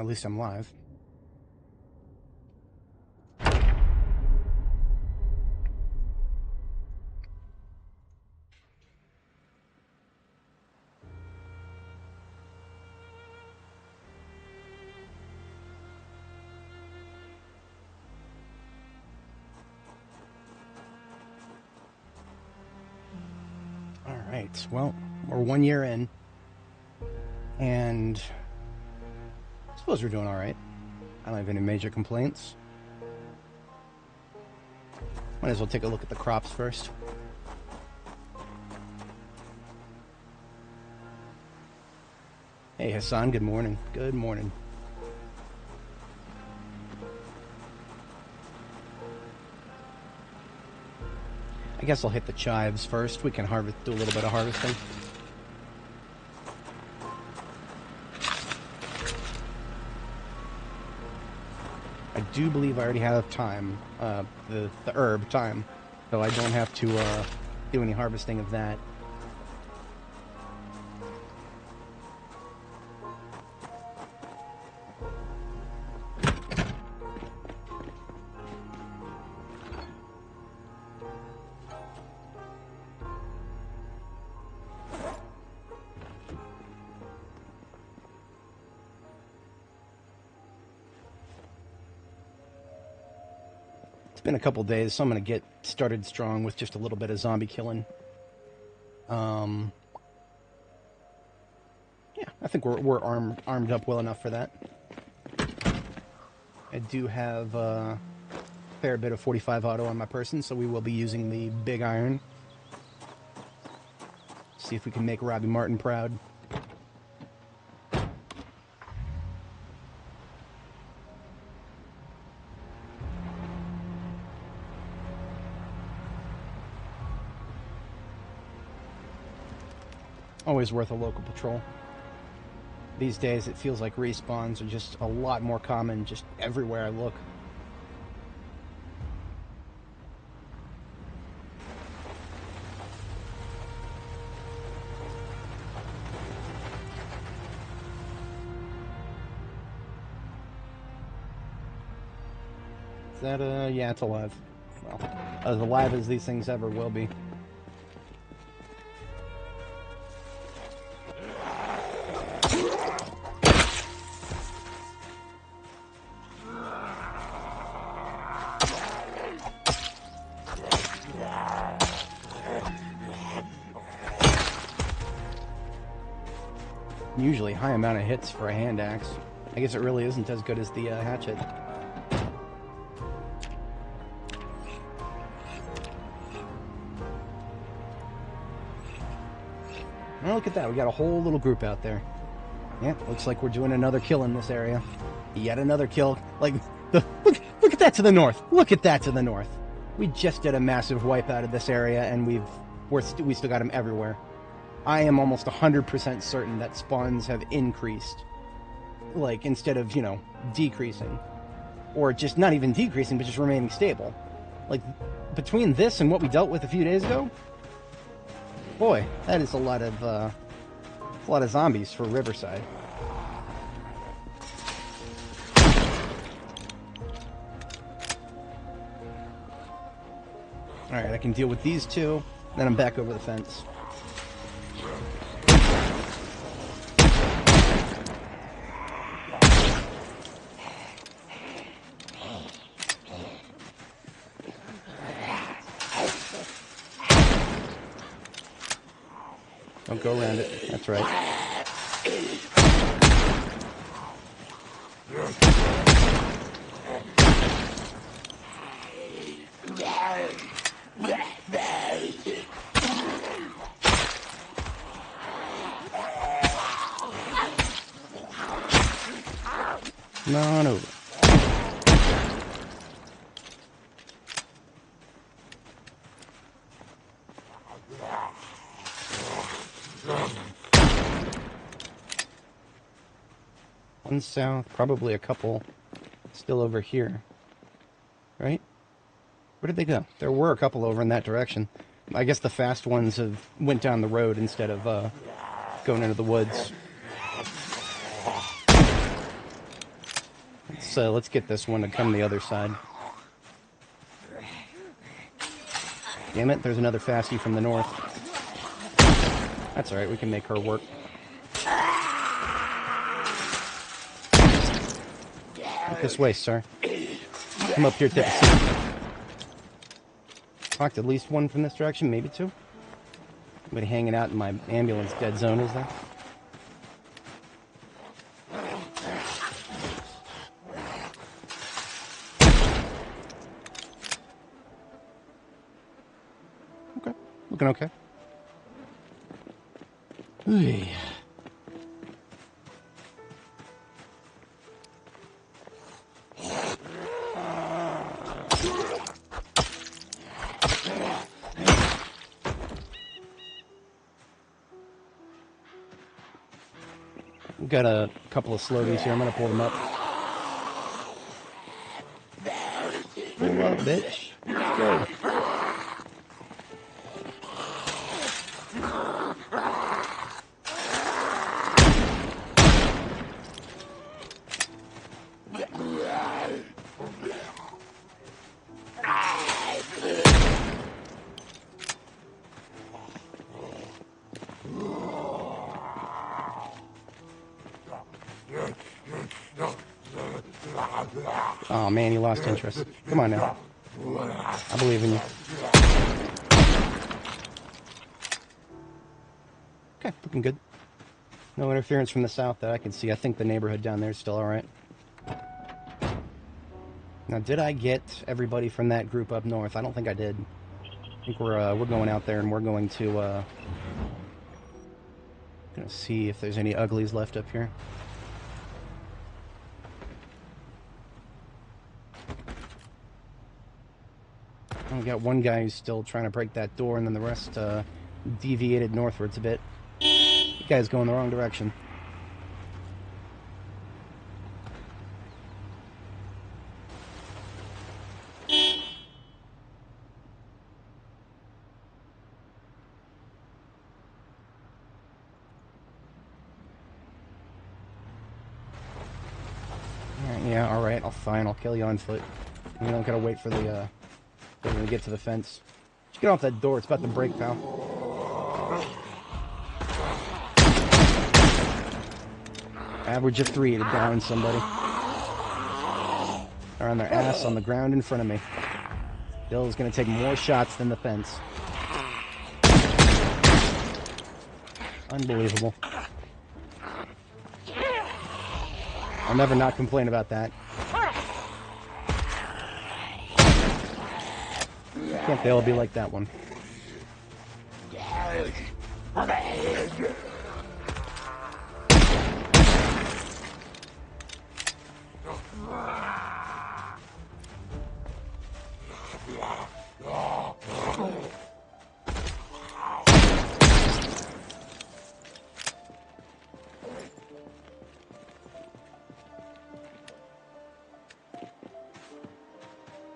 At least I'm live. Alright, well, we're 1 year in, and I suppose we're doing alright. I don't have any major complaints. Might as well take a look at the crops first. Hey Hassan, good morning. Good morning. I guess I'll hit the chives first. We can do a little bit of harvesting. I do believe I already have thyme, the herb thyme, so I don't have to do any harvesting of that. Been a couple days, so I'm going to get started strong with just a little bit of zombie killing. Yeah, I think we're armed up well enough for that. I do have a fair bit of 45 auto on my person, so we will be using the big iron. See if we can make Robbie Martin proud. Always worth a local patrol. These days it feels like respawns are just a lot more common just everywhere I look. Is that yeah, it's alive. Well, as alive as these things ever will be. Usually high amount of hits for a hand axe. I guess it really isn't as good as the hatchet. Well, look at that. We got a whole little group out there. Yeah, looks like we're doing another kill in this area. Yet another kill. Like, look at that to the north. Look at that to the north. We just did a massive wipe out of this area, and we still got them everywhere. I am almost 100% certain that spawns have increased. Like, instead of, you know, decreasing. Or just not even decreasing, but just remaining stable. Like, between this and what we dealt with a few days ago, boy, that is a lot of zombies for Riverside. Alright, I can deal with these two, then I'm back over the fence. Don't go around it. That's right. No. One south, probably a couple still over here. Right? Where did they go? There were a couple over in that direction. I guess the fast ones went down the road instead of going into the woods. Let's get this one to come the other side. Damn it, there's another fastie from the north. That's alright, we can make her work. This way, sir. Come up here, take a seat. Talked at least one from this direction, maybe two. Anybody hanging out in my ambulance dead zone, is there? Okay, looking okay. Ooh. We've got a couple of slowies here. I'm gonna pull them up. Pull up, bitch. Let's go. Oh man, you lost interest. Come on now. I believe in you. Okay, looking good. No interference from the south that I can see. I think the neighborhood down there is still alright. Now, did I get everybody from that group up north? I don't think I did. I think we're going out there and we're going to gonna see if there's any uglies left up here. We got one guy who's still trying to break that door, and then the rest deviated northwards a bit. You guy's going the wrong direction. Yeah, alright, fine, I'll kill you on foot. You don't gotta wait for the, to get to the fence. Just get off that door, it's about to break, pal. Average of 3 to down somebody. They're on their ass on the ground in front of me. Bill's gonna take more shots than the fence. Unbelievable. I'll never not complain about that. Can't they all be like that one?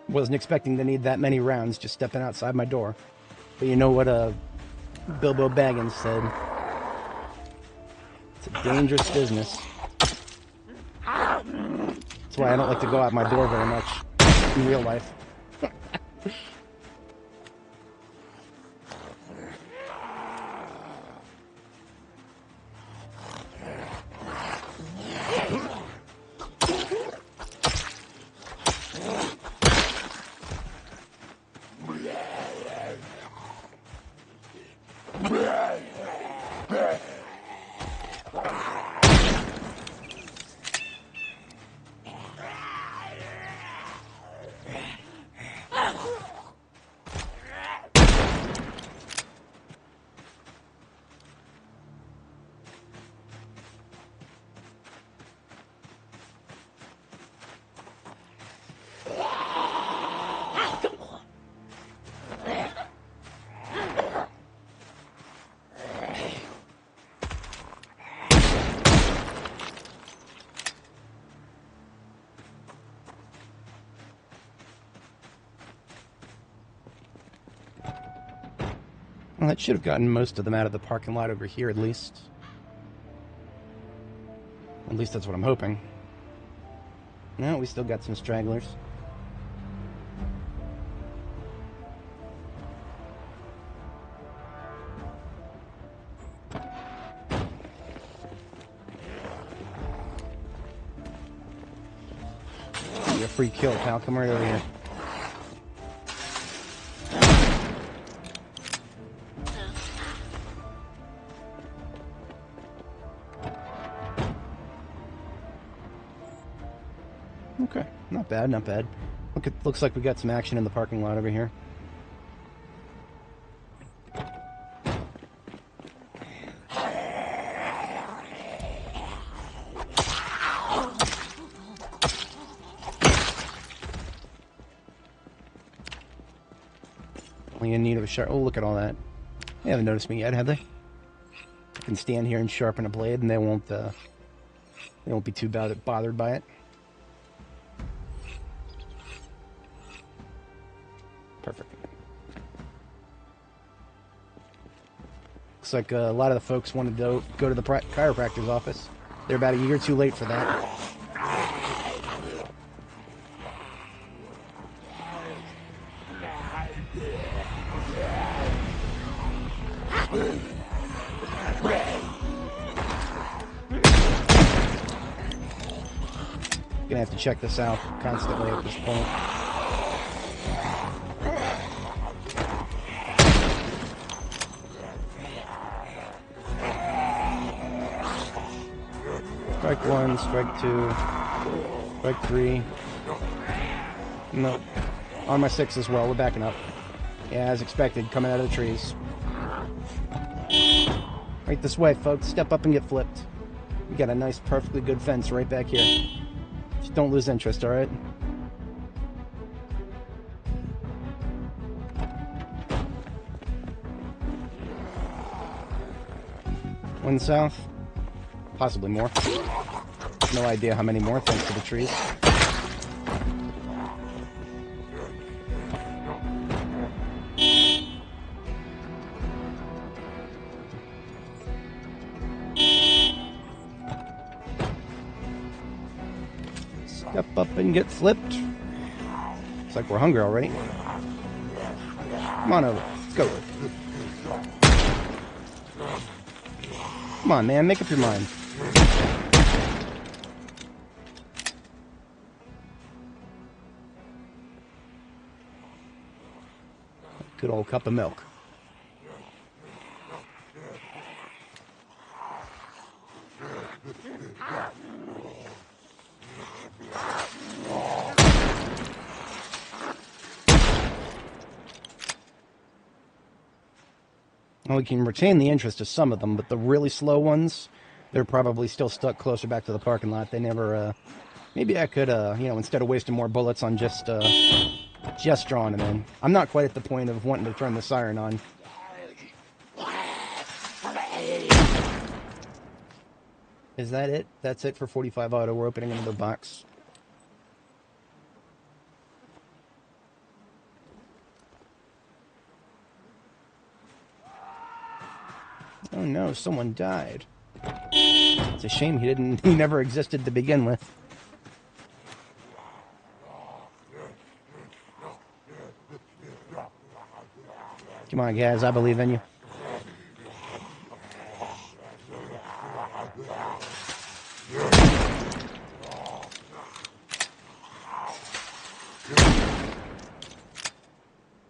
Wasn't expecting to need that many rounds just stepping outside my door. But you know what Bilbo Baggins said? It's a dangerous business. That's why I don't like to go out my door very much in real life. Well, that should have gotten most of them out of the parking lot over here, at least. At least that's what I'm hoping. No, we still got some stragglers. You're a free kill, pal. Come right over here. Okay, not bad, not bad. Looks like we got some action in the parking lot over here. Only in need of a sharp. Oh, look at all that. They haven't noticed me yet, have they? I can stand here and sharpen a blade, and they won't be too bothered by it. Perfect. Looks like a lot of the folks wanted to go to the chiropractor's office. They're about a year too late for that. Gonna have to check this out constantly at this point. Strike one, strike two, strike three. Nope. On my six as well, we're backing up. Yeah, as expected, coming out of the trees. Right this way, folks. Step up and get flipped. We got a nice, perfectly good fence right back here. Just don't lose interest, alright? One south. Possibly more. No idea how many more thanks to the trees. Step up and get flipped. Looks like we're hungry already. Come on over. Let's go. Come on, man. Make up your mind. Good old cup of milk. Well, we can retain the interest of some of them, but the really slow ones, they're probably still stuck closer back to the parking lot. They never, maybe I could, instead of wasting more bullets on just drawing them in. I'm not quite at the point of wanting to turn the siren on. Is that it? That's it for 45 auto. We're opening another box. Oh no, someone died. It's a shame he never existed to begin with. Come on, guys, I believe in you.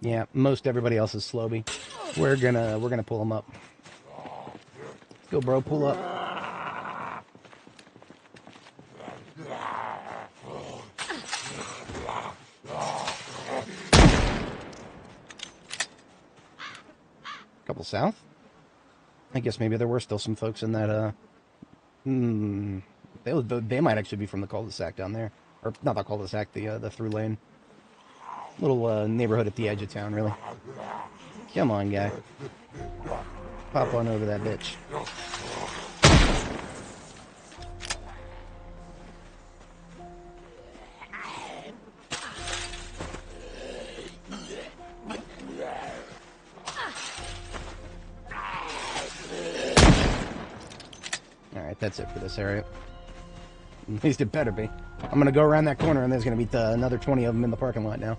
Yeah, most everybody else is Slowby. We're gonna pull them up. Let's go, bro, pull up. Couple south. I guess maybe there were still some folks in that. They might actually be from the cul-de-sac down there, or not the cul-de-sac, the through lane. Little neighborhood at the edge of town, really. Come on, guy. Pop on over that bitch. Alright, that's it for this area. At least it better be. I'm going to go around that corner, and there's going to be another 20 of them in the parking lot now.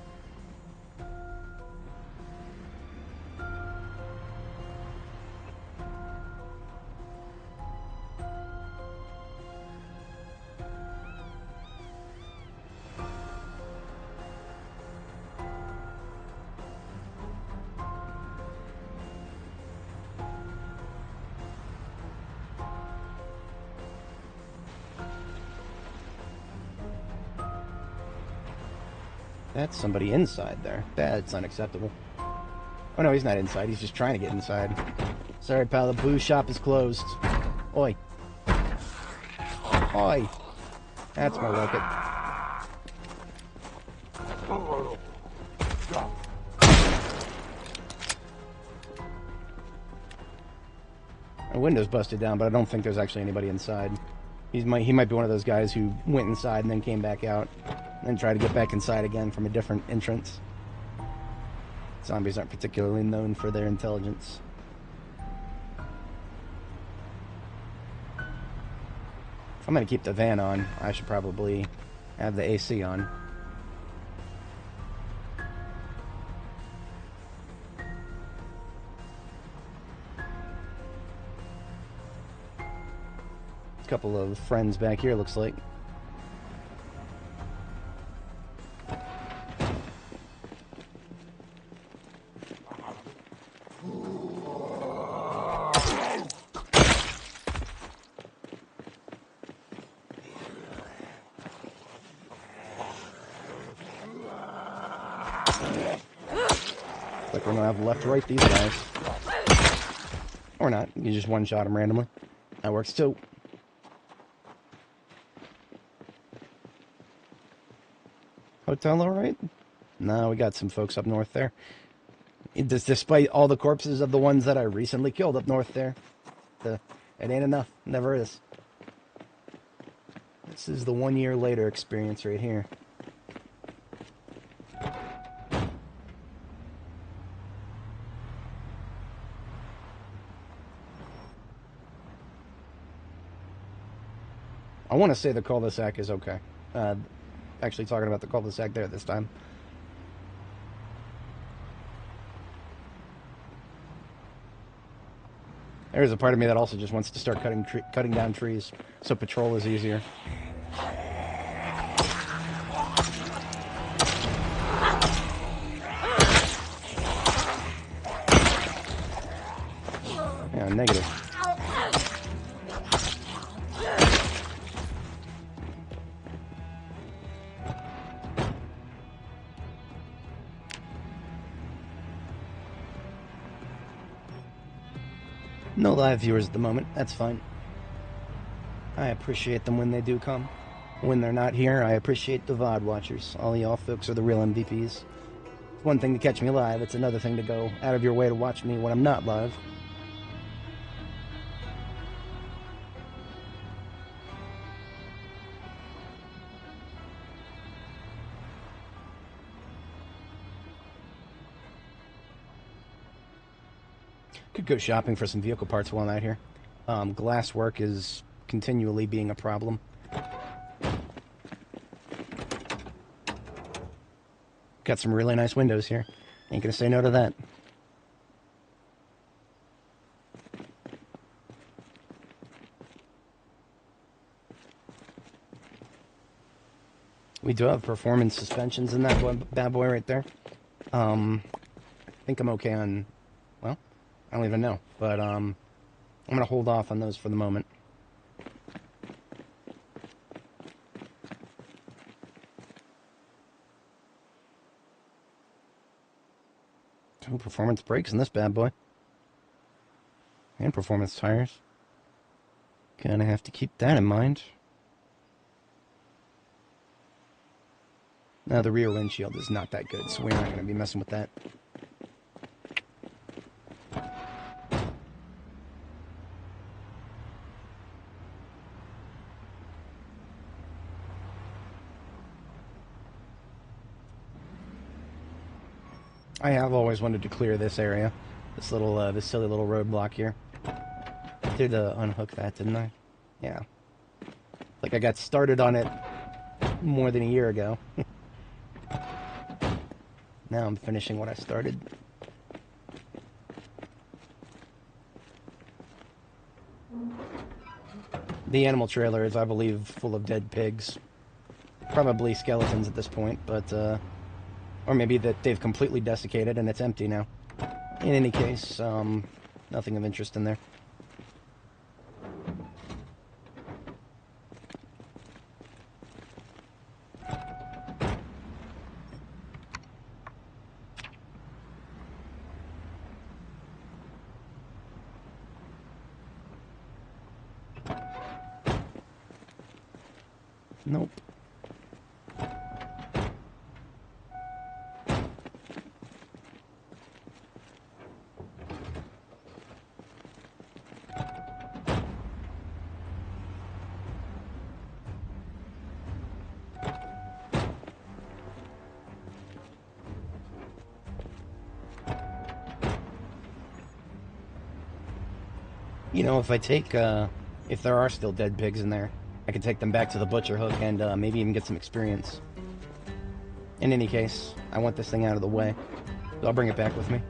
That's somebody inside there. That's unacceptable. Oh no, he's not inside. He's just trying to get inside. Sorry, pal. The blue shop is closed. Oi. Oi. That's more like it. My window's busted down, but I don't think there's actually anybody inside. He might be one of those guys who went inside and then came back out. And try to get back inside again from a different entrance. Zombies aren't particularly known for their intelligence. If I'm going to keep the van on, I should probably have the AC on. A couple of friends back here, looks like. Like we're gonna have left, right these guys. Or not. You just one-shot them randomly. That works too. Hotel alright? No, we got some folks up north there. Despite all the corpses of the ones that I recently killed up north there. It ain't enough. Never is. This is the 1 year later experience right here. I want to say the cul-de-sac is okay. Actually talking about the cul-de-sac there this time. There's a part of me that also just wants to start cutting down trees, so patrol is easier. Yeah, negative. No live viewers at the moment, that's fine. I appreciate them when they do come. When they're not here, I appreciate the VOD watchers. All y'all folks are the real MVPs. It's one thing to catch me live, it's another thing to go out of your way to watch me when I'm not live. Could go shopping for some vehicle parts while I'm out here. Glass work is continually being a problem. Got some really nice windows here. Ain't gonna say no to that. We do have performance suspensions in that bad boy right there. I think I'm okay on, well, I don't even know, but I'm going to hold off on those for the moment. Two performance brakes in this bad boy. And performance tires. Gonna have to keep that in mind. Now the rear windshield is not that good, so we're not going to be messing with that. I have always wanted to clear this area, this silly little roadblock here. I did unhook that, didn't I? Yeah. Like I got started on it more than a year ago. Now I'm finishing what I started. The animal trailer is, I believe, full of dead pigs. Probably skeletons at this point, but, or maybe that they've completely desiccated and it's empty now. In any case, nothing of interest in there. Nope. You know, if I take, if there are still dead pigs in there, I can take them back to the butcher hook and maybe even get some experience. In any case, I want this thing out of the way, so I'll bring it back with me.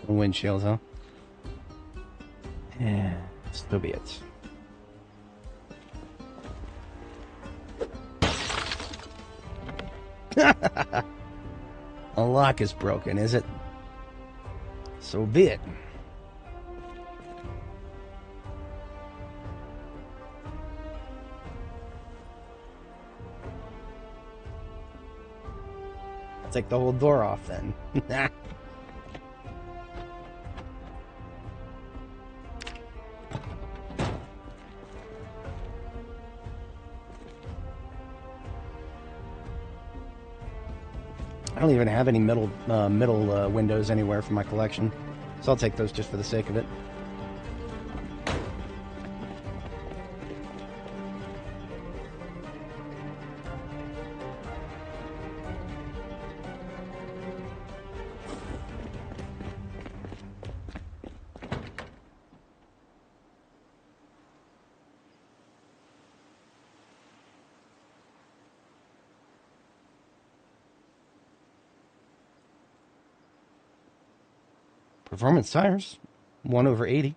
Windshield, huh? Yeah, so be it. A lock is broken, is it? So be it. I'll take the whole door off then. I don't even have any middle windows anywhere for my collection, so I'll take those just for the sake of it. Performance tires, 1/80.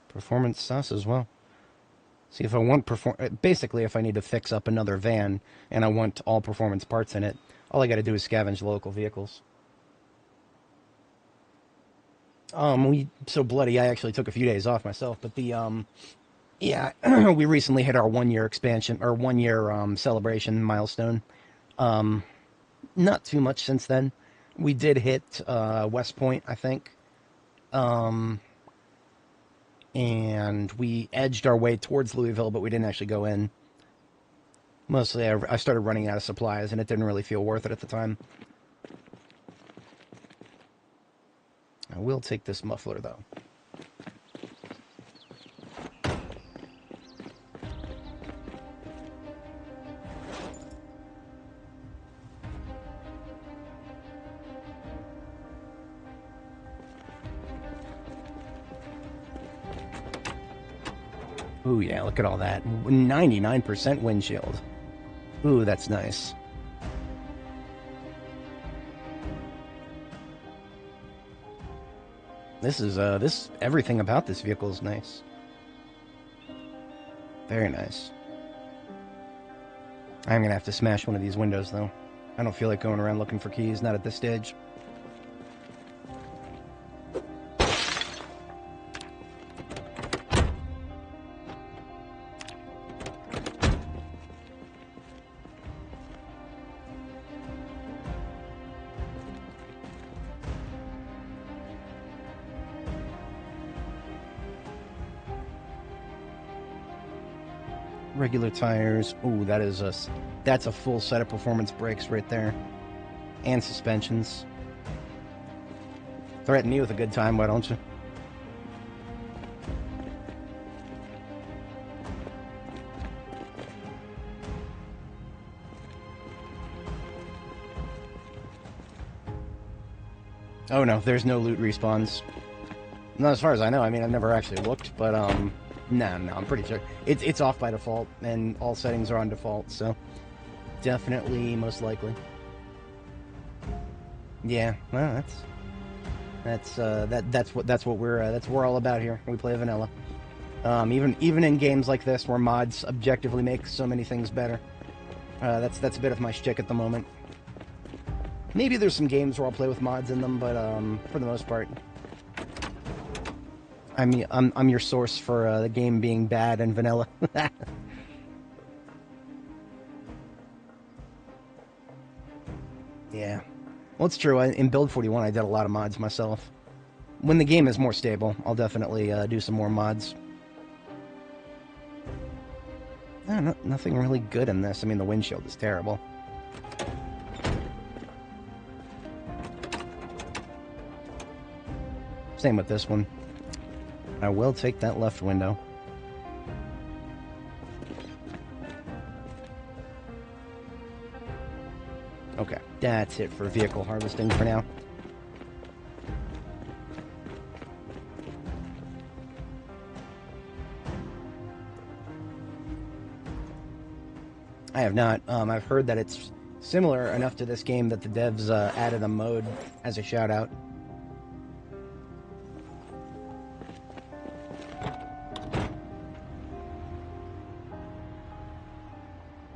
Performance sus as well. See, if I want basically, if I need to fix up another van and I want all performance parts in it, all I got to do is scavenge local vehicles. So bloody, I actually took a few days off myself, but yeah, we recently hit our 1-year expansion, or 1-year celebration milestone. Not too much since then. We did hit West Point, I think. And we edged our way towards Louisville, but we didn't actually go in. Mostly, I started running out of supplies, and it didn't really feel worth it at the time. I will take this muffler, though. Ooh, yeah, look at all that. 99% windshield. Ooh, that's nice. This is, everything about this vehicle is nice. Very nice. I'm gonna have to smash one of these windows, though. I don't feel like going around looking for keys, not at this stage. regular tires. Ooh, that's a full set of performance brakes right there. And suspensions. Threaten me with a good time, why don't you? Oh no, there's no loot respawns. Not as far as I know. I mean, I've never actually looked, but no, I'm pretty sure it's off by default, and all settings are on default. So definitely, most likely. Yeah, well, that's what we're all about here. We play vanilla. Even in games like this, where mods objectively make so many things better, that's a bit of my shtick at the moment. Maybe there's some games where I'll play with mods in them, but for the most part, I'm your source for the game being bad and vanilla. Yeah. Well, it's true. In Build 41, I did a lot of mods myself. When the game is more stable, I'll definitely do some more mods. Nothing really good in this. I mean, the windshield is terrible. Same with this one. I will take that left window. Okay, that's it for vehicle harvesting for now. I have not. I've heard that it's similar enough to this game that the devs added a mode as a shout-out.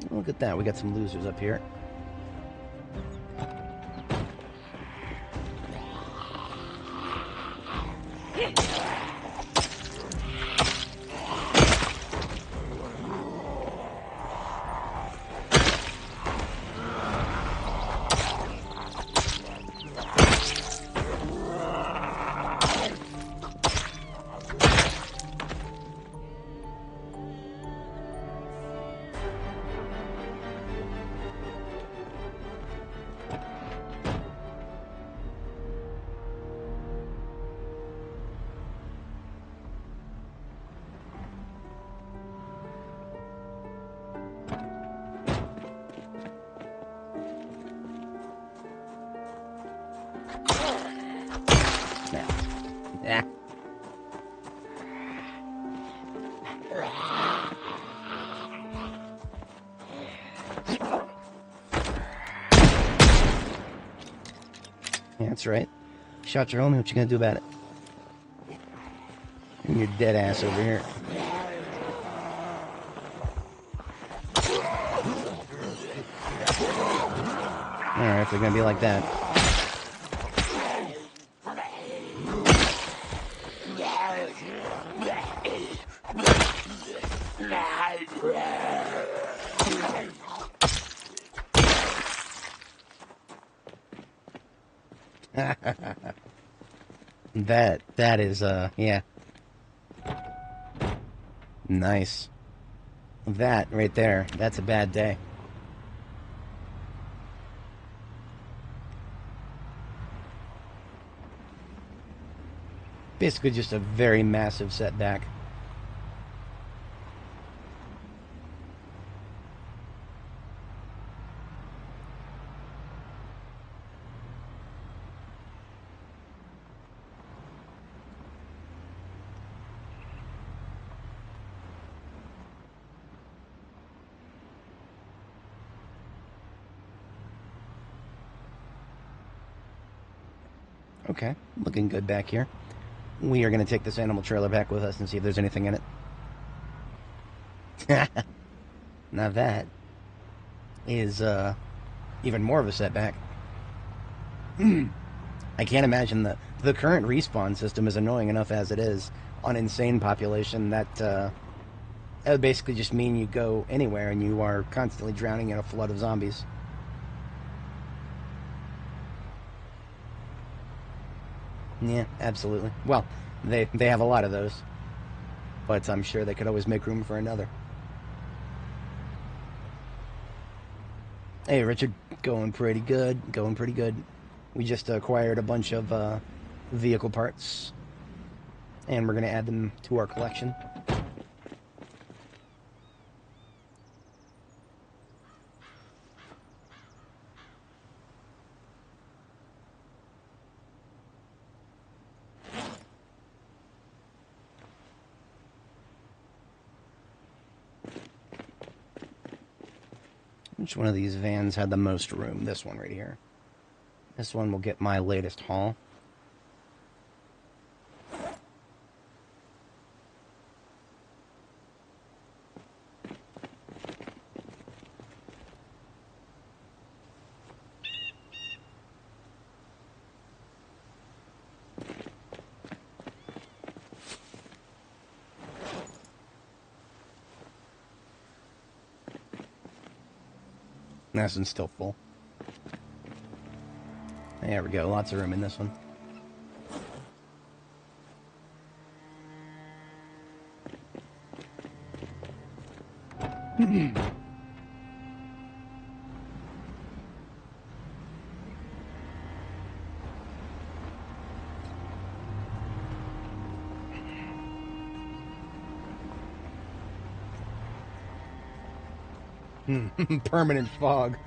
Look at that, we got some losers up here. Yeah. That's right. Shot your homie, what you gonna do about it? And your dead ass over here. Alright, if they're gonna be like that. That is, yeah. Nice. That right there, that's a bad day. Basically just a very massive setback. Okay, looking good back here. We are going to take this animal trailer back with us and see if there's anything in it. Now that is even more of a setback. I can't imagine the current respawn system is annoying enough as it is on insane population that that would basically just mean you go anywhere and you are constantly drowning in a flood of zombies. Yeah, absolutely. Well, they have a lot of those, but I'm sure they could always make room for another. Hey, Richard. Going pretty good. Going pretty good. We just acquired a bunch of vehicle parts, and we're going to add them to our collection. Which one of these vans had the most room? This one right here. This one will get my latest haul. This one's still full. There we go. Lots of room in this one. Permanent fog.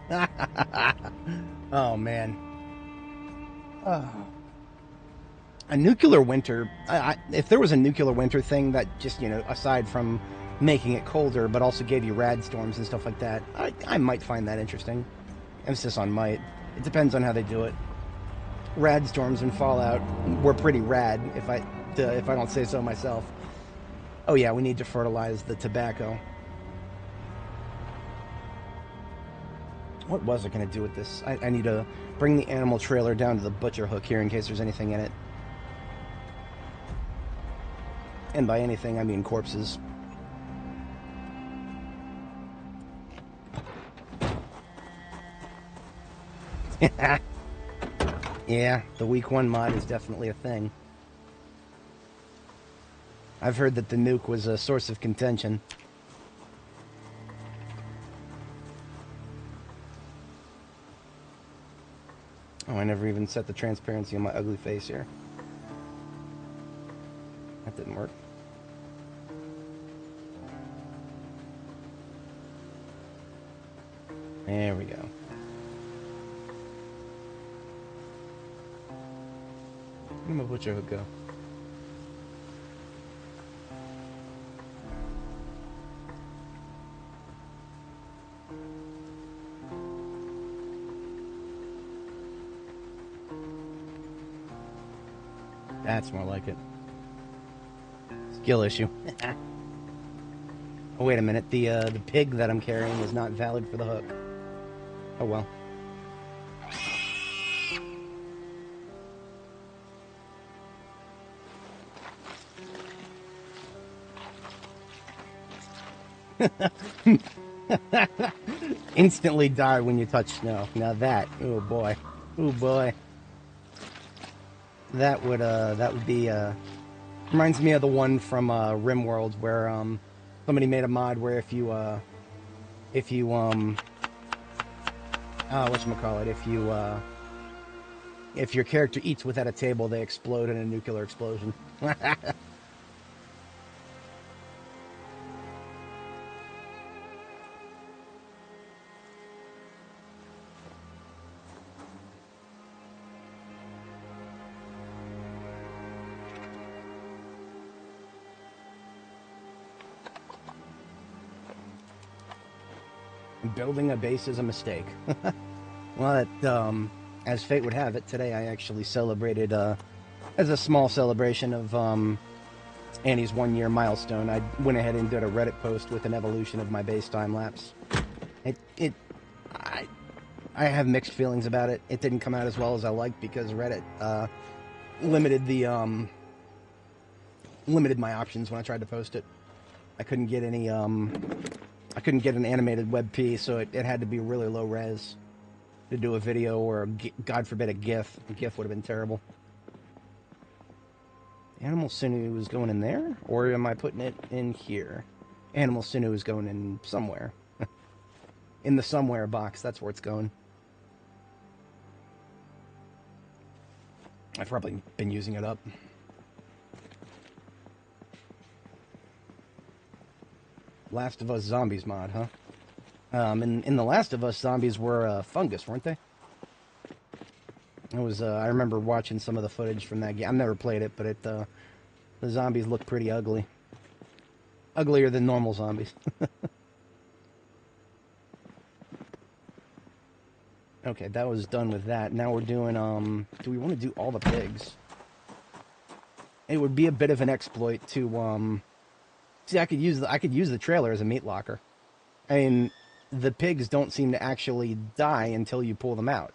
Oh, man. A nuclear winter. If there was a nuclear winter thing that just, aside from making it colder, but also gave you rad storms and stuff like that, I might find that interesting. Emphasis on might. It depends on how they do it. Rad storms and Fallout were pretty rad, if I don't say so myself. Oh yeah, we need to fertilize the tobacco. What was I going to do with this? I need to bring the animal trailer down to the butcher hook here in case there's anything in it. And by anything, I mean corpses. Yeah, the week 1 mod is definitely a thing. I've heard that the nuke was a source of contention. Oh, I never even set the transparency on my ugly face here. That didn't work. There we go. Where'd my butcher hook go? That's more like it. Skill issue. Oh, wait a minute. The pig that I'm carrying is not valid for the hook. Oh well. Instantly die when you touch snow. Now that, oh boy. Oh boy. That would be, reminds me of the one from, RimWorld where, somebody made a mod where if you, whatchamacallit, if your character eats without a table, they explode in a nuclear explosion. Building a base is a mistake. Well, as fate would have it, today I actually celebrated, as a small celebration of Annie's 1-year milestone. I went ahead and did a Reddit post with an evolution of my base time lapse. I have mixed feelings about it. It didn't come out as well as I liked because Reddit limited my options when I tried to post it. I couldn't get any I couldn't get an animated WebP, so it had to be really low res to do a video, or, God forbid, a GIF. A GIF would have been terrible. Animal sinew is going in there? Or am I putting it in here? Animal sinew is going in somewhere. In the somewhere box, that's where it's going. I've probably been using it up. Last of Us Zombies mod, huh? In the Last of Us, zombies were fungus, weren't they? It was. I remember watching some of the footage from that game. I've never played it, but the zombies look pretty ugly. Uglier than normal zombies. Okay, that was done with that. Now we're doing. Do we want to do all the pigs? It would be a bit of an exploit to. See, I could use the trailer as a meat locker. I mean, the pigs don't seem to actually die until you pull them out.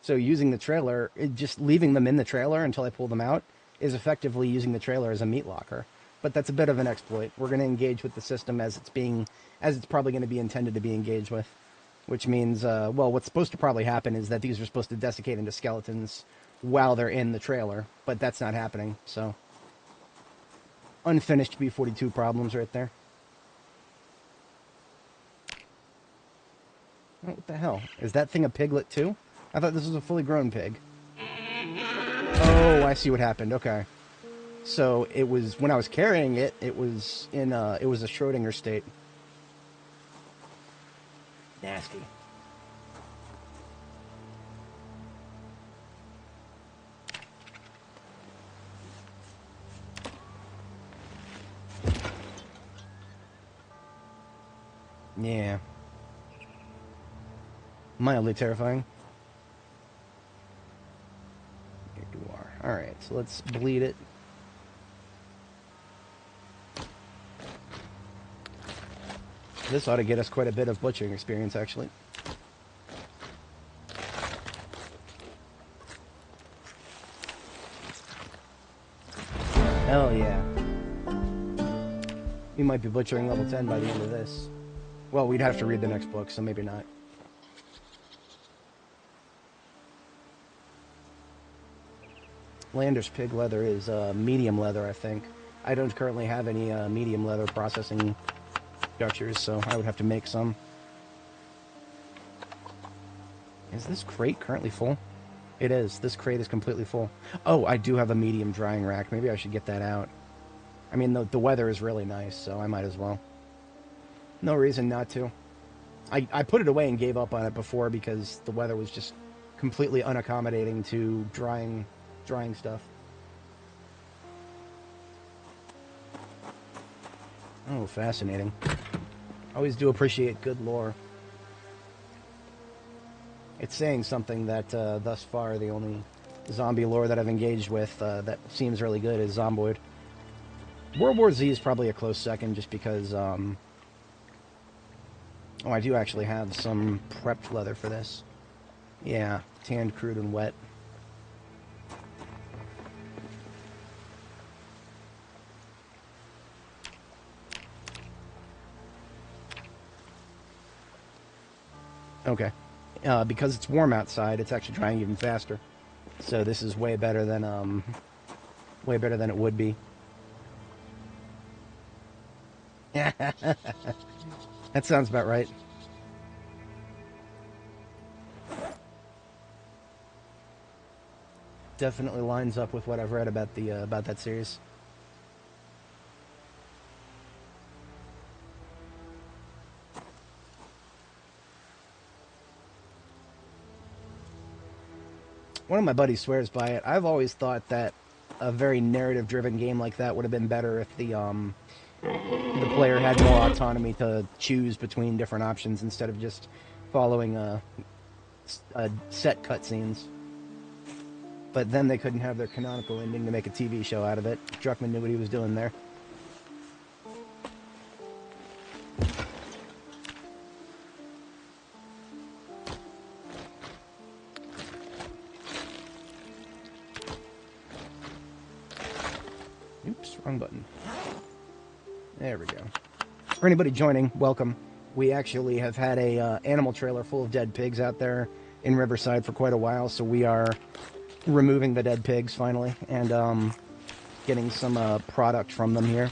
So using the trailer, just leaving them in the trailer until I pull them out, is effectively using the trailer as a meat locker. But that's a bit of an exploit. We're going to engage with the system as it's probably going to be intended to be engaged with. Which means, well, what's supposed to probably happen is that these are supposed to desiccate into skeletons while they're in the trailer. But that's not happening, so. Unfinished B42 problems right there. Oh, what the hell? Is that thing a piglet too? I thought this was a fully grown pig. Oh, I see what happened. Okay. So it was, when I was carrying it, it was in it was a Schrodinger state. Nasty. Yeah. Mildly terrifying. Here you are. Alright, so let's bleed it. This ought to get us quite a bit of butchering experience, actually. Hell yeah. We might be butchering level 10 by the end of this. Well, we'd have to read the next book, so maybe not. Lander's pig leather is medium leather, I think. I don't currently have any medium leather processing structures, so I would have to make some. Is this crate currently full? It is. This crate is completely full. Oh, I do have a medium drying rack. Maybe I should get that out. I mean, the weather is really nice, so I might as well. No reason not to. I put it away and gave up on it before because the weather was just completely unaccommodating to drying stuff. Oh, fascinating. Always do appreciate good lore. It's saying something that thus far the only zombie lore that I've engaged with that seems really good is Zomboid. World War Z is probably a close second just because, oh, I do actually have some prepped leather for this. Yeah, tanned, crude, and wet. Okay. Because it's warm outside, it's actually drying even faster. So this is way better than it would be. That sounds about right. Definitely lines up with what I've read about the about that series. One of my buddies swears by it. I've always thought that a very narrative-driven game like that would have been better if the player had more autonomy to choose between different options instead of just following set cutscenes. But then they couldn't have their canonical ending to make a TV show out of it. Druckmann knew what he was doing there. Oops, wrong button. There we go. For anybody joining, welcome. We actually have had a animal trailer full of dead pigs out there in Riverside for quite a while, so we are removing the dead pigs finally and getting some product from them here.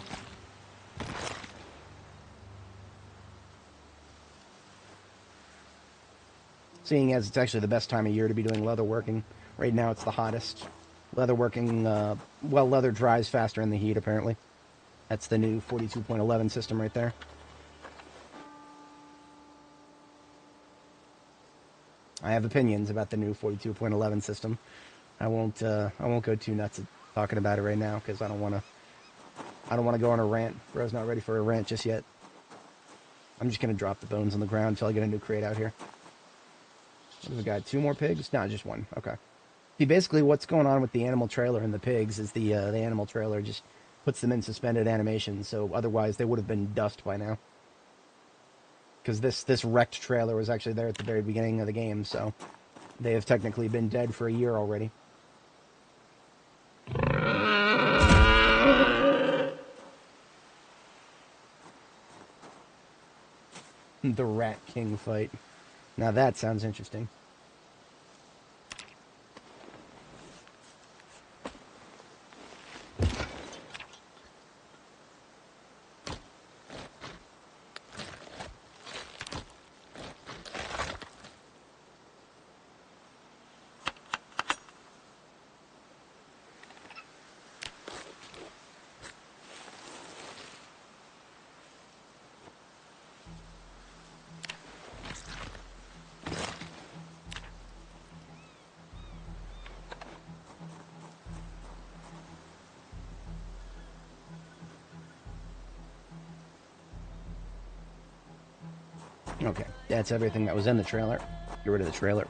seeing as it's actually the best time of year to be doing leather working. Right now it's the hottest. Leather working, well, leather dries faster in the heat, apparently. That's the new 42.11 system right there. I have opinions about the new 42.11 system. I won't go too nuts at talking about it right now because I don't want to go on a rant. Bro's not ready for a rant just yet. I'm just gonna drop the bones on the ground until I get a new crate out here. What have we got? 2 more pigs? No, just 1. Okay. See, basically what's going on with the animal trailer and the pigs is the animal trailer just puts them in suspended animation, so otherwise they would have been dust by now. Because this wrecked trailer was actually there at the very beginning of the game, so they have technically been dead for a year already. The Rat King fight. Now that sounds interesting. Okay, that's everything that was in the trailer. Get rid of the trailer.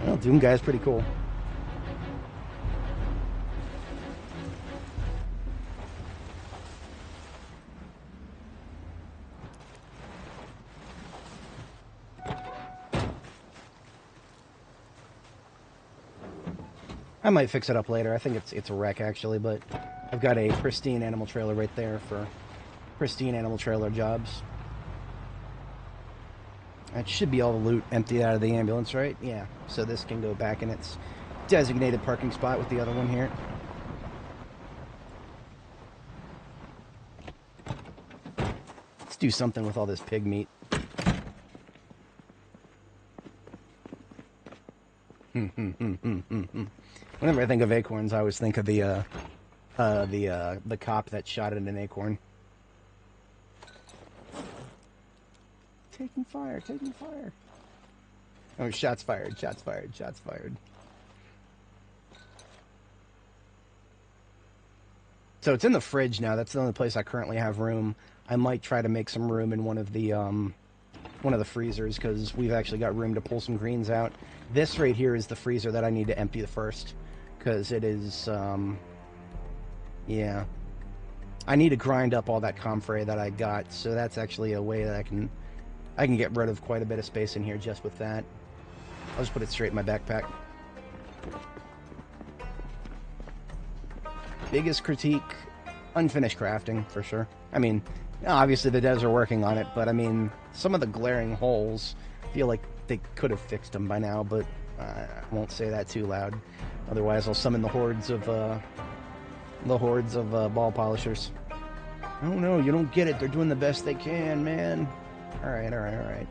Well, Doom Guy's pretty cool. I might fix it up later. I think it's a wreck, actually, but I've got a pristine animal trailer right there for pristine animal trailer jobs. That should be all the loot emptied out of the ambulance, right? Yeah. So this can go back in its designated parking spot with the other one here. Let's do something with all this pig meat. Whenever I think of acorns, I always think of the cop that shot at an acorn. Taking fire, taking fire. Oh, shots fired, shots fired, shots fired. So it's in the fridge now. That's the only place I currently have room. I might try to make some room in one of the freezers because we've actually got room to pull some greens out. This right here is the freezer that I need to empty first because it is, yeah. I need to grind up all that comfrey that I got, so that's actually a way that I can get rid of quite a bit of space in here just with that. I'll just put it straight in my backpack. Biggest critique, unfinished crafting, for sure. I mean, obviously the devs are working on it, but I mean, some of the glaring holes, feel like they could have fixed them by now, but I won't say that too loud. Otherwise, I'll summon the hordes of ball polishers. Oh no, you don't get it. They're doing the best they can, man. Alright, alright, alright.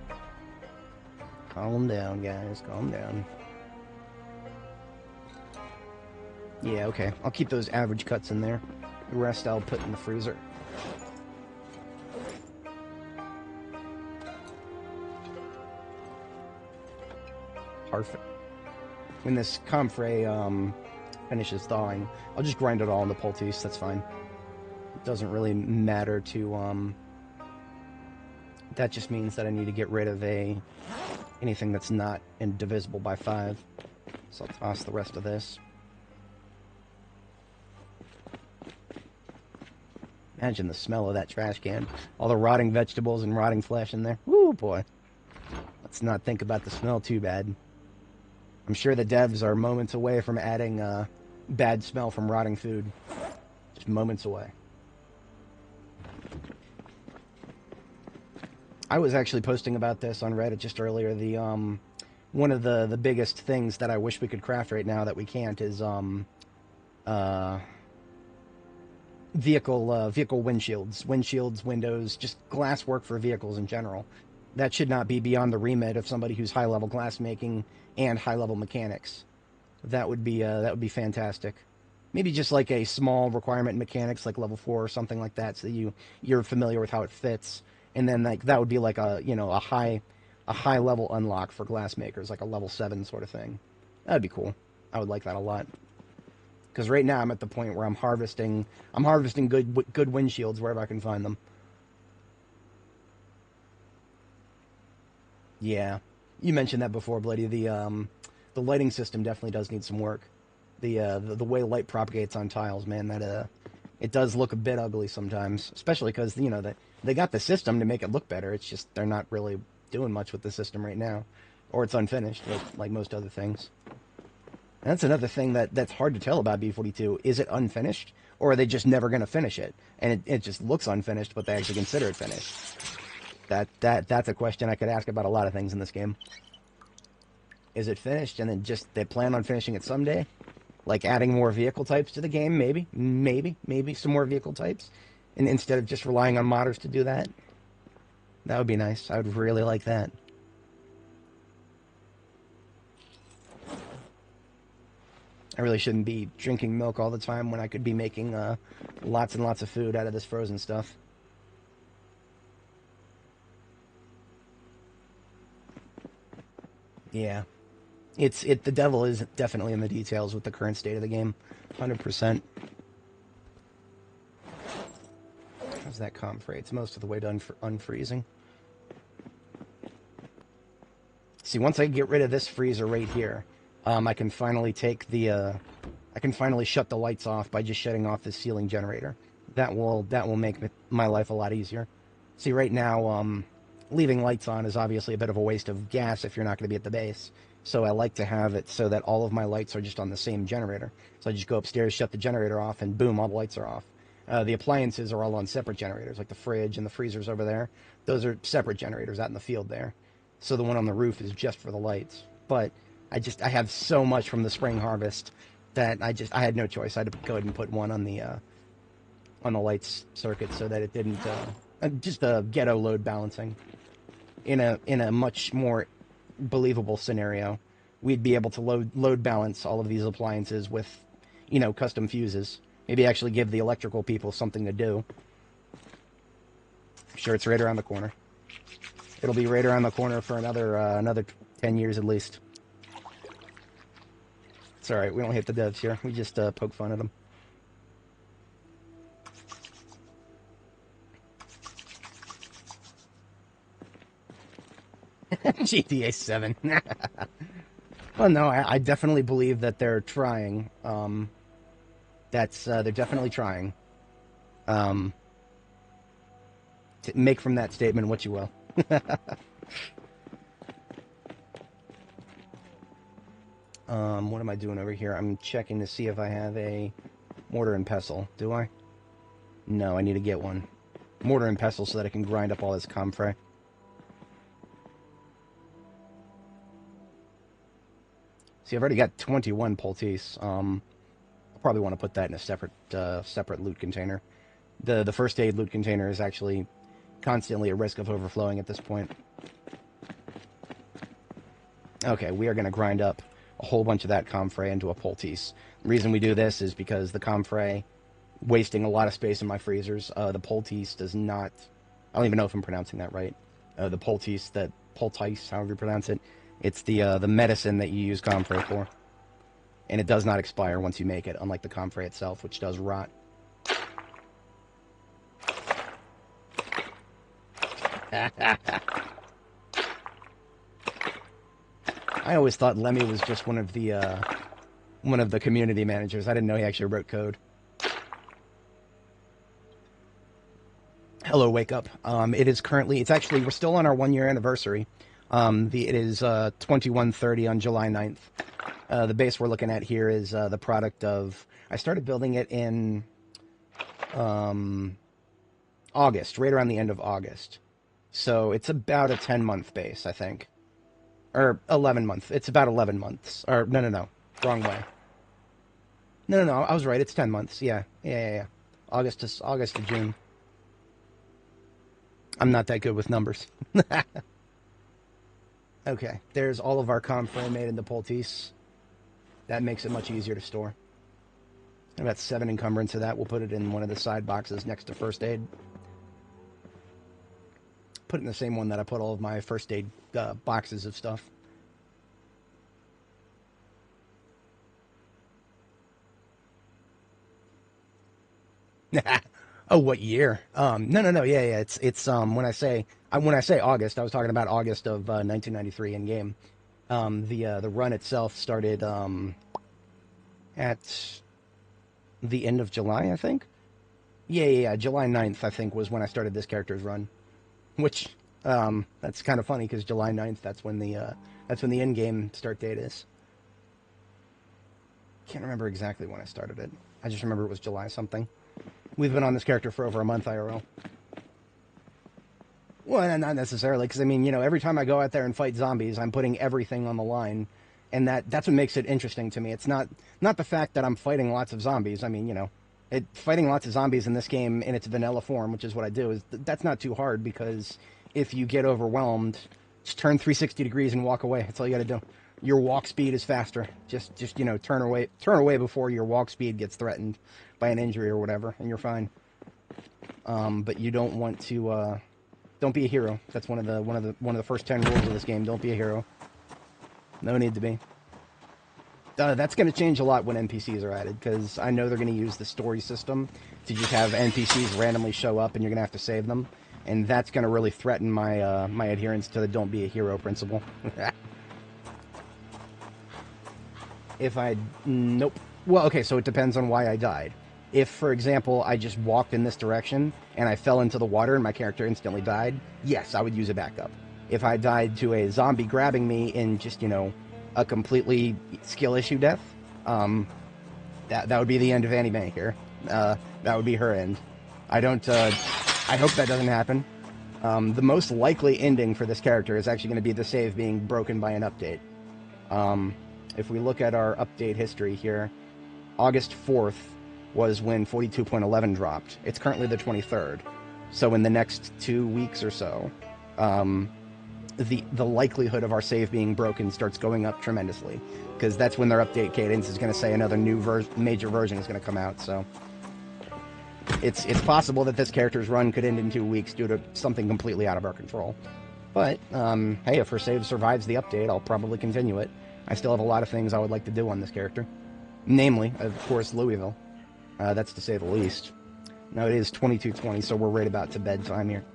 Calm down, guys. Calm down. Yeah, okay. I'll keep those average cuts in there. The rest I'll put in the freezer. Perfect. When this comfrey finishes thawing, I'll just grind it all in the poultice. That's fine. It doesn't really matter to... That just means that I need to get rid of anything that's not indivisible by 5. So I'll toss the rest of this. Imagine the smell of that trash can. All the rotting vegetables and rotting flesh in there. Woo, boy. Let's not think about the smell too bad. I'm sure the devs are moments away from adding bad smell from rotting food. Just moments away. I was actually posting about this on Reddit just earlier. The one of the biggest things that I wish we could craft right now that we can't is vehicle windshields, windows, just glass work for vehicles in general. That should not be beyond the remit of somebody who's high level glassmaking and high level mechanics. That would be fantastic. Maybe just like a small requirement in mechanics, like level 4 or something like that, so that you're familiar with how it fits, and then like that would be like a high level unlock for glassmakers, like a level 7 sort of thing. That'd be cool. I would like that a lot. Because right now I'm at the point where I'm harvesting good windshields wherever I can find them. Yeah, you mentioned that before, Bloody. The lighting system definitely does need some work. The way light propagates on tiles, man, that it does look a bit ugly sometimes, especially because they got the system to make it look better. It's just they're not really doing much with the system right now, or it's unfinished, like most other things. And that's another thing that's hard to tell about B42. Is it unfinished, or are they just never going to finish it? And it just looks unfinished, but they actually consider it finished. That's a question I could ask about a lot of things in this game. Is it finished, and then just they plan on finishing it someday? Like adding more vehicle types to the game, maybe some more vehicle types, and instead of just relying on modders to do that. That would be nice. I would really like that. I really shouldn't be drinking milk all the time when I could be making lots and lots of food out of this frozen stuff. Yeah. The devil is definitely in the details with the current state of the game. 100%. How's that comp freight? It's most of the way done for unfreezing. See, once I get rid of this freezer right here, I can finally take I can finally shut the lights off by just shutting off this ceiling generator. That will make my life a lot easier. See, right now, leaving lights on is obviously a bit of a waste of gas if you're not going to be at the base. So I like to have it so that all of my lights are just on the same generator. So I just go upstairs, shut the generator off, and boom, all the lights are off. The appliances are all on separate generators, like the fridge and the freezers over there. Those are separate generators out in the field there. So the one on the roof is just for the lights. But I have so much from the spring harvest that I had no choice. I had to go ahead and put one on the lights circuit so that it didn't just ghetto load balancing. In a much more believable scenario, we'd be able to load balance all of these appliances with custom fuses. Maybe actually give the electrical people something to do. I'm sure it's right around the corner. It'll be right around the corner for another 10 years at least. It's alright, we don't hit the devs here. We just poke fun at them. GTA 7. Well, no, I definitely believe that they're trying. They're definitely trying. To make from that statement what you will. What am I doing over here? I'm checking to see if I have a mortar and pestle. Do I? No, I need to get one. Mortar and pestle so that I can grind up all this comfrey. See, I've already got 21 poultice. I'll probably want to put that in a separate loot container. The first aid loot container is actually constantly at risk of overflowing at this point. Okay, we are going to grind up a whole bunch of that comfrey into a poultice. The reason we do this is because the comfrey wasting a lot of space in my freezers. The poultice does not... I don't even know if I'm pronouncing that right. The poultice, however you pronounce it, it's the medicine that you use comfrey for. And it does not expire once you make it, unlike the comfrey itself, which does rot. I always thought Lemmy was just one of the community managers. I didn't know he actually wrote code. Hello, wake up. It is currently, we're still on our 1-year anniversary. It is 21:30 on July 9th. The base we're looking at here is the product of, I started building it in August, right around the end of August. So it's about a 10-month base, I think. Or 11 months. It's about 11 months. Or, no. Wrong way. No. I was right. It's 10 months. Yeah. August to June. I'm not that good with numbers. Okay, there's all of our comframe made into Poltis. That makes it much easier to store. About 7 encumbrance of that. We'll put it in one of the side boxes next to first aid. Put it in the same one that I put all of my first aid boxes of stuff. Oh, what year? No. Yeah. It's when I say August, I was talking about August of 1993 in game. The run itself started at the end of July, I think. Yeah. July 9th, I think, was when I started this character's run. Which that's kind of funny because July 9th, that's when the in-game start date is. Can't remember exactly when I started it. I just remember it was July something. We've been on this character for over a month IRL. Well, not necessarily, because I mean, every time I go out there and fight zombies, I'm putting everything on the line, and that's what makes it interesting to me. It's not the fact that I'm fighting lots of zombies. I mean, fighting lots of zombies in this game in its vanilla form, which is what I do, is that's not too hard, because if you get overwhelmed, just turn 360 degrees and walk away. That's all you got to do. Your walk speed is faster. Just turn away before your walk speed gets threatened by an injury or whatever, and you're fine. But you don't want to. Don't be a hero. That's one of the first 10 rules of this game. Don't be a hero. No need to be. That's going to change a lot when NPCs are added, because I know they're going to use the story system to just have NPCs randomly show up, and you're going to have to save them, and that's going to really threaten my my adherence to the "don't be a hero" principle. Nope. Well, okay, so it depends on why I died. If, for example, I just walked in this direction and I fell into the water and my character instantly died, yes, I would use a backup. If I died to a zombie grabbing me in just, a completely skill issue death, that would be the end of Annie Mae here. That would be her end. I hope that doesn't happen. The most likely ending for this character is actually going to be the save being broken by an update. If we look at our update history here, August 4th was when 42.11 dropped. It's currently the 23rd. So in the next 2 weeks or so, the likelihood of our save being broken starts going up tremendously, because that's when their update cadence is going to say another new major version is going to come out. So it's possible that this character's run could end in 2 weeks due to something completely out of our control. But hey, if her save survives the update, I'll probably continue it. I still have a lot of things I would like to do on this character. Namely, of course, Louisville. That's to say the least. Now it is 22:20, so we're right about to bedtime here.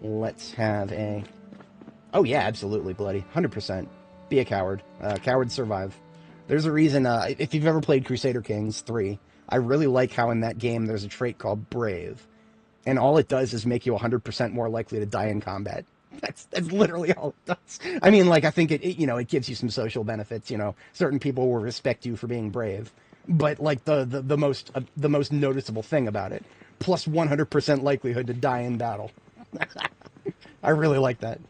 Let's have a... Oh yeah, absolutely, bloody. 100%. Be a coward. Cowards survive. There's a reason, if you've ever played Crusader Kings 3, I really like how in that game there's a trait called Brave. And all it does is make you 100% more likely to die in combat. That's literally all it does. I mean, I think it gives you some social benefits. Certain people will respect you for being brave. But the most noticeable thing about it, plus 100% likelihood to die in battle. I really like that.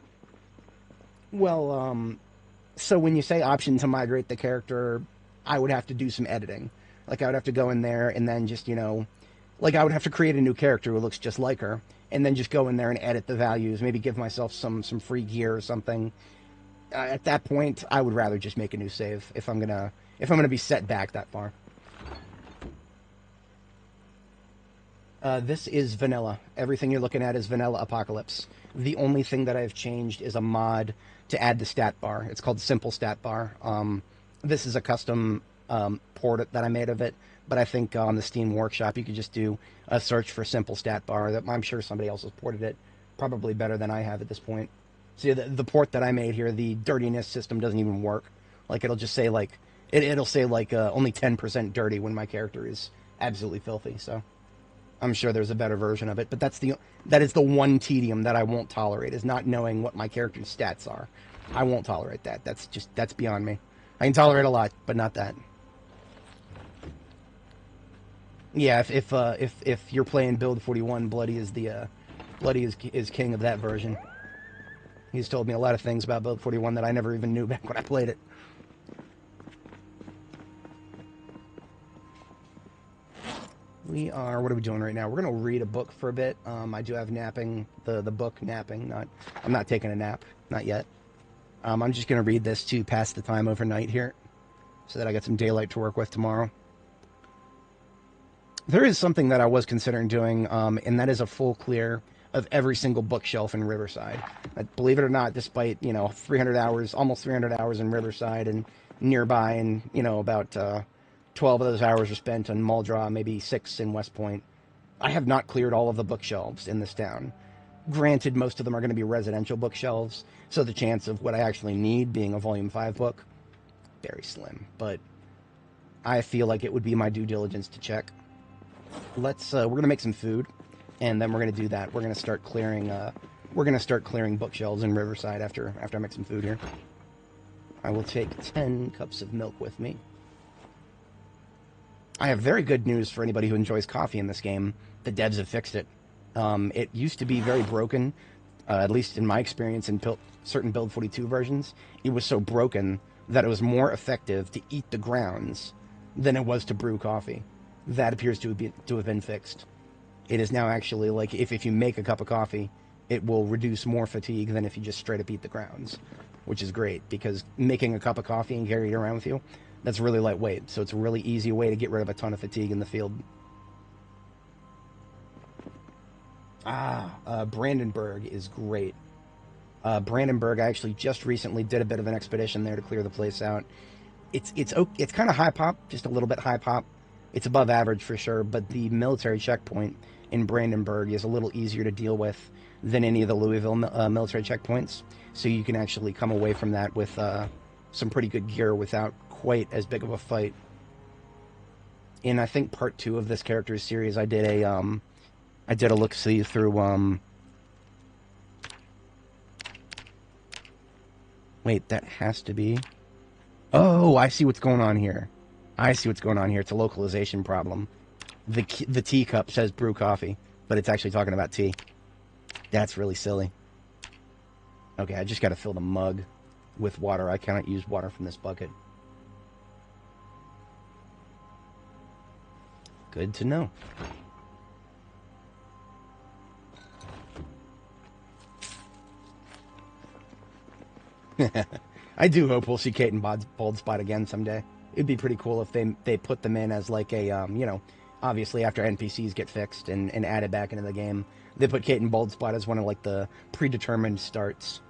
Well, so when you say option to migrate the character, I would have to do some editing. I would have to go in there and then just I would have to create a new character who looks just like her, and then just go in there and edit the values, maybe give myself some free gear or something. At that point, I would rather just make a new save if I'm gonna be set back that far. This is vanilla. Everything you're looking at is vanilla Apocalypse. The only thing that I've changed is a mod to add the stat bar. It's called Simple Stat Bar. This is a custom port that I made of it, but I think on the Steam Workshop you could just do a search for Simple Stat Bar. I'm sure somebody else has ported it probably better than I have at this point. See, the port that I made here, the dirtiness system doesn't even work. It'll just say it'll say only 10% dirty when my character is absolutely filthy. So I'm sure there's a better version of it, but that is the one tedium that I won't tolerate, is not knowing what my character's stats are. I won't tolerate that. That's beyond me. I can tolerate a lot, but not that. Yeah, if you're playing Build 41, Bloody is king of that version. He's told me a lot of things about Build 41 that I never even knew back when I played it. what are we doing right now? We're going to read a book for a bit. I do have napping, the book napping. I'm not taking a nap, not yet. I'm just going to read this to pass the time overnight here so that I get some daylight to work with tomorrow. There is something that I was considering doing, and that is a full clear of every single bookshelf in Riverside. Believe it or not, despite, 300 hours, almost 300 hours in Riverside and nearby, and, about 12 of those hours are spent on Muldraugh, maybe 6 in West Point, I have not cleared all of the bookshelves in this town. Granted, most of them are going to be residential bookshelves, so the chance of what I actually need being a Volume 5 book, very slim. But I feel like it would be my due diligence to check. We're going to make some food, and then we're going to do that. We're going to start clearing bookshelves in Riverside after I make some food here. I will take 10 cups of milk with me. I have very good news for anybody who enjoys coffee in this game. The devs have fixed it. It used to be very broken, at least in my experience in certain Build 42 versions. It was so broken that it was more effective to eat the grounds than it was to brew coffee. That appears to have been fixed. It is now actually like if you make a cup of coffee, it will reduce more fatigue than if you just straight up eat the grounds, which is great because making a cup of coffee and carrying it around with you, that's really lightweight. So it's a really easy way to get rid of a ton of fatigue in the field. Brandenburg is great. Brandenburg, I actually just recently did a bit of an expedition there to clear the place out. It's kind of high pop, just a little bit high pop. It's above average for sure, but the military checkpoint in Brandenburg is a little easier to deal with than any of the Louisville military checkpoints. So you can actually come away from that with some pretty good gear without quite as big of a fight. In I think part 2 of this character's series, I did a look-see through wait, that has to be... Oh, I see what's going on here. It's a localization problem. The teacup says brew coffee, but it's actually talking about tea. That's really silly. Okay, I just got to fill the mug with water. I cannot use water from this bucket. Good to know. I do hope we'll see Kate and Boldspot again someday. It'd be pretty cool if they put them in as like a, obviously after NPCs get fixed and added back into the game, they put Kate and Boldspot as one of like the predetermined starts.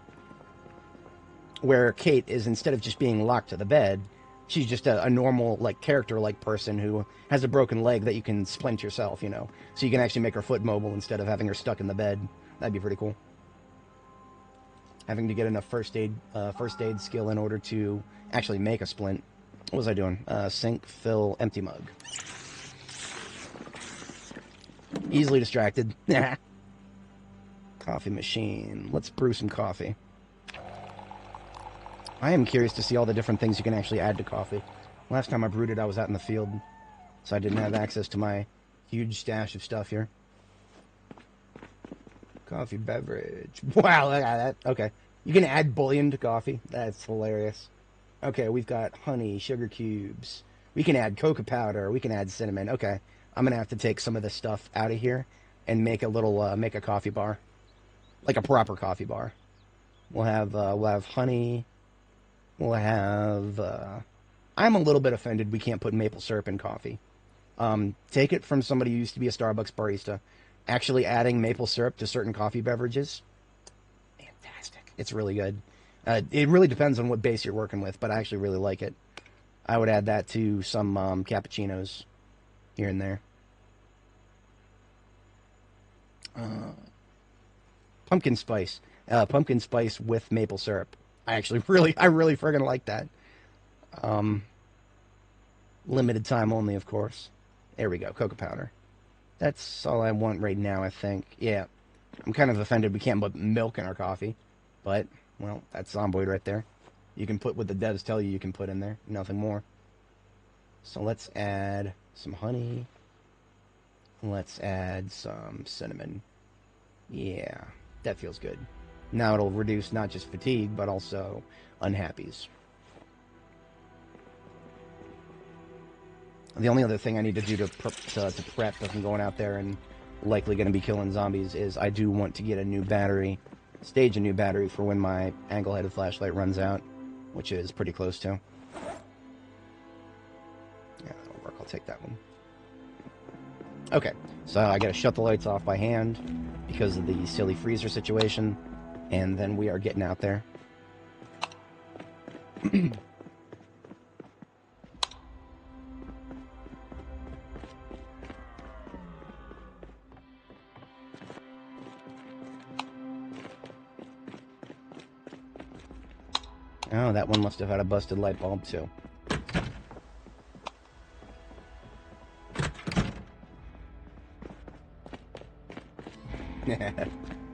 Where Kate is, instead of just being locked to the bed, she's just a normal like character-like person who has a broken leg that you can splint yourself, So you can actually make her foot mobile instead of having her stuck in the bed. That'd be pretty cool. Having to get enough first aid skill in order to actually make a splint. What was I doing? Sink, fill, empty mug. Easily distracted. Coffee machine. Let's brew some coffee. I am curious to see all the different things you can actually add to coffee. Last time I brewed it, I was out in the field, so I didn't have access to my huge stash of stuff here. Coffee beverage. Wow, look at that. Okay. You can add bouillon to coffee. That's hilarious. Okay, we've got honey, sugar cubes. We can add cocoa powder. We can add cinnamon. Okay. I'm going to have to take some of this stuff out of here and make a little, make a coffee bar. Like a proper coffee bar. We'll have honey. We'll have, I'm a little bit offended we can't put maple syrup in coffee. Take it from somebody who used to be a Starbucks barista. Actually adding maple syrup to certain coffee beverages, fantastic. It's really good. It really depends on what base you're working with, but I actually really like it. I would add that to some cappuccinos here and there. Pumpkin spice. Pumpkin spice with maple syrup. I really friggin' like that. Limited time only, of course. There we go, cocoa powder. That's all I want right now, I think. Yeah, I'm kind of offended we can't put milk in our coffee. But, well, that's Zomboid right there. You can put what the devs tell you can put in there. Nothing more. So let's add some honey. Let's add some cinnamon. Yeah, that feels good. Now it'll reduce not just fatigue, but also unhappies. The only other thing I need to do to prep if I'm going out there and likely going to be killing zombies is I do want to get a new battery, stage a new battery for when my angle-headed flashlight runs out, which is pretty close to. Yeah, that'll work. I'll take that one. Okay, so I got to shut the lights off by hand because of the silly freezer situation, and then we are getting out there. Oh, that one must have had a busted light bulb, too.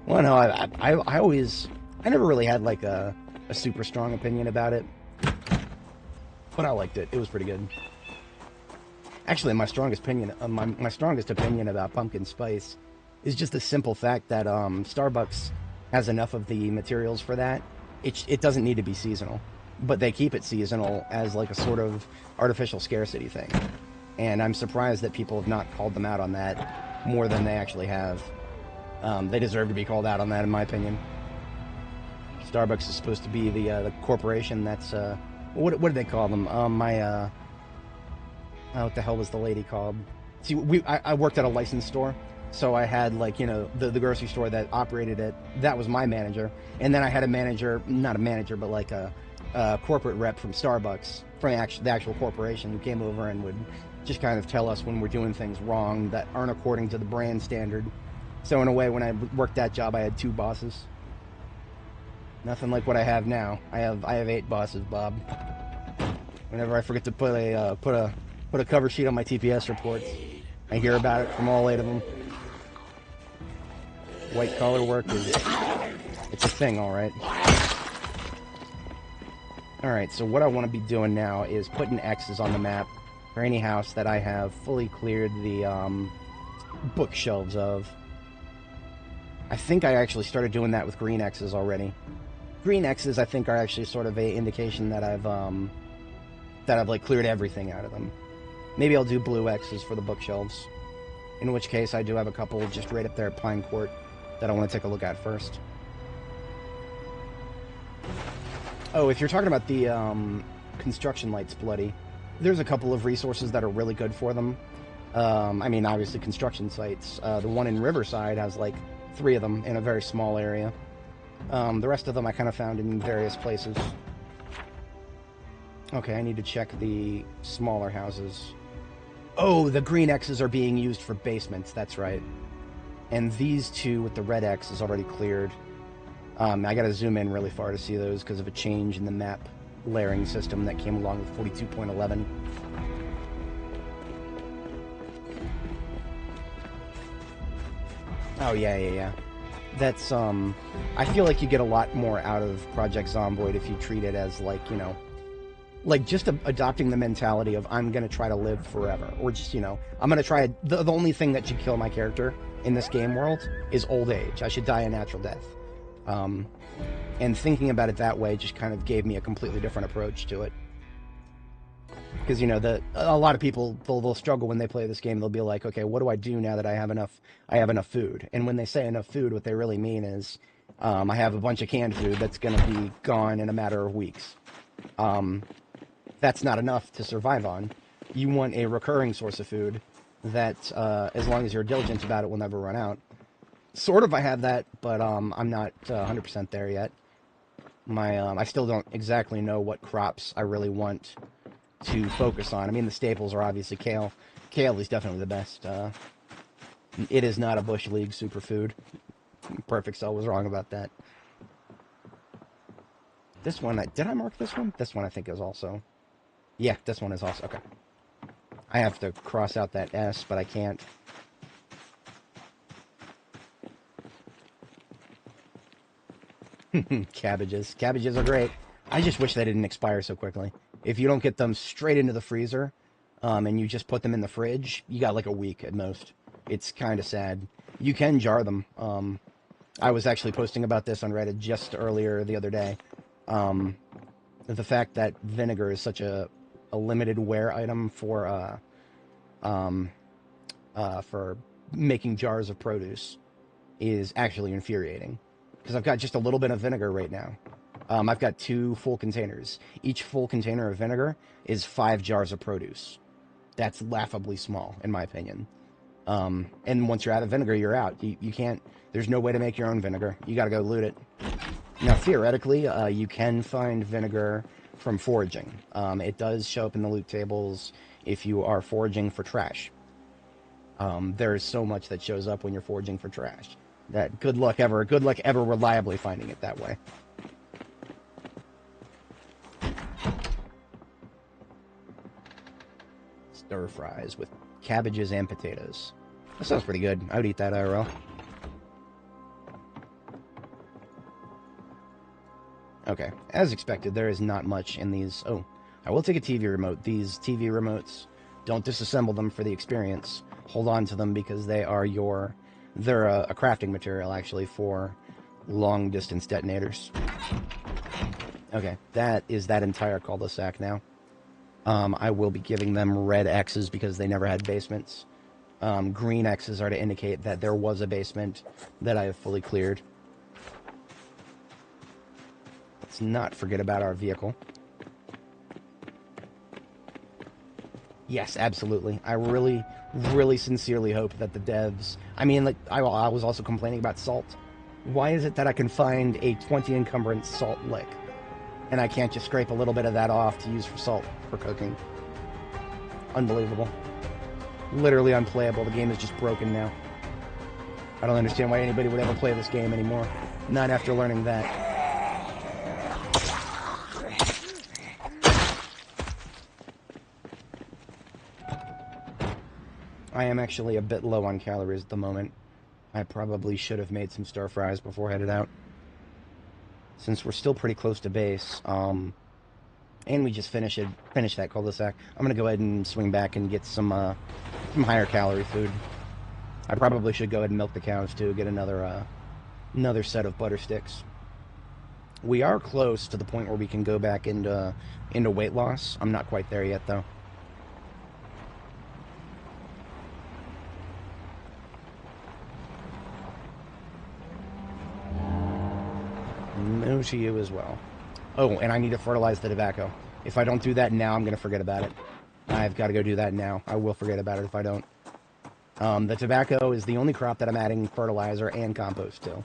Well, no, I never really had, like, a super strong opinion about it. But I liked it. It was pretty good. Actually, my strongest opinion, my strongest opinion about pumpkin spice is just the simple fact that Starbucks has enough of the materials for that. It doesn't need to be seasonal, but they keep it seasonal as like a sort of artificial scarcity thing. And I'm surprised that people have not called them out on that more than they actually have. They deserve to be called out on that, in my opinion. Starbucks is supposed to be the corporation that's what do they call them? What the hell was the lady called? See, I worked at a licensed store. So I had, like, you know, the grocery store that operated it. That was my manager. And then I had a manager, not a manager, but like a corporate rep from Starbucks, from the actual corporation, who came over and would just kind of tell us when we're doing things wrong that aren't according to the brand standard. So in a way, when I worked that job, I had 2 bosses. Nothing like what I have now. I have 8 bosses, Bob. Whenever I forget to put a cover sheet on my TPS reports, I hear about it from all 8 of them. White collar work it's a thing, alright. Alright, so what I want to be doing now is putting X's on the map for any house that I have fully cleared the bookshelves of. I think I actually started doing that with green X's already. Green X's, I think, are actually sort of a indication that I've like cleared everything out of them. Maybe I'll do blue X's for the bookshelves. In which case, I do have a couple just right up there at Pine Court that I want to take a look at first. Oh, if you're talking about the construction lights, Bloody, there's a couple of resources that are really good for them. I mean, obviously construction sites. The one in Riverside has like 3 of them in a very small area. The rest of them I kind of found in various places. Okay, I need to check the smaller houses. Oh, the green X's are being used for basements, that's right. And these 2 with the red X is already cleared. I gotta zoom in really far to see those because of a change in the map layering system that came along with 42.11. Oh, yeah. That's, I feel like you get a lot more out of Project Zomboid if you treat it as, like, you know, like, just adopting the mentality of, I'm going to try to live forever. Or just, you know, I'm going to try... The only thing that should kill my character in this game world is old age. I should die a natural death. And thinking about it that way just kind of gave me a completely different approach to it. Because, you know, a lot of people, they'll struggle when they play this game. They'll be like, okay, what do I do now that I have enough food? And when they say enough food, what they really mean is, I have a bunch of canned food that's going to be gone in a matter of weeks. That's not enough to survive on. You want a recurring source of food that, as long as you're diligent about it, will never run out. Sort of I have that, but I'm not 100% there yet. I still don't exactly know what crops I really want to focus on. I mean, the staples are obviously kale. Kale is definitely the best. It is not a Bush League superfood. Perfect Cell was wrong about that. This one, did I mark this one? This one I think is also... Yeah, this one is also... Okay. I have to cross out that S, but I can't. Cabbages. Cabbages are great. I just wish they didn't expire so quickly. If you don't get them straight into the freezer, and you just put them in the fridge, you got like a week at most. It's kind of sad. You can jar them. I was actually posting about this on Reddit just earlier the other day. The fact that vinegar is such a limited wear item for for making jars of produce is actually infuriating. Because I've got just a little bit of vinegar right now. I've got 2 full containers. Each full container of vinegar is 5 jars of produce. That's laughably small, in my opinion. And once you're out of vinegar, you're out. You can't... There's no way to make your own vinegar. You gotta go loot it. Now, theoretically, you can find vinegar from foraging. It does show up in the loot tables if you are foraging for trash. There's so much that shows up when you're foraging for trash. That good luck ever reliably finding it that way. Stir fries with cabbages and potatoes. That sounds pretty good. I would eat that IRL. Okay, as expected, there is not much in these. Oh, I will take a TV remote. These TV remotes, don't disassemble them for the experience. Hold on to them because they're a crafting material, actually, for long-distance detonators. Okay, that is that entire cul-de-sac now. I will be giving them red X's because they never had basements. Green X's are to indicate that there was a basement that I have fully cleared. Let's not forget about our vehicle. Yes, absolutely. I really, really sincerely hope that the devs... I mean, like, I was also complaining about salt. Why is it that I can find a 20 encumbrance salt lick, and I can't just scrape a little bit of that off to use for salt for cooking? Unbelievable. Literally unplayable. The game is just broken now. I don't understand why anybody would ever play this game anymore. Not after learning that. I am actually a bit low on calories at the moment. I probably should have made some stir fries before I headed out. Since we're still pretty close to base, and we just finished that cul-de-sac, I'm gonna go ahead and swing back and get some higher calorie food. I probably should go ahead and milk the cows too, get another set of butter sticks. We are close to the point where we can go back into weight loss. I'm not quite there yet though. No to you as well. Oh, and I need to fertilize the tobacco. If I don't do that now, I'm going to forget about it. I've got to go do that now. I will forget about it if I don't. The tobacco is the only crop that I'm adding fertilizer and compost to,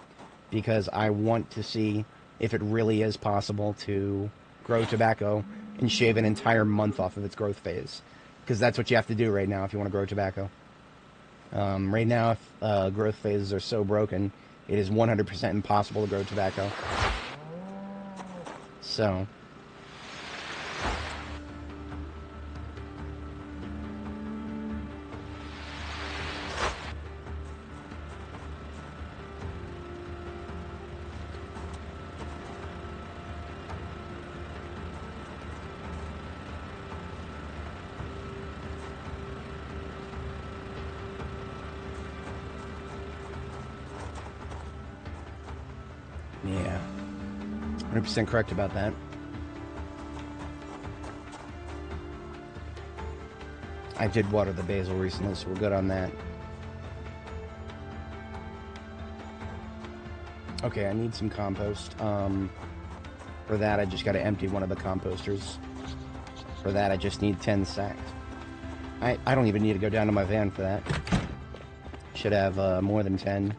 because I want to see if it really is possible to grow tobacco and shave an entire month off of its growth phase, because that's what you have to do right now if you want to grow tobacco. Right now, if growth phases are so broken, it is 100% impossible to grow tobacco. So... yeah, 100% correct about that. I did water the basil recently, so we're good on that. Okay, I need some compost. For that, I just got to empty one of the composters. For that, I just need 10 sacks. I don't even need to go down to my van for that. Should have more than 10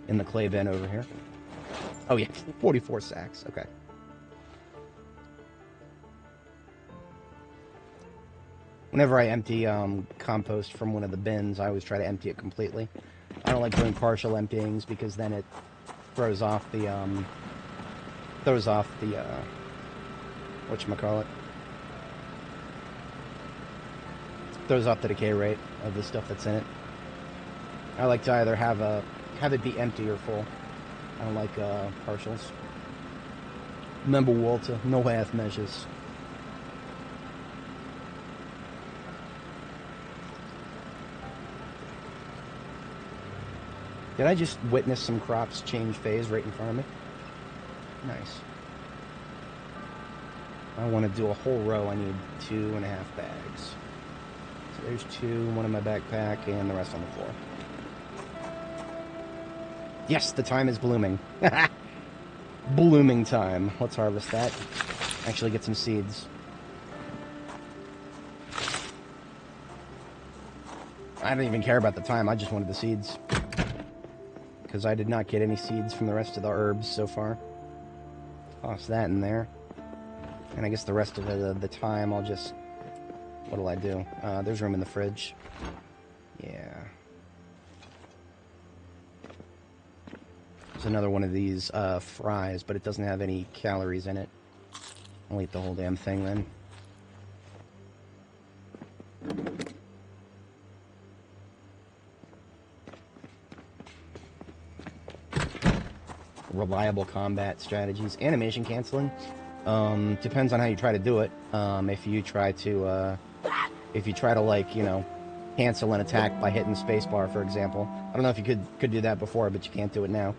in the clay bin over here. Oh yeah, 44 sacks, okay. Whenever I empty compost from one of the bins, I always try to empty it completely. I don't like doing partial emptyings because then it throws off the whatchamacallit? Throws off the decay rate of the stuff that's in it. I like to either have it be empty or full. I don't like partials. Remember, Walter, no half measures. Did I just witness some crops change phase right in front of me? Nice. I want to do a whole row. I need 2.5 bags. There's 2, one in my backpack, and the rest on the floor. Yes, the time is blooming. Blooming time. Let's harvest that. Actually get some seeds. I don't even care about the time, I just wanted the seeds. Because I did not get any seeds from the rest of the herbs so far. Toss that in there. And I guess the rest of the time I'll just... What'll I do? There's room in the fridge. Yeah. There's another one of these fries, but it doesn't have any calories in it. I'll eat the whole damn thing then. Reliable combat strategies. Animation canceling. Depends on how you try to do it. If you try to like, you know, cancel an attack by hitting spacebar, for example. I don't know if you could do that before, but you can't do it now.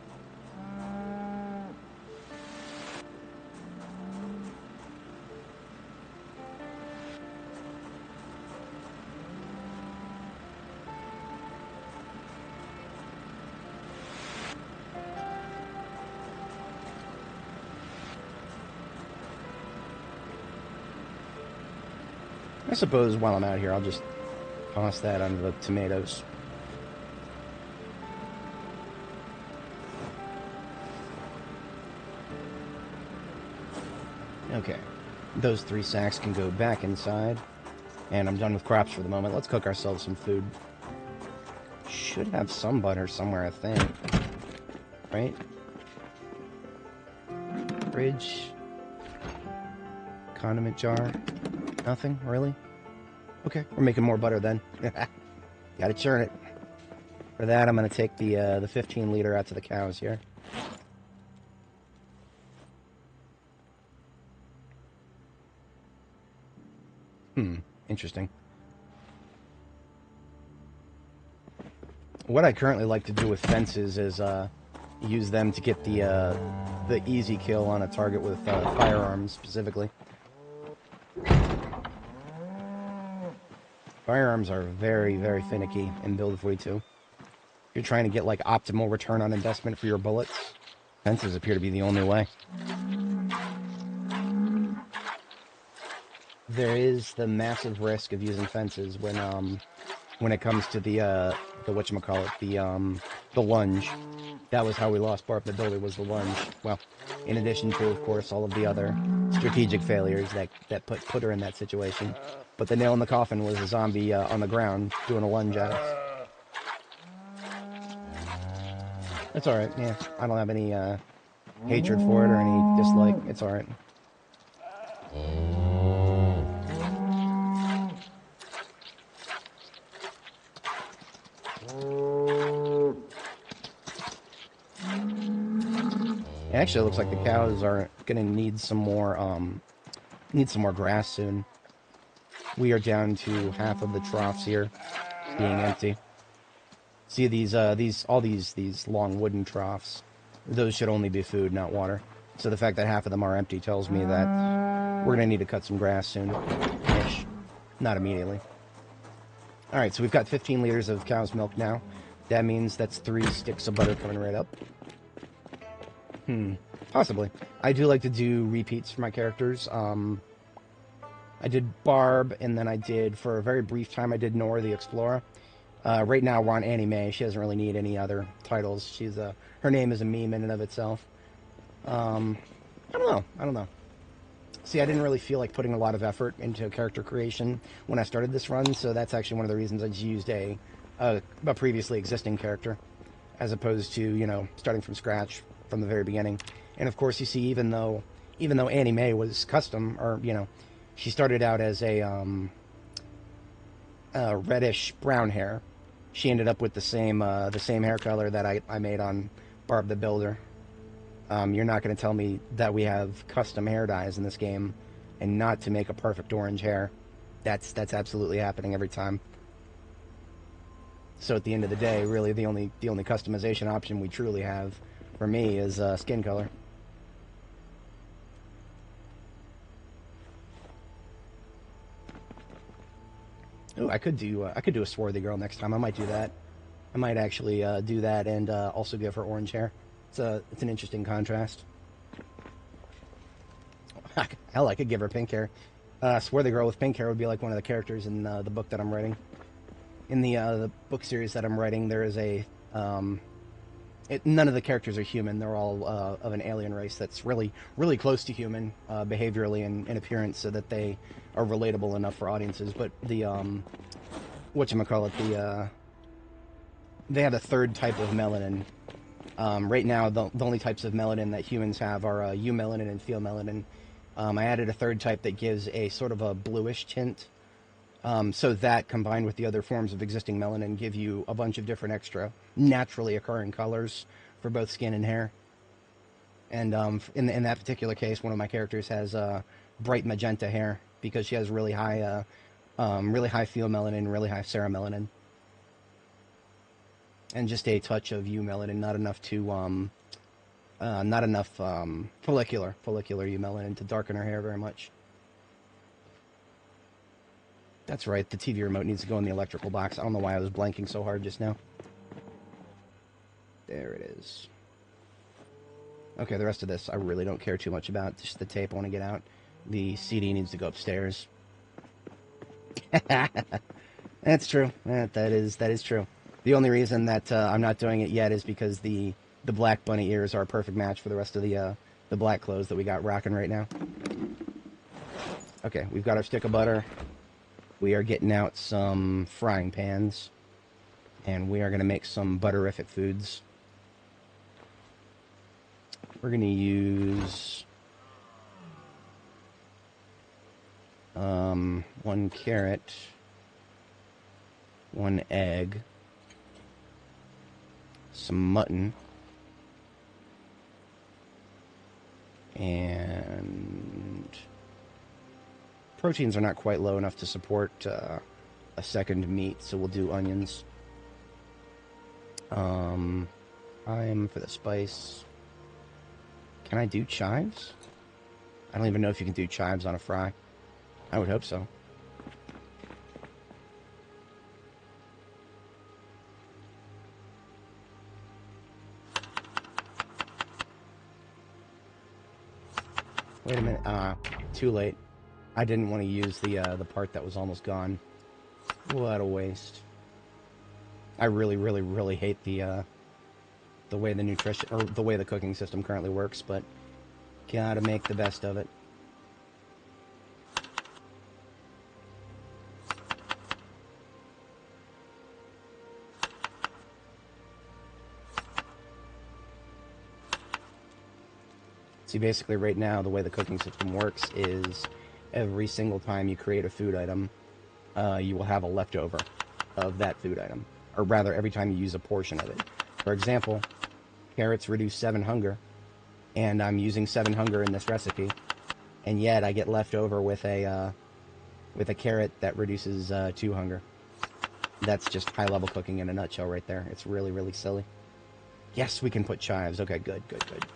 I suppose while I'm out here, I'll just toss that on the tomatoes. Okay, those 3 sacks can go back inside, and I'm done with crops for the moment. Let's cook ourselves some food. Should have some butter somewhere, I think. Right? Fridge. Condiment jar. Nothing, really? Okay, we're making more butter then. Gotta churn it. For that, I'm gonna take the 15 liter out to the cows here. Interesting. What I currently like to do with fences is use them to get the easy kill on a target with firearms specifically. Firearms are very, very finicky in Build 42. If you're trying to get, like, optimal return on investment for your bullets, fences appear to be the only way. There is the massive risk of using fences when it comes to the whatchamacallit, the lunge. That was how we lost Barb the Builder, was the lunge. Well, in addition to, of course, all of the other strategic failures that put her in that situation. But the nail in the coffin was a zombie on the ground doing a lunge at us. It's alright, yeah. I don't have any hatred for it or any dislike. It's alright. It actually looks like the cows are gonna need some more grass soon. We are down to half of the troughs here being empty. See all these long wooden troughs. Those should only be food, not water. So the fact that half of them are empty tells me that we're gonna need to cut some grass soon-ish. Not immediately. Alright, so we've got 15 liters of cow's milk now. That means that's 3 sticks of butter coming right up. Possibly. I do like to do repeats for my characters. I did Barb, and then I did, for a very brief time, I did Nora the Explorer. Right now we're on Annie Mae. She doesn't really need any other titles. She's her name is a meme in and of itself. I don't know. See, I didn't really feel like putting a lot of effort into character creation when I started this run, so that's actually one of the reasons I just used a previously existing character, as opposed to, you know, starting from scratch from the very beginning. And of course, you see, even though Annie Mae was custom, or, you know, she started out as a reddish brown hair, she ended up with the same hair color that I made on Barb the Builder. You're not going to tell me that we have custom hair dyes in this game and not to make a perfect orange hair. That's absolutely happening every time. So at the end of the day, really the only customization option we truly have for me is skin color. Oh, I could do a swarthy girl next time. I might do that. I might actually do that and also give her orange hair. It's an interesting contrast. Hell, I could give her pink hair. Swarthy girl with pink hair would be like one of the characters in the book that I'm writing. In the book series that I'm writing, there is a none of the characters are human. They're all of an alien race that's really, really close to human behaviorally and in appearance, so that they are relatable enough for audiences. But the whatchamacallit, they have a third type of melanin. Right now, the only types of melanin that humans have are eumelanin and pheomelanin. I added a third type that gives a sort of a bluish tint. So that, combined with the other forms of existing melanin, give you a bunch of different extra naturally occurring colors for both skin and hair. And in that particular case, one of my characters has bright magenta hair because she has really high pheomelanin, really high ceramelanin, and just a touch of eumelanin, not enough follicular eumelanin to darken her hair very much. That's right, the TV remote needs to go in the electrical box. I don't know why I was blanking so hard just now. There it is. Okay, the rest of this I really don't care too much about. Just the tape I want to get out. The CD needs to go upstairs. That's true. That is true. The only reason that I'm not doing it yet is because the black bunny ears are a perfect match for the rest of the black clothes that we got rocking right now. Okay, we've got our stick of butter. We are getting out some frying pans, and we are going to make some butterific foods. We're going to use 1 carrot, 1 egg, some mutton, and proteins are not quite low enough to support a second meat, so we'll do onions. Thyme for the spice. Can I do chives? I don't even know if you can do chives on a fry. I would hope so. Wait a minute. Too late. I didn't want to use the part that was almost gone. What a waste. I really, really, really hate the way the nutrition, or the way the cooking system currently works, but gotta make the best of it. See, basically right now, the way the cooking system works is every single time you create a food item, you will have a leftover of that food item. Or rather, every time you use a portion of it. For example, carrots reduce 7 hunger, and I'm using 7 hunger in this recipe, and yet I get left over with a carrot that reduces 2 hunger. That's just high-level cooking in a nutshell right there. It's really, really silly. Yes, we can put chives. Okay, good, good, good.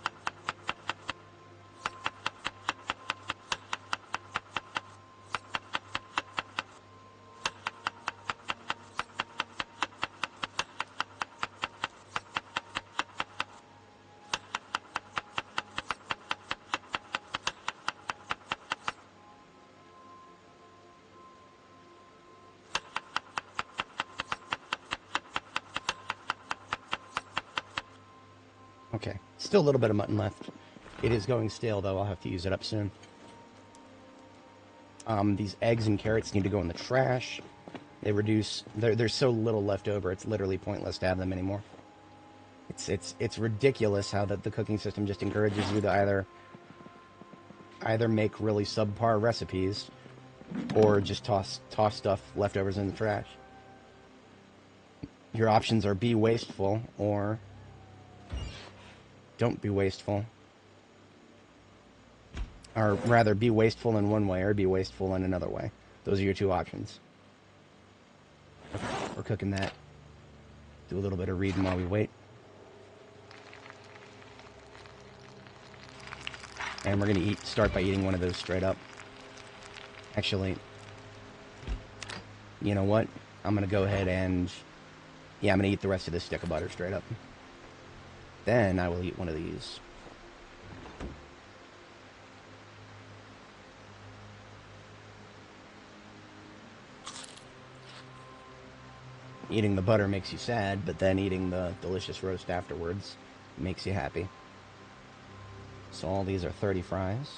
Okay, still a little bit of mutton left. It is going stale, though. I'll have to use it up soon. These eggs and carrots need to go in the trash. They reduce... There's so little left over, it's literally pointless to have them anymore. It's ridiculous how the cooking system just encourages you to either make really subpar recipes or just toss stuff, leftovers in the trash. Your options are be wasteful or... don't be wasteful. Or rather, be wasteful in one way or be wasteful in another way. Those are your 2 options. Okay, we're cooking that. Do a little bit of reading while we wait. And we're going to start by eating one of those straight up. Actually, You know what? I'm going to go ahead and... Yeah, I'm going to eat the rest of this stick of butter straight up. Then I will eat one of these. Eating the butter makes you sad, but then eating the delicious roast afterwards makes you happy. So all these are 30 fries.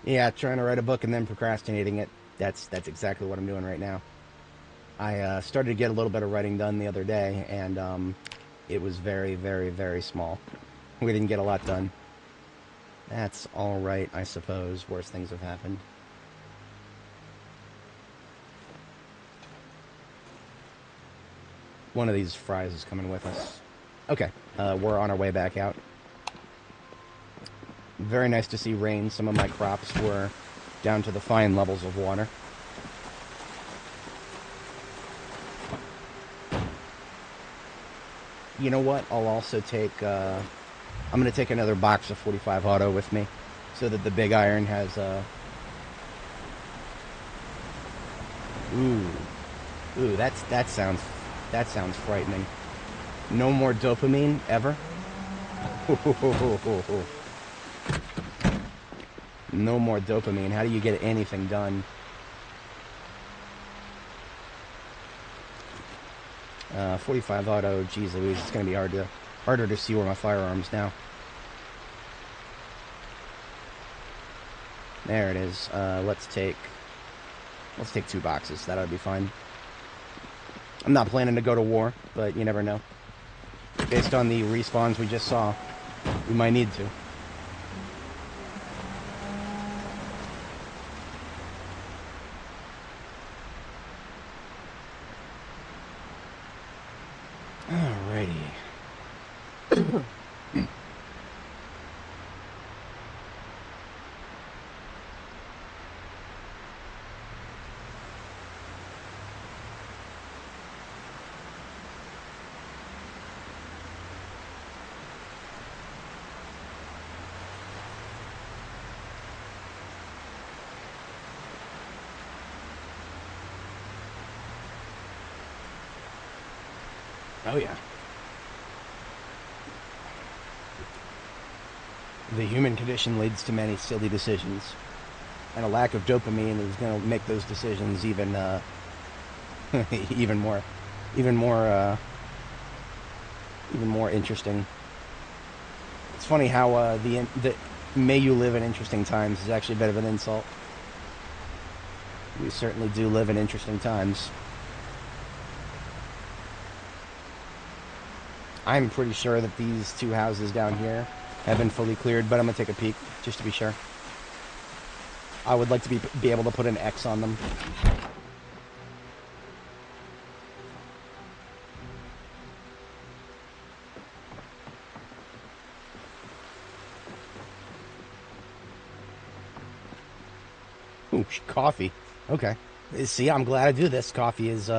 Yeah, trying to write a book and then procrastinating it. That's exactly what I'm doing right now. I started to get a little bit of writing done the other day, and it was very, very, very small. We didn't get a lot done. That's all right, I suppose. Worse things have happened. One of these fries is coming with us. Okay, we're on our way back out. Very nice to see rain. Some of my crops were down to the fine levels of water. You know what? I'll also take... I'm going to take another box of 45 auto with me, so that the big iron has... Ooh, that sounds frightening. No more dopamine ever. No more dopamine. How do you get anything done? 45 auto. Geez Louise, it's going to be harder to see where my firearm's now. There it is. Let's take 2 boxes. That ought to be fine. I'm not planning to go to war, but you never know. Based on the respawns we just saw, we might need to. Alrighty. Oh yeah. The human condition leads to many silly decisions, and a lack of dopamine is going to make those decisions even even more interesting. It's funny how the "may you live in interesting times" is actually a bit of an insult. We certainly do live in interesting times. I'm pretty sure that these 2 houses down here have been fully cleared, but I'm going to take a peek, just to be sure. I would like to be able to put an X on them. Ooh, coffee. Okay. See, I'm glad I do this. Coffee is,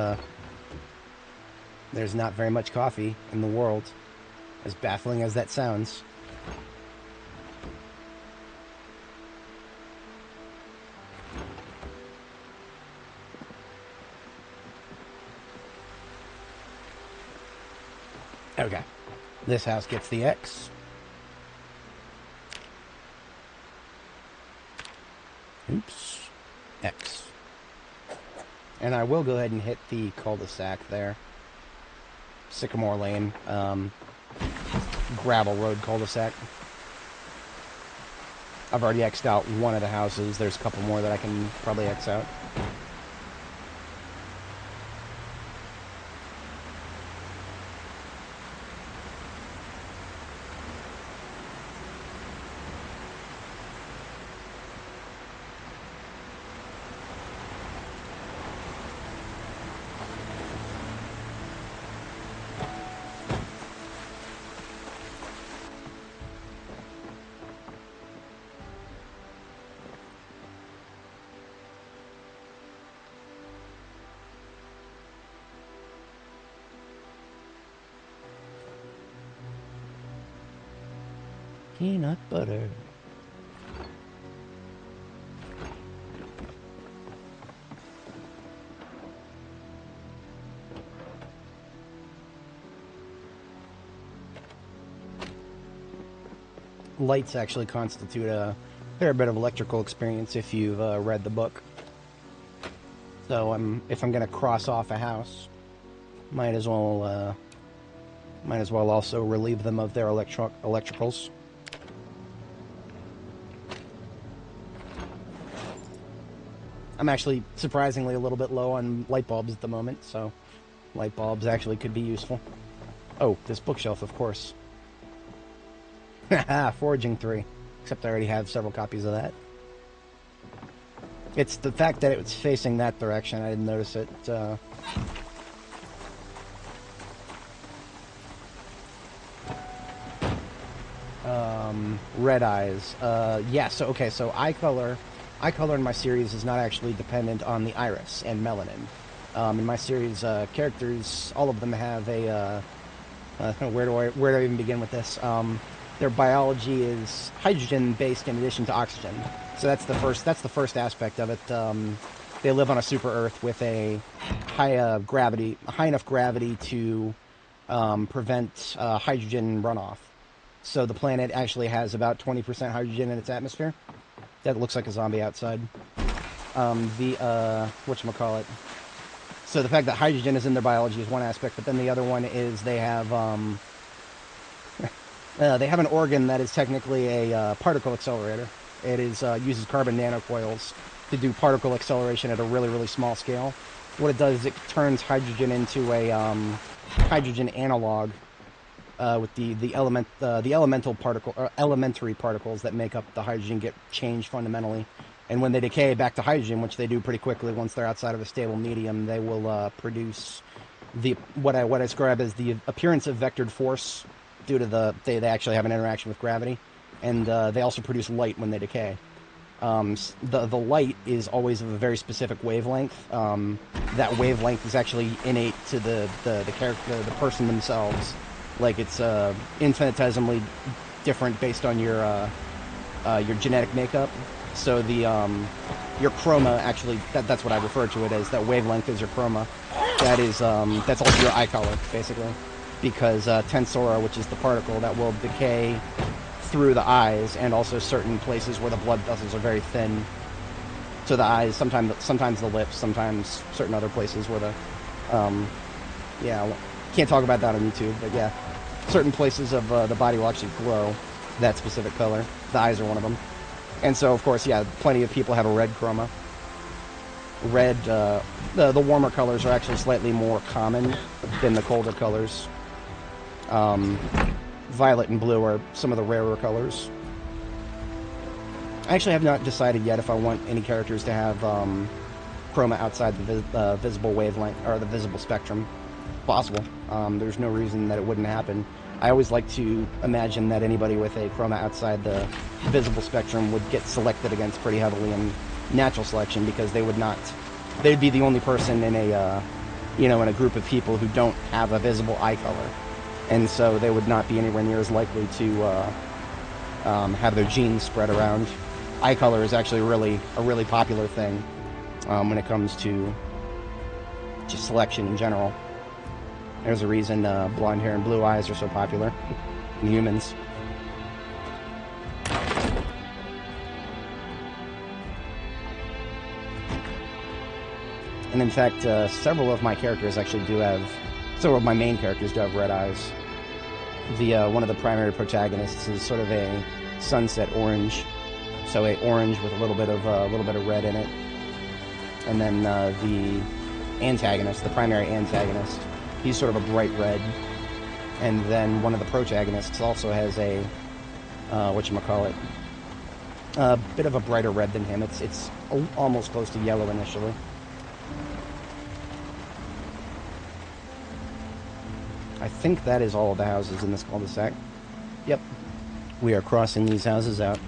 there's not very much coffee in the world, as baffling as that sounds. Okay. This house gets the X. Oops. X. And I will go ahead and hit the cul-de-sac there. Sycamore Lane. Gravel road cul-de-sac. I've already X'd out one of the houses. There's a couple more that I can probably X out. Peanut butter. lights actually constitute a fair bit of electrical experience if you've read the book. So if I'm going to cross off a house, might as well also relieve them of their electricals. I'm actually surprisingly a little bit low on light bulbs at the moment, so light bulbs actually could be useful. Oh, this bookshelf, of course. Haha, Foraging 3. Except I already have several copies of that. It's the fact that it was facing that direction, I didn't notice it. Red eyes. Yeah, so, okay, so eye color in my series is not actually dependent on the iris and melanin. In my series, characters, all of them have a, where do I even begin with this? Their biology is hydrogen-based in addition to oxygen. So that's the first aspect of it. They live on a super Earth with a high enough gravity to prevent hydrogen runoff. So the planet actually has about 20% hydrogen in its atmosphere. That looks like a zombie outside. Whatchamacallit. So the fact that hydrogen is in their biology is one aspect, but then the other one is they have an organ that is technically a particle accelerator. It uses carbon nanocoils to do particle acceleration at a really, really small scale. What it does is it turns hydrogen into a hydrogen analog with the elemental particle or elementary particles that make up the hydrogen get changed fundamentally. And when they decay back to hydrogen, which they do pretty quickly once they're outside of a stable medium, they will produce what I describe as the appearance of vectored force due to they actually have an interaction with gravity, and they also produce light when they decay. The light is always of a very specific wavelength. That wavelength is actually innate to the character, the person themselves. Like it's infinitesimally different based on your genetic makeup. So your chroma actually that's what I refer to it as. That wavelength is your chroma. That's also your eye color basically, because tensora, which is the particle that will decay through the eyes, and also certain places where the blood vessels are very thin. So the eyes, sometimes the lips, sometimes certain other places where can't talk about that on YouTube, but yeah, certain places of the body will actually glow that specific color. The eyes are one of them. And so, of course, yeah, plenty of people have a red chroma. Red, the warmer colors are actually slightly more common than the colder colors. Violet and blue are some of the rarer colors. I actually have not decided yet if I want any characters to have chroma outside the visible wavelength, or the visible spectrum. Possible. There's no reason that it wouldn't happen. I always like to imagine that anybody with a chroma outside the visible spectrum would get selected against pretty heavily in natural selection, because they'd be the only person in a group of people who don't have a visible eye color. And so they would not be anywhere near as likely to have their genes spread around. Eye color is actually a really popular thing when it comes to just selection in general. There's a reason blonde hair and blue eyes are so popular in humans. And in fact, several of my main characters do have red eyes. One of the primary protagonists is sort of a sunset orange, so a orange with a little bit of red in it. And then the primary antagonist, he's sort of a bright red. And then one of the protagonists also has a bit of a brighter red than him. It's almost close to yellow initially. I think that is all of the houses in this cul-de-sac. Yep. We are crossing these houses out.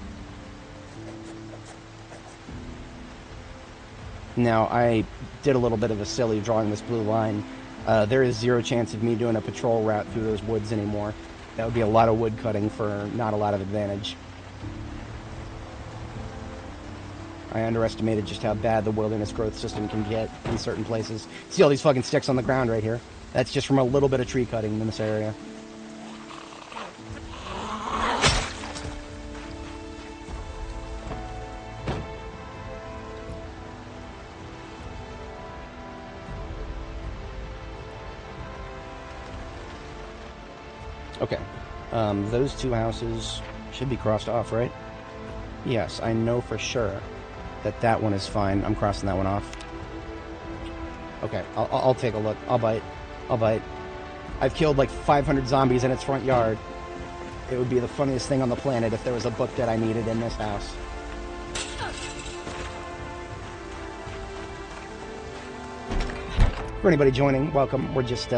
Now, I did a little bit of a silly drawing this blue line. There is zero chance of me doing a patrol route through those woods anymore. That would be a lot of wood cutting for not a lot of advantage. I underestimated just how bad the wilderness growth system can get in certain places. See all these fucking sticks on the ground right here? That's just from a little bit of tree cutting in this area. Okay. Those two houses should be crossed off, right? Yes, I know for sure that that one is fine. I'm crossing that one off. Okay, I'll take a look. I'll bite. I'll bite. I've killed like 500 zombies in its front yard. It would be the funniest thing on the planet if there was a book that I needed in this house. For anybody joining, welcome. We're just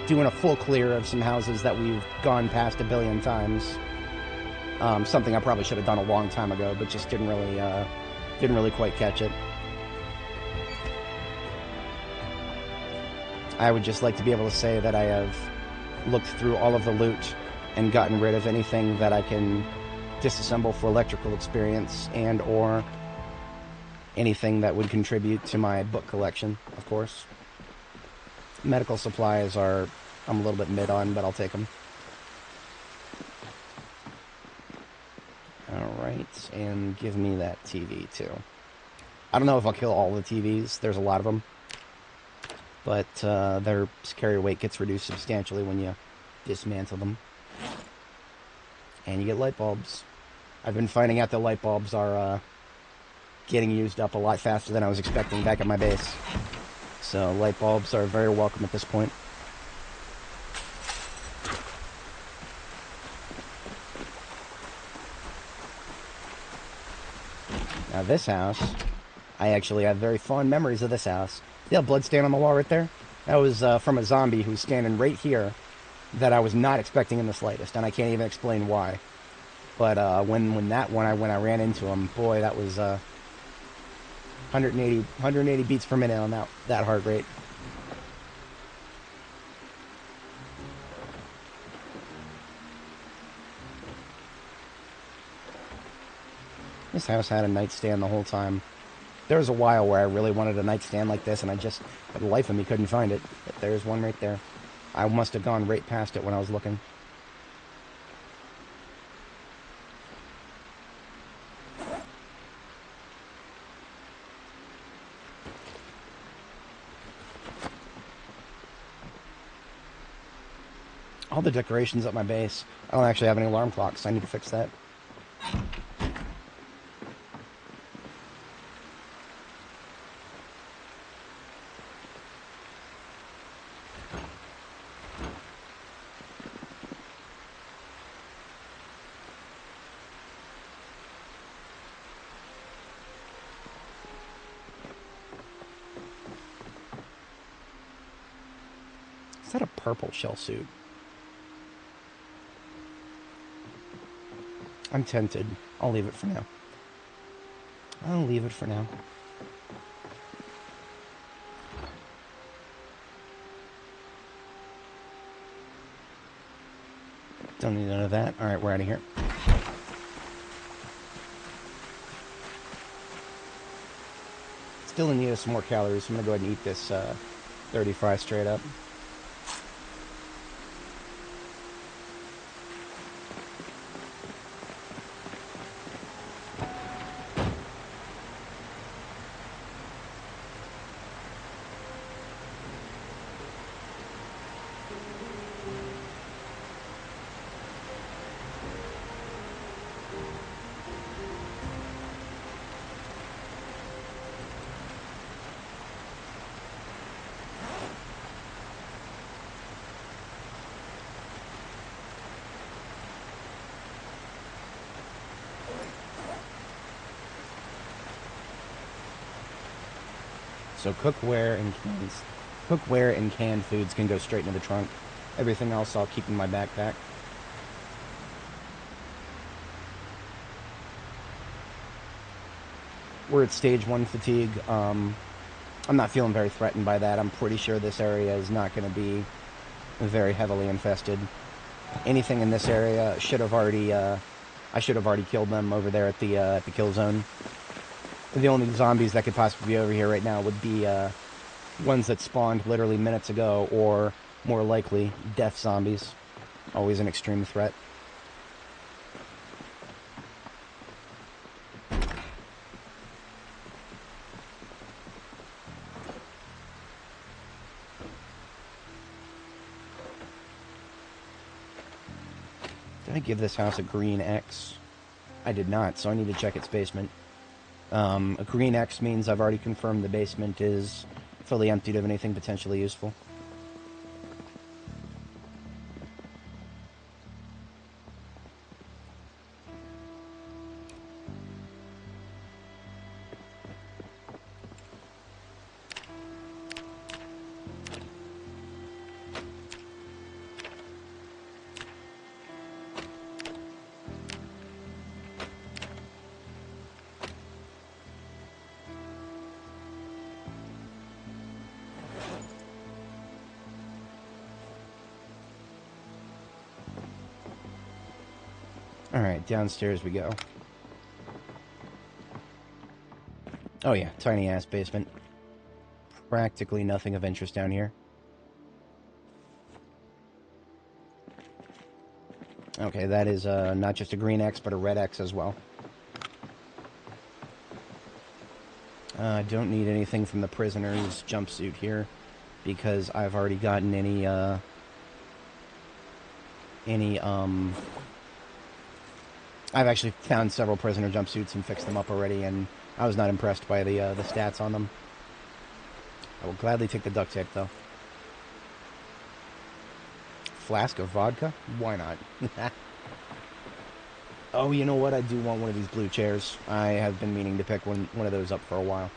doing a full clear of some houses that we've gone past a billion times. Something I probably should have done a long time ago, but just didn't really quite catch it. I would just like to be able to say that I have looked through all of the loot and gotten rid of anything that I can disassemble for electrical experience and or anything that would contribute to my book collection, of course. Medical supplies are, I'm a little bit mid on, but I'll take them. Alright, and give me that TV too. I don't know if I'll kill all the TVs, there's a lot of them. But their carrier weight gets reduced substantially when you dismantle them. And you get light bulbs. I've been finding out that light bulbs are getting used up a lot faster than I was expecting back at my base. So light bulbs are very welcome at this point. Now this house, I actually have very fond memories of this house. See that blood stain on the wall right there? That was from a zombie who's standing right here that I was not expecting in the slightest, and I can't even explain why. But when I ran into him, boy, that was 180 beats per minute on that heart rate. This house had a nightstand the whole time. There was a while where I really wanted a nightstand like this, and I just, for the life of me, couldn't find it. But there's one right there. I must have gone right past it when I was looking. All the decorations at my base. I don't actually have any alarm clocks. I need to fix that. Is that a purple shell suit? I'm tempted. I'll leave it for now. I'll leave it for now. Don't need none of that. Alright, we're out of here. Still in need of some more calories, so I'm going to go ahead and eat this 30 fries straight up. So cookware and canned foods can go straight into the trunk. Everything else I'll keep in my backpack. We're at stage 1 fatigue. I'm not feeling very threatened by that. I'm pretty sure this area is not going to be very heavily infested. Anything in this area should have already, I should have already killed them over there at the kill zone. The only zombies that could possibly be over here right now would be ones that spawned literally minutes ago, or more likely, death zombies. Always an extreme threat. Did I give this house a green X? I did not, so I need to check its basement. A green X means I've already confirmed the basement is fully emptied of anything potentially useful. Alright, downstairs we go. Oh yeah, tiny-ass basement. Practically nothing of interest down here. Okay, that is not just a green X, but a red X as well. I don't need anything from the prisoner's jumpsuit here, because I've already gotten I've actually found several prisoner jumpsuits and fixed them up already, and I was not impressed by the stats on them. I will gladly take the duct tape, though. Flask of vodka? Why not? Oh, you know what? I do want one of these blue chairs. I have been meaning to pick one of those up for a while.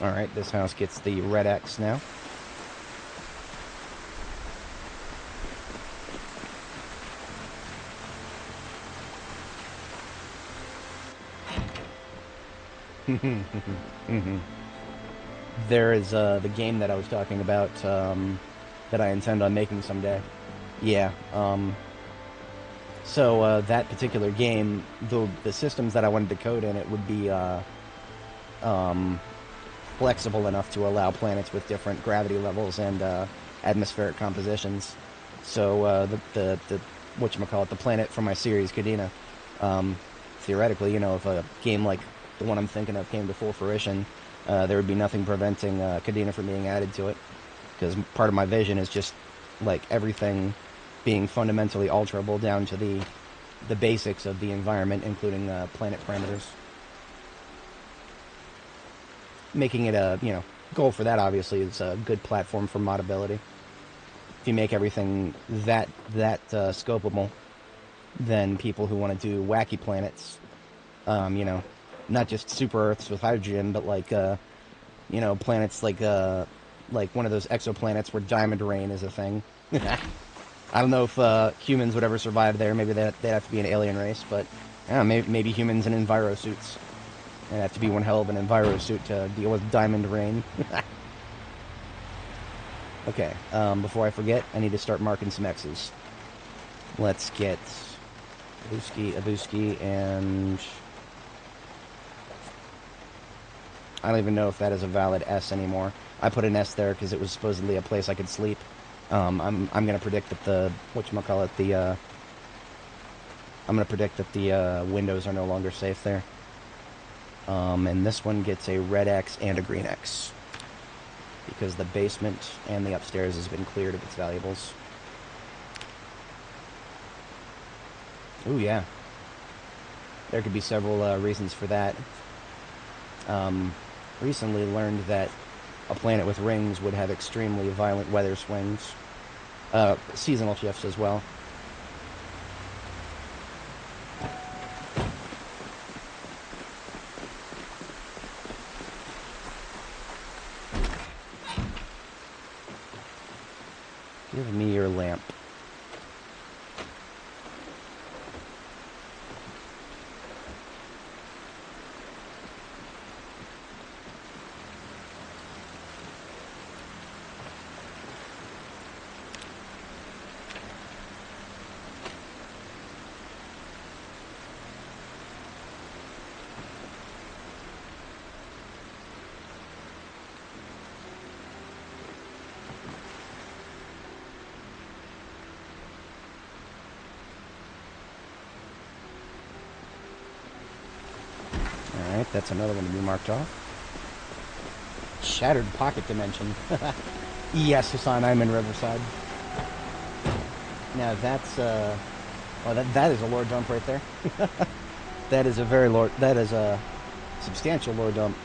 Alright, this house gets the red X now. There is the game that I was talking about that I intend on making someday. Yeah, so that particular game, the systems that I wanted to code in it would be flexible enough to allow planets with different gravity levels and atmospheric compositions. So the whatchamacallit, the planet from my series, Cadena, theoretically, you know, if a game like the one I'm thinking of came to full fruition, there would be nothing preventing Cadena from being added to it. Because part of my vision is just, like, everything being fundamentally alterable down to the basics of the environment, including planet parameters. Making it a, goal for that, obviously, is a good platform for modability. If you make everything that scopable, then people who want to do wacky planets, not just super Earths with hydrogen, but like, planets like one of those exoplanets where diamond rain is a thing. I don't know if humans would ever survive there. Maybe they'd have to be an alien race, but maybe humans in enviro suits. It'd have to be one hell of an enviro suit to deal with diamond rain. Okay, before I forget, I need to start marking some X's. Let's get Abuski, and I don't even know if that is a valid S anymore. I put an S there because it was supposedly a place I could sleep. I'm gonna predict that I'm gonna predict that the windows are no longer safe there. And this one gets a red X and a green X, because the basement and the upstairs has been cleared of its valuables. Ooh, yeah. There could be several reasons for that. Recently learned that a planet with rings would have extremely violent weather swings. Seasonal shifts as well. Give me your lamp. That's another one to be marked off. Shattered pocket dimension. Yes, Hassan, I'm in Riverside. Now that's oh, that is a lore dump right there. That is a very lore. That is a substantial lore dump.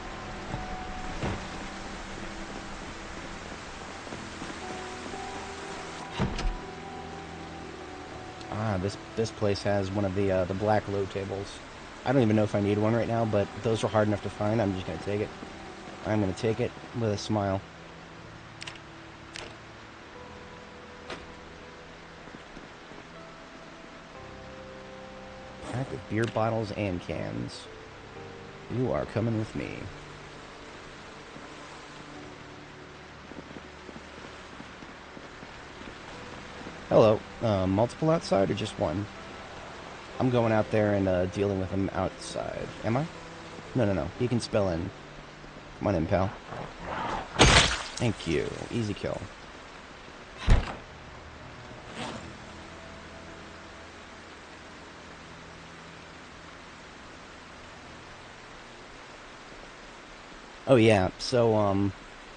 Ah, this place has one of the black load tables. I don't even know if I need one right now, but those are hard enough to find. I'm just gonna take it. I'm gonna take it with a smile. Pack of beer bottles and cans. You are coming with me. Hello. Multiple outside or just one? I'm going out there and dealing with them outside. Am I? No. You can spell in. Come on in, pal. Thank you. Easy kill. Oh yeah. So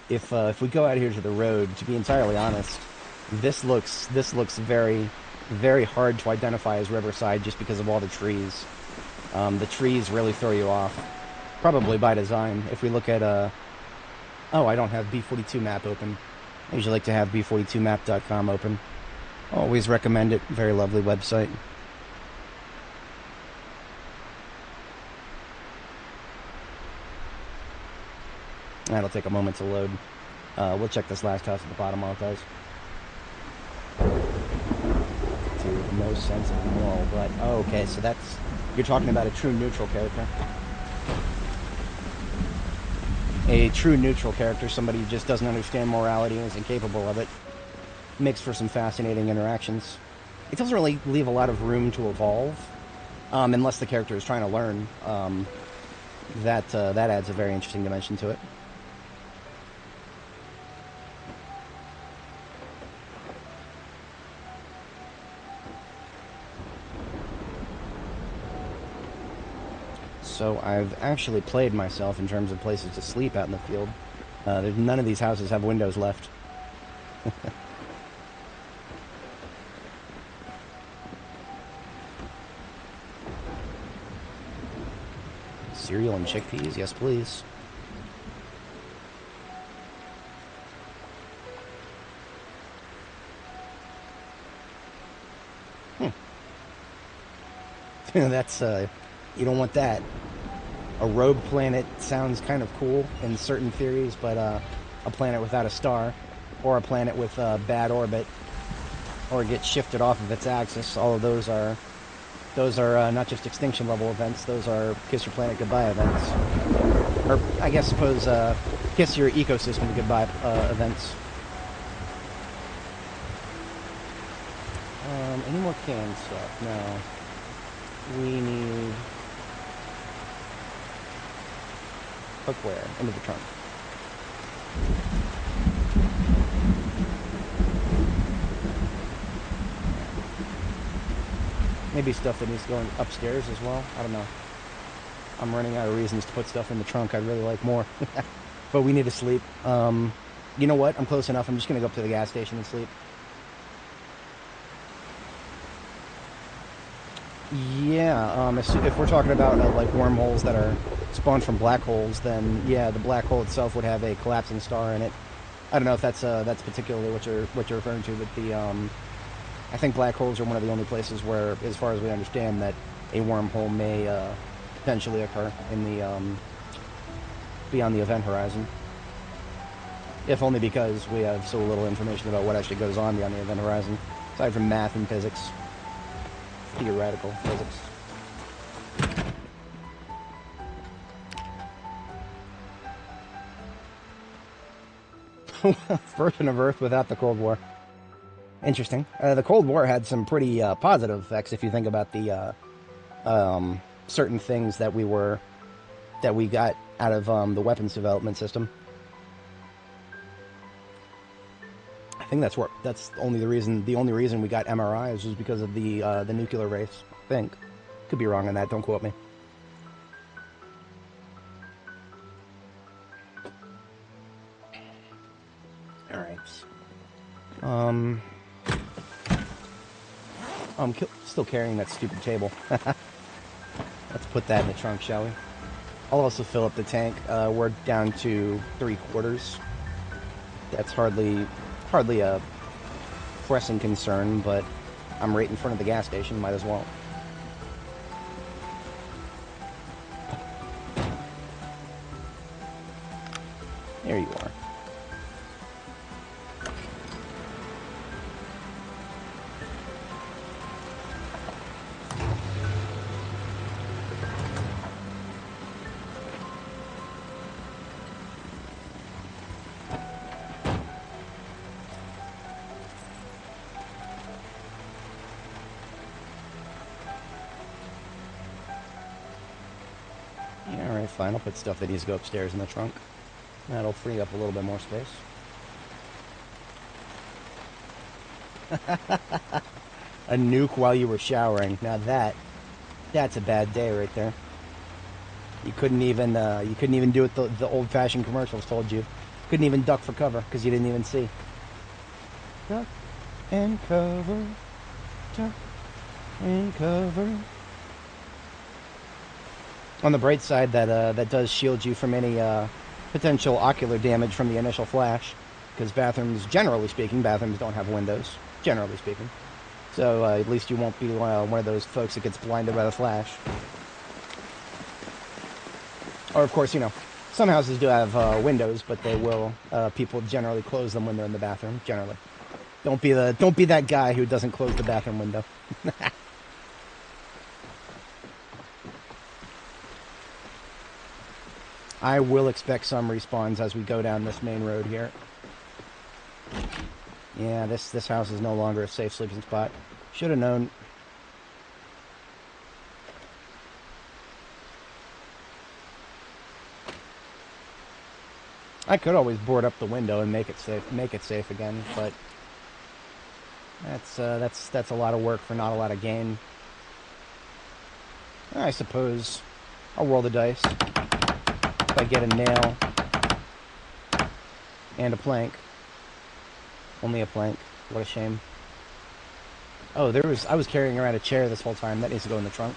if we go out here to the road, to be entirely honest, this looks very, very hard to identify as Riverside just because of all the trees. The trees really throw you off. Probably by design. If we look at, oh, I don't have B42 map open. I usually like to have b42map.com open. Always recommend it. Very lovely website. That'll take a moment to load. We'll check this last house at the bottom while it does. Dude, no sense of moral, but... Oh, okay, so that's... You're talking about a true neutral character. A true neutral character, somebody who just doesn't understand morality and is incapable of it. Makes for some fascinating interactions. It doesn't really leave a lot of room to evolve, unless the character is trying to learn. That adds a very interesting dimension to it. So I've actually played myself in terms of places to sleep out in the field. None of these houses have windows left. Cereal and chickpeas? Yes, please. That's, you don't want that. A rogue planet sounds kind of cool in certain theories, but a planet without a star, or a planet with a bad orbit, or gets shifted off of its axis, all of those are not just extinction level events, those are kiss your planet goodbye events. Or, I guess, suppose, kiss your ecosystem goodbye events. Any more canned stuff? No. We need cookware into the trunk. Maybe stuff that needs to go upstairs as well. I don't know. I'm running out of reasons to put stuff in the trunk I'd really like more. But we need to sleep. You know what? I'm close enough. I'm just going to go up to the gas station and sleep. Yeah, if we're talking about like wormholes that are spawned from black holes, then yeah, the black hole itself would have a collapsing star in it. I don't know if that's particularly what you're referring to, but the I think black holes are one of the only places where, as far as we understand, that a wormhole may potentially occur in the beyond the event horizon. If only because we have so little information about what actually goes on beyond the event horizon, aside from math and physics. Theoretical physics. Version of Earth without the Cold War. Interesting. The Cold War had some pretty positive effects if you think about the certain things that we got out of the weapons development system. I think that's the only reason we got MRIs was because of the nuclear race. I think. Could be wrong on that. Don't quote me. Alright. I'm still carrying that stupid table. Let's put that in the trunk, shall we? I'll also fill up the tank. We're down to 3/4. That's hardly a pressing concern, but I'm right in front of the gas station, might as well. There you are. Yeah, alright, fine. I'll put stuff that needs to go upstairs in the trunk. That'll free up a little bit more space. A nuke while you were showering. Now that's a bad day right there. You couldn't even do what the old-fashioned commercials told you. Couldn't even duck for cover because you didn't even see. Duck and cover, duck and cover. On the bright side, that does shield you from any potential ocular damage from the initial flash, because bathrooms, generally speaking, bathrooms don't have windows, generally speaking. So at least you won't be one of those folks that gets blinded by the flash. Or, of course, you know, some houses do have windows, but they will. People generally close them when they're in the bathroom. Generally, don't be that guy who doesn't close the bathroom window. I will expect some respawns as we go down this main road here. Yeah, this house is no longer a safe sleeping spot. Should have known. I could always board up the window and make it safe again, but that's a lot of work for not a lot of gain. I suppose I'll roll the dice. If I get a nail and a plank. Only a plank. What a shame. Oh, I was carrying around a chair this whole time. That needs to go in the trunk.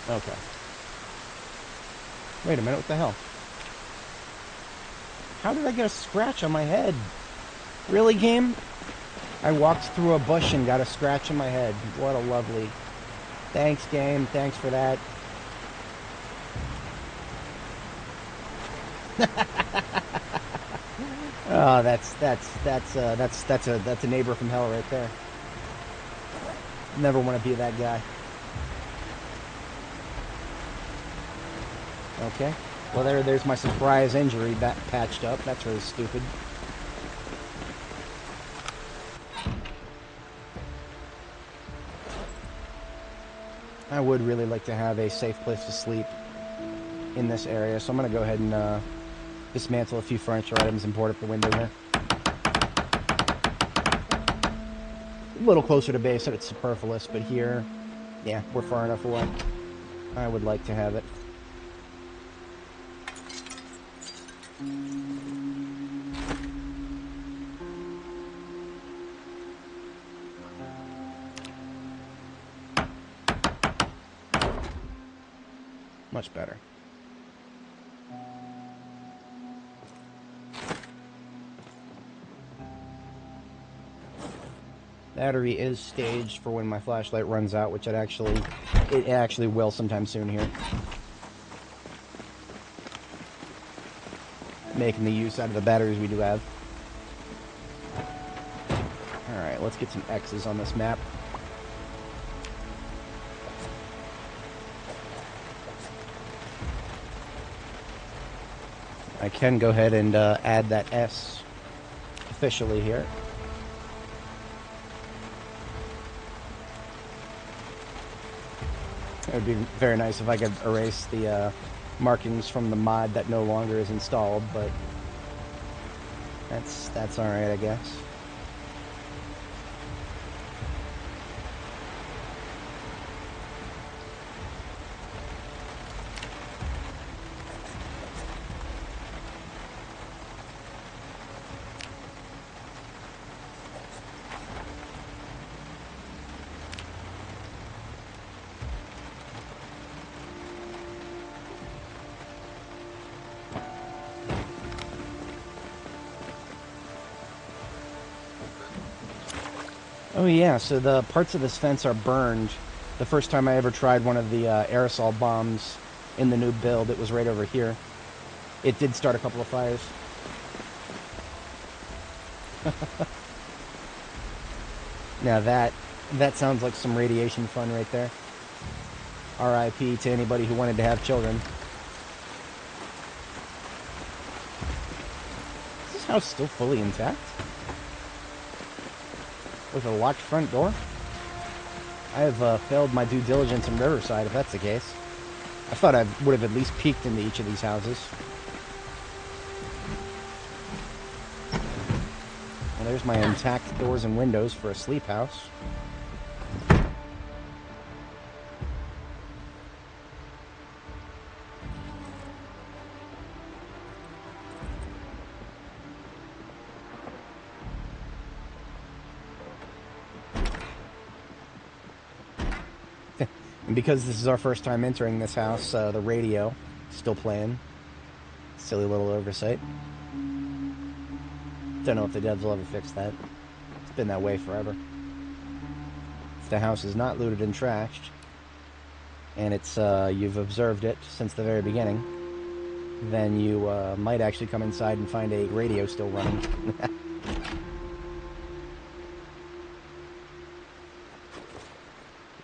Okay. Wait a minute, what the hell? How did I get a scratch on my head? Really, game? I walked through a bush and got a scratch on my head. What a lovely... Thanks, game. Thanks for that. Oh, that's a neighbor from hell right there. Never want to be that guy. Okay. Well, there's my surprise injury patched up. That's really stupid. I would really like to have a safe place to sleep in this area, so I'm going to go ahead and dismantle a few furniture items and board up the window here. A little closer to base, so it's superfluous, but here, yeah, we're far enough away. I would like to have it. Much better. Battery is staged for when my flashlight runs out, which it actually will sometime soon here. Making the use out of the batteries we do have. Alright, let's get some X's on this map. I can go ahead and add that S officially here. It would be very nice if I could erase the markings from the mod that no longer is installed, but that's alright, I guess. Oh yeah, so the parts of this fence are burned. The first time I ever tried one of the aerosol bombs in the new build, it was right over here. It did start a couple of fires. Now that sounds like some radiation fun right there. R.I.P. to anybody who wanted to have children. Is this house still fully intact? With a locked front door? I have failed my due diligence in Riverside, if that's the case. I thought I would have at least peeked into each of these houses. Well, there's my intact doors and windows for a sleep house. And because this is our first time entering this house, the radio is still playing. Silly little oversight. Don't know if the devs will ever fix that. It's been that way forever. If the house is not looted and trashed, and it's you've observed it since the very beginning, then you might actually come inside and find a radio still running.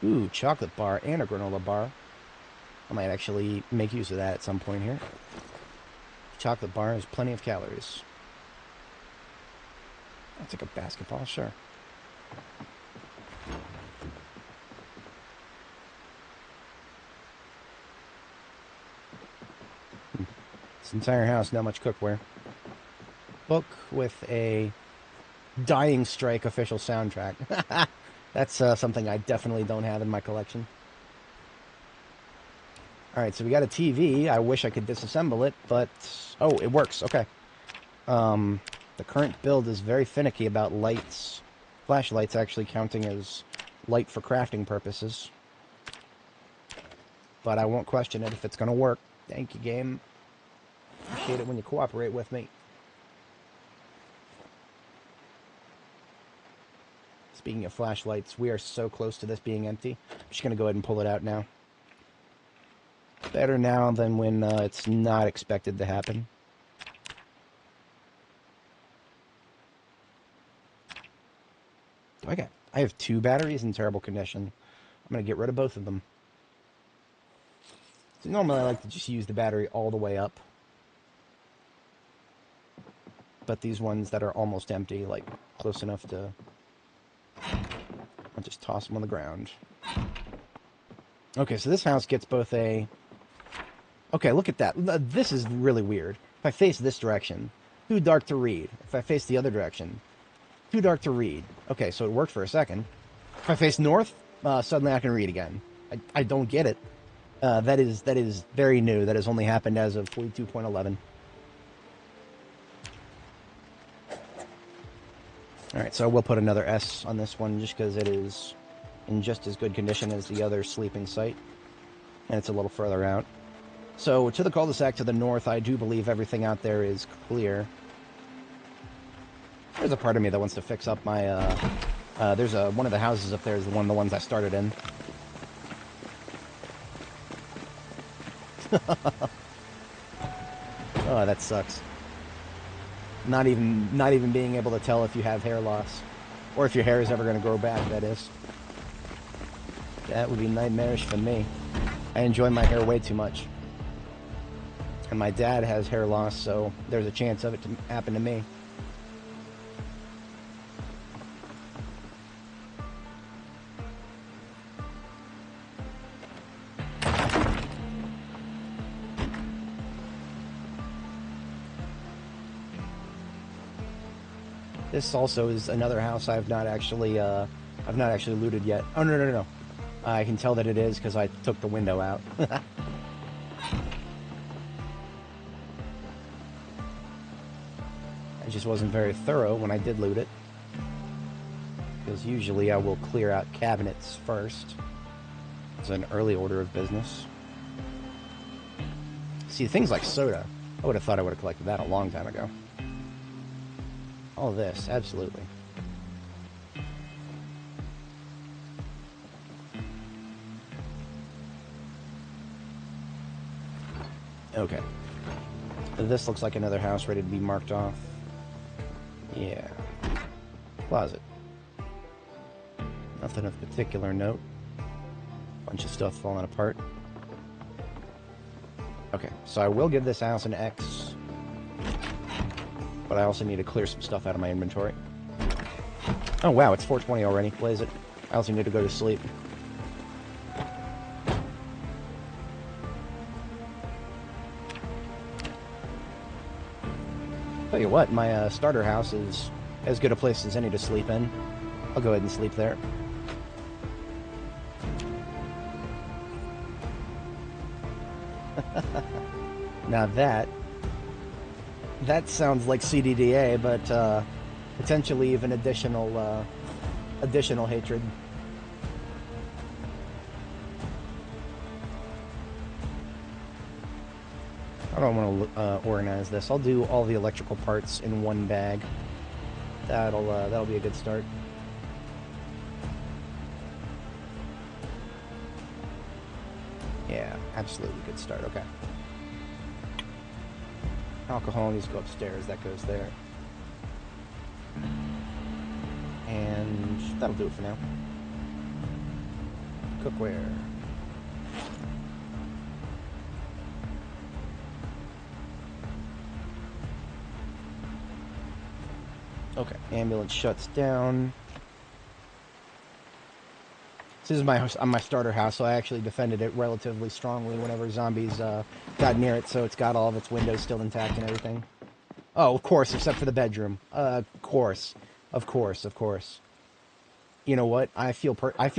Ooh, chocolate bar and a granola bar. I might actually make use of that at some point here. Chocolate bar has plenty of calories. I'll take a basketball, sure. This entire house, not much cookware. Book with a Dying Strike official soundtrack. That's something I definitely don't have in my collection. Alright, so we got a TV. I wish I could disassemble it, but... Oh, it works. Okay. The current build is very finicky about lights. Flashlights actually counting as light for crafting purposes. But I won't question it if it's going to work. Thank you, game. Appreciate it when you cooperate with me. Speaking of flashlights, we are so close to this being empty. I'm just going to go ahead and pull it out now. Better now than when it's not expected to happen. I have 2 batteries in terrible condition. I'm going to get rid of both of them. So normally I like to just use the battery all the way up. But these ones that are almost empty, like close enough to... I'll just toss them on the ground. Okay, so this house gets both a... Okay, look at that. This is really weird. If I face this direction, too dark to read. If I face the other direction, too dark to read. Okay, so it worked for a second. If I face north, suddenly I can read again. I don't get it. That is very new. That has only happened as of 42.11. Alright, so I will put another S on this one just because it is in just as good condition as the other sleeping site. And it's a little further out. So, to the cul-de-sac to the north, I do believe everything out there is clear. There's a part of me that wants to fix up my, there's one of the houses up there is one of the ones I started in. Oh, that sucks. Not even being able to tell if you have hair loss. Or if your hair is ever going to grow back, that is. That would be nightmarish for me. I enjoy my hair way too much. And my dad has hair loss, so there's a chance of it to happen to me. This also is another house I've not actually looted yet. Oh, no. I can tell that it is because I took the window out. I just wasn't very thorough when I did loot it. Because usually I will clear out cabinets first. It's an early order of business. See, things like soda, I would have thought I would have collected that a long time ago. All this, absolutely. Okay. This looks like another house ready to be marked off. Yeah. Closet. Nothing of particular note. Bunch of stuff falling apart. Okay, so I will give this house an X. But I also need to clear some stuff out of my inventory. Oh wow, it's 4:20 already. Blaze it. I also need to go to sleep. Tell you what, my starter house is as good a place as any to sleep in. I'll go ahead and sleep there. Now that sounds like CDDA, but potentially even additional hatred. I don't want to organize this. I'll do all the electrical parts in one bag. That'll be a good start. Yeah, absolutely good start. Okay. Alcohol needs to go upstairs. That goes there. And that'll do it for now. Cookware. Okay, ambulance shuts down. This is my starter house, so I actually defended it relatively strongly whenever zombies got near it, so it's got all of its windows still intact and everything. Oh, of course, except for the bedroom. Of course. You know what? I feel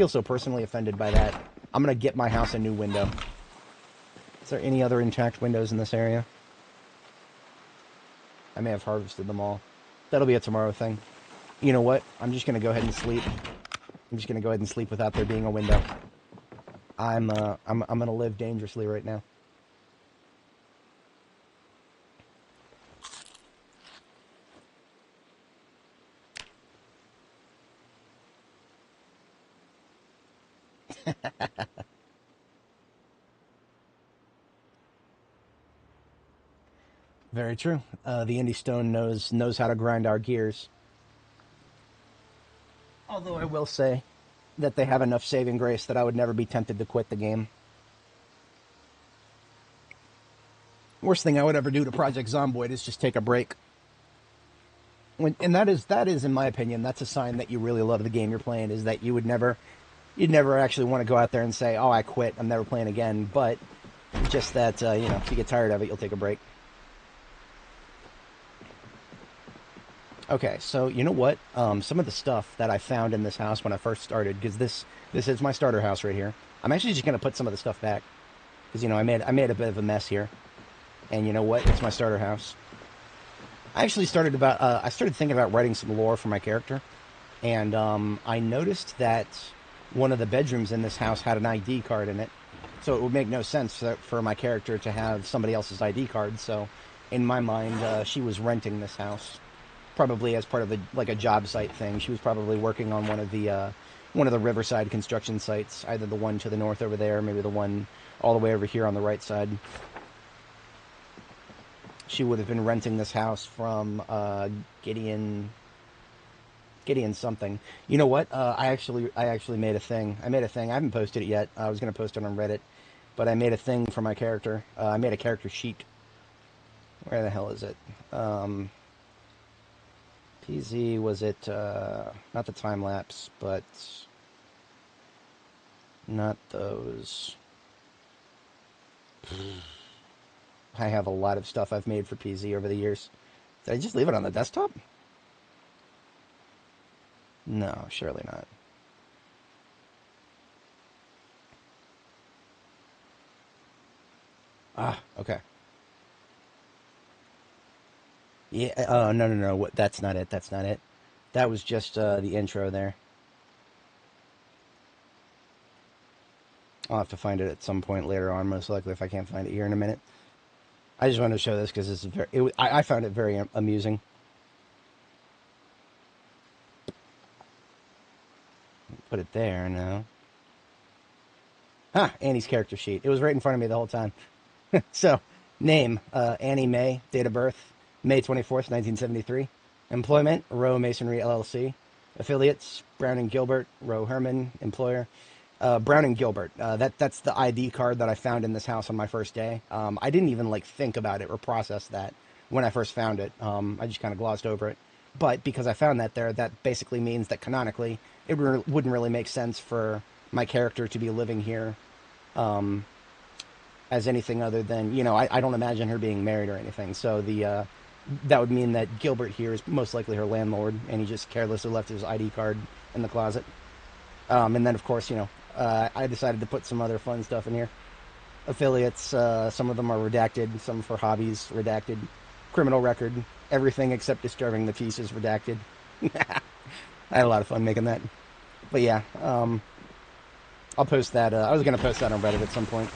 so personally offended by that. I'm gonna get my house a new window. Is there any other intact windows in this area? I may have harvested them all. That'll be a tomorrow thing. You know what? I'm just gonna go ahead and sleep. I'm just gonna go ahead and sleep without there being a window. I'm gonna live dangerously right now. Very true. The Indie Stone knows how to grind our gears. Although I will say that they have enough saving grace that I would never be tempted to quit the game. Worst thing I would ever do to Project Zomboid is just take a break. And that is, in my opinion, that's a sign that you really love the game you're playing, is that you'd never actually want to go out there and say, oh, I quit, I'm never playing again, but just that, if you get tired of it, you'll take a break. Okay, so you know what? Some of the stuff that I found in this house when I first started, because this is my starter house right here. I'm actually just going to put some of the stuff back, because, I made a bit of a mess here. And you know what? It's my starter house. I actually started thinking about writing some lore for my character, and I noticed that one of the bedrooms in this house had an ID card in it, so it would make no sense for my character to have somebody else's ID card. So, in my mind, she was renting this house, probably as part of a job site thing. She was probably working on one of the Riverside construction sites, either the one to the north over there, maybe the one all the way over here on the right side. She would have been renting this house from Gideon something. You know what? I actually made a thing. I haven't posted it yet. I was going to post it on Reddit, but I made a thing for my character. I made a character sheet. Where the hell is it? PZ, was it not the time lapse, but not those. I have a lot of stuff I've made for PZ over the years. Did I just leave it on the desktop? No, surely not. Ah, okay. Yeah, no. That's not it. That's not it. That was just the intro there. I'll have to find it at some point later on, most likely, if I can't find it here in a minute. I just wanted to show this because I found it very amusing. Put it there now. Annie's character sheet. It was right in front of me the whole time. So, Name, Annie Mae. Date of birth, May 24th, 1973. Employment, Rowe Masonry LLC. Affiliates, Brown and Gilbert, Rowe Herman. Employer, Brown and Gilbert. That's the ID card that I found in this house on my first day. I didn't even like think about it or process that when I first found it. I just kind of glossed over it. But because I found that there, that basically means that canonically it wouldn't really make sense for my character to be living here as anything other than, I don't imagine her being married or anything. So that would mean that Gilbert here is most likely her landlord, and he just carelessly left his ID card in the closet. And then, of course, I decided to put some other fun stuff in here. Affiliates, some of them are redacted, some for hobbies, redacted. Criminal record, everything except disturbing the peace is redacted. I had a lot of fun making that. But yeah, I'll post that. I was going to post that on Reddit at some point.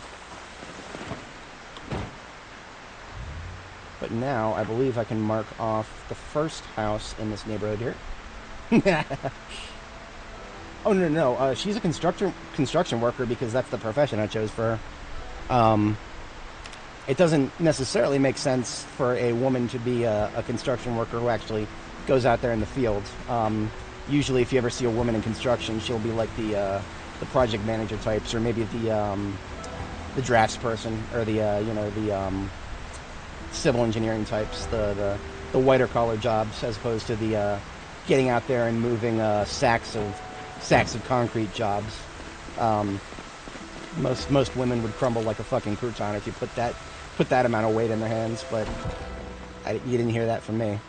But now I believe I can mark off the first house in this neighborhood here. Oh, no. She's a construction worker because that's the profession I chose for her. It doesn't necessarily make sense for a woman to be a construction worker who actually goes out there in the field. Usually, if you ever see a woman in construction, she'll be like the project manager types, or maybe the drafts person, or the civil engineering types, the whiter collar jobs, as opposed to the getting out there and moving sacks of concrete jobs. Most women would crumble like a fucking crouton if you put that amount of weight in their hands, but you didn't hear that from me.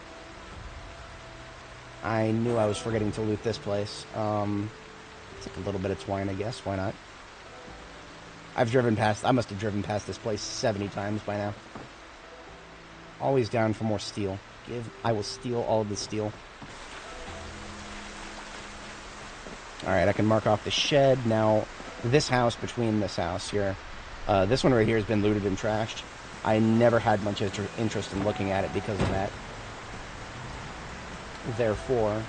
I knew I was forgetting to loot this place. Take a little bit of twine, I guess. Why not? I must have driven past this place 70 times by now. Always down for more steel. I will steal all of the steel. Alright, I can mark off the shed. Now, this house between this house here, this one right here has been looted and trashed. I never had much interest in looking at it because of that. Therefore,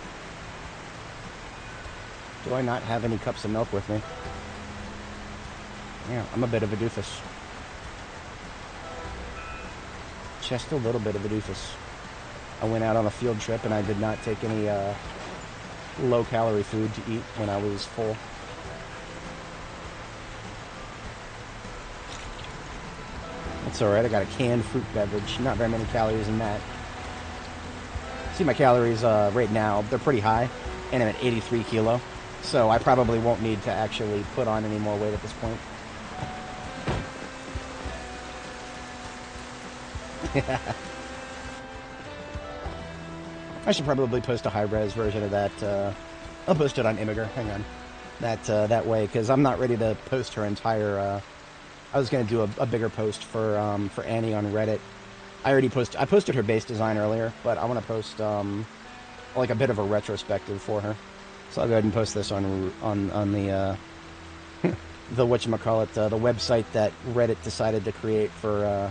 do I not have any cups of milk with me? Yeah, I'm a bit of a doofus. Just a little bit of a doofus. I went out on a field trip and I did not take any low-calorie food to eat when I was full. That's alright, I got a canned fruit beverage. Not very many calories in that. See my calories right now, they're pretty high, and I'm at 83 kilo. So I probably won't need to actually put on any more weight at this point. I should probably post a high-res version of that. I'll post it on Imgur. Hang on. That way, because I'm not ready to post her entire... I was going to do a bigger post for Annie on Reddit. I posted her base design earlier, but I want to post like a bit of a retrospective for her. So I'll go ahead and post this on the the whatchamacallit, the website that Reddit decided to create for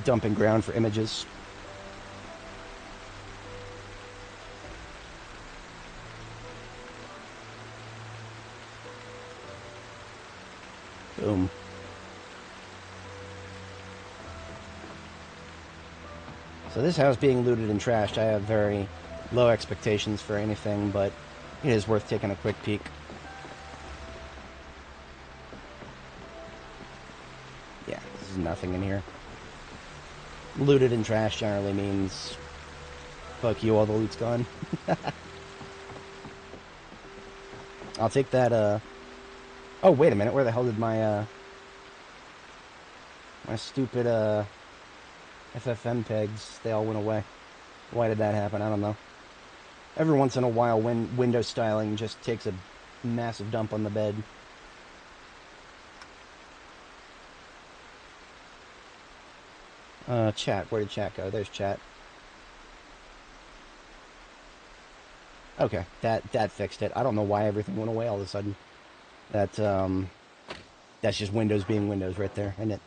dumping ground for images. Boom. So this house being looted and trashed, I have very low expectations for anything, but it is worth taking a quick peek. Yeah, there's nothing in here. Looted and trashed generally means fuck you, all the loot's gone. I'll take that, Oh, wait a minute, where the hell did my stupid, FFM pegs, they all went away. Why did that happen? I don't know. Every once in a while, when window styling just takes a massive dump on the bed. Chat, where did chat go? There's chat. Okay, that fixed it. I don't know why everything went away all of a sudden. That's just Windows being Windows right there, isn't it?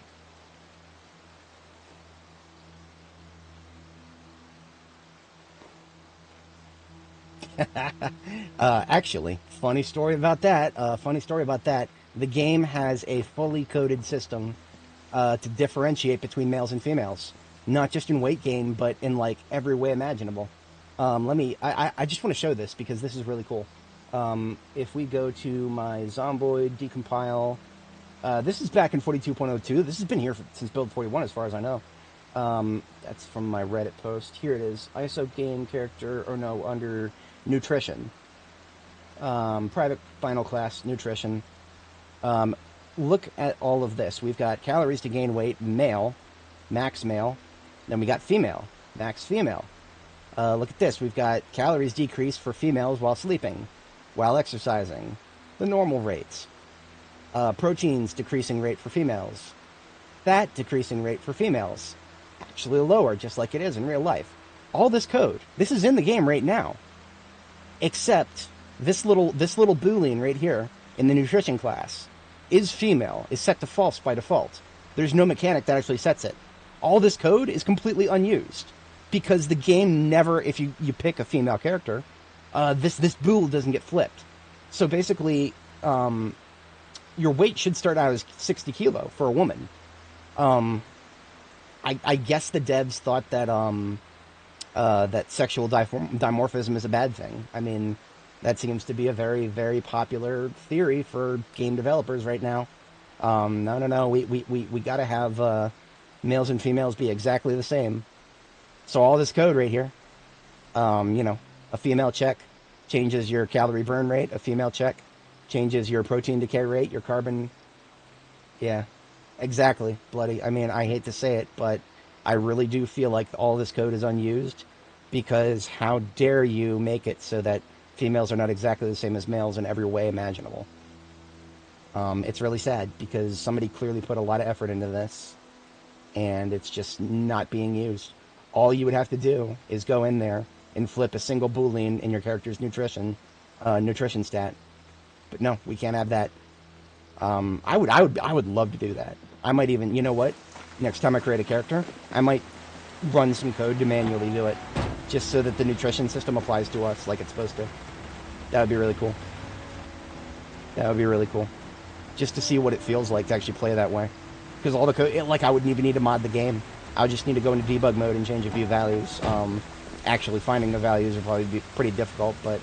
Actually, funny story about that. Funny story about that. The game has a fully coded system to differentiate between males and females, not just in weight gain, but in like every way imaginable. Let me. I just want to show this because this is really cool. If we go to my Zomboid decompile, this is back in 42.02. This has been here since build 41, as far as I know. That's from my Reddit post. Here it is. ISO game character, or no, under nutrition. Private final class nutrition. Look at all of this. We've got calories to gain weight, male, max male. Then we got female, max female. Look at this. We've got calories decreased for females while sleeping, while exercising. The normal rates. Proteins decreasing rate for females. Fat decreasing rate for females. Actually lower, just like it is in real life. All this code. This is in the game right now. Except this little boolean right here in the nutrition class is female, is set to false by default. There's no mechanic that actually sets it. All this code is completely unused because the game never, if you pick a female character, this bool doesn't get flipped. So basically, your weight should start out as 60 kilo for a woman. I guess the devs thought that that sexual dimorphism is a bad thing. I mean, that seems to be a very, very popular theory for game developers right now. No. We got to have males and females be exactly the same. So all this code right here, a female check changes your calorie burn rate. A female check changes your protein decay rate, your carbon. Yeah, exactly, bloody. I mean, I hate to say it, but I really do feel like all this code is unused because how dare you make it so that females are not exactly the same as males in every way imaginable. It's really sad because somebody clearly put a lot of effort into this and it's just not being used. All you would have to do is go in there and flip a single boolean in your character's nutrition stat. But no, we can't have that. I would love to do that. I might even, you know what? Next time I create a character, I might run some code to manually do it, just so that the nutrition system applies to us like it's supposed to. That would be really cool. That would be really cool. Just to see what it feels like to actually play that way. Because all the code, I wouldn't even need to mod the game. I would just need to go into debug mode and change a few values. Actually finding the values would probably be pretty difficult, but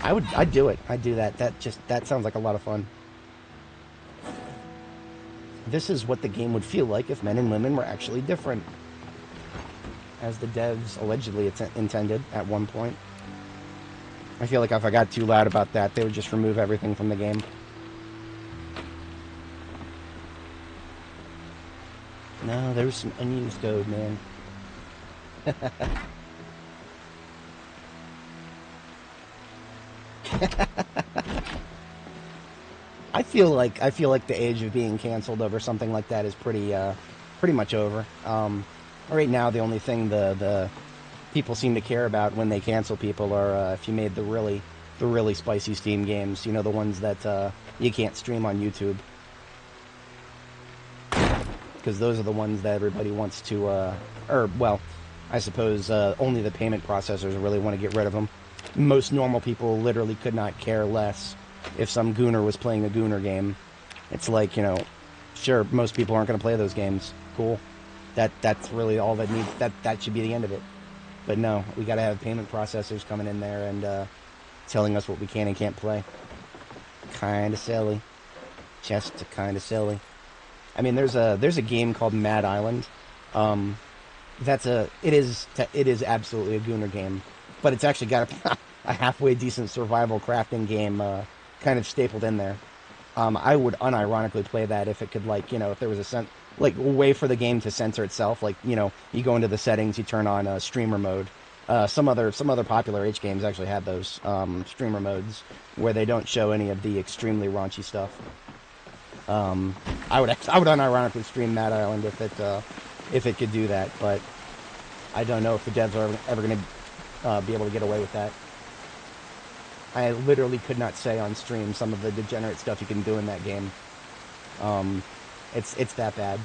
I'd do it. I'd do that. That sounds like a lot of fun. This is what the game would feel like if men and women were actually different, as the devs allegedly intended at one point. I feel like if I got too loud about that, they would just remove everything from the game. No, there's some unused code, man. I feel like the age of being canceled over something like that is pretty much over. Right now, the only thing the people seem to care about when they cancel people are if you made the really spicy Steam games, the ones that you can't stream on YouTube, because those are the ones that everybody wants to, I suppose only the payment processors really want to get rid of them. Most normal people literally could not care less if some gooner was playing a gooner game. It's like, sure, most people aren't going to play those games. Cool. That's really all that needs. That should be the end of it. But no, we got to have payment processors coming in there and telling us what we can and can't play. Kind of silly. Just kind of silly. I mean, there's a game called Mad Island. It is absolutely a gooner game, but it's actually got a halfway decent survival crafting game kind of stapled in there. I would unironically play that if it could, if there was a way for the game to censor itself. You go into the settings, you turn on streamer mode. Some other popular H games actually have those streamer modes where they don't show any of the extremely raunchy stuff. I would unironically stream Mad Island if it could do that, but I don't know if the devs are ever going to be able to get away with that. I literally could not say on stream some of the degenerate stuff you can do in that game. It's that bad.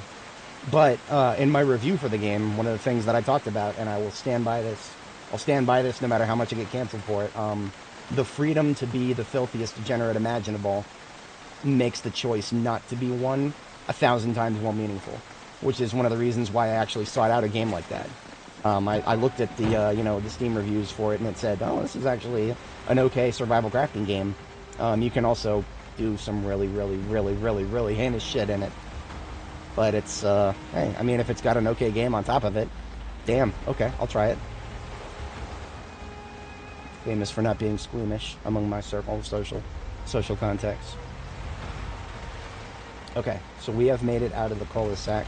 But in my review for the game, one of the things that I talked about, and I will stand by this, I'll stand by this no matter how much I get canceled for it. The freedom to be the filthiest degenerate imaginable makes the choice not to be one 1,000 times more meaningful, which is one of the reasons why I actually sought out a game like that. I looked at the the Steam reviews for it, and it said, oh, this is actually an okay survival crafting game. You can also do some really, really, really, really, really heinous shit in it. But it's, hey, I mean, if it's got an okay game on top of it, damn, okay, I'll try it. Famous for not being squeamish among my circle of social contacts. Okay, so we have made it out of the cul-de-sac.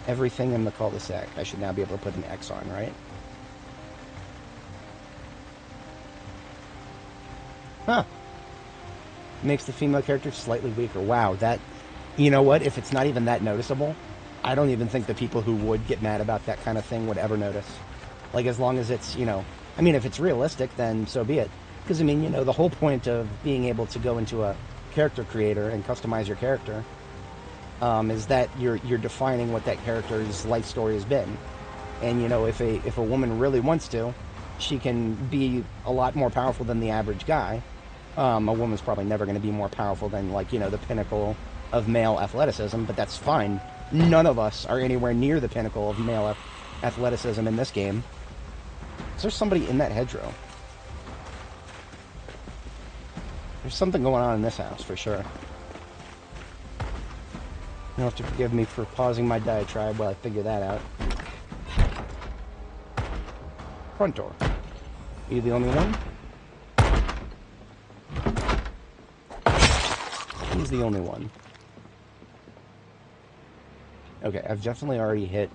Everything in the cul-de-sac I should now be able to put an X on, right? Huh. Makes the female character slightly weaker. Wow, that... You know what? If it's not even that noticeable, I don't even think the people who would get mad about that kind of thing would ever notice. Like, as long as it's, I mean, if it's realistic, then so be it. Because, I mean, the whole point of being able to go into a character creator and customize your character is that you're defining what that character's life story has been. And, if a woman really wants to, she can be a lot more powerful than the average guy. A woman's probably never going to be more powerful than, like, the pinnacle of male athleticism, but that's fine. None of us are anywhere near the pinnacle of male athleticism in this game. Is there somebody in that hedgerow? There's something going on in this house, for sure. You'll have to forgive me for pausing my diatribe while I figure that out. Front door. Are you the only one? He's the only one. Okay, I've definitely already hit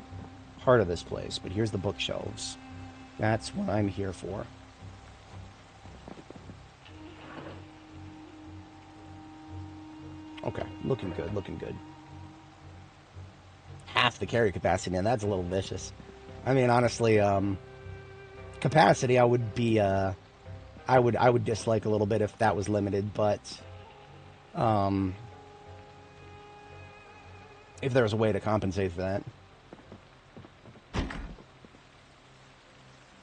part of this place, but here's the bookshelves. That's what I'm here for. Okay, looking good, looking good. Half the carry capacity, and that's a little vicious. I mean, honestly, capacity I would be, I would dislike a little bit if that was limited, but, if there was a way to compensate for that.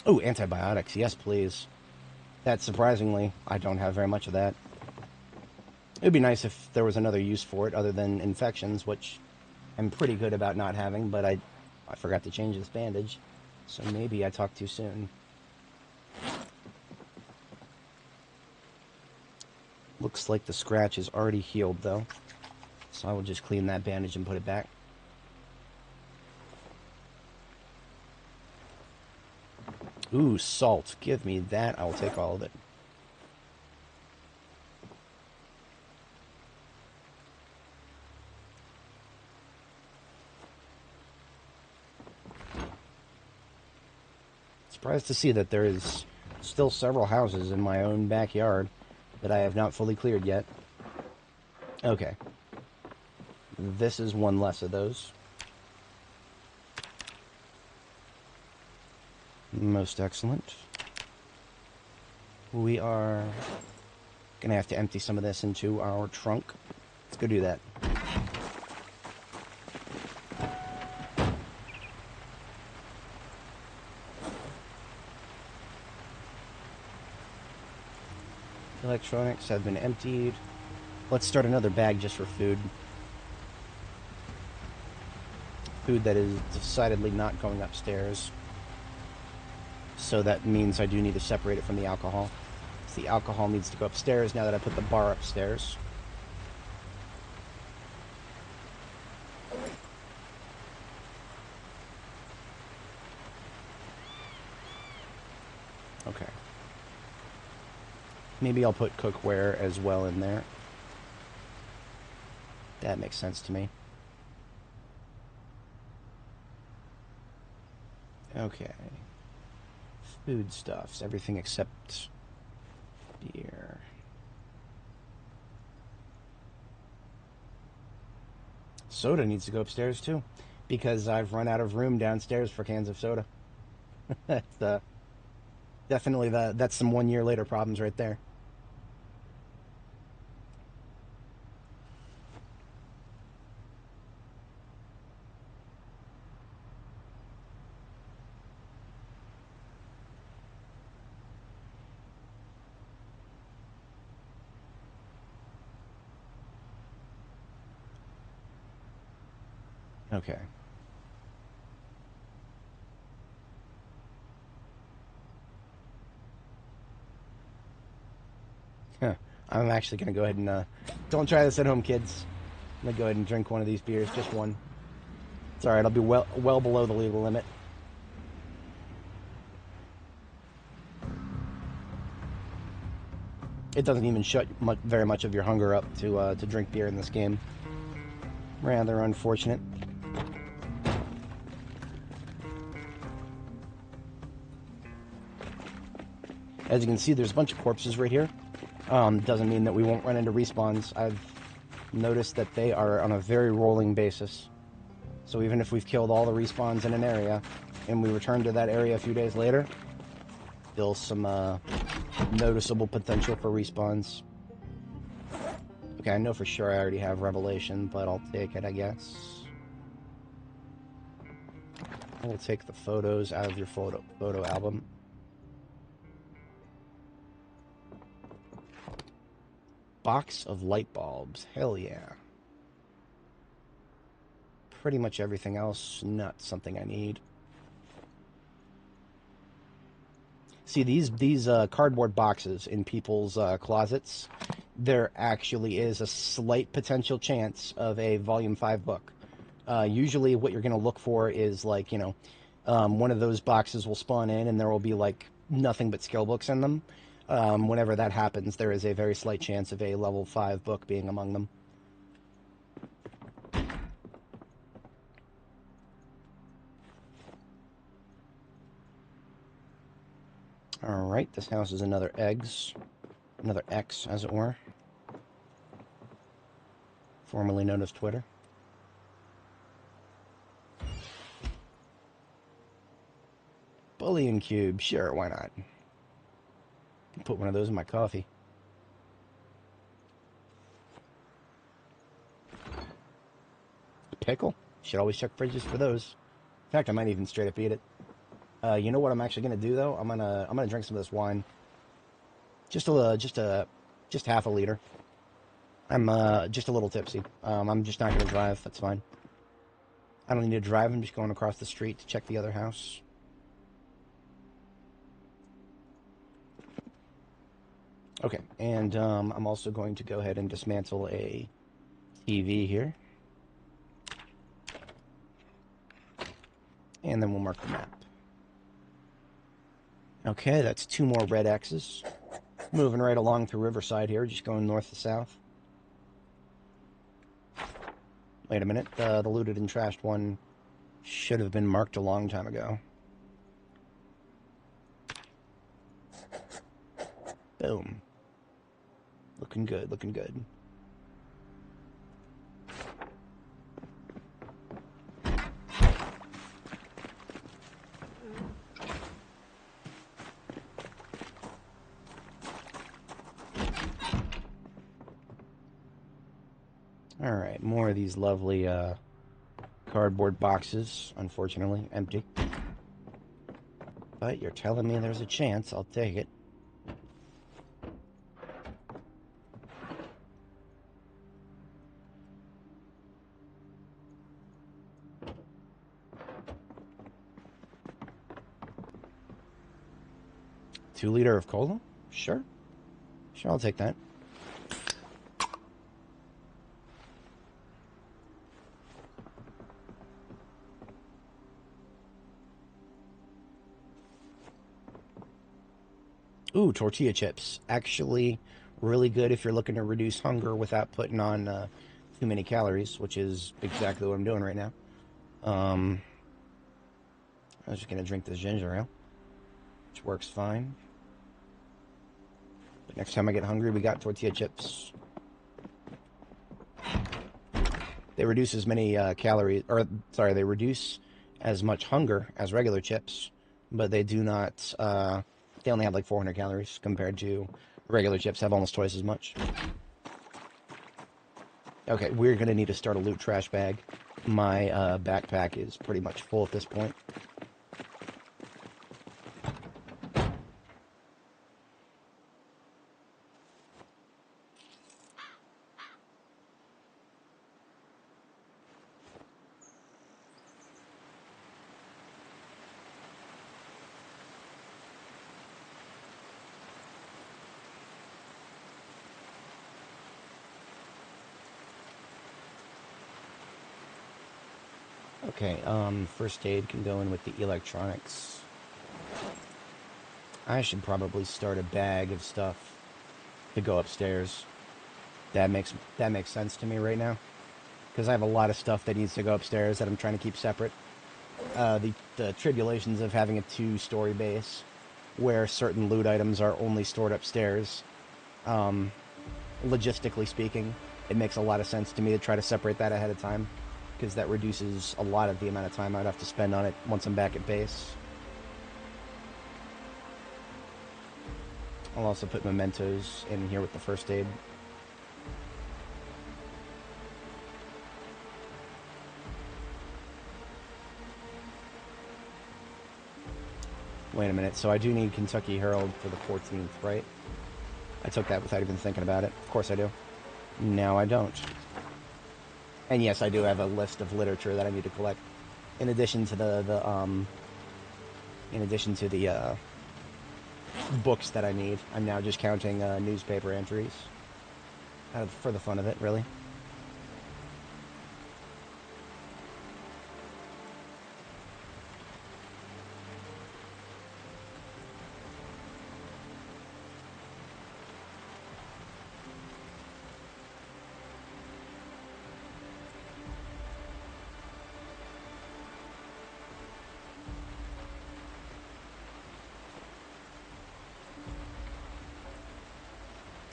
Oh, antibiotics, yes please. That, surprisingly, I don't have very much of that. It would be nice if there was another use for it other than infections, which I'm pretty good about not having, but I forgot to change this bandage, so maybe I talked too soon. Looks like the scratch is already healed, though, so I will just clean that bandage and put it back. Ooh, salt. Give me that. I'll take all of it. Surprised to see that there is still several houses in my own backyard that I have not fully cleared yet. Okay. This is one less of those. Most excellent. We are going to have to empty some of this into our trunk. Let's go do that. Electronics have been emptied. Let's start another bag just for food. Food that is decidedly not going upstairs. So that means I do need to separate it from the alcohol. So the alcohol needs to go upstairs now that I put the bar upstairs. Okay. Maybe I'll put cookware as well in there. That makes sense to me. Okay. Foodstuffs, everything except beer. Soda needs to go upstairs too, because I've run out of room downstairs for cans of soda. That's definitely that's some 1 year later problems right there. Okay. Huh. I'm actually going to go ahead and... don't try this at home, kids. I'm going to go ahead and drink one of these beers. Just one. It's alright. I'll be well below the legal limit. It doesn't even shut very much of your hunger up to drink beer in this game. Rather unfortunate. As you can see, there's a bunch of corpses right here. Doesn't mean that we won't run into respawns. I've noticed that they are on a very rolling basis. So even if we've killed all the respawns in an area, and we return to that area a few days later, still some noticeable potential for respawns. Okay, I know for sure I already have Revelation, but I'll take it, I guess. We'll take the photos out of your photo album. Box of light bulbs. Hell yeah. Pretty much everything else, not something I need. See, these cardboard boxes in people's closets, there actually is a slight potential chance of a Volume 5 book. Usually what you're going to look for is, like, you know, one of those boxes will spawn in and there will be, like, nothing but skill books in them. Whenever that happens, there is a very slight chance of a level 5 book being among them. Alright, this house is another X, as it were. Formerly known as Twitter. Bullion cube, sure, why not? Put one of those in my coffee. Pickle. Should always check fridges for those. In fact, I might even straight up eat it. You know what I'm actually gonna do though? I'm gonna drink some of this wine. Just half a liter. I'm just a little tipsy. I'm just not gonna drive. That's fine. I don't need to drive. I'm just going across the street to check the other house. Okay, and I'm also going to go ahead and dismantle a TV here. And then we'll mark the map. Okay, that's 2 more red X's. Moving right along through Riverside here, just going north to south. Wait a minute, the looted and trashed one should have been marked a long time ago. Boom. Looking good, looking good. Alright, more of these lovely cardboard boxes, unfortunately, empty. But you're telling me there's a chance, I'll take it. $2 liters of cola? Sure. Sure, I'll take that. Ooh, tortilla chips. Actually, really good if you're looking to reduce hunger without putting on too many calories, which is exactly what I'm doing right now. I was just going to drink this ginger ale, which works fine. But next time I get hungry, we got tortilla chips. They reduce as many calories, or sorry, they reduce as much hunger as regular chips, but they do not, they only have like 400 calories compared to regular chips have almost twice as much. Okay, we're going to need to start a loot trash bag. My backpack is pretty much full at this point. Okay, first aid can go in with the electronics. I should probably start a bag of stuff to go upstairs. That makes sense to me right now, because I have a lot of stuff that needs to go upstairs that I'm trying to keep separate. The tribulations of having a 2-story base, where certain loot items are only stored upstairs. Logistically speaking, it makes a lot of sense to me to try to separate that ahead of time, because that reduces a lot of the amount of time I'd have to spend on it once I'm back at base. I'll also put mementos in here with the first aid. Wait a minute, so I do need Kentucky Herald for the 14th, right? I took that without even thinking about it. Of course I do. Now I don't. And yes, I do have a list of literature that I need to collect. In addition to the books that I need, I'm now just counting newspaper entries. For the fun of it, really.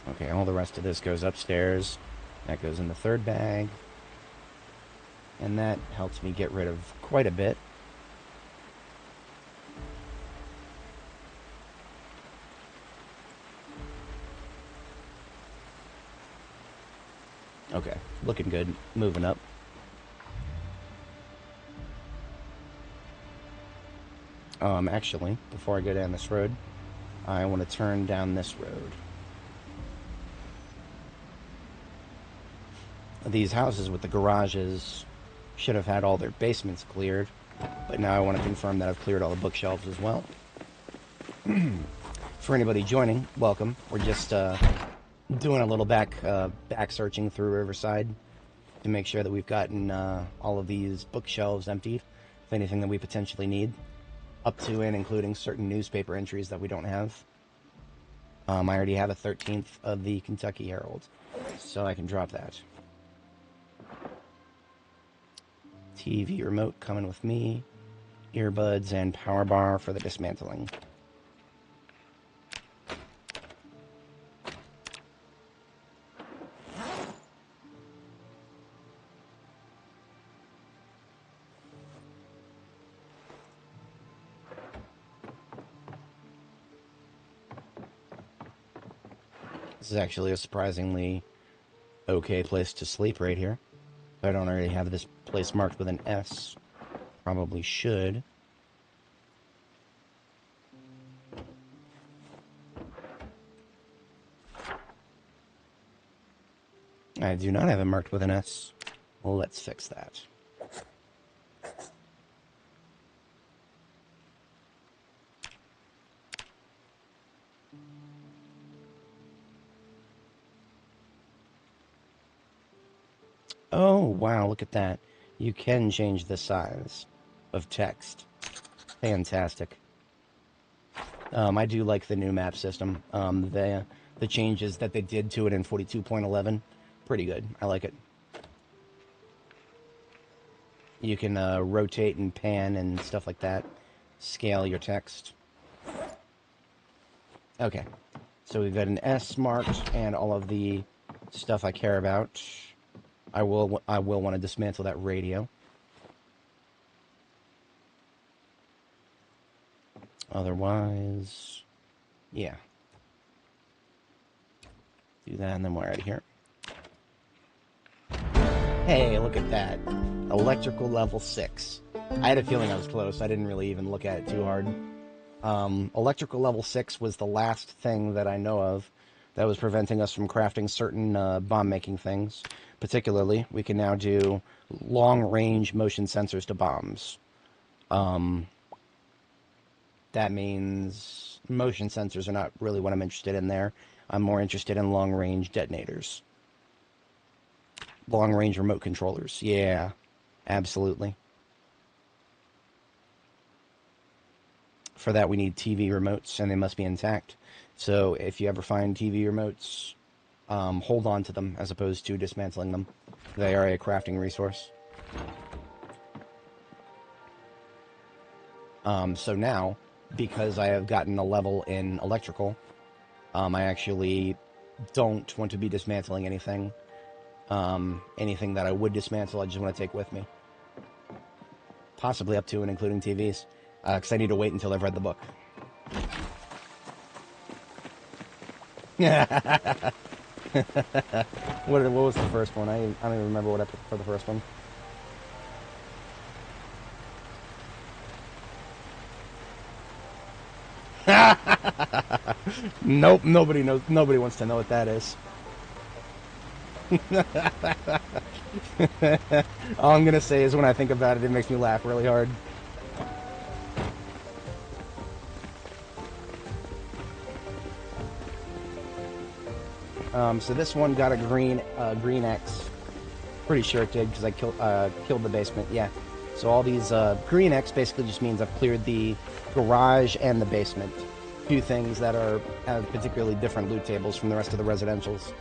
Okay, all the rest of this goes upstairs. That goes in the third bag. And that helps me get rid of quite a bit. Okay, looking good. Moving up. Actually, before I go down this road, I want to turn down this road. These houses with the garages should have had all their basements cleared, but now I want to confirm that I've cleared all the bookshelves as well. For anybody joining, welcome. We're just doing a little back searching through Riverside to make sure that we've gotten all of these bookshelves emptied of anything that we potentially need, up to and including certain newspaper entries that we don't have. I already have a 13th of the Kentucky Herald, so I can drop that. TV remote coming with me, earbuds and power bar for the dismantling. This is actually a surprisingly okay place to sleep right here. If I don't already have this place marked with an S, probably should. I do not have it marked with an S. Well, let's fix that. Oh, wow, look at that. You can change the size of text. Fantastic. I do like the new map system. The changes that they did to it in 42.11, pretty good. I like it. You can rotate and pan and stuff like that. Scale your text. Okay, so we've got an S marked and all of the stuff I care about. I will want to dismantle that radio. Otherwise, yeah. Do that and then we're out of here. Hey, look at that. Electrical level 6. I had a feeling I was close. I didn't really even look at it too hard. Electrical level 6 was the last thing that I know of that was preventing us from crafting certain bomb-making things. Particularly, we can now do long-range motion sensors to bombs. That means motion sensors are not really what I'm interested in there. I'm more interested in long-range detonators. Long-range remote controllers. Yeah, absolutely. for that we need TV remotes, and they must be intact. So if you ever find TV remotes, hold on to them as opposed to dismantling them. They are a crafting resource. So now, because I have gotten a level in electrical, I actually don't want to be dismantling anything. Anything that I would dismantle, I just want to take with me. Possibly up to and including TVs, because I need to wait until I've read the book. What was the first one? I don't even remember what I put for the first one. Nope, nobody knows. Nobody wants to know what that is. All I'm gonna say is when I think about it, it makes me laugh really hard. So this one got a green X. Pretty sure it did because I killed the basement. Yeah. So all these green X basically just means I've cleared the garage and the basement. Two things that have particularly different loot tables from the rest of the residentials.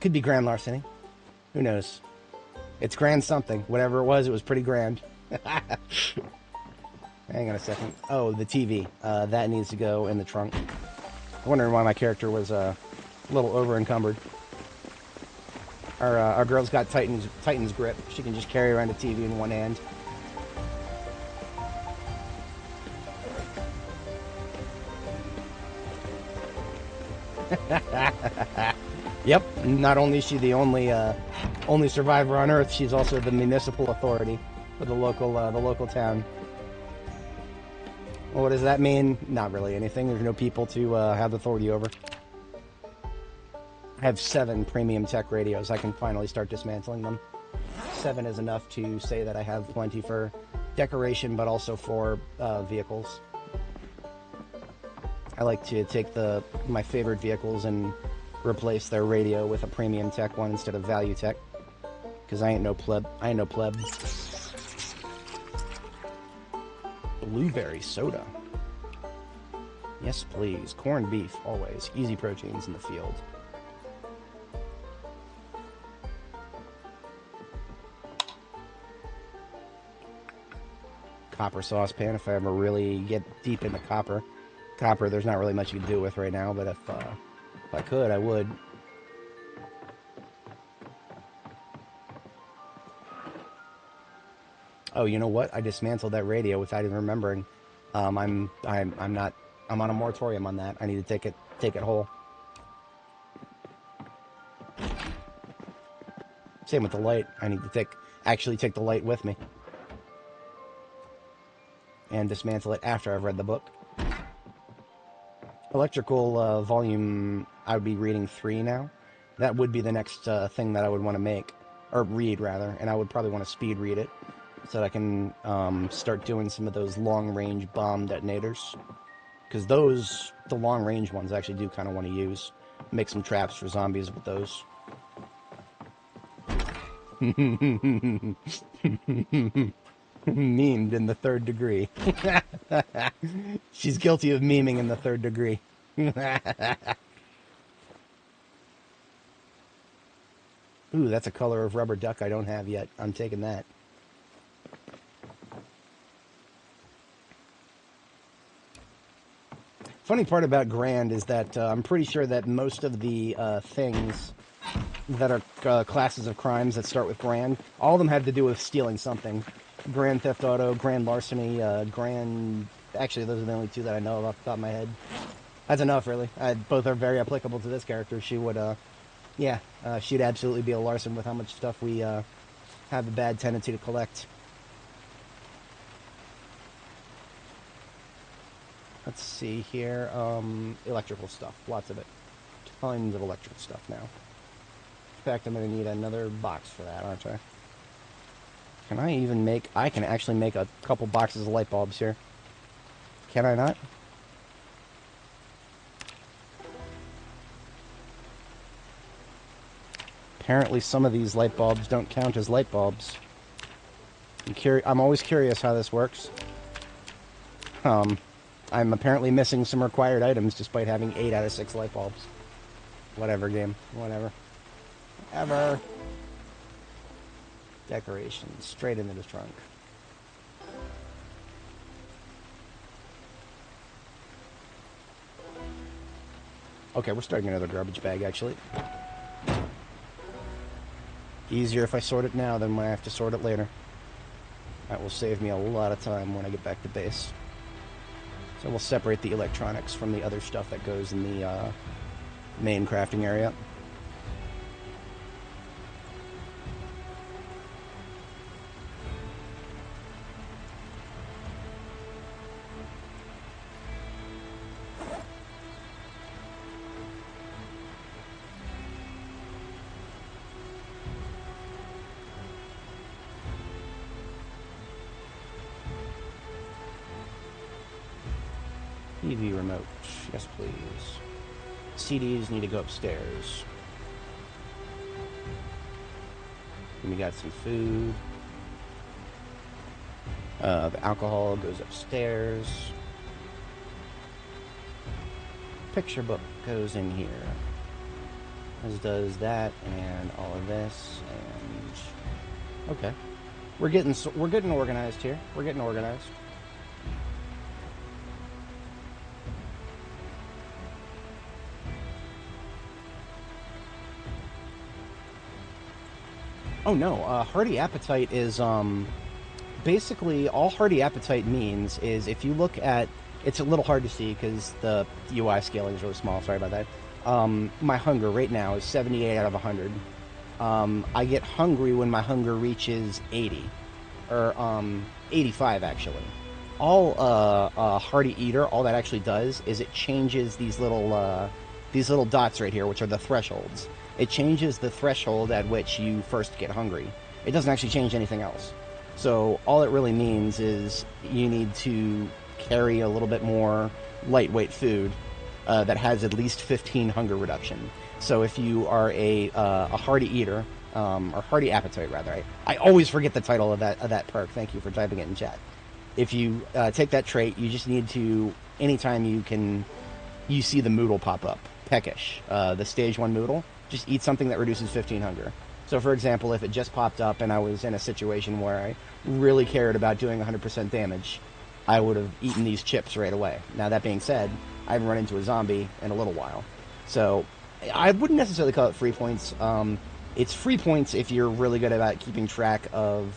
Could be grand larceny. Who knows? It's grand something. Whatever it was pretty grand. Hang on a second. Oh, the TV. That needs to go in the trunk. I'm wondering why my character was a little over-encumbered. Our girl's got Titan's grip. She can just carry around a TV in one hand. Yep. Not only is she the only survivor on Earth, she's also the municipal authority for the local town. Well, what does that mean? Not really anything. There's no people to have authority over. I have 7 premium tech radios. I can finally start dismantling them. 7 is enough to say that I have plenty for decoration, but also for vehicles. I like to take my favorite vehicles and replace their radio with a premium tech one instead of value tech. Because I ain't no pleb. Blueberry soda. Yes, please. Corned beef, always. Easy proteins in the field. Copper saucepan, if I ever really get deep into copper. Copper, there's not really much you can do with right now, but if I could, I would. Oh, you know what? I dismantled that radio without even remembering. I'm on a moratorium on that. I need to take it whole. Same with the light. I need to actually take the light with me. And dismantle it after I've read the book. Electrical volume, I would be reading 3 now. That would be the next thing that I would want to make. Or read, rather. And I would probably want to speed read it. So that I can start doing some of those long-range bomb detonators. Because the long-range ones, I actually do kind of want to use. Make some traps for zombies with those. Memed in the 3rd degree. She's guilty of memeing in the 3rd degree. Ooh, that's a color of rubber duck I don't have yet. I'm taking that. Funny part about Grand is that I'm pretty sure that most of the things that are classes of crimes that start with Grand, all of them have to do with stealing something. Grand Theft Auto, Grand Larceny, Grand... Actually, those are the only 2 that I know of off the top of my head. That's enough, really. Both are very applicable to this character. She would, she'd absolutely be a larcen with how much stuff we have a bad tendency to collect. Let's see here. Electrical stuff. Lots of it. Tons of electrical stuff now. In fact, I'm going to need another box for that, aren't I? Can I even make... I can actually make a couple boxes of light bulbs here. Can I not? Apparently some of these light bulbs don't count as light bulbs. I'm always curious how this works. I'm apparently missing some required items despite having 8 out of 6 light bulbs. Whatever, game. Whatever. Ever. Decorations. Straight into the trunk. Okay, we're starting another garbage bag, actually. Easier if I sort it now than when I have to sort it later. That will save me a lot of time when I get back to base. So we'll separate the electronics from the other stuff that goes in the main crafting area. TV remote. Yes, please. CDs need to go upstairs. And we got some food. The alcohol goes upstairs. Picture book goes in here. As does that and all of this. And okay, we're getting organized here. We're getting organized. Oh no, Hearty Appetite is, basically all Hearty Appetite means is if you look at, it's a little hard to see because the UI scaling is really small, sorry about that. My hunger right now is 78 out of 100. I get hungry when my hunger reaches 80, or 85 actually. All Hearty Eater, all that actually does is it changes these little dots right here, which are the thresholds. It changes the threshold at which you first get hungry. It doesn't actually change anything else. So all it really means is you need to carry a little bit more lightweight food that has at least 15 hunger reduction. So if you are a Hearty Eater, or Hearty Appetite rather, I always forget the title of that perk. Thank you for typing it in chat. If you take that trait, you just need to, anytime you see the Moodle pop up, Peckish, the stage 1 Moodle, just eat something that reduces 15 hunger. So for example, if it just popped up and I was in a situation where I really cared about doing 100% damage, I would have eaten these chips right away. Now that being said, I haven't run into a zombie in a little while. So I wouldn't necessarily call it free points. It's free points if you're really good about keeping track of,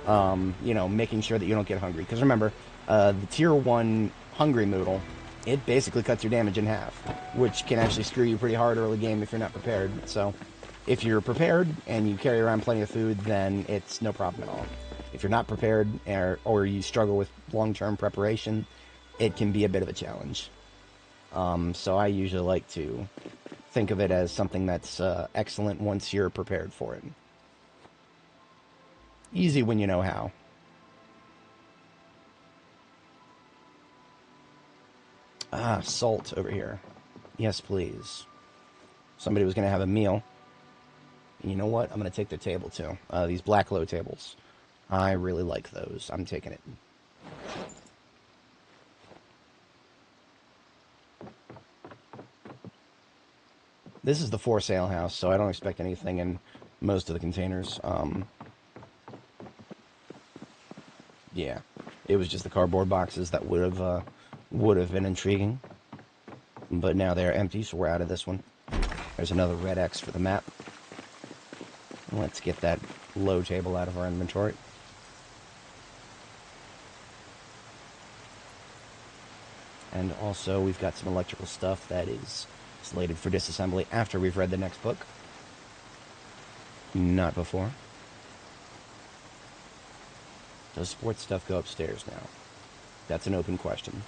making sure that you don't get hungry. Because remember, the tier 1 hungry Moodle, it basically cuts your damage in half, which can actually screw you pretty hard early game if you're not prepared. So if you're prepared and you carry around plenty of food, then it's no problem at all. If you're not prepared or you struggle with long-term preparation, it can be a bit of a challenge. So I usually like to think of it as something that's excellent once you're prepared for it. Easy when you know how. Ah, salt over here. Yes, please. Somebody was going to have a meal. You know what? I'm going to take their table, too. These black low tables. I really like those. I'm taking it. This is the for sale house, so I don't expect anything in most of the containers. Yeah. It was just the cardboard boxes that would have been intriguing, but now they're empty, so we're out of this one. There's another red X for the map. Let's get that low table out of our inventory. And also, we've got some electrical stuff that is slated for disassembly after we've read the next book. Not before. Does sports stuff go upstairs now? That's an open question.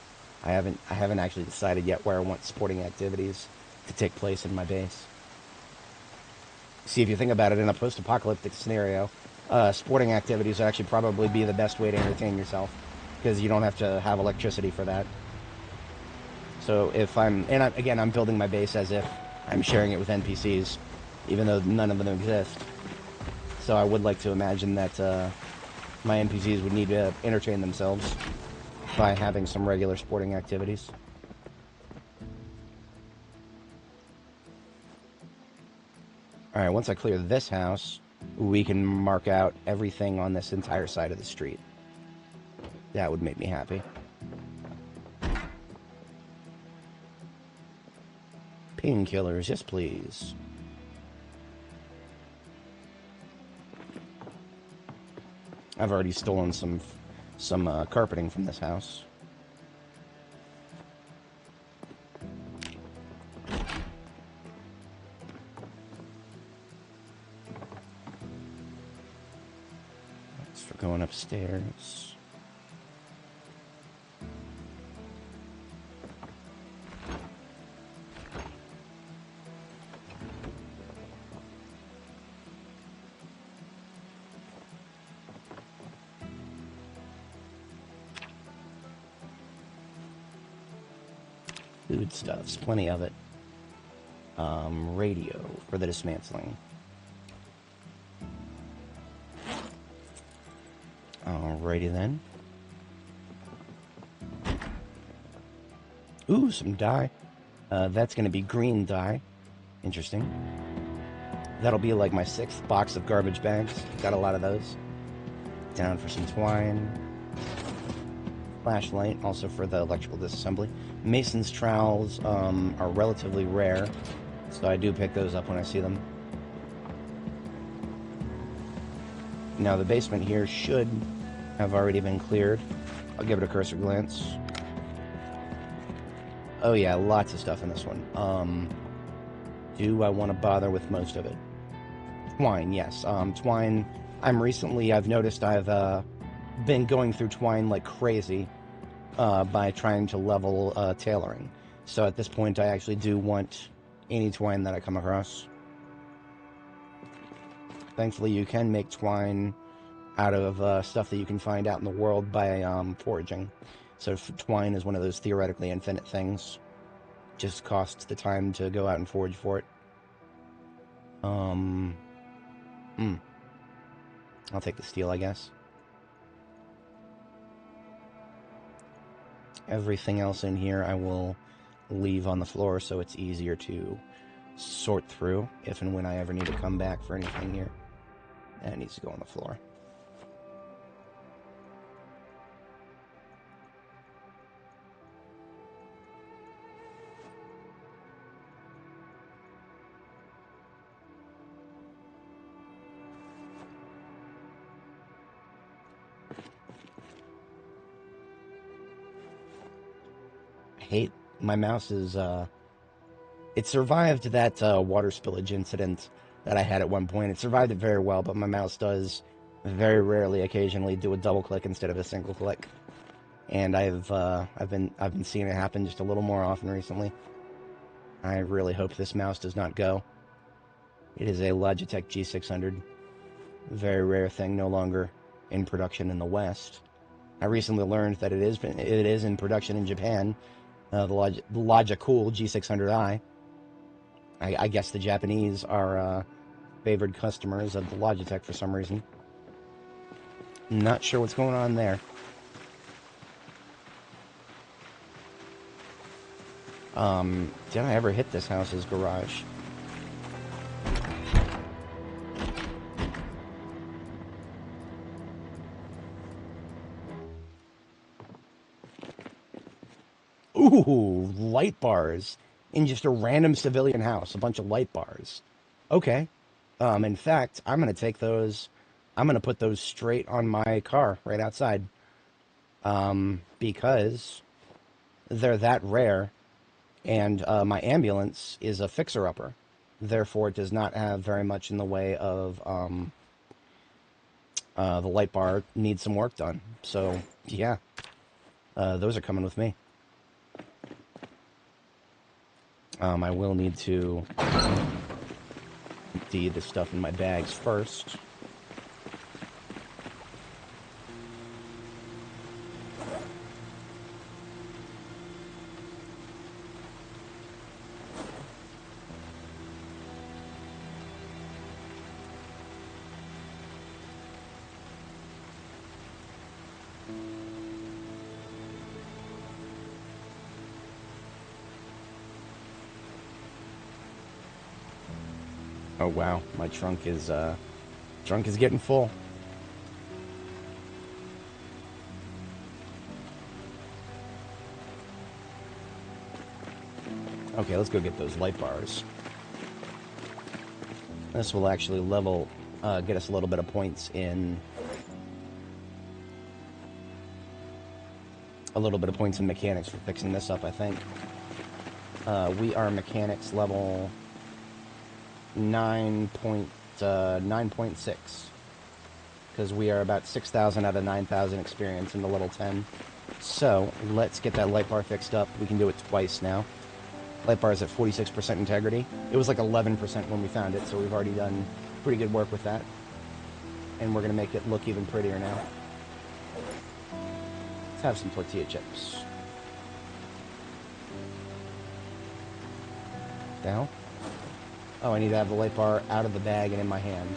I haven't actually decided yet where I want sporting activities to take place in my base. See, if you think about it, in a post-apocalyptic scenario, sporting activities would actually probably be the best way to entertain yourself, because you don't have to have electricity for that. So if I'm building my base as if I'm sharing it with NPCs. even though none of them exist. So I would like to imagine that my NPCs would need to entertain themselves by having some regular sporting activities. Alright, once I clear this house, we can mark out everything on this entire side of the street. That would make me happy. Painkillers, yes please. I've already stolen some carpeting from this house. That's for going upstairs. Foodstuffs, plenty of it. Radio for the dismantling. Alrighty then. Ooh, some dye. That's going to be green dye. Interesting. That'll be like my 6th box of garbage bags. Got a lot of those. Down for some twine. Flashlight, also for the electrical disassembly. Mason's trowels are relatively rare, so I do pick those up when I see them. Now the basement here should have already been cleared. I'll give it a cursory glance. Oh yeah, lots of stuff in this one. Do I want to bother with most of it? Twine, yes. Twine, I've noticed I've been going through twine like crazy by trying to level tailoring. So at this point, I actually do want any twine that I come across. Thankfully, you can make twine out of stuff that you can find out in the world by foraging. So twine is one of those theoretically infinite things. Just costs the time to go out and forage for it. I'll take the steel, I guess. Everything else in here I will leave on the floor so it's easier to sort through if and when I ever need to come back for anything here. That needs to go on the floor. My mouse is, it survived that water spillage incident that I had at one point. It survived it very well, but my mouse does very rarely, occasionally do a double click instead of a single click. And I've been seeing it happen just a little more often recently. I really hope this mouse does not go. It is a Logitech G600. Very rare thing, no longer in production in the West. I recently learned that it is in production in Japan. The Logicool G600i. I guess the Japanese are favored customers of the Logitech for some reason. Not sure what's going on there. Did I ever hit this house's garage? Ooh, light bars in just a random civilian house. A bunch of light bars. Okay. In fact, I'm going to take those. I'm going to put those straight on my car right outside. Because they're that rare. And my ambulance is a fixer-upper. Therefore, it does not have very much in the way of the light bar needs some work done. So, yeah. Those are coming with me. I will need to empty the stuff in my bags first. Oh wow, my trunk is getting full. Okay, let's go get those light bars. This will actually get us a little bit of points in... A little bit of points in mechanics for fixing this up, I think. We are mechanics level 9.6. Because we are about 6,000 out of 9,000 experience in the level 10. So, let's get that light bar fixed up. We can do it twice now. Light bar is at 46% integrity. It was like 11% when we found it, so we've already done pretty good work with that. And we're going to make it look even prettier now. Let's have some tortilla chips. Now? Oh, I need to have the light bar out of the bag and in my hand.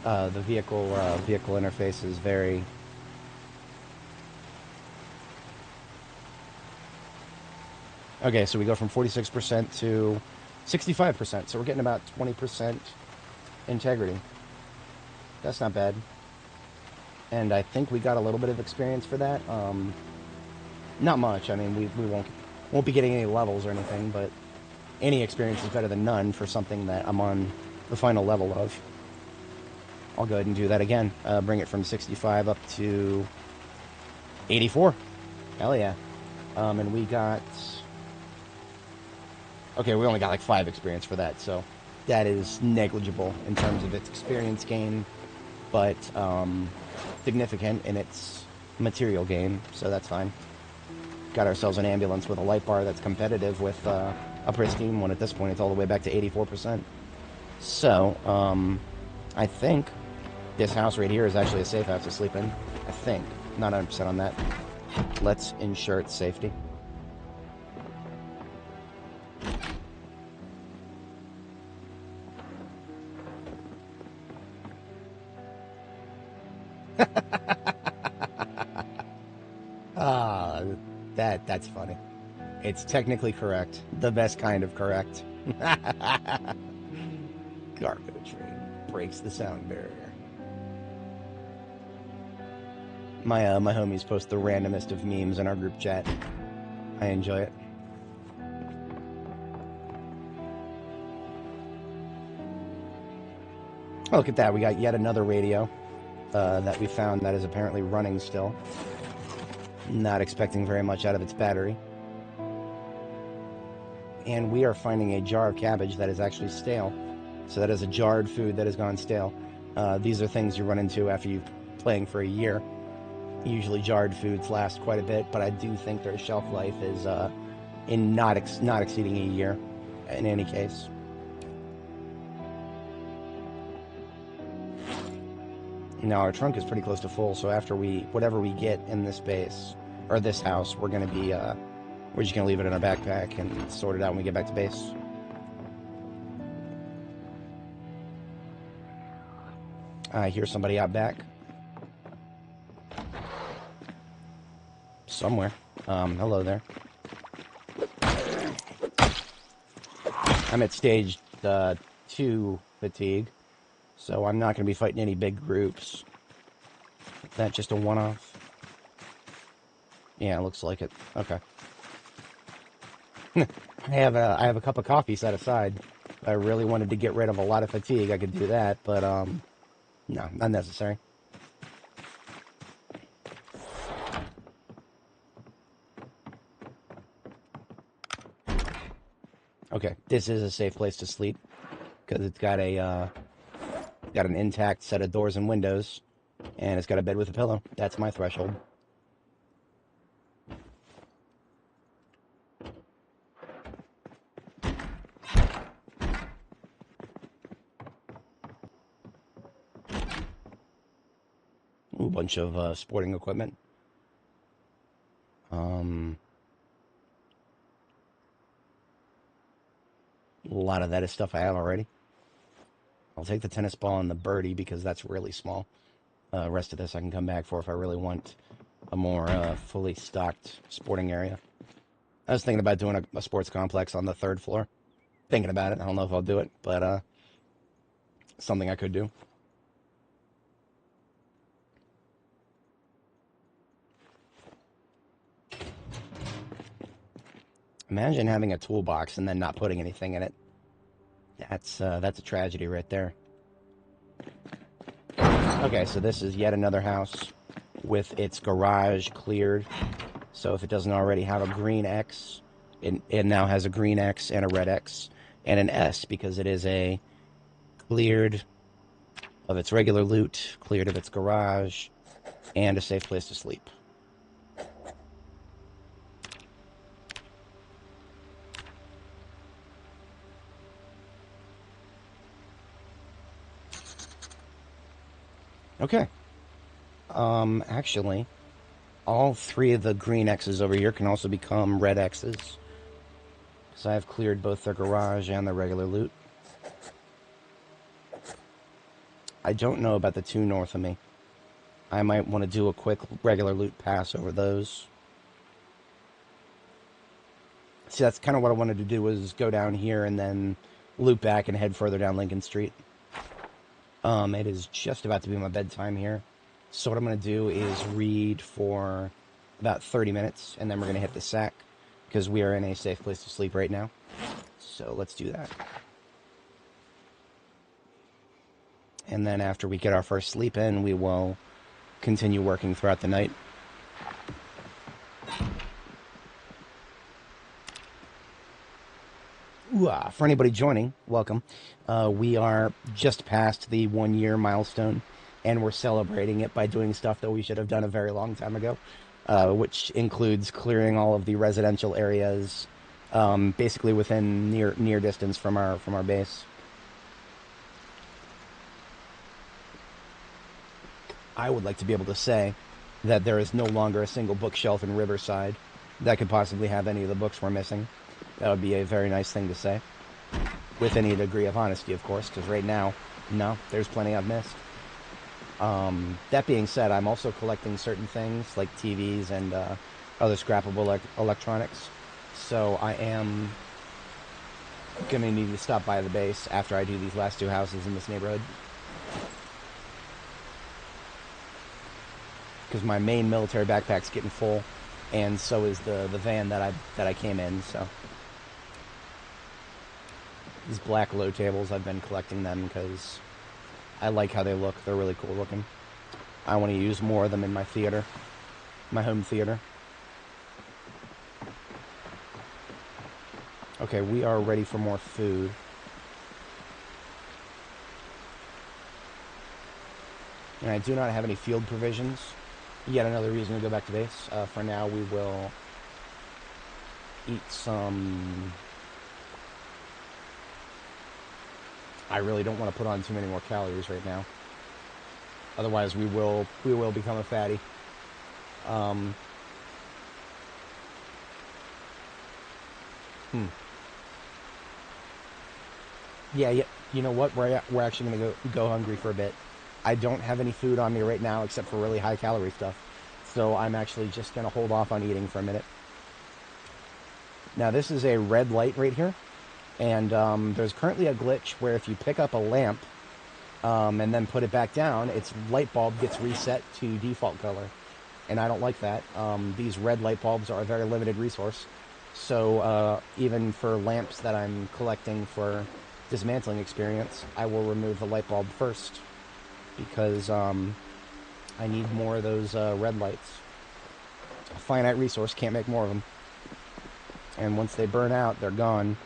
The vehicle interface is very... Okay, so we go from 46% to 65%, so we're getting about 20% integrity. That's not bad. And I think we got a little bit of experience for that. Not much. I mean, we won't be getting any levels or anything, but any experience is better than none for something that I'm on the final level of. I'll go ahead and do that again. Bring it from 65 up to 84. Hell yeah. And we got... Okay, we only got like 5 experience for that, so that is negligible in terms of its experience gain, but significant in its material gain, so that's fine. Got ourselves an ambulance with a light bar that's competitive with a pristine one. At this point, it's all the way back to 84%. So, I think this house right here is actually a safe house to sleep in. I think. Not 100% on that. Let's ensure its safety. That's funny. It's technically correct. The best kind of correct. Cargo train breaks the sound barrier. My homies post the randomest of memes in our group chat. I enjoy it. Oh, look at that. We got yet another radio that we found that is apparently running still. Not expecting very much out of its battery. And we are finding a jar of cabbage that is actually stale. So that is a jarred food that has gone stale. These are things you run into after you've playing for a year. Usually jarred foods last quite a bit, but I do think their shelf life is in not exceeding a year in any case. Now our trunk is pretty close to full, so after whatever we get in this base or this house, we're gonna be we're just gonna leave it in our backpack and sort it out when we get back to base. I hear somebody out back. Somewhere. Hello there. I'm at stage 2 fatigue, so I'm not going to be fighting any big groups. Is that just a one-off? Yeah, it looks like it. Okay. I have a cup of coffee set aside. If I really wanted to get rid of a lot of fatigue, I could do that, but no, not necessary. Okay, this is a safe place to sleep because it's got an intact set of doors and windows, and it's got a bed with a pillow. That's my threshold. A bunch of sporting equipment. A lot of that is stuff I have already. I'll take the tennis ball and the birdie because that's really small. Rest of this I can come back for if I really want a more fully stocked sporting area. I was thinking about doing a sports complex on the 3rd floor. Thinking about it. I don't know if I'll do it, but something I could do. Imagine having a toolbox and then not putting anything in it. That's a tragedy right there. Okay, so this is yet another house with its garage cleared. So if it doesn't already have a green X, it now has a green X and a red X and an S because it is a cleared of its regular loot, cleared of its garage, and a safe place to sleep. Okay. Actually, all three of the green X's over here can also become red X's. So I've cleared both their garage and their regular loot. I don't know about the two north of me. I might want to do a quick regular loot pass over those. See, that's kind of what I wanted to do, was go down here and then loop back and head further down Lincoln Street. It is just about to be my bedtime here. So what I'm going to do is read for about 30 minutes, and then we're going to hit the sack, because we are in a safe place to sleep right now. So let's do that. And then after we get our first sleep in, we will continue working throughout the night. For anybody joining, welcome. We are just past the 1-year milestone, and we're celebrating it by doing stuff that we should have done a very long time ago, which includes clearing all of the residential areas, basically within near distance from our base. I would like to be able to say that there is no longer a single bookshelf in Riverside that could possibly have any of the books we're missing. That would be a very nice thing to say, with any degree of honesty, of course, because right now, no, there's plenty I've missed. That being said, I'm also collecting certain things like TVs and other scrappable electronics, so I am going to need to stop by the base after I do these last two houses in this neighborhood, because my main military backpack's getting full, and so is the van that I came in. So these black low tables, I've been collecting them because I like how they look. They're really cool looking. I want to use more of them in my theater, my home theater. Okay, we are ready for more food. And I do not have any field provisions. Yet another reason to go back to base. For now, we will eat some... I really don't want to put on too many more calories right now. Otherwise, we will become a fatty. Yeah, you know what? We're actually going to go hungry for a bit. I don't have any food on me right now except for really high calorie stuff. So I'm actually just going to hold off on eating for a minute. Now this is a red light right here. And there's currently a glitch where if you pick up a lamp and then put it back down, its light bulb gets reset to default color. And I don't like that. These red light bulbs are a very limited resource. So even for lamps that I'm collecting for dismantling experience, I will remove the light bulb first, because I need more of those red lights. A finite resource, can't make more of them. And once they burn out, they're gone.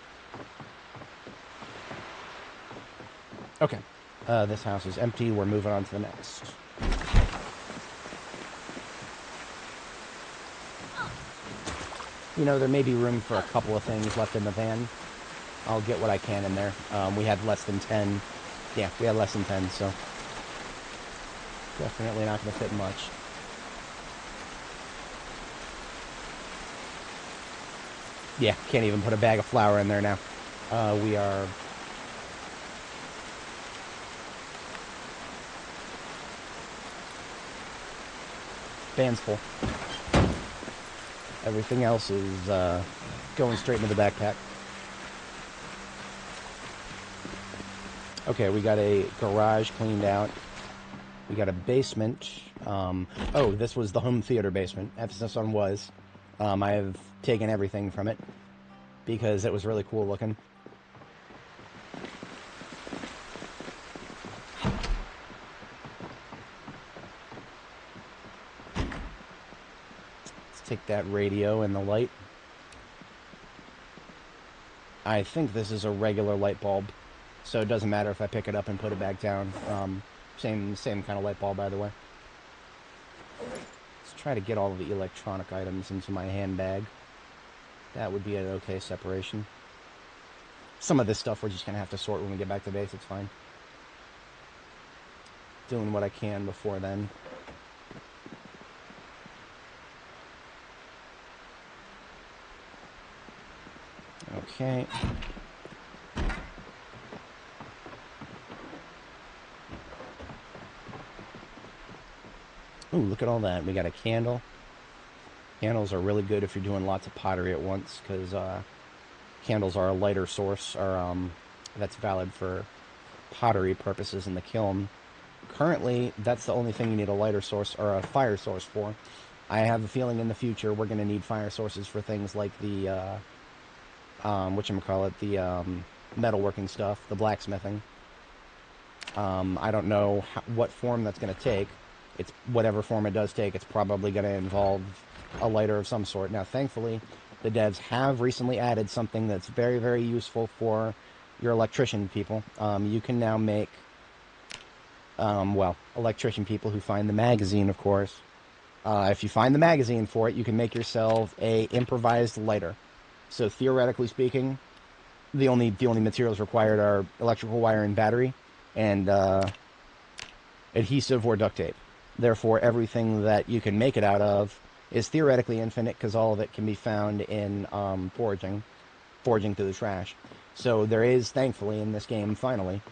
Okay, this house is empty. We're moving on to the next. You know, there may be room for a couple of things left in the van. I'll get what I can in there. We had less than 10. Yeah, we had less than 10, so definitely not going to fit much. Yeah, can't even put a bag of flour in there now. We are... Van's full. Everything else is going straight into the backpack. Okay, we got a garage cleaned out. We got a basement. Oh, this was the home theater basement. Emphasis on was. I have taken everything from it because it was really cool looking. Let's take that radio and the light. I think this is a regular light bulb, so it doesn't matter if I pick it up and put it back down. Same kind of light bulb, by the way. Let's try to get all of the electronic items into my handbag. That would be an okay separation. Some of this stuff we're just going to have to sort when we get back to base. It's fine. Doing what I can before then. Okay. Ooh, look at all that. We got a candle. Candles are really good if you're doing lots of pottery at once, because candles are a lighter source, or that's valid for pottery purposes in the kiln. Currently, that's the only thing you need a lighter source or a fire source for. I have a feeling in the future we're going to need fire sources for things like the whatchamacallit, the metalworking stuff, the blacksmithing. I don't know what form that's going to take. It's whatever form it does take, it's probably going to involve a lighter of some sort. Now, thankfully, the devs have recently added something that's very, very useful for your electrician people. You can now make, well, electrician people who find the magazine, of course. If you find the magazine for it, you can make yourself a improvised lighter. So theoretically speaking, the only materials required are electrical wire and battery, and adhesive or duct tape. Therefore, everything that you can make it out of is theoretically infinite, because all of it can be found in foraging through the trash. So there is, thankfully, in this game, finally,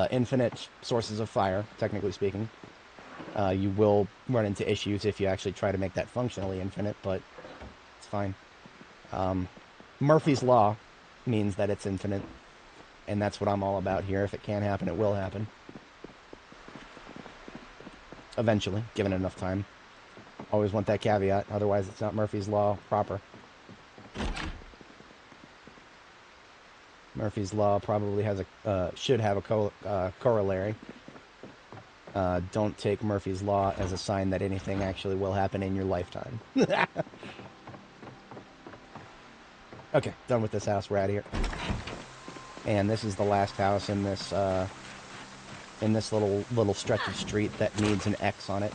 infinite sources of fire, technically speaking. You will run into issues if you actually try to make that functionally infinite, but it's fine. Murphy's Law means that it's infinite, and that's what I'm all about here. If it can happen, it will happen. Eventually, given enough time. Always want that caveat, otherwise it's not Murphy's Law proper. Murphy's Law probably has a should have a corollary. Don't take Murphy's Law as a sign that anything actually will happen in your lifetime. Okay, done with this house. We're out of here. And this is the last house in this little stretch of street that needs an X on it.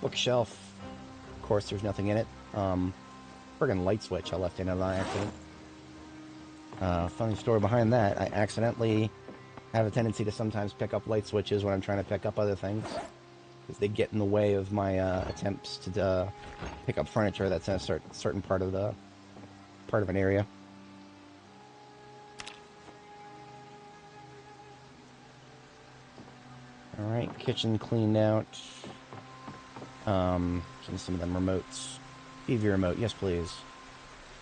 Bookshelf. Of course, there's nothing in it. Friggin' light switch I left in it on accident. Funny story behind that. I accidentally have a tendency to sometimes pick up light switches when I'm trying to pick up other things, because they get in the way of my attempts to pick up furniture that's in a certain part of an area. All right, kitchen cleaned out. Some of them remotes. TV remote, yes please.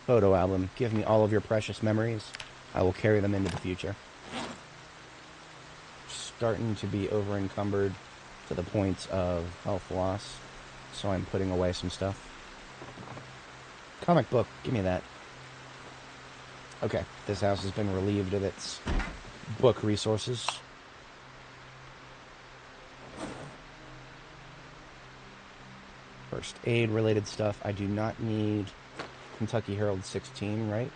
Photo album, give me all of your precious memories. I will carry them into the future. Starting to be over encumbered to the point of health loss, so I'm putting away some stuff. Comic book, give me that. Okay, this house has been relieved of its book resources. First aid related stuff. I do not need Kentucky Herald 16, right?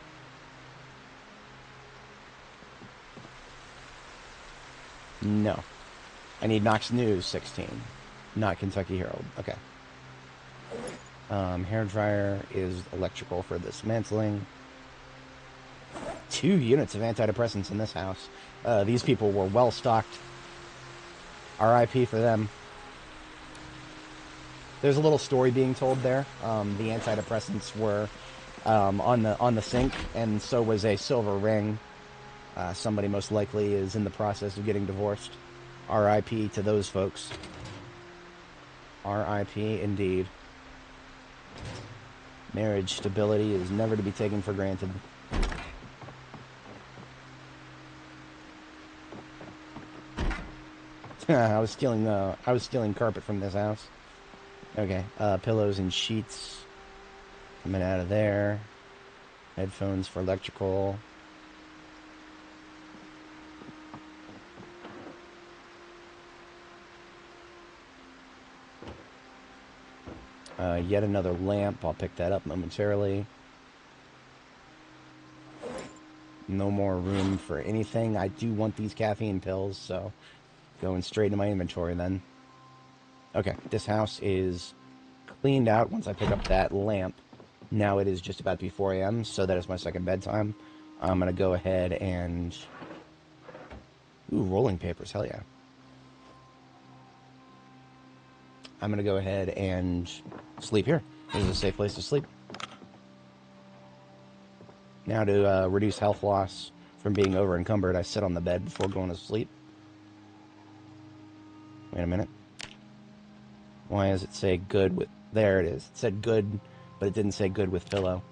No. I need Knox News 16, not Kentucky Herald. Okay. Hairdryer is electrical for dismantling. 2 units of antidepressants in this house. These people were well stocked. R.I.P. for them. There's a little story being told there. The antidepressants were on the sink, and so was a silver ring. Somebody most likely is in the process of getting divorced. R.I.P. to those folks. R.I.P. indeed. Marriage stability is never to be taken for granted. I was stealing carpet from this house. Okay, pillows and sheets coming out of there. Headphones for electrical. Yet another lamp. I'll pick that up momentarily. No more room for anything. I do want these caffeine pills, so going straight into my inventory then. Okay, this house is cleaned out once I pick up that lamp. Now it is just about to be 4 a.m., so that is my second bedtime. I'm going to go ahead and... Ooh, rolling papers, hell yeah. I'm going to go ahead and sleep here. This is a safe place to sleep. Now to reduce health loss from being over encumbered, I sit on the bed before going to sleep. Wait a minute. Why does it say good with... There it is. It said good, but it didn't say good with pillow.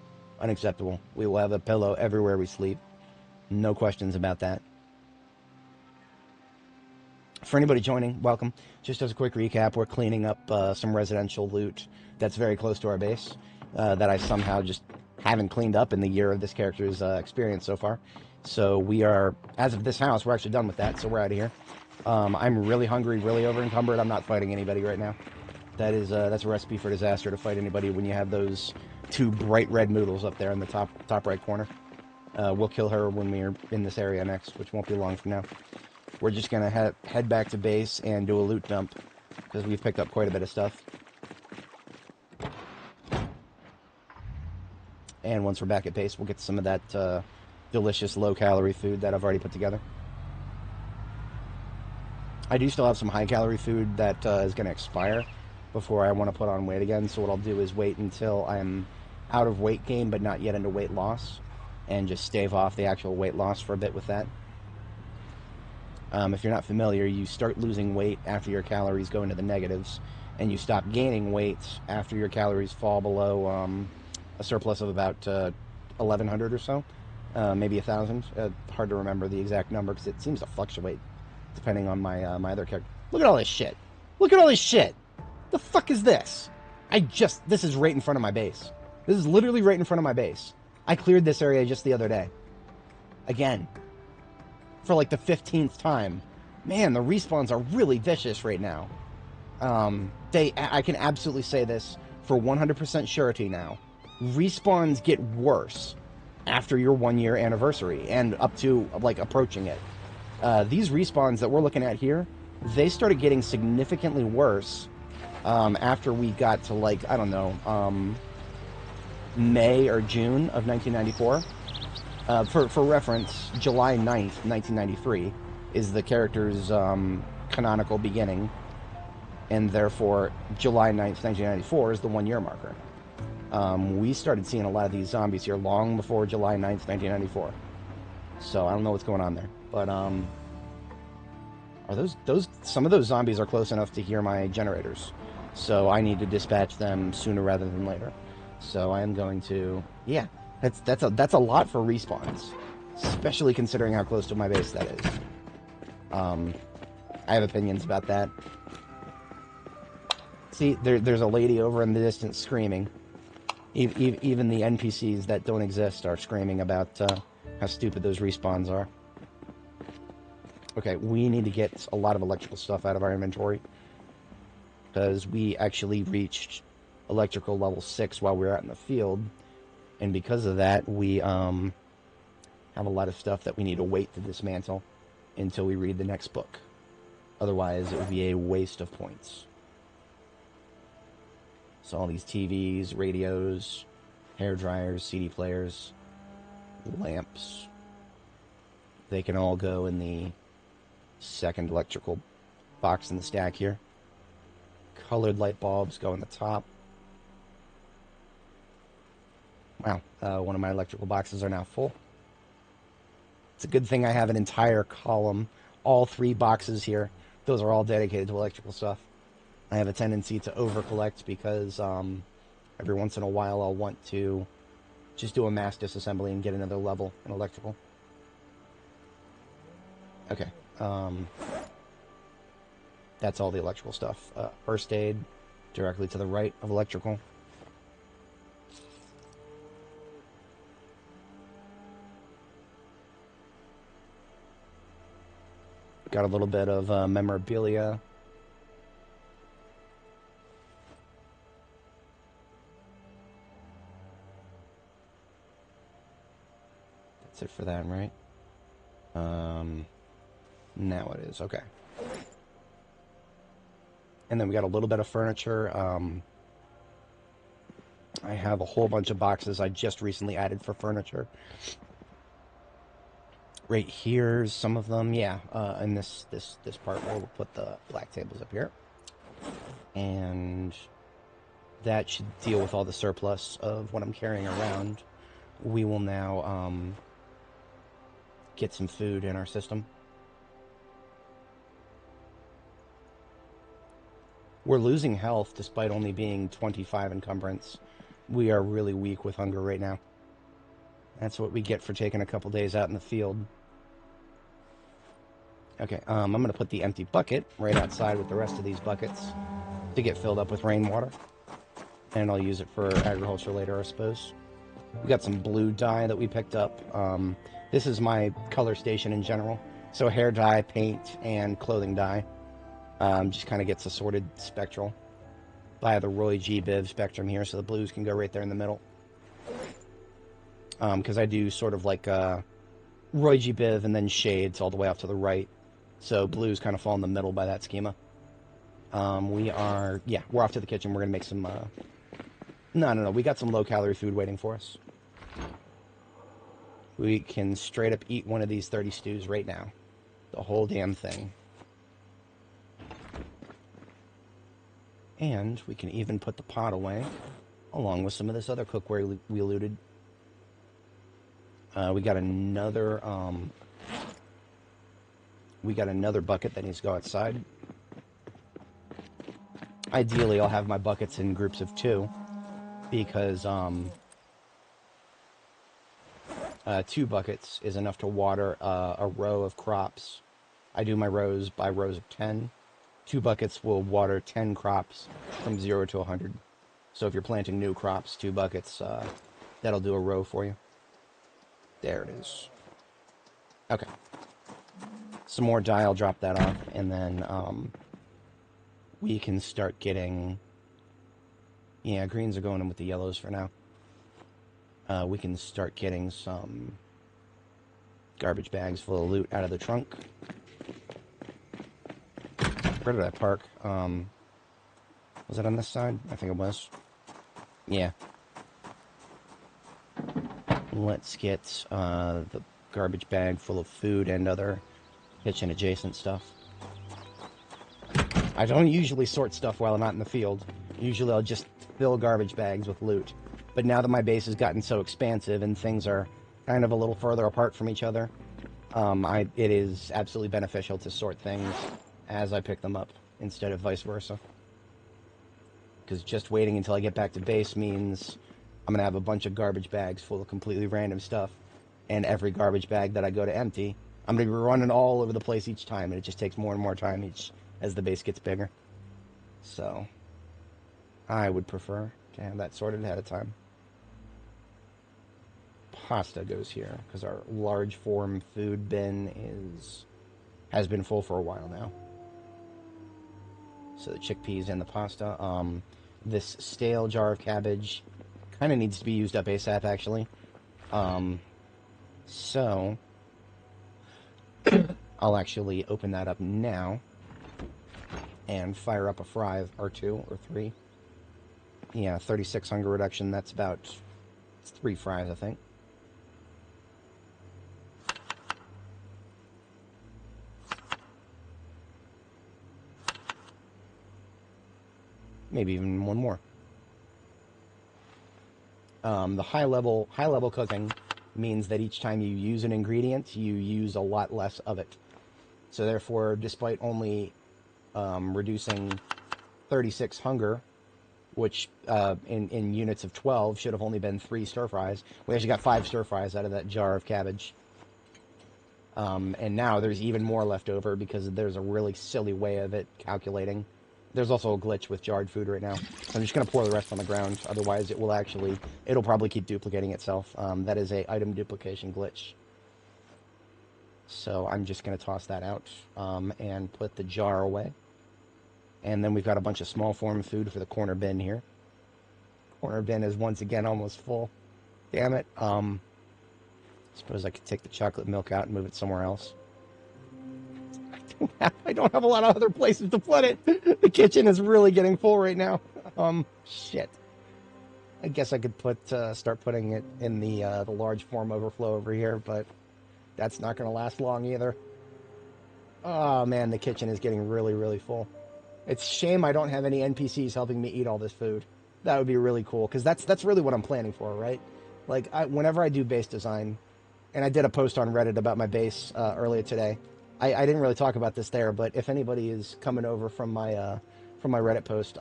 Unacceptable. We will have a pillow everywhere we sleep. No questions about that. For anybody joining, welcome. Just as a quick recap, we're cleaning up some residential loot that's very close to our base that I somehow just haven't cleaned up in the year of this character's experience so far. So we are, as of this house, we're actually done with that, so we're out of here. I'm really hungry, really over encumbered. I'm not fighting anybody right now. That's a recipe for disaster to fight anybody when you have those two bright red noodles up there in the top right corner. We'll kill her when we're in this area next, which won't be long from now. We're just going to head back to base and do a loot dump, because we've picked up quite a bit of stuff. And once we're back at base, we'll get some of that delicious low-calorie food that I've already put together. I do still have some high-calorie food that is going to expire before I want to put on weight again, so what I'll do is wait until I'm out of weight gain, but not yet into weight loss, and just stave off the actual weight loss for a bit with that. If you're not familiar, you start losing weight after your calories go into the negatives, and you stop gaining weight after your calories fall below a surplus of about 1,100 or so, maybe 1,000. Hard to remember the exact number because it seems to fluctuate depending on my my other character. Look at all this shit. Look at all this shit. The fuck is this? This is right in front of my base. This is literally right in front of my base. I cleared this area just the other day. Again. For like the 15th time. Man, the respawns are really vicious right now. I can absolutely say this for 100% surety now. Respawns get worse after your 1-year anniversary and up to, like, approaching it. These respawns that we're looking at here, they started getting significantly worse after we got to, like, I don't know, May or June of 1994. For reference, July 9th, 1993 is the character's canonical beginning, and therefore July 9th, 1994 is the 1-year marker. We started seeing a lot of these zombies here long before July 9th, 1994. So I don't know what's going on there, but are some of those zombies are close enough to hear my generators, so I need to dispatch them sooner rather than later. So I am going to, yeah. That's a lot for respawns, especially considering how close to my base that is. I have opinions about that. See, there's a lady over in the distance screaming. Even the NPCs that don't exist are screaming about how stupid those respawns are. Okay, we need to get a lot of electrical stuff out of our inventory, because we actually reached electrical level 6 while we were out in the field. And because of that, we have a lot of stuff that we need to wait to dismantle until we read the next book. Otherwise, it would be a waste of points. So all these TVs, radios, hair dryers, CD players, lamps, they can all go in the second electrical box in the stack here. Colored light bulbs go in the top. Wow, one of my electrical boxes are now full. It's a good thing I have an entire column, all 3 boxes here. Those are all dedicated to electrical stuff. I have a tendency to over-collect because every once in a while I'll want to just do a mass disassembly and get another level in electrical. Okay. That's all the electrical stuff. First aid, directly to the right of electrical. Got a little bit of memorabilia. That's it for that, right? Now it is. Okay. And then we got a little bit of furniture. I have a whole bunch of boxes I just recently added for furniture. Right here's some of them. Yeah, in this part we'll put the black tables up here. And that should deal with all the surplus of what I'm carrying around. We will now get some food in our system. We're losing health despite only being 25 encumbrance. We are really weak with hunger right now. That's what we get for taking a couple days out in the field. Okay, I'm going to put the empty bucket right outside with the rest of these buckets to get filled up with rainwater. And I'll use it for agriculture later, I suppose. We got some blue dye that we picked up. This is my color station in general. So hair dye, paint, and clothing dye. Just kind of gets assorted spectral by the Roy G. Biv spectrum here, so the blues can go right there in the middle. Because I do sort of like Roy G. Biv and then shades all the way off to the right. So blues kind of fall in the middle by that schema. We're off to the kitchen. We're going to make some... No. We got some low-calorie food waiting for us. We can straight up eat one of these 30 stews right now. The whole damn thing. And we can even put the pot away, along with some of this other cookware we looted. We got another bucket that needs to go outside. Ideally, I'll have my buckets in groups of 2, because 2 buckets is enough to water a row of crops. I do my rows by rows of 10. 2 buckets will water 10 crops from 0 to 100. So if you're planting new crops, 2 buckets, that'll do a row for you. There it is. Okay. Some more dye, I'll drop that off, and then we can start getting... Yeah, greens are going in with the yellows for now. We can start getting some garbage bags full of loot out of the trunk. Where did I park? Was it on this side? I think it was. Yeah. Let's get the garbage bag full of food and other kitchen adjacent stuff. I don't usually sort stuff while I'm out in the field. Usually I'll just fill garbage bags with loot. But now that my base has gotten so expansive and things are kind of a little further apart from each other, it is absolutely beneficial to sort things as I pick them up, instead of vice versa. Because just waiting until I get back to base means I'm going to have a bunch of garbage bags full of completely random stuff, and every garbage bag that I go to empty, I'm going to be running all over the place each time, and it just takes more and more time as the base gets bigger. So, I would prefer to have that sorted ahead of time. Pasta goes here, because our large form food bin has been full for a while now. So the chickpeas and the pasta. This stale jar of cabbage kind of needs to be used up ASAP, actually. So I'll actually open that up now and fire up a fry or 2 or 3. Yeah, 36 hunger reduction. That's about 3 fries, I think. Maybe even 1 more. The high level cooking means that each time you use an ingredient, you use a lot less of it. So therefore, despite only reducing 36 hunger, which in units of 12 should have only been 3 stir fries, we actually got 5 stir fries out of that jar of cabbage. And now there's even more left over because there's a really silly way of it calculating. There's also a glitch with jarred food right now. So I'm just going to pour the rest on the ground. Otherwise, it'll probably keep duplicating itself. That is a item duplication glitch. So I'm just going to toss that out and put the jar away. And then we've got a bunch of small form food for the corner bin here. Corner bin is once again almost full. Damn it. Suppose I could take the chocolate milk out and move it somewhere else. I don't have a lot of other places to put it. The kitchen is really getting full right now. Shit. I guess I could start putting it in the large form overflow over here, but that's not going to last long either. Oh man, the kitchen is getting really, really full. It's a shame I don't have any NPCs helping me eat all this food. That would be really cool, because that's really what I'm planning for, right? Like, whenever I do base design, and I did a post on Reddit about my base earlier today. I didn't really talk about this there, but if anybody is coming over from my Reddit post,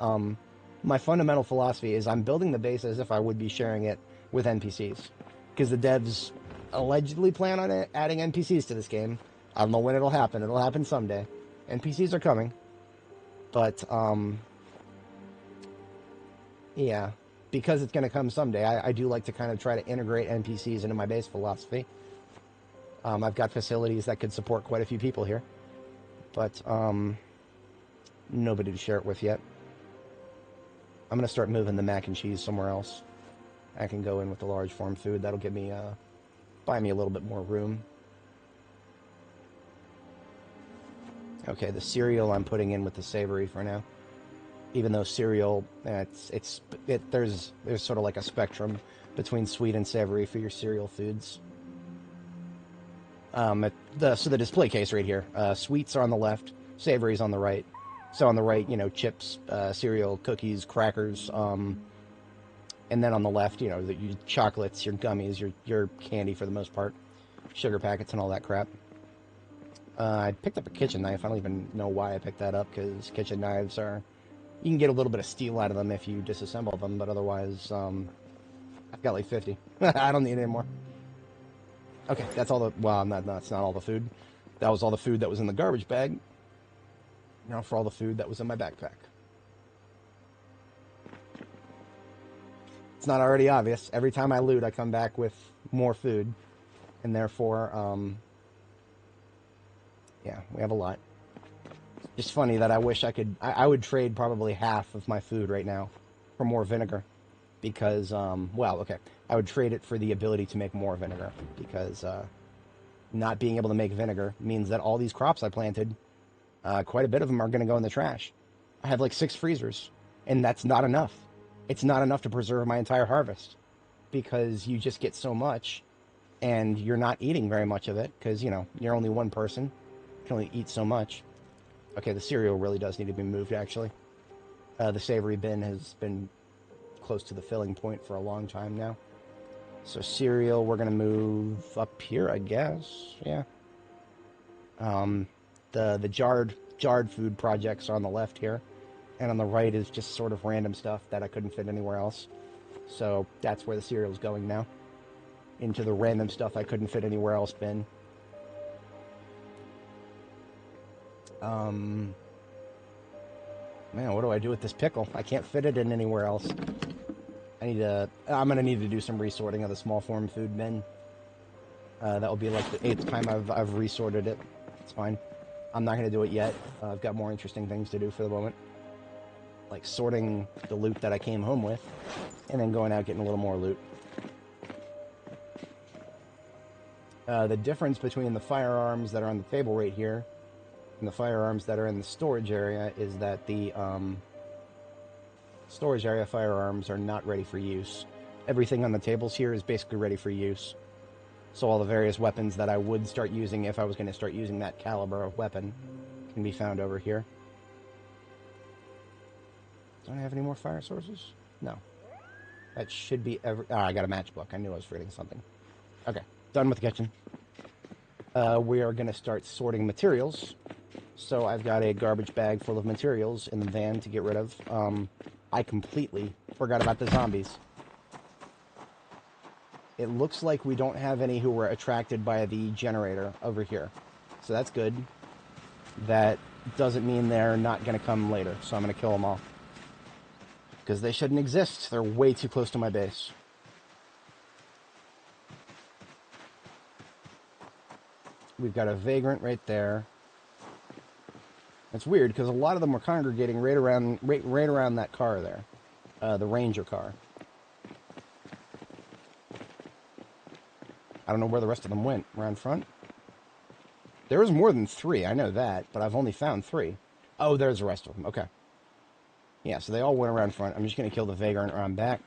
my fundamental philosophy is I'm building the base as if I would be sharing it with NPCs, because the devs allegedly plan on adding NPCs to this game. I don't know when it'll happen. It'll happen someday. NPCs are coming, but yeah, because it's going to come someday. I do like to kind of try to integrate NPCs into my base philosophy. I've got facilities that could support quite a few people here, but nobody to share it with yet. I'm going to start moving the mac and cheese somewhere else. I can go in with the large form food. That'll give me, buy me a little bit more room. Okay, the cereal I'm putting in with the savory for now. Even though cereal, there's sort of like a spectrum between sweet and savory for your cereal foods. So the display case right here, sweets are on the left, savory's on the right. So on the right, you know, chips, cereal, cookies, crackers, and then on the left, you know, your chocolates, your gummies, your candy for the most part, sugar packets and all that crap. I picked up a kitchen knife. I don't even know why I picked that up, because kitchen knives you can get a little bit of steel out of them if you disassemble them, but otherwise, I've got like 50. I don't need any more. Okay, that's all that's not all the food. That was all the food that was in the garbage bag. Now for all the food that was in my backpack. It's not already obvious. Every time I loot, I come back with more food. And therefore, yeah, we have a lot. Just funny that I wish I would trade probably half of my food right now for more vinegar. Because, well, okay, I would trade it for the ability to make more vinegar, because not being able to make vinegar means that all these crops I planted, quite a bit of them are going to go in the trash. I have like 6 freezers, and that's not enough. It's not enough to preserve my entire harvest, because you just get so much, and you're not eating very much of it, because, you know, you're only one person. You can only eat so much. Okay, the cereal really does need to be moved, actually. The savory bin has been close to the filling point for a long time now. So cereal, we're going to move up here, I guess. Yeah. The jarred food projects are on the left here. And on the right is just sort of random stuff that I couldn't fit anywhere else. So that's where the cereal's going now. Into the random stuff I couldn't fit anywhere else bin. Man, what do I do with this pickle? I can't fit it in anywhere else. I'm going to need to do some resorting of the small form food bin. That will be like the 8th time I've resorted it. It's fine. I'm not going to do it yet. I've got more interesting things to do for the moment. Like sorting the loot that I came home with, and then going out getting a little more loot. The difference between the firearms that are on the table right here and the firearms that are in the storage area is that the storage area firearms are not ready for use. Everything on the tables here is basically ready for use. So all the various weapons that I would start using if I was going to start using that caliber of weapon can be found over here. Don't I have any more fire sources? No. That should be I got a matchbook. I knew I was forgetting something. Okay, done with the kitchen. We are going to start sorting materials. So I've got a garbage bag full of materials in the van to get rid of. I completely forgot about the zombies. It looks like we don't have any who were attracted by the generator over here. So that's good. That doesn't mean they're not going to come later, so I'm going to kill them all. Because they shouldn't exist. They're way too close to my base. We've got a vagrant right there. It's weird because a lot of them were congregating right around that car there, the Ranger car. I don't know where the rest of them went. Around front. There was more than 3. I know that, but I've only found 3. Oh, there's the rest of them. Okay. Yeah, so they all went around front. I'm just gonna kill the vagrant around back.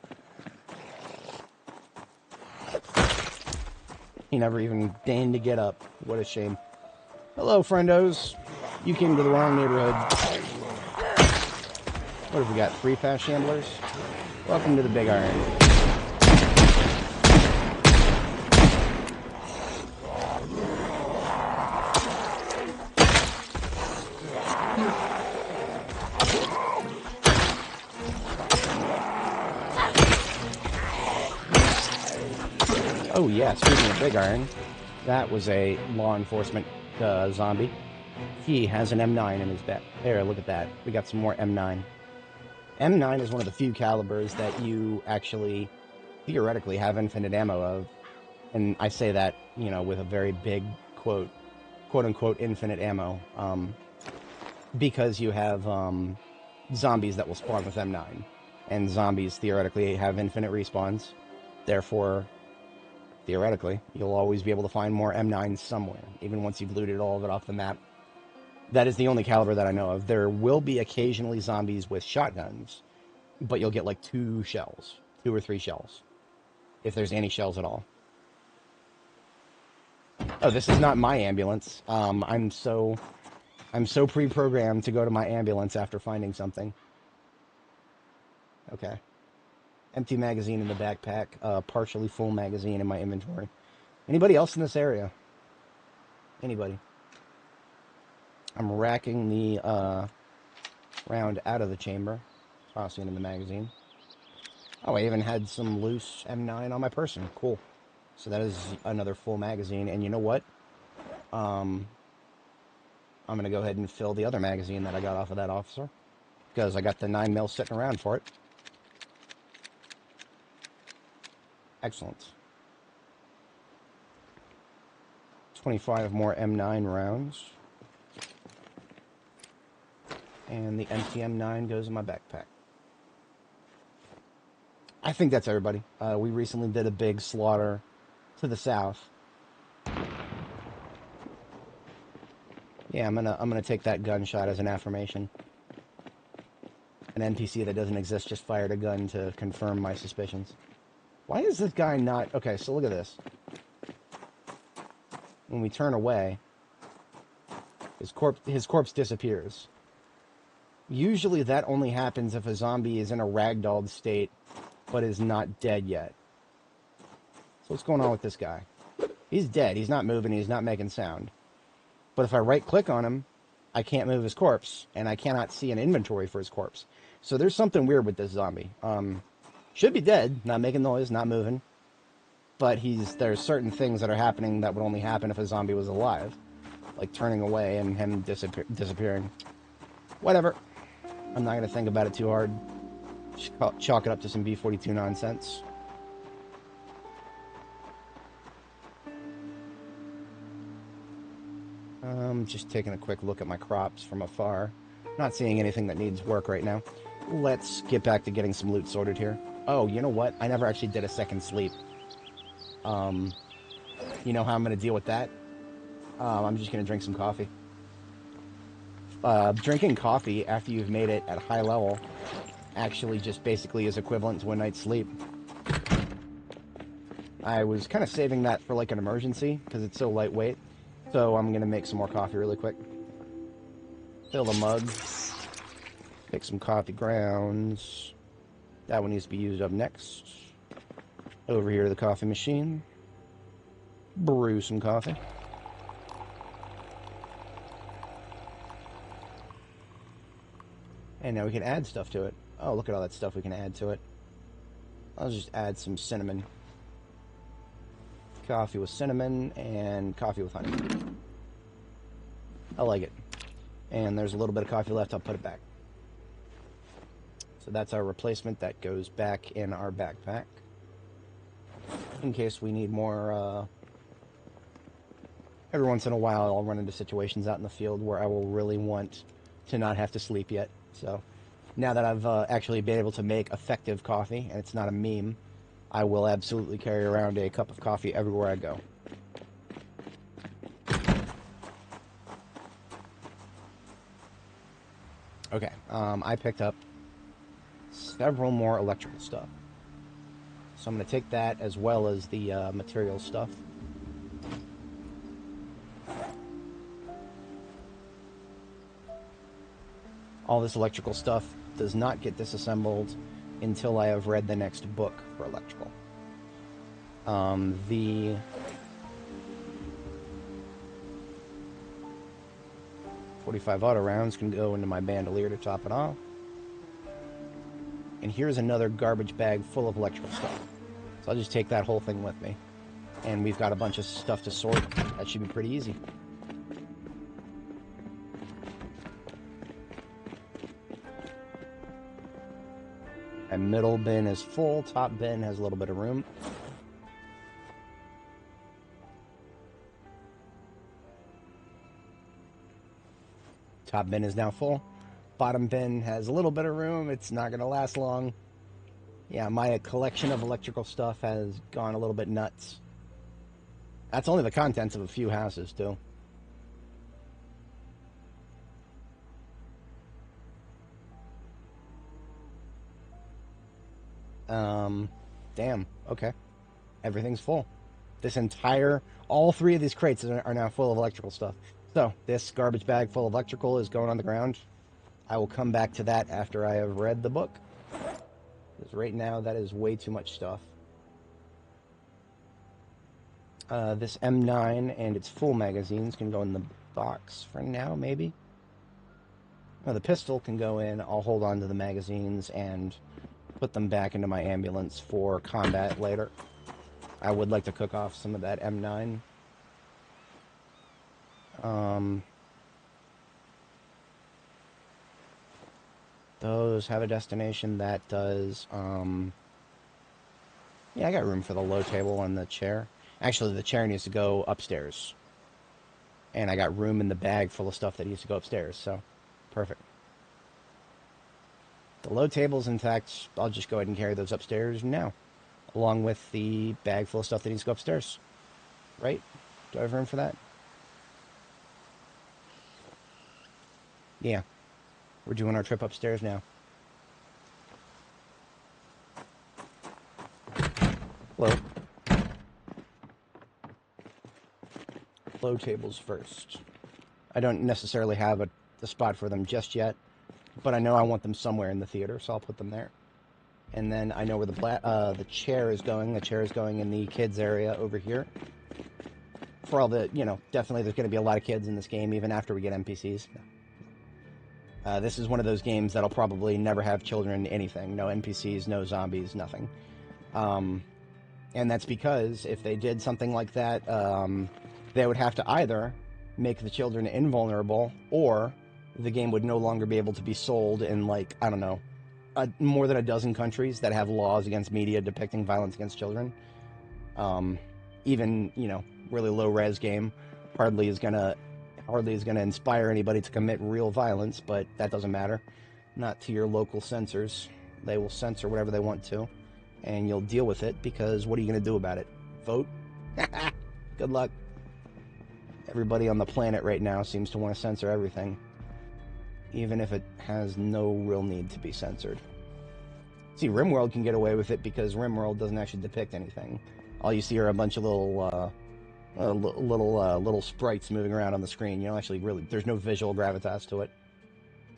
He never even deigned to get up. What a shame. Hello, friendos. You came to the wrong neighborhood. What have we got? 3 fast shamblers? Welcome to the Big Iron. Oh yeah, speaking of Big Iron, that was a law enforcement zombie. He has an M9 in his back. There, look at that. We got some more M9. M9 is one of the few calibers that you actually, theoretically, have infinite ammo of. And I say that, you know, with a very big quote-unquote infinite ammo. Because you have zombies that will spawn with M9. And zombies, theoretically, have infinite respawns. Therefore, theoretically, you'll always be able to find more M9s somewhere, even once you've looted all of it off the map. That is the only caliber that I know of. There will be occasionally zombies with shotguns, but you'll get like 2 shells. 2 or 3 shells. If there's any shells at all. Oh, this is not my ambulance. I'm so pre-programmed to go to my ambulance after finding something. Okay. Empty magazine in the backpack. Partially full magazine in my inventory. Anybody else in this area? Anybody? I'm racking the round out of the chamber. Tossing it in the magazine. Oh, I even had some loose M9 on my person. Cool. So that is another full magazine. And you know what? I'm going to go ahead and fill the other magazine that I got off of that officer. Because I got the 9mm sitting around for it. Excellent. 25 more M9 rounds. And the empty M9 goes in my backpack. I think that's everybody. We recently did a big slaughter to the south. Yeah, I'm gonna take that gunshot as an affirmation. An NPC that doesn't exist just fired a gun to confirm my suspicions. Why is this guy not... Okay, so look at this. When we turn away, his corpse disappears. Usually that only happens if a zombie is in a ragdolled state, but is not dead yet. So what's going on with this guy? He's dead. He's not moving. He's not making sound. But if I right-click on him, I can't move his corpse, and I cannot see an inventory for his corpse. So there's something weird with this zombie. Should be dead, not making noise, not moving. But there's certain things that are happening that would only happen if a zombie was alive. Like turning away and him disappearing. Whatever. I'm not going to think about it too hard. Chalk it up to some B42 nonsense. Just taking a quick look at my crops from afar. Not seeing anything that needs work right now. Let's get back to getting some loot sorted here. Oh, you know what? I never actually did a second sleep. You know how I'm going to deal with that? I'm just going to drink some coffee. Drinking coffee after you've made it at high level actually just basically is equivalent to a night's sleep. I was kind of saving that for like an emergency because it's so lightweight. So I'm going to make some more coffee really quick. Fill the mug. Pick some coffee grounds. That one needs to be used up next. Over here to the coffee machine. Brew some coffee. And now we can add stuff to it. Oh, look at all that stuff we can add to it. I'll just add some cinnamon. coffee with cinnamon, and coffee with honey. I like it. And there's a little bit of coffee left. I'll put it back. So that's our replacement. That goes back in our backpack in case we need more. Every once in a while, I'll run into situations out in the field where I will really want to not have to sleep yet. So now that I've actually been able to make effective coffee, and it's not a meme, I will absolutely carry around a cup of coffee everywhere I go. Okay, I picked up several more electrical stuff. So I'm going to take that as well as the material stuff. All this electrical stuff does not get disassembled until I have read the next book for electrical. The 45 auto rounds can go into my bandolier to top it off. And here's another garbage bag full of electrical stuff. So I'll just take that whole thing with me. And we've got a bunch of stuff to sort. That should be pretty easy. My middle bin is full. Top bin has a little bit of room. Top bin is now full. Bottom bin has a little bit of room. It's not going to last long. Yeah, my collection of electrical stuff has gone a little bit nuts. That's only the contents of a few houses, too. Damn. Okay. Everything's full. All three of these crates are now full of electrical stuff. So, this garbage bag full of electrical is going on the ground. I will come back to that after I have read the book. Because right now, that is way too much stuff. This M9 and its full magazines can go in the box for now, maybe. Oh, the pistol can go in. I'll hold on to the magazines and put them back into my ambulance for combat later. I would like to cook off some of that M9. Those have a destination. That does. Yeah, I got room for the low table and the chair. Actually, the chair needs to go upstairs. And I got room in the bag full of stuff that needs to go upstairs, so perfect. The low tables, in fact, I'll just go ahead and carry those upstairs now, along with the bag full of stuff that needs to go upstairs. Right? Do I have room for that? Yeah. We're doing our trip upstairs now. Low. Low tables first. I don't necessarily have a spot for them just yet, but I know I want them somewhere in the theater, so I'll put them there. And then I know where the chair is going. The chair is going in the kids area over here. For all the, definitely there's going to be a lot of kids in this game, even after we get NPCs. This is one of those games that'll probably never have children anything. No NPCs, no zombies, nothing. And that's because if they did something like that, they would have to either make the children invulnerable, or the game would no longer be able to be sold in, like, I don't know, more than a dozen countries that have laws against media depicting violence against children. Even, really low-res game hardly is gonna inspire anybody to commit real violence, but that doesn't matter. Not to your local censors. They will censor whatever they want to, and you'll deal with it, because what are you going to do about it? Vote? Good luck. Everybody on the planet right now seems to want to censor everything, even if it has no real need to be censored. See, RimWorld can get away with it because RimWorld doesn't actually depict anything. All you see are a bunch of little sprites moving around on the screen. There's no visual gravitas to it.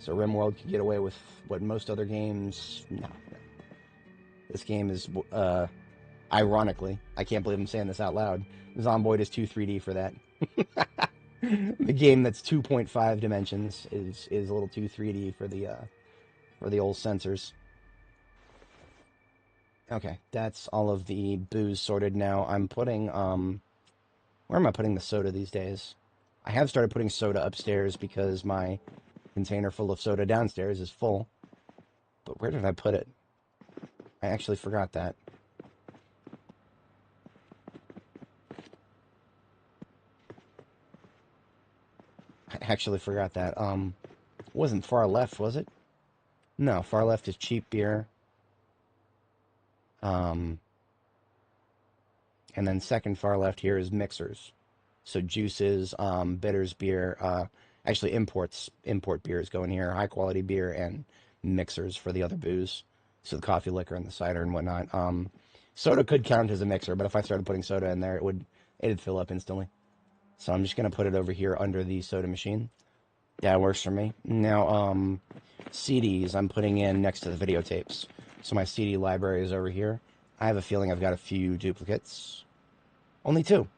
So RimWorld can get away with what most other games... No. This game is, ironically, I can't believe I'm saying this out loud, Zomboid is too 3D for that. The game that's 2.5 dimensions is a little too 3D for the old censors. Okay, that's all of the booze sorted now. I'm putting, where am I putting the soda these days? I have started putting soda upstairs because my container full of soda downstairs is full. But where did I put it? I actually forgot that. Wasn't far left, was it? No, far left is cheap beer. Um, and then second far left here is mixers. So juices, bitters beer, actually import beers go in here, high quality beer and mixers for the other booze. So the coffee, liquor, and the cider and whatnot. Soda could count as a mixer, but if I started putting soda in there, it'd fill up instantly. So I'm just gonna put it over here under the soda machine. That works for me. Now, CDs I'm putting in next to the videotapes. So my CD library is over here. I have a feeling I've got a few duplicates. Only two.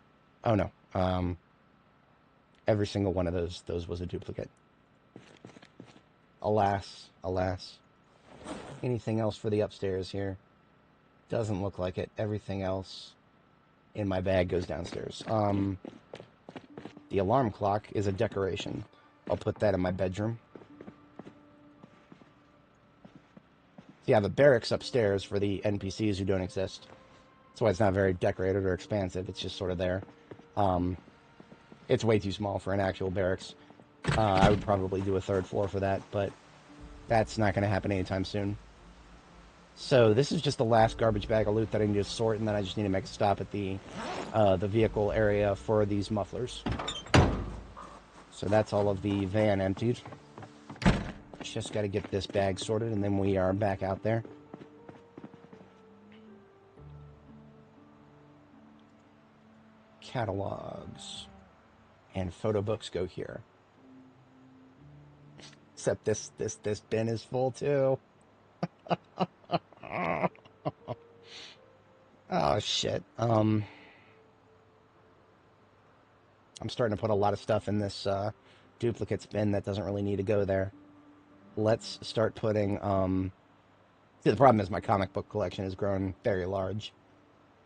Oh no. Every single one of those was a duplicate. Alas, alas. Anything else for the upstairs here? Doesn't look like it. Everything else in my bag goes downstairs. The alarm clock is a decoration. I'll put that in my bedroom. So yeah, the barracks upstairs for the NPCs who don't exist. That's why it's not very decorated or expansive. It's just sort of there. It's way too small for an actual barracks. I would probably do a third floor for that, but that's not going to happen anytime soon. So this is just the last garbage bag of loot that I need to sort, and then I just need to make a stop at the vehicle area for these mufflers. So that's all of the van emptied. Just got to get this bag sorted, and then we are back out there. Catalogs and photo books go here. Except this bin is full too. Oh shit. I'm starting to put a lot of stuff in this duplicates bin that doesn't really need to go there. Let's start putting see, the problem is my comic book collection has grown very large.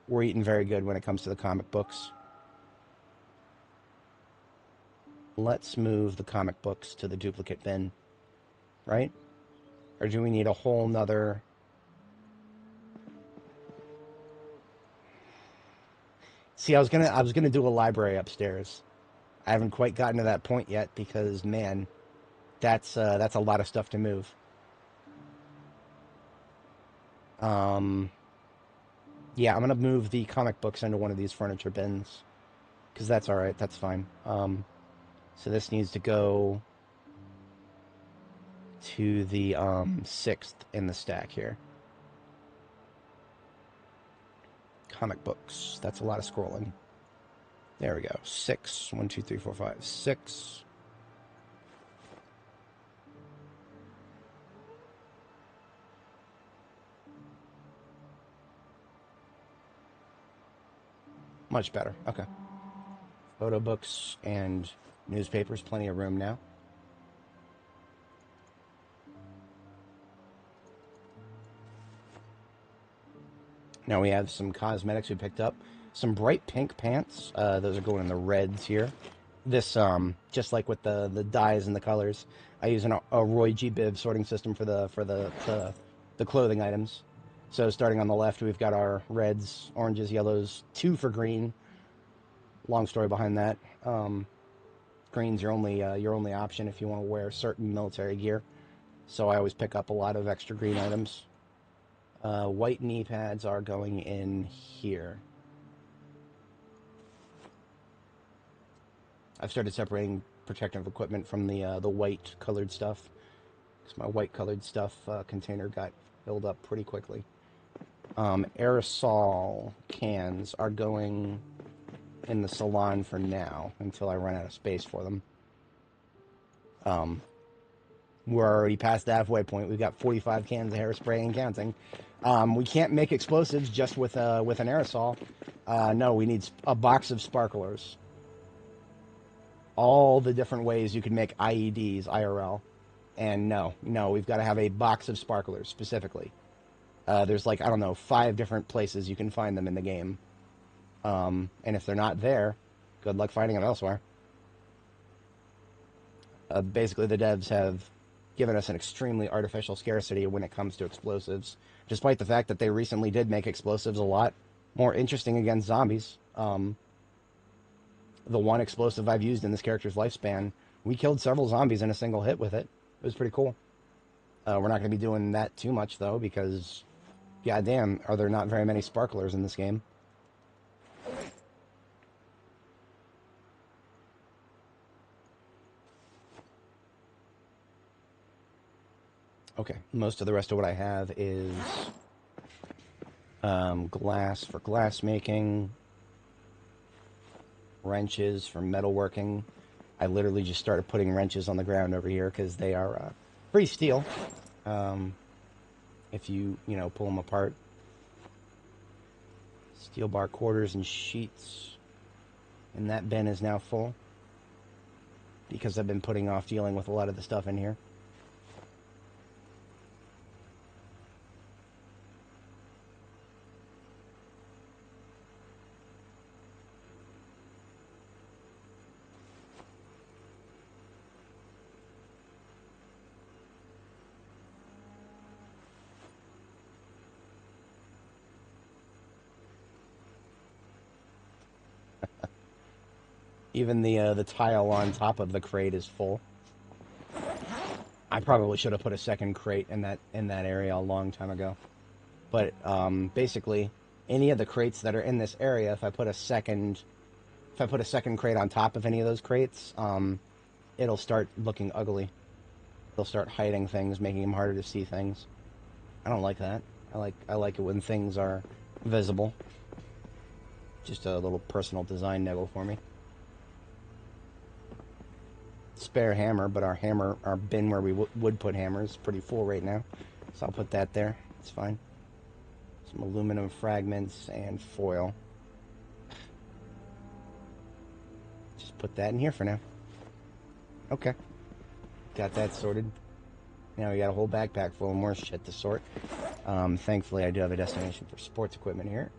We're eating very good when it comes to the comic books. Let's move the comic books to the duplicate bin, right? Or do we need a whole nother... See, I was gonna do a library upstairs. I haven't quite gotten to that point yet because, man, that's a lot of stuff to move. Yeah, I'm gonna move the comic books into one of these furniture bins because that's all right. That's fine. So this needs to go to the 6th in the stack here. Comic books. That's a lot of scrolling. There we go. 6. 1, 2, 3, 4, 5, 6. Much better. Okay. Photo books and newspapers. Plenty of room now. Now we have some cosmetics we picked up. Some bright pink pants. Those are going in the reds here. This, just like with the dyes and the colors, I use a Roy G. Biv sorting system for the clothing items. So starting on the left, we've got our reds, oranges, yellows, 2 for green. Long story behind that. Green's your only option if you want to wear certain military gear. So I always pick up a lot of extra green items. White knee pads are going in here. I've started separating protective equipment from the white colored stuff, because my white colored stuff container got filled up pretty quickly. Aerosol cans are going in the salon for now until I run out of space for them. We're already past the halfway point. We've got 45 cans of hairspray and counting. We can't make explosives just with an aerosol. No, we need a box of sparklers. All the different ways you can make IEDs, IRL. And no, we've got to have a box of sparklers specifically. There's like, I don't know, 5 different places you can find them in the game. And if they're not there, good luck finding them elsewhere. Basically, the devs have given us an extremely artificial scarcity when it comes to explosives, despite the fact that they recently did make explosives a lot more interesting against zombies. The one explosive I've used in this character's lifespan, we killed several zombies in a single hit with it. It was pretty cool. We're not going to be doing that too much, though, because, goddamn, are there not very many sparklers in this game? Okay, most of the rest of what I have is glass for glass making, wrenches for metalworking. I literally just started putting wrenches on the ground over here because they are free steel. If you pull them apart. Steel bar quarters and sheets. And that bin is now full because I've been putting off dealing with a lot of the stuff in here. Even the tile on top of the crate is full. I probably should have put a second crate in that area a long time ago. But basically, any of the crates that are in this area, if I put a second crate on top of any of those crates, it'll start looking ugly. They'll start hiding things, making them harder to see things. I don't like that. I like it when things are visible. Just a little personal design niggle for me. Spare hammer, but our bin where we would put hammers is pretty full right now, so I'll put that there. It's fine. Some aluminum fragments and foil. Just put that in here for now. Okay, got that sorted. Now we got a whole backpack full of more shit to sort. Thankfully, I do have a destination for sports equipment here.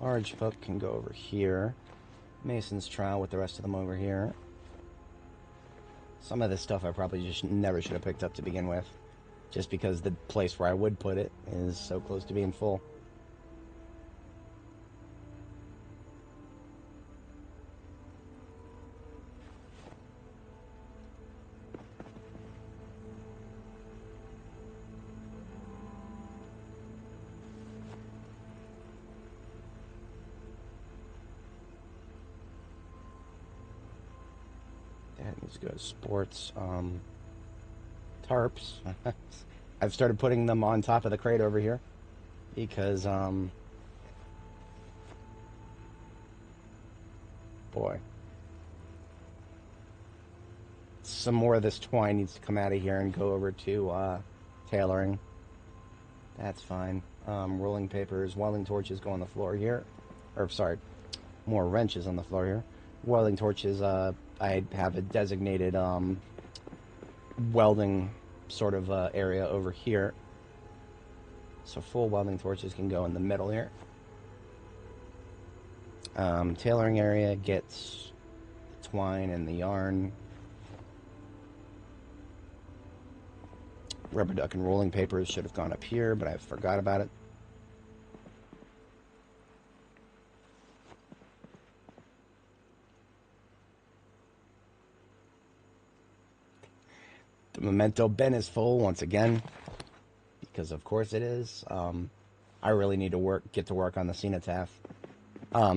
Large hook can go over here. Mason's trowel with the rest of them over here. Some of this stuff I probably just never should have picked up to begin with, just because the place where I would put it is so close to being full. That needs to go to sports. Tarps. I've started putting them on top of the crate over here because, boy, some more of this twine needs to come out of here and go over to tailoring. That's fine. Rolling papers, welding torches go on the floor here. Or, sorry, more wrenches on the floor here. Welding torches, I have a designated welding sort of area over here. So full welding torches can go in the middle here. Tailoring area gets the twine and the yarn. Rubber duck and rolling papers should have gone up here, but I forgot about it. The memento bin is full once again, because of course it is. I really need to get to work on the cenotaph.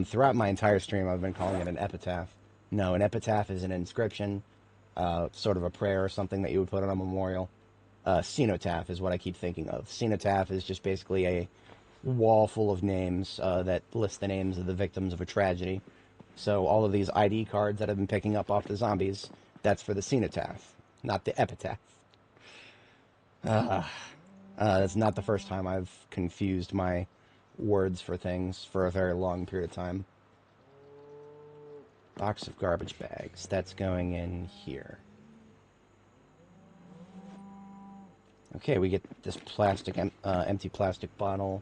Throughout my entire stream, I've been calling it an epitaph. No, an epitaph is an inscription, sort of a prayer or something that you would put on a memorial. Cenotaph is what I keep thinking of. Cenotaph is just basically a wall full of names that list the names of the victims of a tragedy. So all of these ID cards that I've been picking up off the zombies, that's for the cenotaph, not the epitaph. That's not the first time I've confused my words for things for a very long period of time. Box of garbage bags. That's going in here. Okay, we get this plastic, empty plastic bottle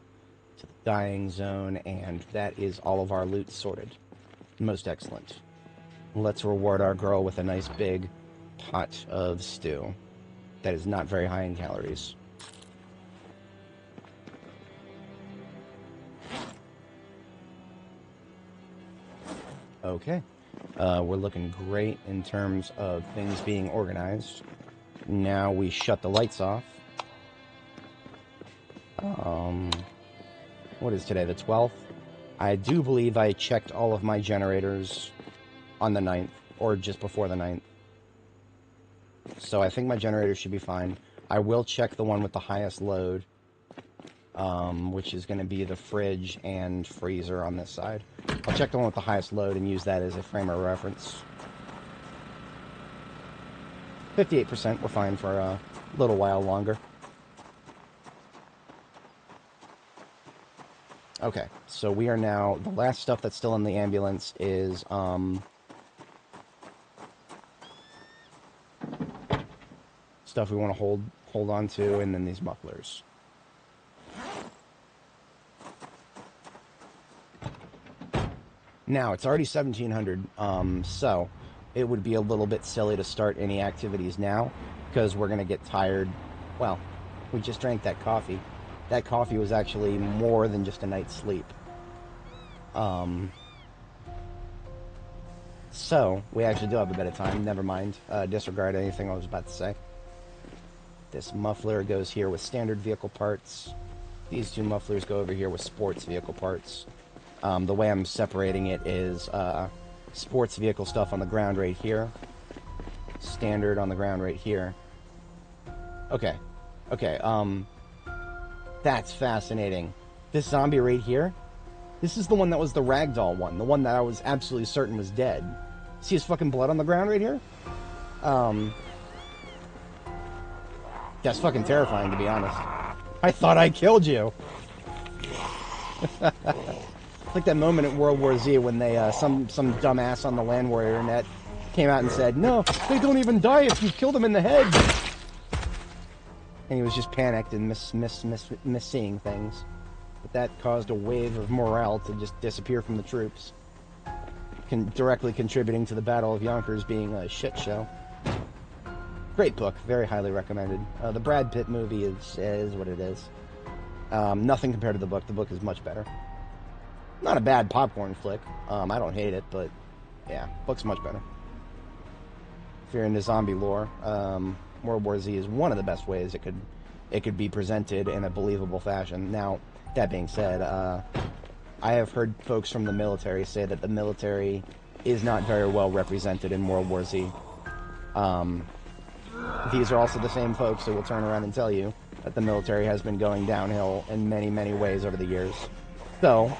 to the dying zone, and that is all of our loot sorted. Most excellent. Let's reward our girl with a nice big pot of stew. That is not very high in calories. Okay. We're looking great in terms of things being organized. Now we shut the lights off. What is today, the 12th? I do believe I checked all of my generators on the 9th, or just before the 9th. So I think my generators should be fine. I will check the one with the highest load, which is going to be the fridge and freezer on this side. I'll check the one with the highest load and use that as a frame of reference. 58%, we're fine for a little while longer. Okay, so we are now, the last stuff that's still in the ambulance is, stuff we want to hold on to, and then these mufflers. Now, it's already 1700, so it would be a little bit silly to start any activities now, because we're going to get tired. Well, we just drank that coffee. That coffee was actually more than just a night's sleep. So, we actually do have a bit of time. Never mind. Disregard anything I was about to say. This muffler goes here with standard vehicle parts. These two mufflers go over here with sports vehicle parts. The way I'm separating it is sports vehicle stuff on the ground right here. Standard on the ground right here. Okay. Okay, that's fascinating. This zombie right here, this is the one that was the ragdoll one. The one that I was absolutely certain was dead. See his fucking blood on the ground right here? That's fucking terrifying, to be honest. I thought I killed you. Like that moment at World War Z when they, some dumbass on the Land Warrior net came out and said, "No, they don't even die if you kill them in the head." And he was just panicked and misseeing things. But that caused a wave of morale to just disappear from the troops. Directly contributing to the Battle of Yonkers being a shit show. Great book, very highly recommended. The Brad Pitt movie is what it is. Nothing compared to the book. The book is much better. Not a bad popcorn flick. I don't hate it, but yeah, book's much better. If you're into zombie lore, World War Z is one of the best ways it could be presented in a believable fashion. Now, that being said, I have heard folks from the military say that the military is not very well represented in World War Z. These are also the same folks who will turn around and tell you that the military has been going downhill in many, many ways over the years. So,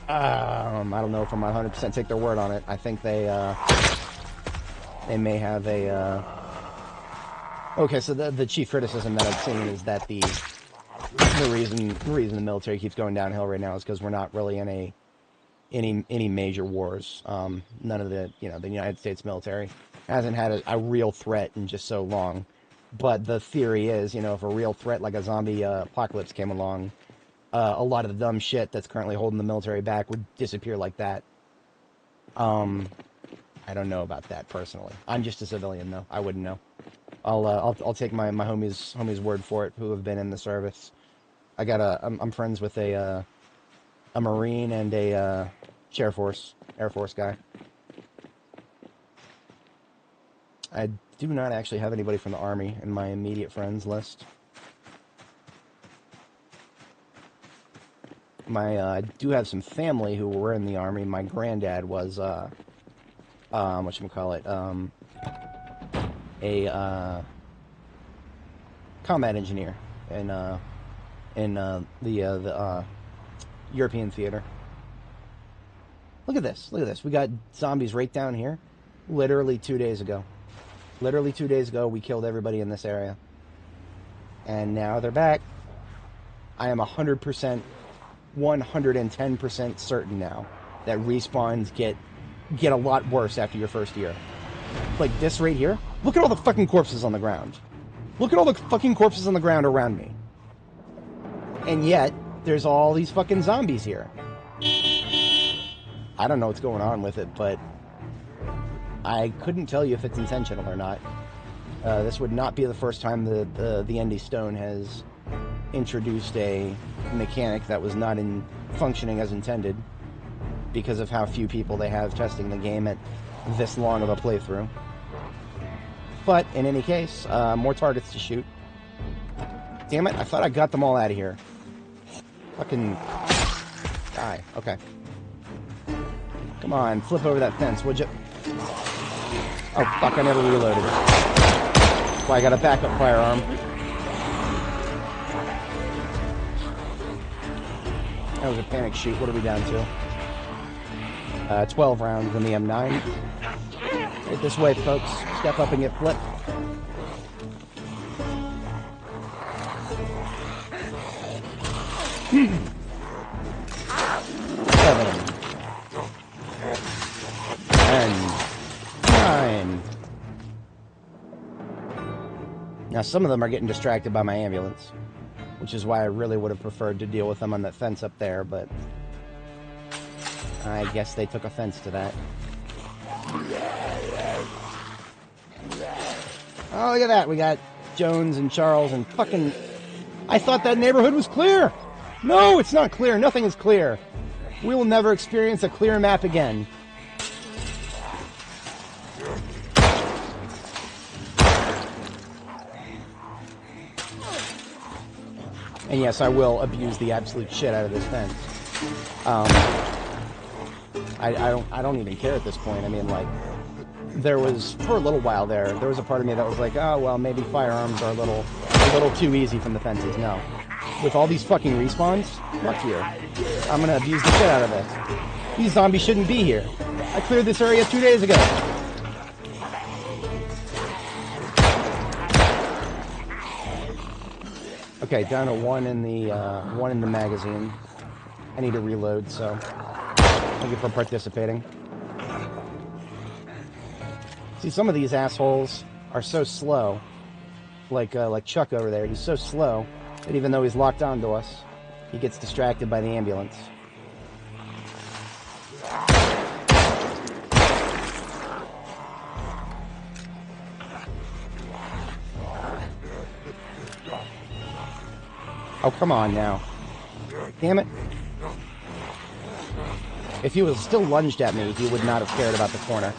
I don't know if I'm 100% take their word on it. I think they may have a, okay, so the chief criticism that I've seen is that the reason the military keeps going downhill right now is because we're not really in any major wars. None of the United States military hasn't had a real threat in just so long. But the theory is, if a real threat like a zombie apocalypse came along, a lot of the dumb shit that's currently holding the military back would disappear like that. I don't know about that personally. I'm just a civilian, though. I wouldn't know. I'll take my homie's word for it, who have been in the service. I'm friends with a Marine and a Air Force guy. I do not actually have anybody from the Army in my immediate friends list. I do have some family who were in the Army. My granddad was, whatchamacallit, a combat engineer in the European theater. Look at this. We got zombies right down here. Literally 2 days ago. Literally 2 days ago, we killed everybody in this area. And now they're back. I am 100%, 110% certain now that respawns get a lot worse after your first year. Like this right here. Look at all the fucking corpses on the ground. Look at all the fucking corpses on the ground around me. And yet, there's all these fucking zombies here. I don't know what's going on with it, but I couldn't tell you if it's intentional or not. This would not be the first time the Endy Stone has introduced a mechanic that was not functioning as intended because of how few people they have testing the game at this long of a playthrough. But, in any case, more targets to shoot. Damn it, I thought I got them all out of here. Fucking die. Okay. Come on, flip over that fence, would you? Oh, fuck, I never reloaded. Well, I got a backup firearm. That was a panic shoot. What are we down to? 12 rounds in the M9. Right this way, folks. Step up and get flipped. Seven. And 9. Now, some of them are getting distracted by my ambulance, which is why I really would have preferred to deal with them on that fence up there, but I guess they took offense to that. Oh, look at that. We got Jones and Charles and fucking... I thought that neighborhood was clear! No, it's not clear. Nothing is clear. We will never experience a clear map again. And yes, I will abuse the absolute shit out of this fence. I don't even care at this point. I mean, like, there was, for a little while there was a part of me that was like, oh, well, maybe firearms are a little too easy from the fences. No. With all these fucking respawns, fuck you. I'm gonna abuse the shit out of this. These zombies shouldn't be here. I cleared this area 2 days ago. Okay, down to one in the magazine. I need to reload, so thank you for participating. See, some of these assholes are so slow, like Chuck over there. He's so slow that even though he's locked onto us, he gets distracted by the ambulance. Oh, come on now. Damn it. If he was still lunged at me, he would not have cared about the corner.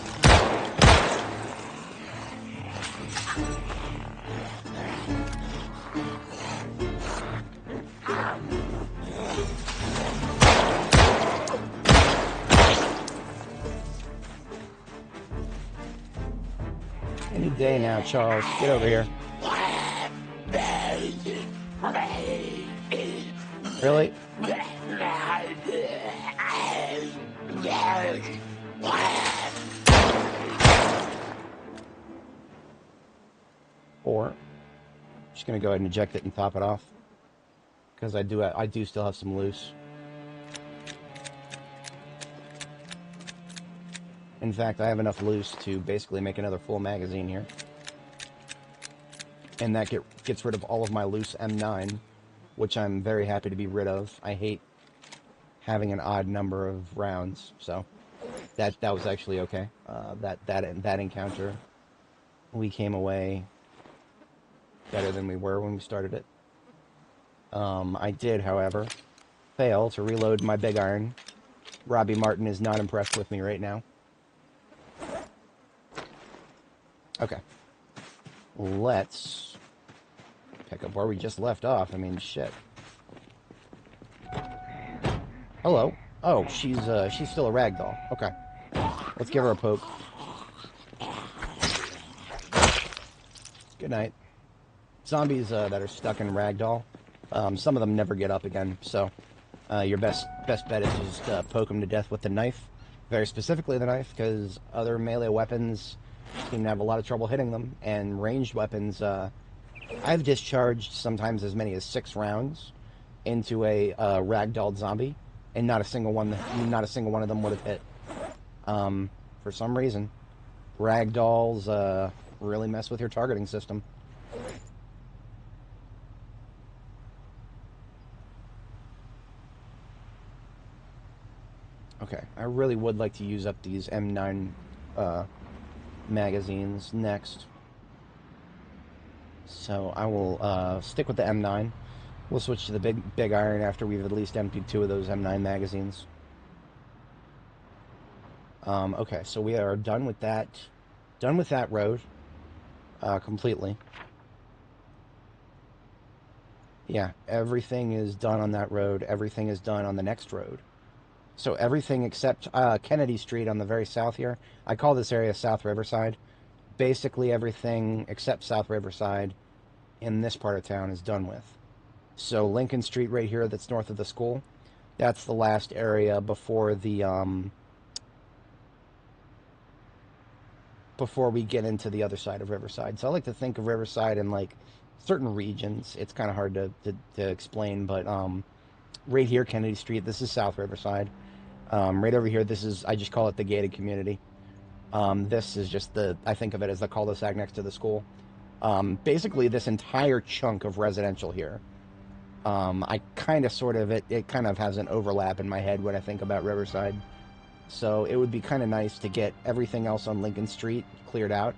Any day now, Charles. Get over here. Really? 4. Just gonna go ahead and eject it and top it off, because I do still have some loose. In fact, I have enough loose to basically make another full magazine here, and that gets rid of all of my loose M9, which I'm very happy to be rid of. I hate having an odd number of rounds, so that was actually okay. That encounter, we came away better than we were when we started it. I did, however, fail to reload my big iron. Robbie Martin is not impressed with me right now. Okay. Let's pick up where we just left off. I mean, shit. Hello. Oh, she's still a ragdoll. Okay. Let's give her a poke. Good night. Zombies that are stuck in ragdoll, some of them never get up again, so your best bet is just poke them to death with the knife. Very specifically the knife, because other melee weapons seem to have a lot of trouble hitting them, and ranged weapons, I've discharged sometimes as many as 6 rounds into a ragdolled zombie, and not a single one of them would have hit. For some reason, ragdolls really mess with your targeting system. Okay, I really would like to use up these M9 magazines next. So I will stick with the M9. We'll switch to the big iron after we've at least emptied 2 of those M9 magazines. Okay, so we are done with that. Done with that road completely. Yeah, everything is done on that road. Everything is done on the next road. So everything except Kennedy Street on the very south here. I call this area South Riverside. Basically everything except South Riverside in this part of town is done with. So Lincoln Street right here that's north of the school, that's the last area before before we get into the other side of Riverside. So I like to think of Riverside in like certain regions. It's kind of hard to explain, but right here, Kennedy Street, this is South Riverside. Right over here, this is, I just call it the gated community. This is just I think of it as the cul-de-sac next to the school. Basically, this entire chunk of residential here. I kind of sort of, it kind of has an overlap in my head when I think about Riverside. So it would be kind of nice to get everything else on Lincoln Street cleared out.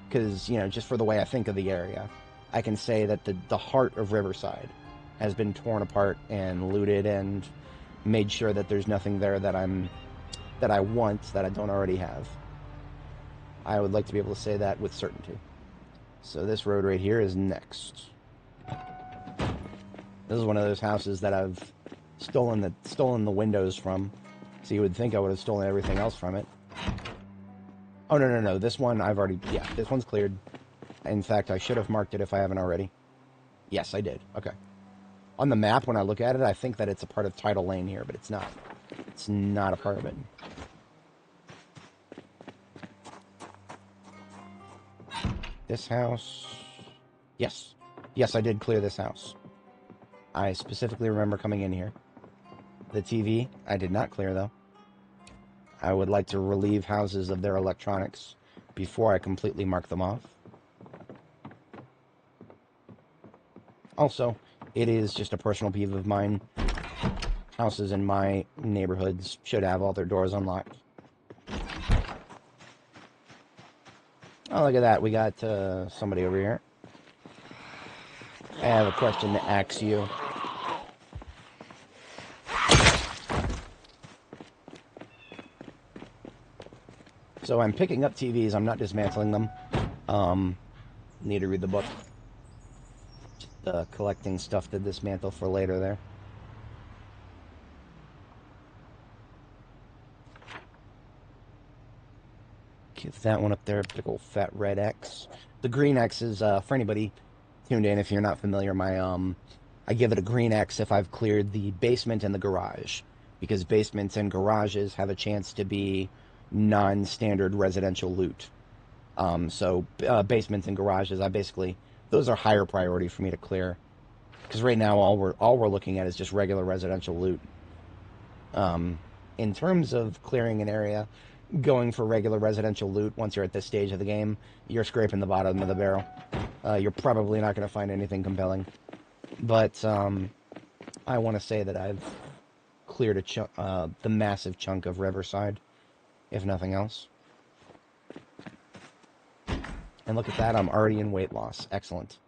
Because, you know, just for the way I think of the area, I can say that the heart of Riverside has been torn apart and looted and made sure that there's nothing there that I want that I don't already have. I would like to be able to say that with certainty. So this road right here is next. This is one of those houses that I've stolen the windows from. So you would think I would have stolen everything else from it. Oh, no. This one I've already... Yeah, this one's cleared. In fact, I should have marked it if I haven't already. Yes, I did. Okay. On the map, when I look at it, I think that it's a part of Tidal Lane here, but it's not. It's not a part of it. This house... Yes. Yes, I did clear this house. I specifically remember coming in here. The TV, I did not clear, though. I would like to relieve houses of their electronics before I completely mark them off. Also, it is just a personal peeve of mine. Houses in my neighborhoods should have all their doors unlocked. Oh, look at that. We got somebody over here. I have a question to ask you. So I'm picking up TVs. I'm not dismantling them. Need to read the book. Just collecting stuff to dismantle for later there. Give that one up there a big old fat red X. The green X is, for anybody tuned in, if you're not familiar, I give it a green X if I've cleared the basement and the garage. Because basements and garages have a chance to be non-standard residential loot. So basements and garages, those are higher priority for me to clear. Because right now, all we're looking at is just regular residential loot. In terms of clearing an area, going for regular residential loot, once you're at this stage of the game, you're scraping the bottom of the barrel. You're probably not going to find anything compelling. But I want to say that I've cleared the massive chunk of Riverside, if nothing else. And look at that, I'm already in weight loss. Excellent.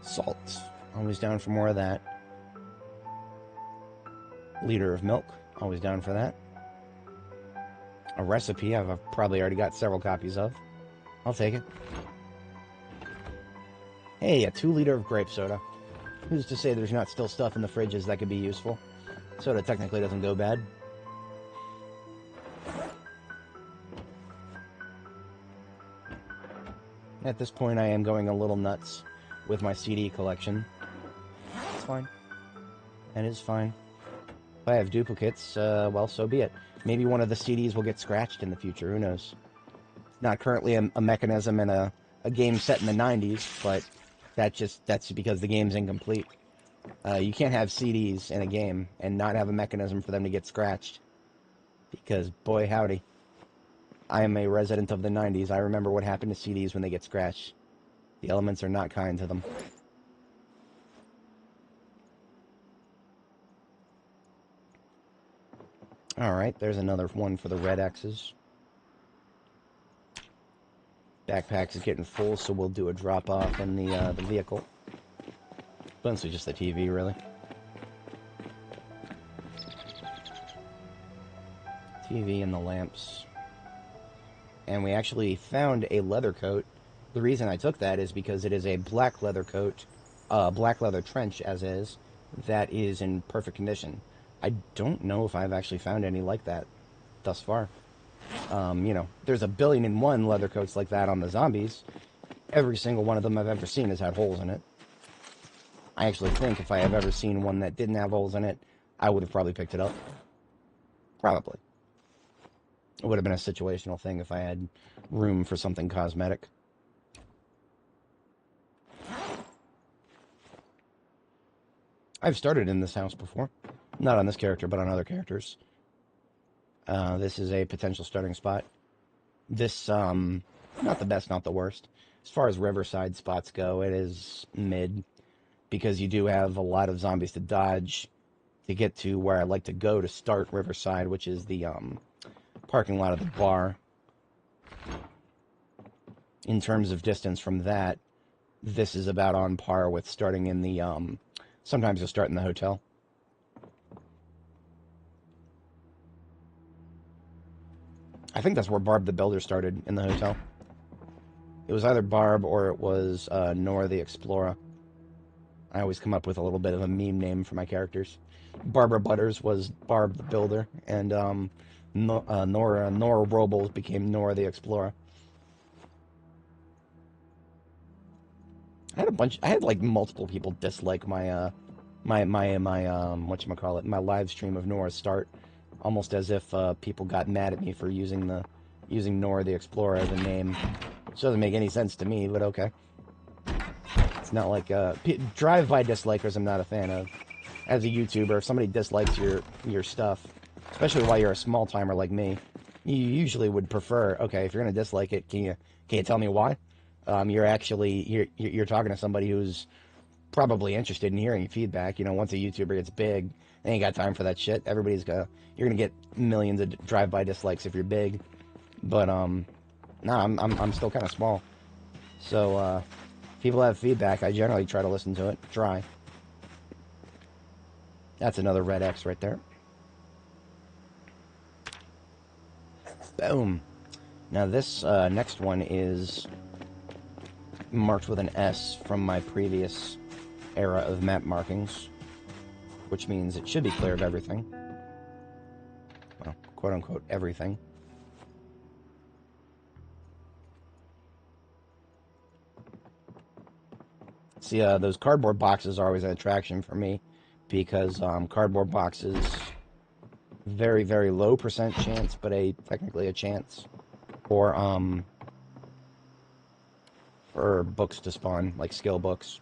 Salt. Always down for more of that. Liter of milk. Always down for that. A recipe I've probably already got several copies of. I'll take it. Hey, a 2-liter of grape soda. Who's to say there's not still stuff in the fridges that could be useful? Soda technically doesn't go bad. At this point, I am going a little nuts with my CD collection. It's fine. That is fine. If I have duplicates, well, so be it. Maybe one of the CDs will get scratched in the future. Who knows? Not currently a mechanism in a game set in the 90s, but that's because the game's incomplete. You can't have CDs in a game and not have a mechanism for them to get scratched. Because, boy howdy, I am a resident of the 90s. I remember what happened to CDs when they get scratched. The elements are not kind to them. Alright, there's another one for the red X's. Backpack is getting full, so we'll do a drop-off in the vehicle. Mostly just the TV, really. TV and the lamps. And we actually found a leather coat. The reason I took that is because it is a black leather coat, black leather trench, as is, that is in perfect condition. I don't know if I've actually found any like that thus far. You know, there's 1,000,000,001 leather coats like that on the zombies. Every single one of them I've ever seen has had holes in it. I actually think if I have ever seen one that didn't have holes in it, I would have probably picked it up. Probably. It would have been a situational thing if I had room for something cosmetic. I've started in this house before. Not on this character, but on other characters. This is a potential starting spot. This, not the best, not the worst. As far as Riverside spots go, it is mid. Because you do have a lot of zombies to dodge to get to where I like to go to start Riverside, which is the, parking lot of the bar. In terms of distance from that, this is about on par with starting in the, sometimes you'll start in the hotel. I think that's where Barb the Builder started, in the hotel. It was either Barb or it was Nora the Explorer. I always come up with a little bit of a meme name for my characters. Barbara Butters was Barb the Builder, and Nora Robles became Nora the Explorer. I had like multiple people dislike my whatchamacallit, my live stream of Nora's start, almost as if people got mad at me for using Nora the Explorer as a name, which doesn't make any sense to me, but okay. It's not like drive-by dislikers I'm not a fan of. As a YouTuber, if somebody dislikes your stuff, especially while you're a small timer like me, you usually would prefer, okay, if you're gonna dislike it, can you tell me why? You're talking to somebody who's probably interested in hearing feedback. You know, once a YouTuber gets big, they ain't got time for that shit. You're gonna get millions of drive-by dislikes if you're big. But nah, I'm still kind of small. So people have feedback, I generally try to listen to it. Try. That's another red X right there. Boom. Now this next one is marked with an S from my previous era of map markings, which means it should be clear of everything. Well, quote-unquote everything. See, those cardboard boxes are always an attraction for me, because cardboard boxes, very, very low percent chance, but technically a chance for books to spawn, like skill books.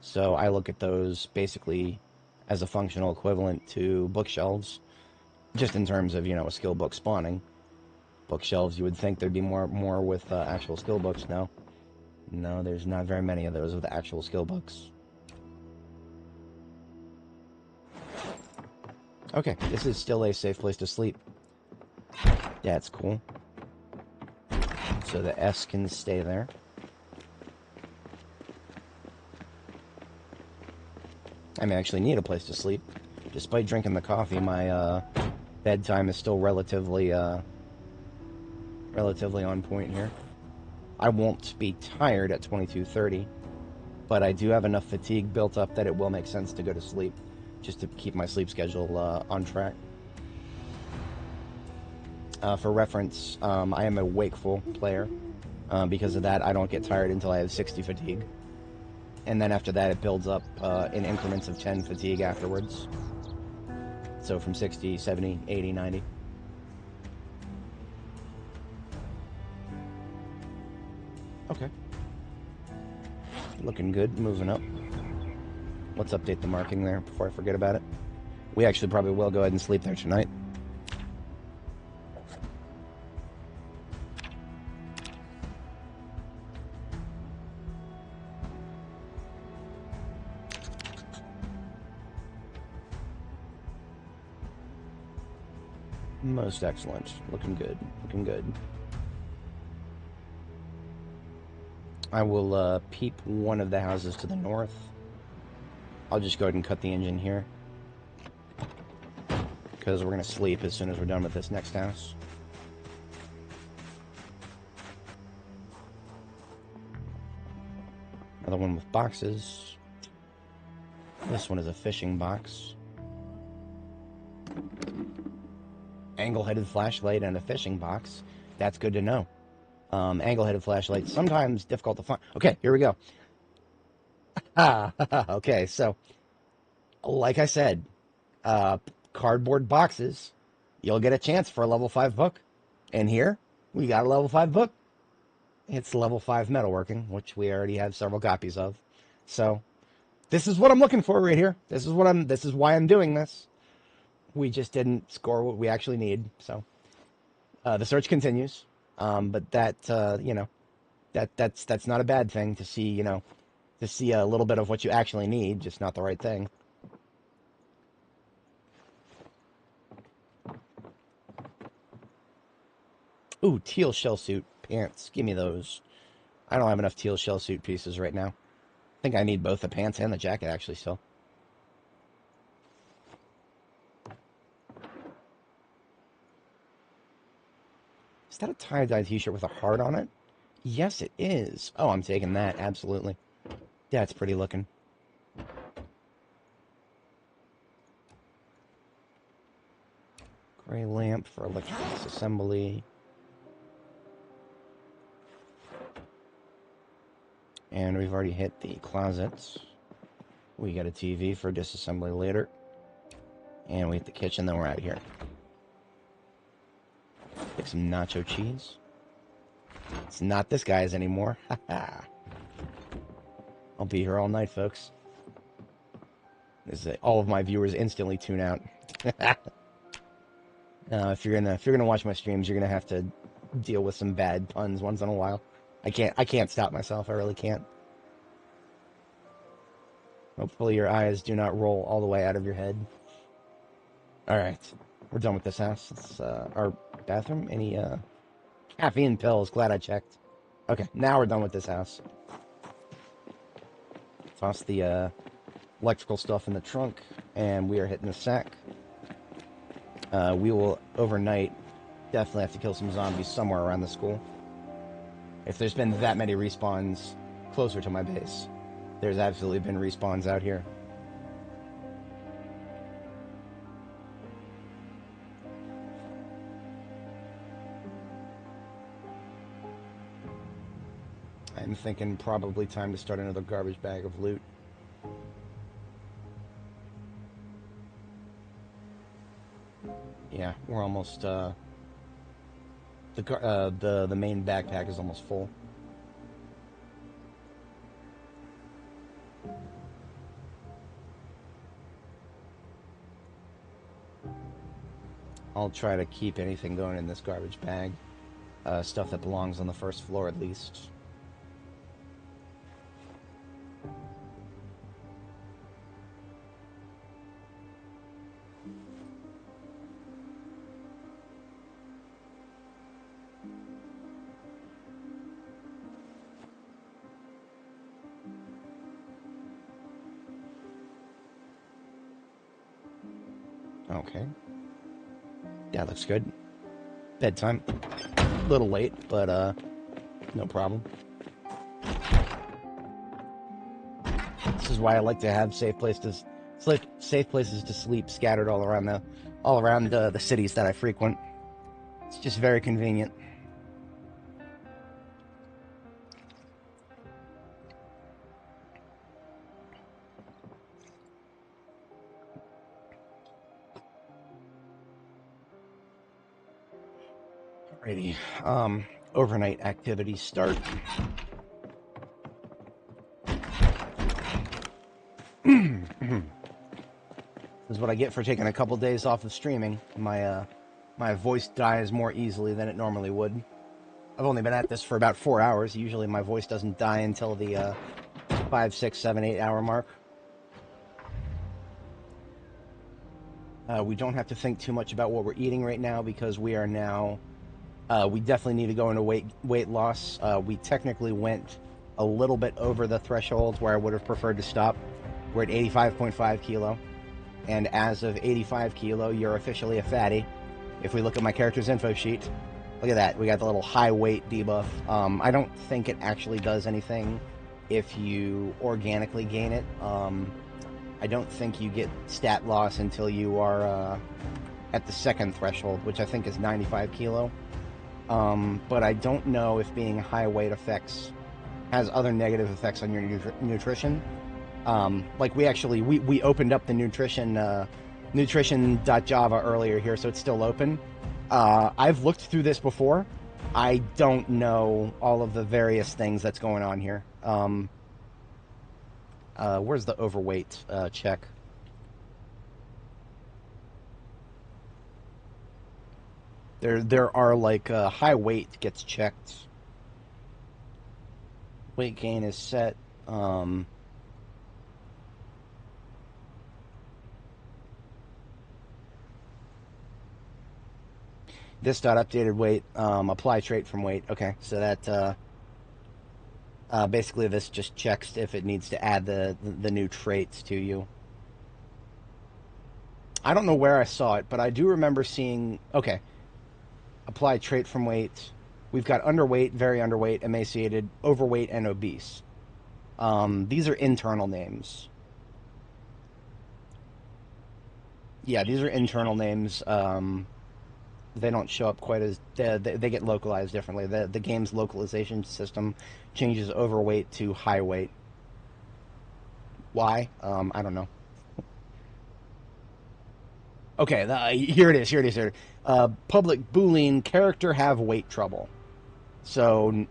So I look at those basically as a functional equivalent to bookshelves, just in terms of, you know, a skill book spawning. Bookshelves, you would think there'd be more with actual skill books. No, there's not very many of those with actual skill books. Okay, this is still a safe place to sleep. That's cool. So the S can stay there. I may actually need a place to sleep. Despite drinking the coffee, my bedtime is still relatively on point here. I won't be tired at 22:30, but I do have enough fatigue built up that it will make sense to go to sleep, just to keep my sleep schedule on track. For reference, I am a wakeful player. Because of that, I don't get tired until I have 60 fatigue. And then after that, it builds up in increments of 10 fatigue afterwards. So from 60, 70, 80, 90. Okay. Looking good, moving up. Let's update the marking there before I forget about it. We actually probably will go ahead and sleep there tonight. Most excellent. Looking good. Looking good. I will peep one of the houses to the north. I'll just go ahead and cut the engine here, because we're going to sleep as soon as we're done with this next house. Another one with boxes. This one is a fishing box. Angle-headed flashlight and a fishing box. That's good to know. Angle-headed flashlight, sometimes difficult to find. Okay, here we go. Okay, so, like I said, cardboard boxes, you'll get a chance for a level 5 book. And here, we got a level 5 book. It's level 5 metalworking, which we already have several copies of. So, this is what I'm looking for right here. This is why I'm doing this. We just didn't score what we actually need, so the search continues. But that that's not a bad thing to see, to see a little bit of what you actually need, just not the right thing. Ooh, teal shell suit pants. Give me those. I don't have enough teal shell suit pieces right now. I think I need both the pants and the jacket, actually, still. Is that a tie-dye t-shirt with a heart on it? Yes, it is. Oh, I'm taking that, absolutely. Yeah, it's pretty looking. Gray lamp for electrical disassembly. And we've already hit the closets. We got a TV for disassembly later. And we hit the kitchen, then we're out of here. Get some nacho cheese. It's not this guy's anymore. I'll be here all night, folks. All of my viewers instantly tune out. If you're gonna watch my streams, you're gonna have to deal with some bad puns once in a while. I can't stop myself. I really can't. Hopefully your eyes do not roll all the way out of your head. Alright. We're done with this house. It's our bathroom. Any caffeine pills. Glad I checked. Okay, now we're done with this house. Toss the electrical stuff in the trunk, and we are hitting the sack. We will, overnight, definitely have to kill some zombies somewhere around the school. If there's been that many respawns closer to my base, there's absolutely been respawns out here. I'm thinking probably time to start another garbage bag of loot. Yeah, we're almost, the main backpack is almost full. I'll try to keep anything going in this garbage bag. Stuff that belongs on the first floor at least. Okay. Yeah, looks good. Bedtime. A little late, but no problem. This is why I like to have safe places to sleep scattered all around the cities that I frequent. It's just very convenient. Alrighty. Overnight activities start. That's what I get for taking a couple days off of streaming. My voice dies more easily than it normally would. I've only been at this for about 4 hours. Usually my voice doesn't die until the 5, 6, 7, 8 hour mark. We don't have to think too much about what we're eating right now because we are now... we definitely need to go into weight loss. We technically went a little bit over the threshold where I would have preferred to stop. We're at 85.5 kilo. And as of 85 kilo, you're officially a fatty. If we look at my character's info sheet, look at that. We got the little high weight debuff. I don't think it actually does anything if you organically gain it. I don't think you get stat loss until you are at the second threshold, which I think is 95 kilo. But I don't know if being high weight has other negative effects on your nutrition. Like we opened up the nutrition.java earlier here, so it's still open. I've looked through this before. I don't know all of the various things that's going on here. Where's the overweight check? There are like high weight gets checked. Weight gain is set. This dot updated weight, apply trait from weight. Okay, so that basically this just checks if it needs to add the new traits to you. I don't know where I saw it, but I do remember seeing. Okay, apply trait from weight. We've got underweight, very underweight, emaciated, overweight, and obese. These are internal names. Yeah, these are internal names. They don't show up quite as... They get localized differently. The game's localization system changes overweight to high weight. Why? I don't know. Okay, here it is. Public Boolean character have weight trouble. So,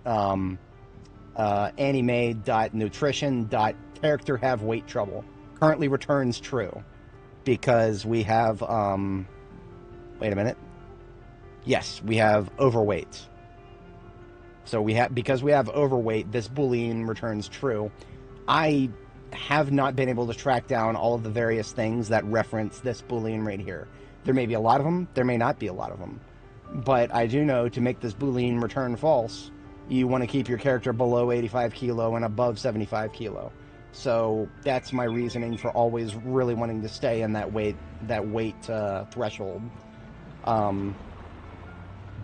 anime.nutrition.character have weight trouble. Currently returns true. Because we have... wait a minute. Yes, we have overweight. So because we have overweight, this Boolean returns true. I have not been able to track down all of the various things that reference this Boolean right here. There may be a lot of them, there may not be a lot of them. But I do know to make this Boolean return false, you want to keep your character below 85 kilo and above 75 kilo. So that's my reasoning for always really wanting to stay in that weight threshold.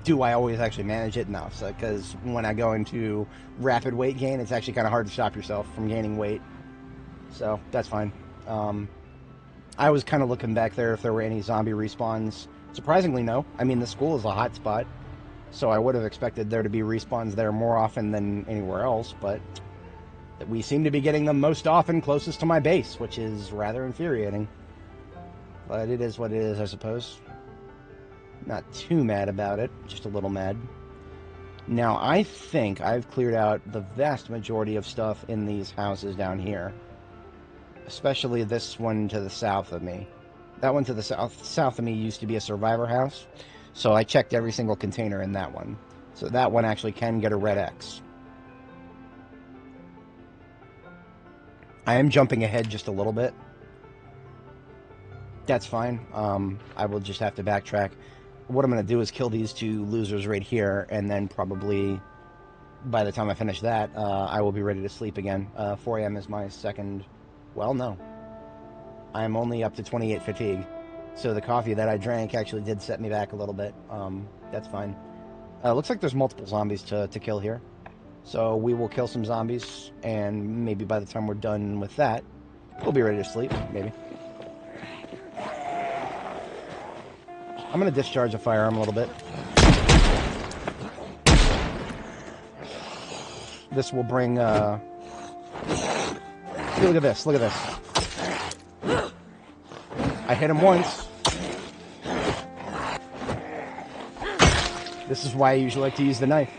Do I always actually manage it? No, because when I go into rapid weight gain, it's actually kind of hard to stop yourself from gaining weight. So that's fine. I was kind of looking back there if there were any zombie respawns. Surprisingly, no. I mean, the school is a hot spot, so I would have expected there to be respawns there more often than anywhere else, but we seem to be getting them most often closest to my base, which is rather infuriating. But it is what it is, I suppose. Not too mad about it, just a little mad. Now, I think I've cleared out the vast majority of stuff in these houses down here. Especially this one to the south of me. That one to the south of me used to be a survivor house, so I checked every single container in that one. So that one actually can get a red X. I am jumping ahead just a little bit. That's fine. I will just have to backtrack. What I'm going to do is kill these two losers right here, and then probably by the time I finish that, I will be ready to sleep again. 4 a.m. is my second... Well, no. I'm only up to 28 fatigue. So the coffee that I drank actually did set me back a little bit. That's fine. Looks like there's multiple zombies to kill here. So we will kill some zombies, and maybe by the time we're done with that, we'll be ready to sleep, maybe. I'm going to discharge a firearm a little bit. This will bring, look at this, look at this. I hit him once. This is why I usually like to use the knife.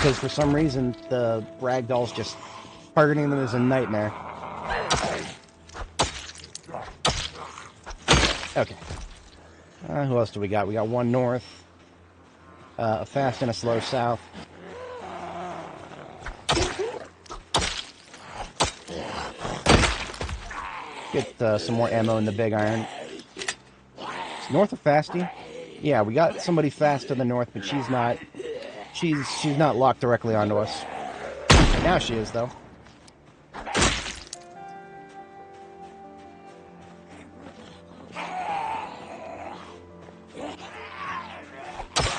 Because for some reason, the ragdolls just Targeting them is a nightmare. Okay. Who else do we got? We got one north. A fast and a slow south. Get some more ammo in the big iron. Is north of Fasty? Yeah, we got somebody fast to the north, but she's not. She's not locked directly onto us. Now she is, though.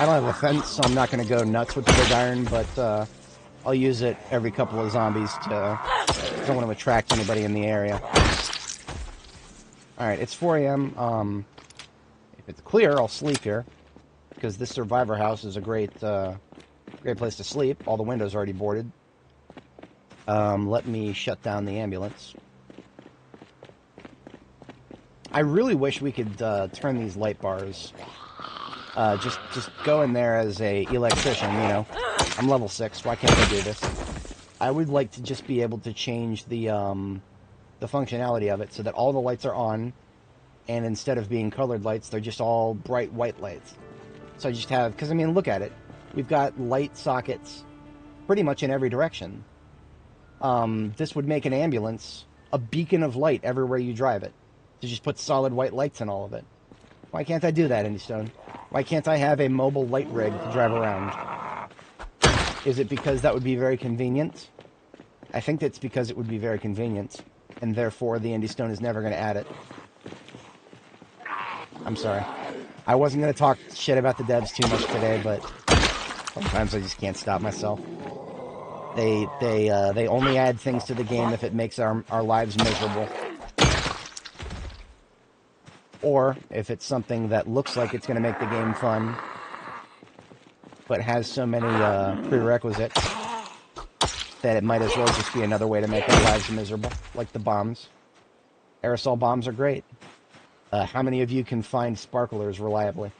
I don't have a fence, so I'm not going to go nuts with the big iron, but I'll use it every couple of zombies to... don't want to attract anybody in the area. Alright, it's 4 a.m. If it's clear, I'll sleep here, because this survivor house is a great place to sleep. All the windows are already boarded. Let me shut down the ambulance. I really wish we could turn these light bars. Just go in there as a electrician, you know. I'm level 6, why can't I do this? I would like to just be able to change the functionality of it so that all the lights are on, and instead of being colored lights, they're just all bright white lights. So I just have, because I mean, look at it. We've got light sockets pretty much in every direction. This would make an ambulance a beacon of light everywhere you drive it. To just put solid white lights in all of it. Why can't I do that, Indystone? Why can't I have a mobile light rig to drive around? Is it because that would be very convenient? I think it's because it would be very convenient, and therefore the Indystone is never going to add it. I'm sorry. I wasn't going to talk shit about the devs too much today, but sometimes I just can't stop myself. They only add things to the game if it makes our lives miserable. Or if it's something that looks like it's going to make the game fun, but has so many prerequisites that it might as well just be another way to make our lives miserable, like the bombs. Aerosol bombs are great. How many of you can find sparklers reliably?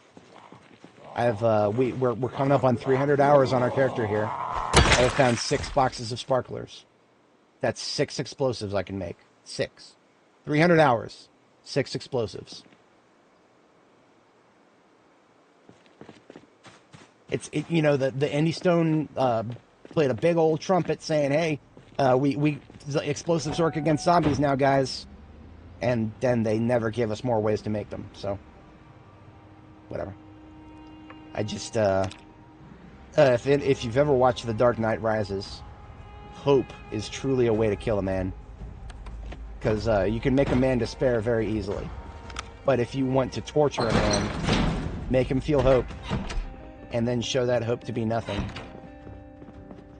We're coming up on 300 hours on our character here. I have found 6 boxes of sparklers. That's 6 explosives I can make. 6. 300 hours. 6 explosives. You know, the Indystone played a big old trumpet saying, hey, explosives work against zombies now, guys. And then they never give us more ways to make them, so whatever. I just if you've ever watched The Dark Knight Rises, hope is truly a way to kill a man, because you can make a man despair very easily. But if you want to torture a man, make him feel hope, and then show that hope to be nothing.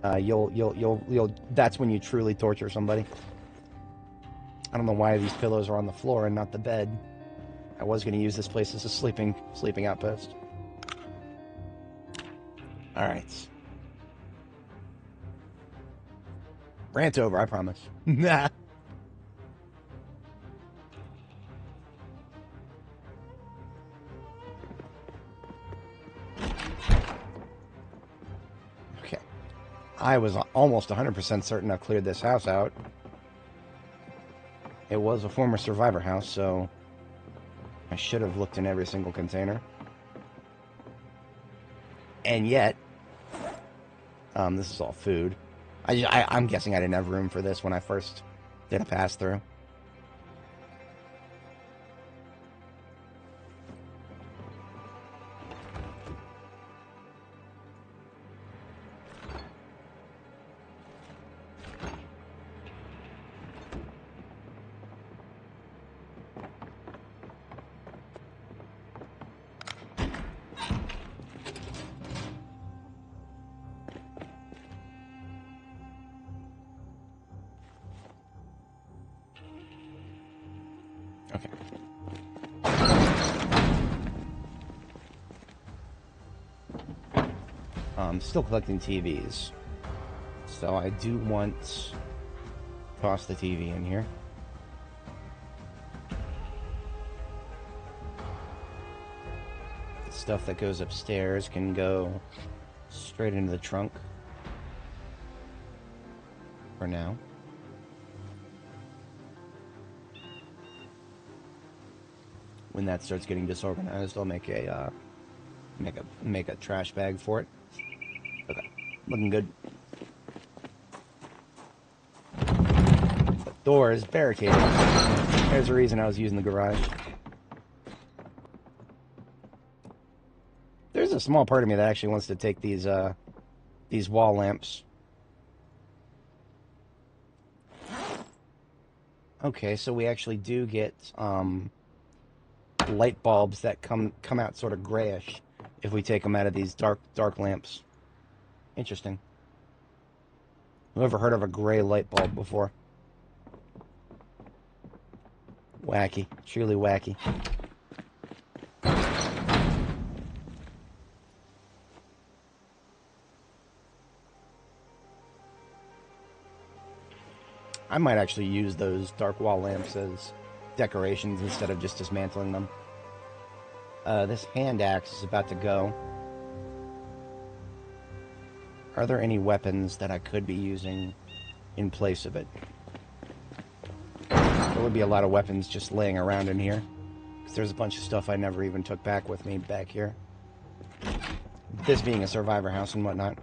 That's when you truly torture somebody. I don't know why these pillows are on the floor and not the bed. I was going to use this place as a sleeping outpost. Alright. Rant over, I promise. Nah. Okay. I was almost 100% certain I've cleared this house out. It was a former survivor house, so I should have looked in every single container. And yet, this is all food. I'm guessing I didn't have room for this when I first did a pass-through. Okay. I'm still collecting TVs. So I do want to toss the TV in here. The stuff that goes upstairs can go straight into the trunk. For now. When that starts getting disorganized, I'll make a make a trash bag for it. Okay, looking good. The door is barricaded. There's the reason I was using the garage. There's a small part of me that actually wants to take these wall lamps. Okay, so we actually do get light bulbs that come out sort of grayish if we take them out of these dark lamps. Interesting. I've never heard of a gray light bulb before. Wacky. Truly wacky. I might actually use those dark wall lamps as decorations instead of just dismantling them. This hand axe is about to go. Are there any weapons that I could be using in place of it? There would be a lot of weapons just laying around in here, because there's a bunch of stuff I never even took back with me back here. This being a survivor house and whatnot.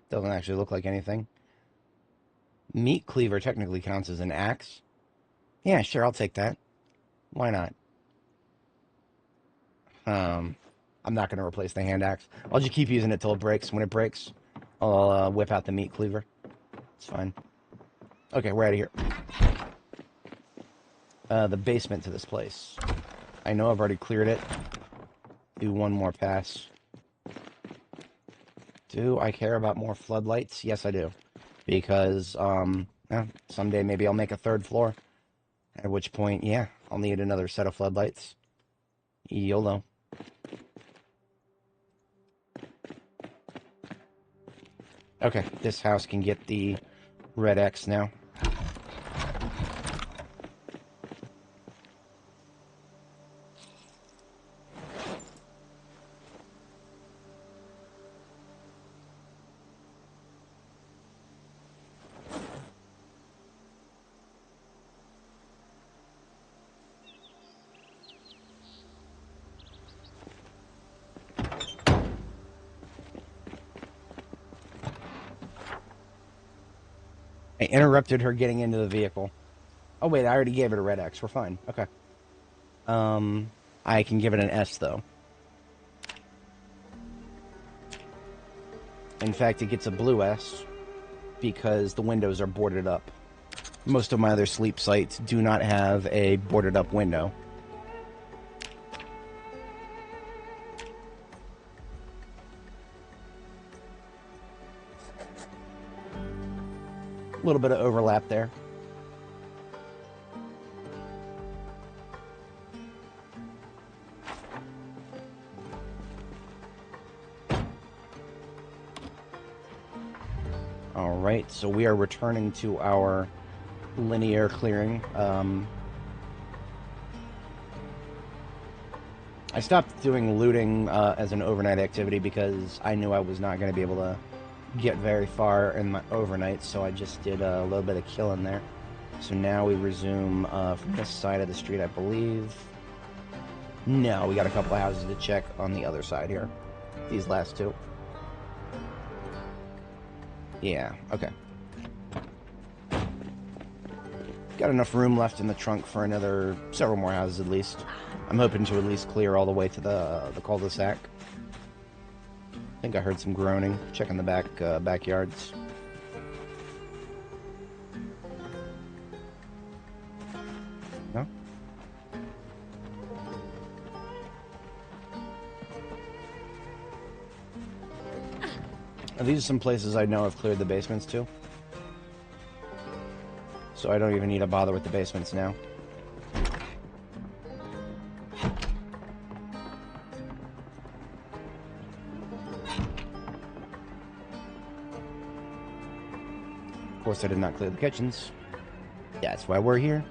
Doesn't actually look like anything. Meat cleaver technically counts as an axe. Yeah, sure, I'll take that. Why not? I'm not going to replace the hand axe. I'll just keep using it till it breaks. When it breaks, I'll whip out the meat cleaver. It's fine. Okay, we're out of here. The basement to this place. I know I've already cleared it. Do one more pass. Do I care about more floodlights? Yes, I do. Because, someday maybe I'll make a third floor. At which point, yeah, I'll need another set of floodlights. YOLO. Okay, this house can get the red X now. I interrupted her getting into the vehicle. Oh, wait, I already gave it a red X. We're fine. Okay. I can give it an S, though. In fact, it gets a blue S because the windows are boarded up. Most of my other sleep sites do not have a boarded up window. A little bit of overlap there. Alright, so we are returning to our linear clearing. I stopped doing looting as an overnight activity because I knew I was not going to be able to get very far in my overnight, so I just did a little bit of killing there. So now we resume from this side of the street, I believe. No, we got a couple of houses to check on the other side here. These last two. Yeah, okay. Got enough room left in the trunk for another several more houses at least. I'm hoping to at least clear all the way to the cul-de-sac. I think I heard some groaning. Checking the backyards. No? These are some places I know I've cleared the basements to. So I don't even need to bother with the basements now. course, I did not clear the kitchens. That's why we're here.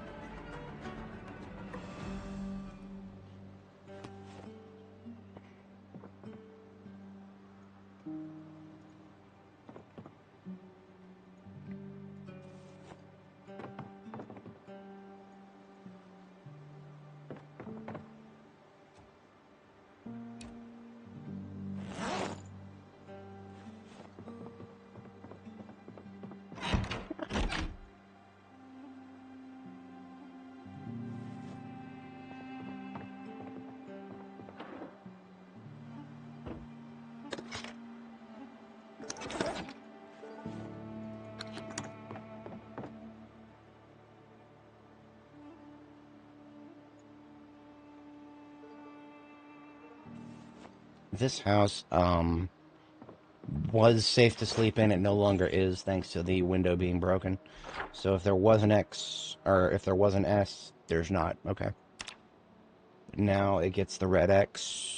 This house was safe to sleep in. It no longer is, thanks to the window being broken. So if there was an X, or if there was an S, there's not. Okay. Now it gets the red X.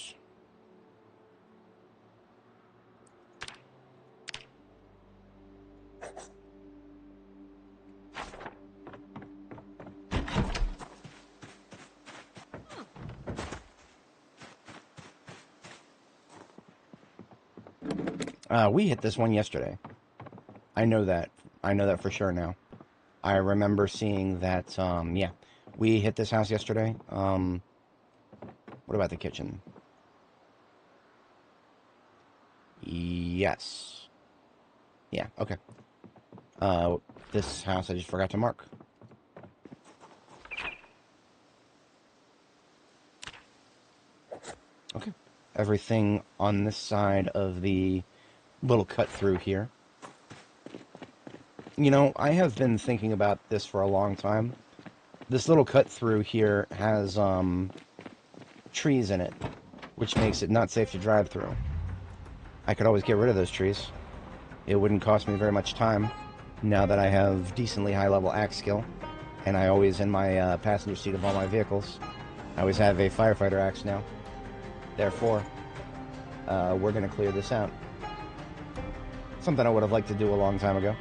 We hit this one yesterday. I know that. I know that for sure now. I remember seeing that, yeah. We hit this house yesterday. What about the kitchen? Yes. Yeah, okay. This house I just forgot to mark. Okay. Everything on this side of the little cut through here. You know, I have been thinking about this for a long time. This little cut through here has trees in it, which makes it not safe to drive through. I could always get rid of those trees. It wouldn't cost me very much time, now that I have decently high level axe skill, and I always, in my passenger seat of all my vehicles, I always have a firefighter axe now. Therefore, we're going to clear this out. Something I would have liked to do a long time ago.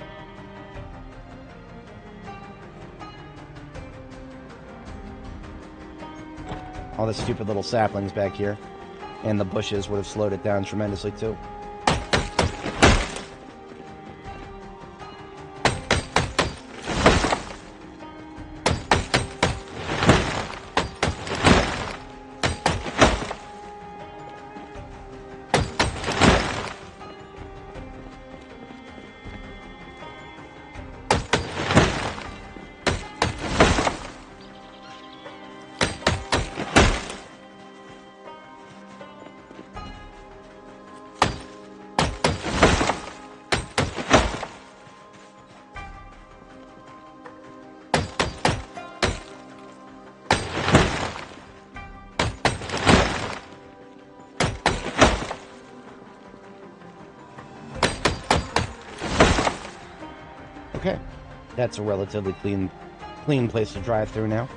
All the stupid little saplings back here, and the bushes would have slowed it down tremendously too. Okay, that's a relatively clean place to drive through now.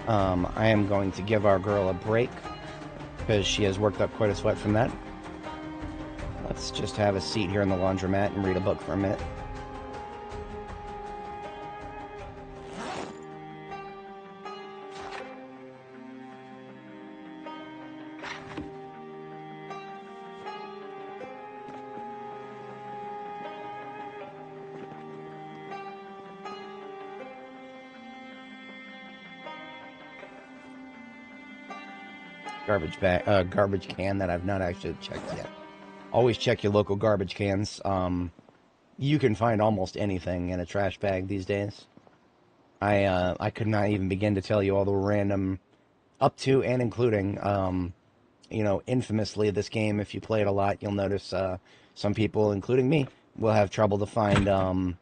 I am going to give our girl a break, because she has worked up quite a sweat from that. Let's just have a seat here in the laundromat and read a book for a minute. Garbage can that I've not actually checked yet. Always check your local garbage cans. You can find almost anything in a trash bag these days. I could not even begin to tell you all the random, up to and including, you know, infamously this game, if you play it a lot, you'll notice some people, including me, will have trouble to find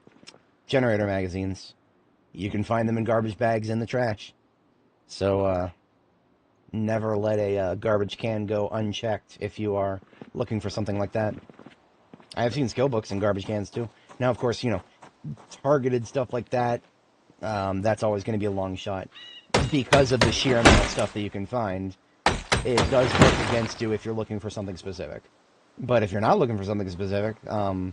generator magazines. You can find them in garbage bags in the trash. So, never let a garbage can go unchecked if you are looking for something like that. I have seen skill books in garbage cans too. Now, of course, you know, targeted stuff like that, that's always going to be a long shot. Because of the sheer amount of stuff that you can find, it does work against you if you're looking for something specific. But if you're not looking for something specific, all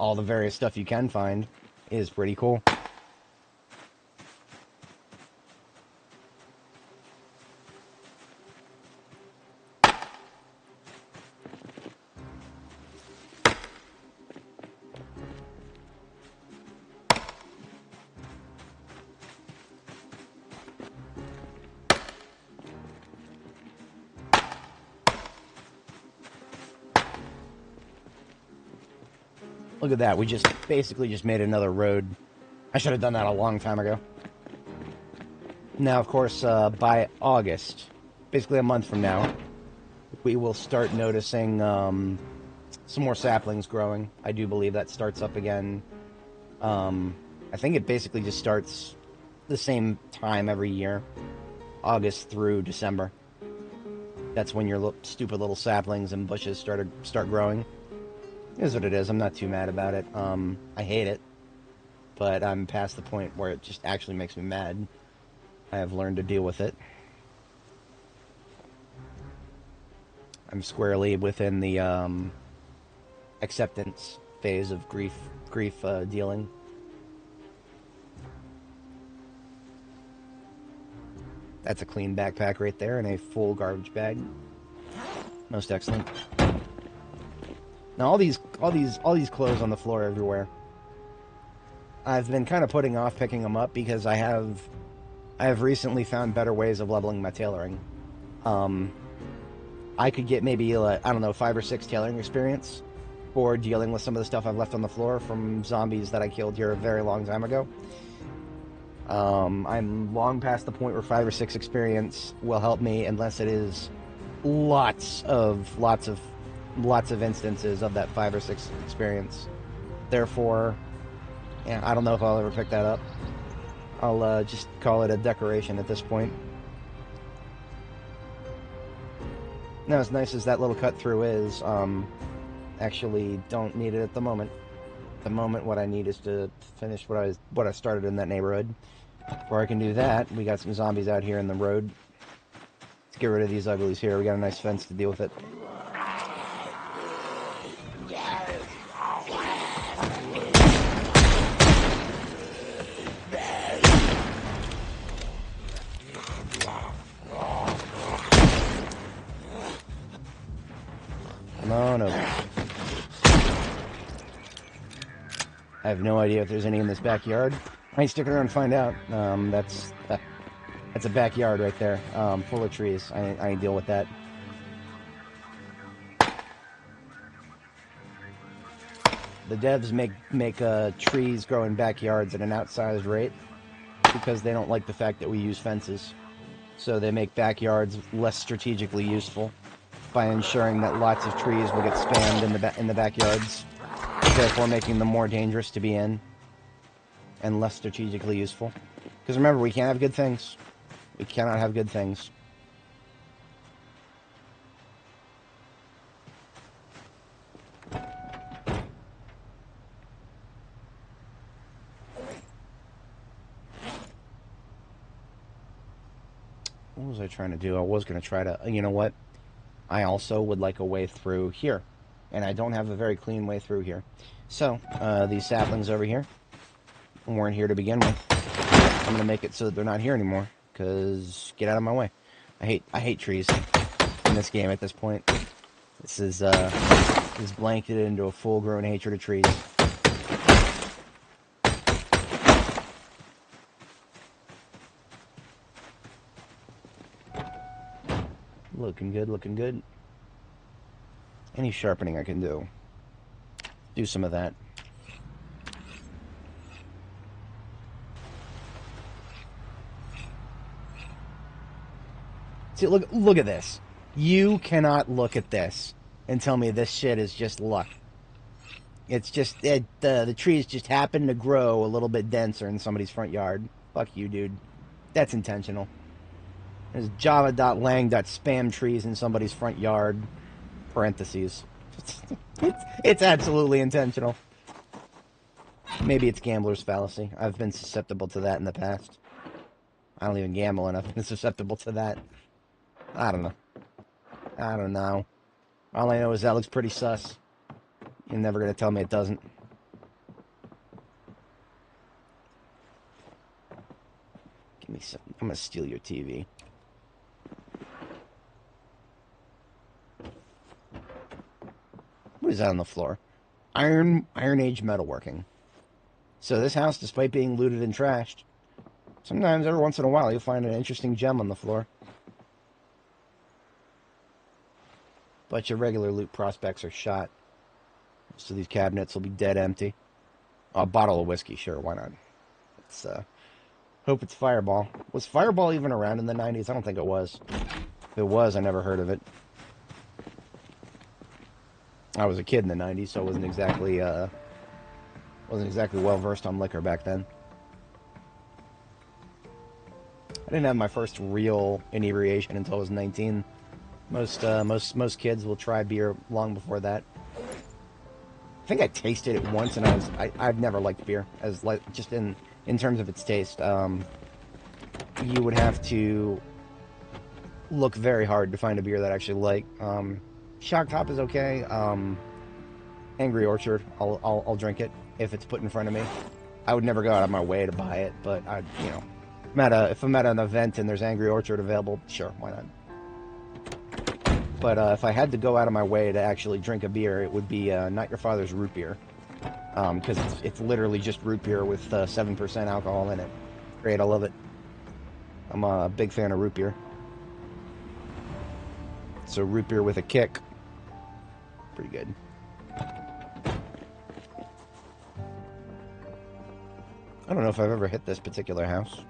all the various stuff you can find is pretty cool. Look at that, we just basically just made another road. I should have done that a long time ago. Now, of course, by August, basically a month from now, we will start noticing some more saplings growing. I do believe that starts up again. I think it basically just starts the same time every year, August through December. That's when your stupid little saplings and bushes start growing. It is what it is. I'm not too mad about it. I hate it, but I'm past the point where it just actually makes me mad. I have learned to deal with it. I'm squarely within the acceptance phase of grief dealing. That's a clean backpack right there and a full garbage bag. Most excellent. Now all these clothes on the floor everywhere. I've been kind of putting off picking them up because I have recently found better ways of leveling my tailoring. I could get maybe I don't know, 5 or 6 tailoring experience for dealing with some of the stuff I've left on the floor from zombies that I killed here a very long time ago. I'm long past the point where 5 or 6 experience will help me unless it is lots of instances of that 5 or 6 experience. Therefore, yeah, I don't know if I'll ever pick that up. I'll just call it a decoration at this point. Now, as nice as that little cut through is, actually don't need it at the moment. At the moment, what I need is to finish what I started in that neighborhood. Before I can do that, we got some zombies out here in the road. Let's get rid of these uglies here. We got a nice fence to deal with it. No, no. I have no idea if there's any in this backyard. I ain't sticking around to find out. That's a backyard right there, full of trees. I ain't deal with that. The devs make trees grow in backyards at an outsized rate because they don't like the fact that we use fences. So they make backyards less strategically useful by ensuring that lots of trees will get spammed in the backyards, therefore making them more dangerous to be in and less strategically useful. Because remember, we can't have good things. We cannot have good things. What was I trying to do? I was going to try to... You know what? I also would like a way through here. And I don't have a very clean way through here. So, these saplings over here weren't here to begin with. I'm going to make it so that they're not here anymore. Because, get out of my way. I hate trees in this game at this point. This is blanketed into a full-grown hatred of trees. Looking good, looking good. Any sharpening I can do. Do some of that. See, look at this. You cannot look at this and tell me this shit is just luck. It's just, the trees just happen to grow a little bit denser in somebody's front yard. Fuck you, dude. That's intentional. There's java.lang.spam trees in somebody's front yard. Parentheses. It's absolutely intentional. Maybe it's gambler's fallacy. I've been susceptible to that in the past. I don't even gamble enough. I'm susceptible to that. I don't know. All I know is that looks pretty sus. You're never going to tell me it doesn't. I'm gonna steal your TV. What is that on the floor? Iron Age metalworking. So this house, despite being looted and trashed, sometimes every once in a while you'll find an interesting gem on the floor. But your regular loot prospects are shot. So these cabinets will be dead empty. A bottle of whiskey, sure, why not? Let's hope it's Fireball. Was Fireball even around in the 90s? I don't think it was. If it was, I never heard of it. I was a kid in the 90s, so I wasn't exactly well versed on liquor back then. I didn't have my first real inebriation until I was 19. Most kids will try beer long before that. I think I tasted it once, and I've never liked beer as just in terms of its taste. You would have to look very hard to find a beer that I actually like. Shock Top is okay. Angry Orchard, I'll drink it if it's put in front of me. I would never go out of my way to buy it, but if I'm at an event and there's Angry Orchard available, sure, why not? But if I had to go out of my way to actually drink a beer, it would be Not Your Father's root beer, because it's literally just root beer with 7% alcohol in it. Great, I love it. I'm a big fan of root beer. So root beer with a kick. Pretty good. I don't know if I've ever hit this particular house.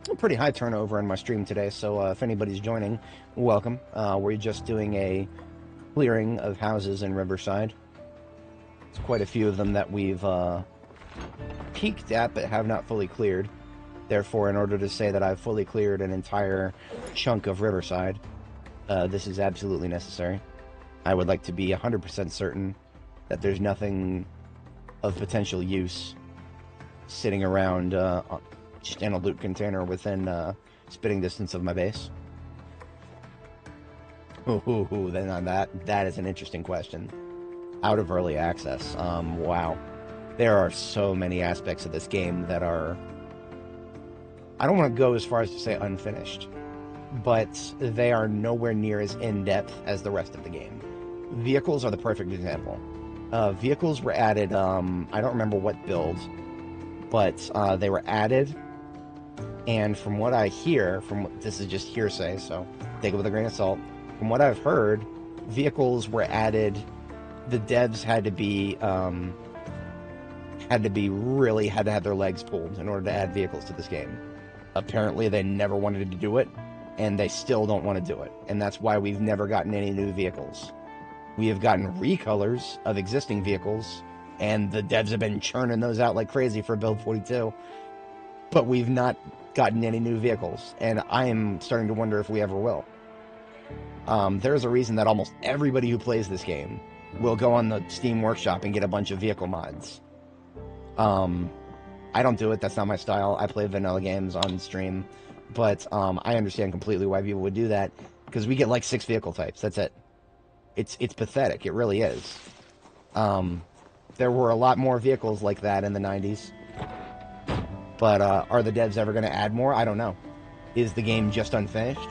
A pretty high turnover in my stream today, so if anybody's joining, welcome. We're just doing a clearing of houses in Riverside. There's quite a few of them that we've peeked at but have not fully cleared. Therefore, in order to say that I've fully cleared an entire chunk of Riverside, this is absolutely necessary. I would like to be 100% certain that there's nothing of potential use sitting around just in a loot container within spitting distance of my base. Then that is an interesting question. Out of early access. Wow. There are so many aspects of this game that are... I don't want to go as far as to say unfinished, but they are nowhere near as in-depth as the rest of the game. Vehicles are the perfect example. Vehicles were added, I don't remember what build, but they were added, and from what I hear, this is just hearsay, so take it with a grain of salt. From what I've heard, vehicles were added, the devs had to have their legs pulled in order to add vehicles to this game. Apparently they never wanted to do it, and they still don't want to do it, and that's why we've never gotten any new vehicles. We have gotten recolors of existing vehicles, and the devs have been churning those out like crazy for Build 42, but we've not gotten any new vehicles, and I am starting to wonder if we ever will. There's a reason that almost everybody who plays this game will go on the Steam Workshop and get a bunch of vehicle mods. I don't do it, that's not my style. I play vanilla games on stream, but I understand completely why people would do that, because we get like 6 vehicle types, that's it. It's pathetic, it really is. There were a lot more vehicles like that in the 90s, but are the devs ever going to add more? I don't know. Is the game just unfinished?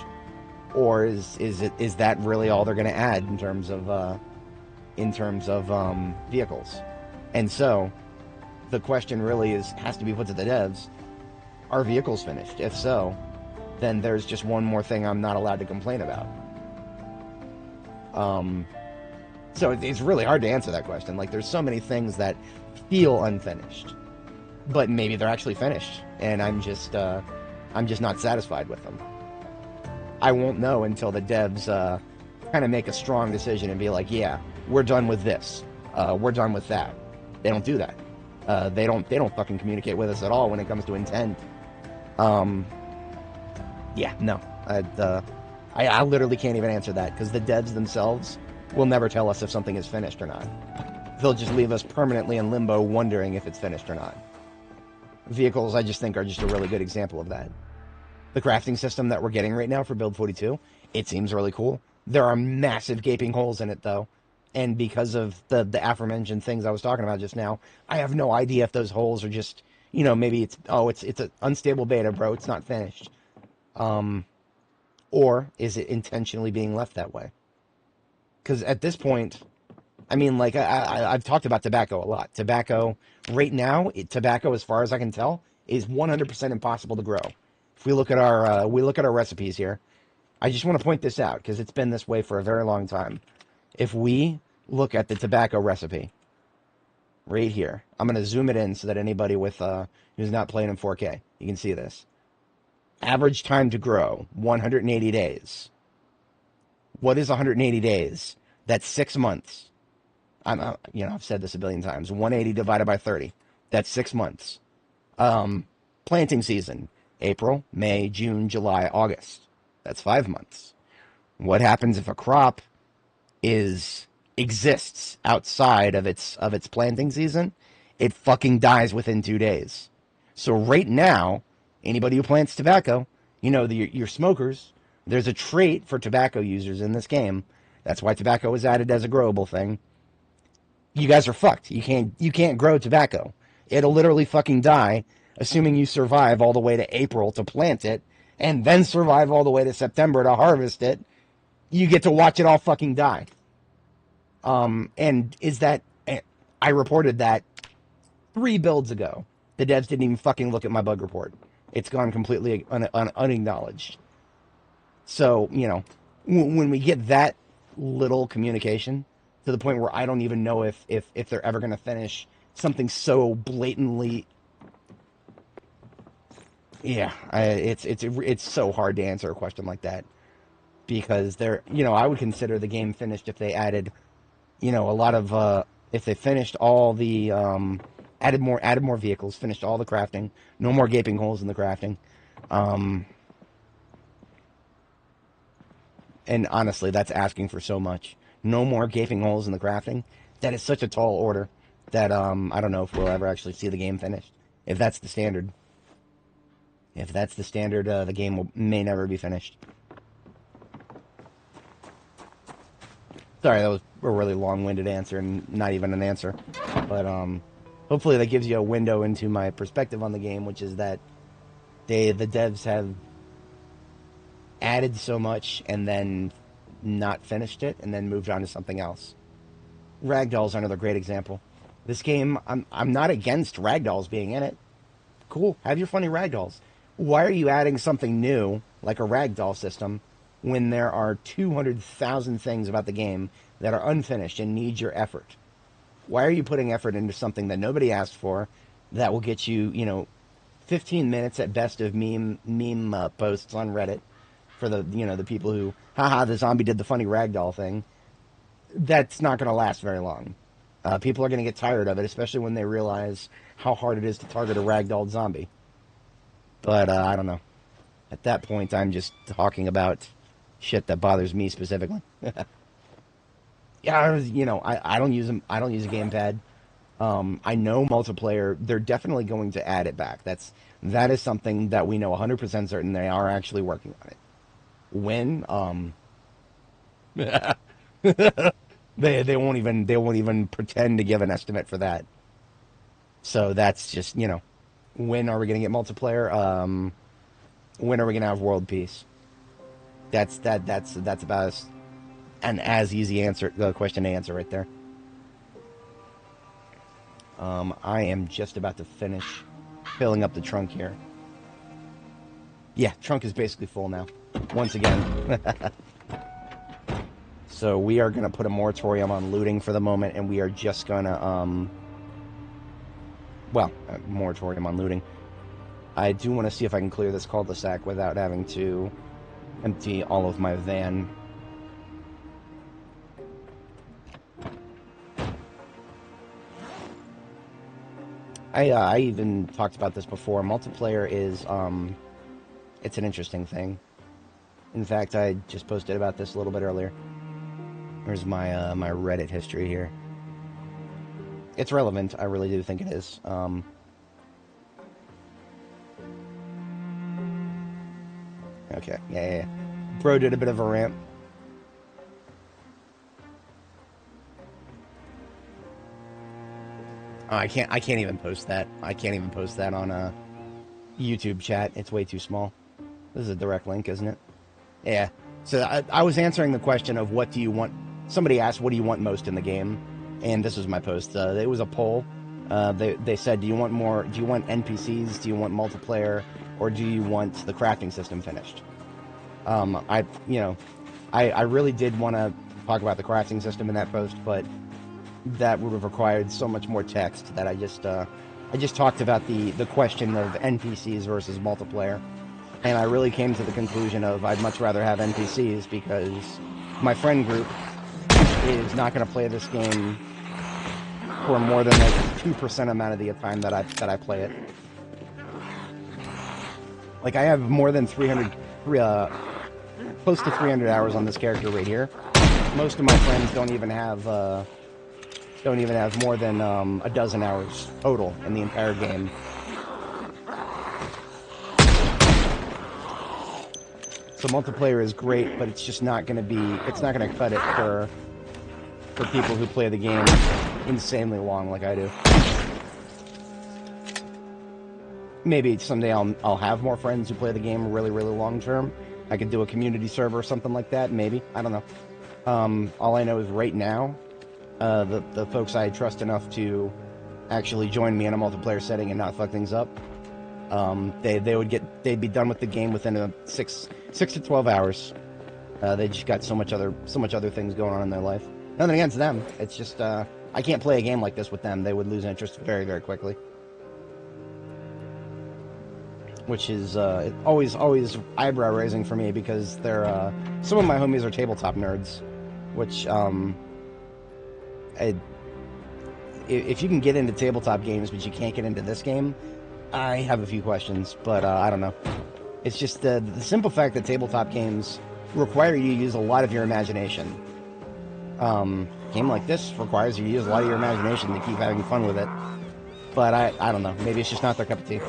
Or is that really all they're going to add in terms of vehicles? And so the question really has to be put to the devs: are vehicles finished? If so, then there's just one more thing I'm not allowed to complain about. So it's really hard to answer that question. Like, there's so many things that feel unfinished, but maybe they're actually finished, and I'm just not satisfied with them. I won't know until the devs kind of make a strong decision and be like, yeah, we're done with this, we're done with that. They don't do that. They don't fucking communicate with us at all when it comes to intent. Yeah, no. I literally can't even answer that, because the devs themselves will never tell us if something is finished or not. They'll just leave us permanently in limbo wondering if it's finished or not. Vehicles, I just think, are just a really good example of that. The crafting system that we're getting right now for Build 42, it seems really cool. There are massive gaping holes in it, though, And because of the aforementioned things I was talking about just now, I have no idea if those holes are just, maybe it's an unstable beta, bro. It's not finished. Or is it intentionally being left that way? Because at this point, I mean, like I've talked about tobacco a lot. Tobacco right now, tobacco, as far as I can tell, is 100% impossible to grow. If we look at our recipes here, I just want to point this out because it's been this way for a very long time. If we look at the tobacco recipe right here, I'm going to zoom it in so that anybody with who's not playing in 4K, you can see this. Average time to grow, 180 days. What is 180 days? That's 6 months. I've said this a billion times. 180 divided by 30. That's 6 months. Planting season, April, May, June, July, August. That's 5 months. What happens if a crop exists outside of its planting season? It fucking dies within 2 days. So right now, anybody who plants tobacco, your smokers, there's a trait for tobacco users in this game. That's why tobacco was added as a growable thing. You guys are fucked. You can't grow tobacco. It'll literally fucking die, assuming you survive all the way to April to plant it, and then survive all the way to September to harvest it. You get to watch it all fucking die. And I reported that 3 builds ago. The devs didn't even fucking look at my bug report. It's gone completely unacknowledged. So, when we get that little communication to the point where I don't even know if they're ever going to finish something so blatantly, it's so hard to answer a question like that, because I would consider the game finished if they added, a lot of if they finished all the added more vehicles, finished all the crafting, no more gaping holes in the crafting. And honestly, that's asking for so much. No more gaping holes in the crafting. That is such a tall order that I don't know if we'll ever actually see the game finished. If that's the standard. The game may never be finished. Sorry, that was a really long-winded answer and not even an answer. But hopefully that gives you a window into my perspective on the game, which is that the devs have added so much and then not finished it and then moved on to something else. Ragdoll's another great example. This game, I'm not against ragdolls being in it. Cool, have your funny ragdolls. Why are you adding something new, like a ragdoll system, when there are 200,000 things about the game that are unfinished and need your effort? Why are you putting effort into something that nobody asked for, that will get you, 15 minutes at best of meme posts on Reddit for the people who, haha, the zombie did the funny ragdoll thing? That's not going to last very long. People are going to get tired of it, especially when they realize how hard it is to target a ragdoll zombie. But I don't know. At that point, I'm just talking about shit that bothers me specifically. Yeah, I don't use them. I don't use a gamepad. I know multiplayer. They're definitely going to add it back. That is something that we know 100% certain. They are actually working on it. When they won't even pretend to give an estimate for that. So that's just, when are we going to get multiplayer? When are we going to have world peace? That's about an as easy question to answer right there. I am just about to finish filling up the trunk here. Yeah, trunk is basically full now. Once again. So we are going to put a moratorium on looting for the moment, and we are just going to, a moratorium on looting. I do want to see if I can clear this cul-de-sac without having to empty all of my van. I even talked about this before. Multiplayer is, it's an interesting thing. In fact, I just posted about this a little bit earlier. Here's my my Reddit history here. It's relevant. I really do think it is. Okay, yeah. Bro did a bit of a rant. Oh, I can't even post that. I can't even post that on a YouTube chat. It's way too small. This is a direct link, isn't it? Yeah. So I was answering the question of what do you want. Somebody asked, what do you want most in the game? And this was my post. It was a poll. They said, do you want NPCs? Do you want multiplayer? Or do you want the crafting system finished? I really did want to talk about the crafting system in that post, but that would have required so much more text that I just talked about the question of NPCs versus multiplayer. And I really came to the conclusion of I'd much rather have NPCs because my friend group is not going to play this game for more than like 2% amount of the time that I play it. Like I have more than 300, close to 300 hours on this character right here. Most of my friends don't even have more than a dozen hours total in the entire game. So multiplayer is great, but it's just not going to cut it for people who play the game insanely long like I do. Maybe someday I'll have more friends who play the game really, really long term. I could do a community server or something like that, maybe. I don't know. All I know is right now, the folks I trust enough to actually join me in a multiplayer setting and not fuck things up, they'd be done with the game within 6 to 12 hours. They just got so much other things going on in their life. Nothing against them. It's just I can't play a game like this with them. They would lose interest very, very quickly. Which is always eyebrow raising for me because they're some of my homies are tabletop nerds, which if you can get into tabletop games but you can't get into this game, I have a few questions, but I don't know. It's just the simple fact that tabletop games require you to use a lot of your imagination. A game like this requires you to use a lot of your imagination to keep having fun with it. But I don't know. Maybe it's just not their cup of tea.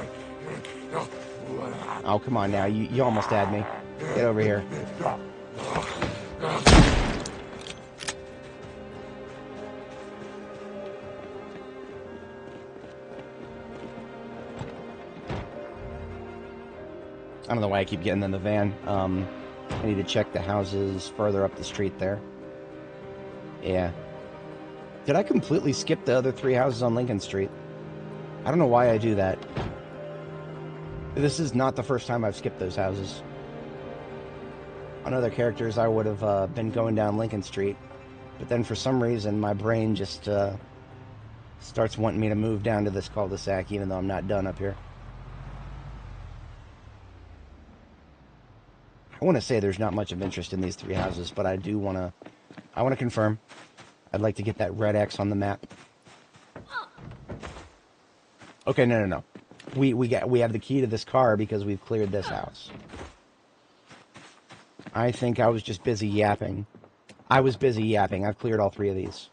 Oh, come on now. You almost had me. Get over here. I don't know why I keep getting in the van. I need to check the houses further up the street there. Yeah. Did I completely skip the other 3 houses on Lincoln Street? I don't know why I do that. This is not the first time I've skipped those houses. On other characters, I would have been going down Lincoln Street. But then for some reason, my brain just starts wanting me to move down to this cul-de-sac, even though I'm not done up here. I want to say there's not much of interest in these 3 houses, but I want to confirm. I'd like to get that red X on the map. Okay, no. We have the key to this car because we've cleared this house. I think I was just busy yapping. I was busy yapping. I've cleared all 3 of these.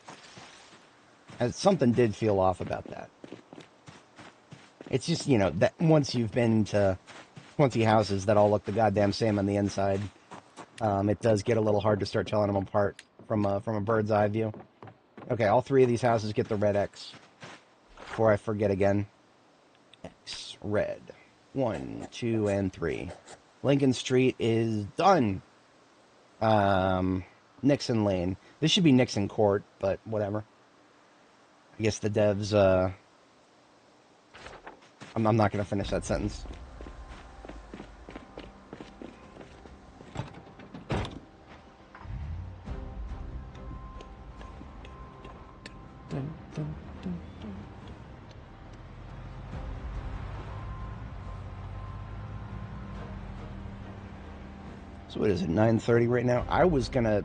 And something did feel off about that. It's just, you know, that once you've been to 20 houses that all look the goddamn same on the inside, it does get a little hard to start telling them apart from a bird's eye view. Okay, all 3 of these houses get the red X. Before I forget again. X, red. 1, 2, and 3. Lincoln Street is done. Nixon Lane. This should be Nixon Court, but whatever. I guess the devs, I'm not going to finish that sentence. So what is it, 9:30 right now? I was gonna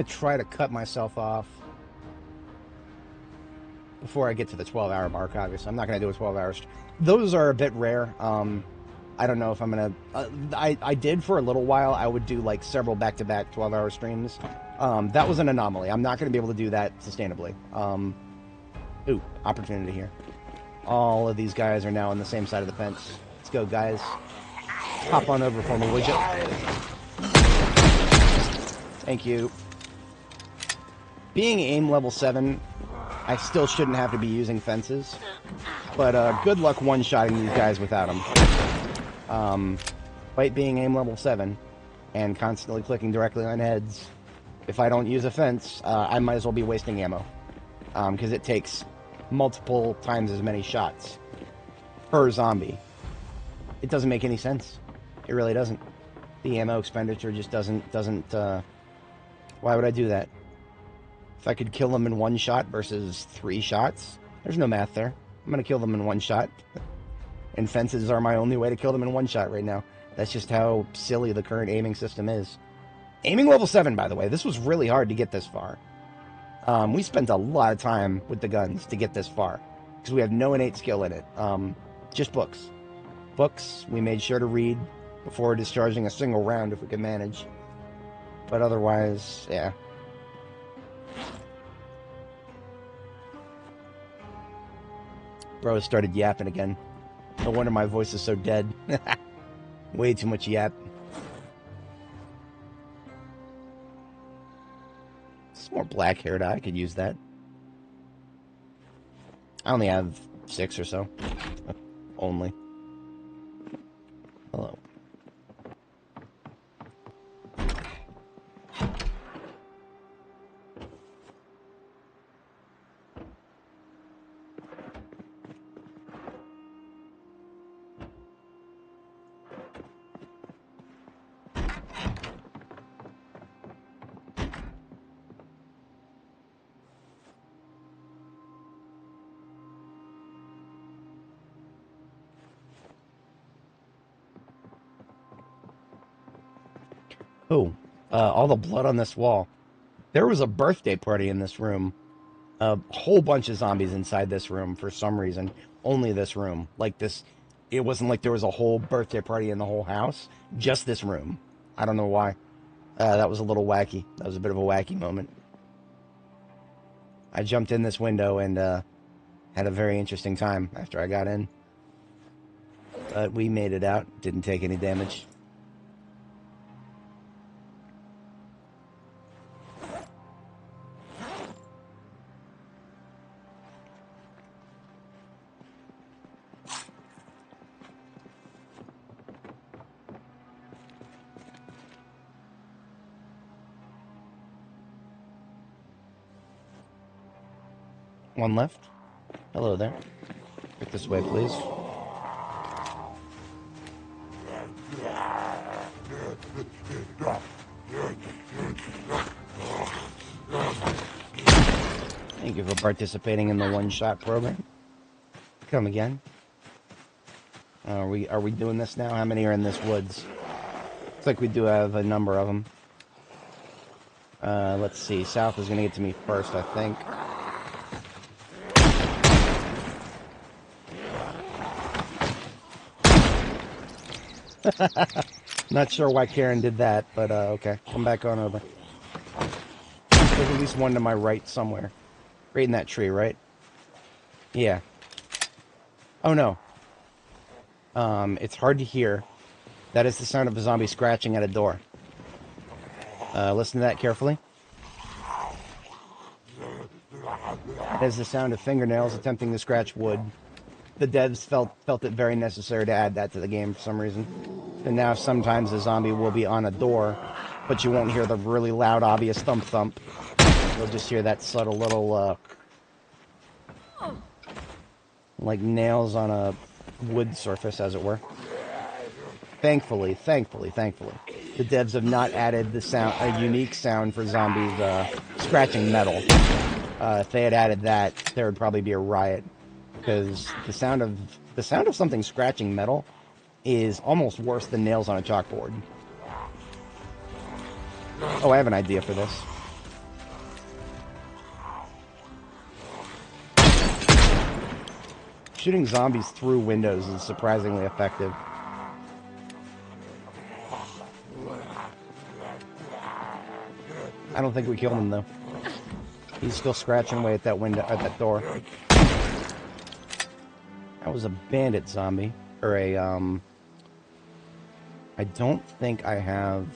try to cut myself off before I get to the 12-hour mark, obviously. I'm not gonna do a 12 hours. Those are a bit rare. I don't know if I'm gonna... I did for a little while. I would do like several back-to-back 12-hour streams. That was an anomaly. I'm not gonna be able to do that sustainably. Ooh, opportunity here. All of these guys are now on the same side of the fence. Let's go, guys. Hop on over for me, would you? Thank you. Being aim level 7 I still shouldn't have to be using fences. But good luck one-shotting these guys without them. Despite being aim level 7 and constantly clicking directly on heads, if I don't use a fence, I might as well be wasting ammo. Because it takes multiple times as many shots per zombie. It doesn't make any sense. It really doesn't. The ammo expenditure just doesn't, why would I do that? If I could kill them in one shot versus 3 shots, there's no math there. I'm going to kill them in one shot. And fences are my only way to kill them in one shot right now. That's just how silly the current aiming system is. Aiming level 7, by the way. This was really hard to get this far. We spent a lot of time with the guns to get this far. Because we have no innate skill in it. Just books. Books, we made sure to read before discharging a single round if we could manage. But otherwise, yeah. Bro started yapping again. No wonder my voice is so dead. Way too much yap. Some more black hair dye. I could use that. I only have 6 or so. Only. Hello. Oh, all the blood on this wall. There was a birthday party in this room. A whole bunch of zombies inside this room for some reason. Only this room. Like this, it wasn't like there was a whole birthday party in the whole house. Just this room. I don't know why. That was a little wacky. That was a bit of a wacky moment. I jumped in this window and had a very interesting time after I got in. But we made it out. Didn't take any damage. One left. Hello there. Look this way, please. Thank you for participating in the one-shot program. Come again. Are we doing this now? How many are in this woods? Looks like we do have a number of them. Let's see. South is going to get to me first, I think. Not sure why Karen did that, but okay. Come back on over. There's at least one to my right somewhere. Right in that tree, right? Yeah. Oh no. It's hard to hear. That is the sound of a zombie scratching at a door. Listen to that carefully. That is the sound of fingernails attempting to scratch wood. The devs felt it very necessary to add that to the game for some reason. And now sometimes the zombie will be on a door, but you won't hear the really loud, obvious thump. You'll just hear that subtle little, like nails on a wood surface, as it were. Thankfully, the devs have not added the sound, a unique sound for zombies scratching metal. If they had added that, there would probably be a riot. Because the sound of something scratching metal is almost worse than nails on a chalkboard. Oh, I have an idea for this. Shooting zombies through windows is surprisingly effective. I don't think we killed him though. He's still scratching away at that window, at that door. That was a bandit zombie. Or a, I don't think I have...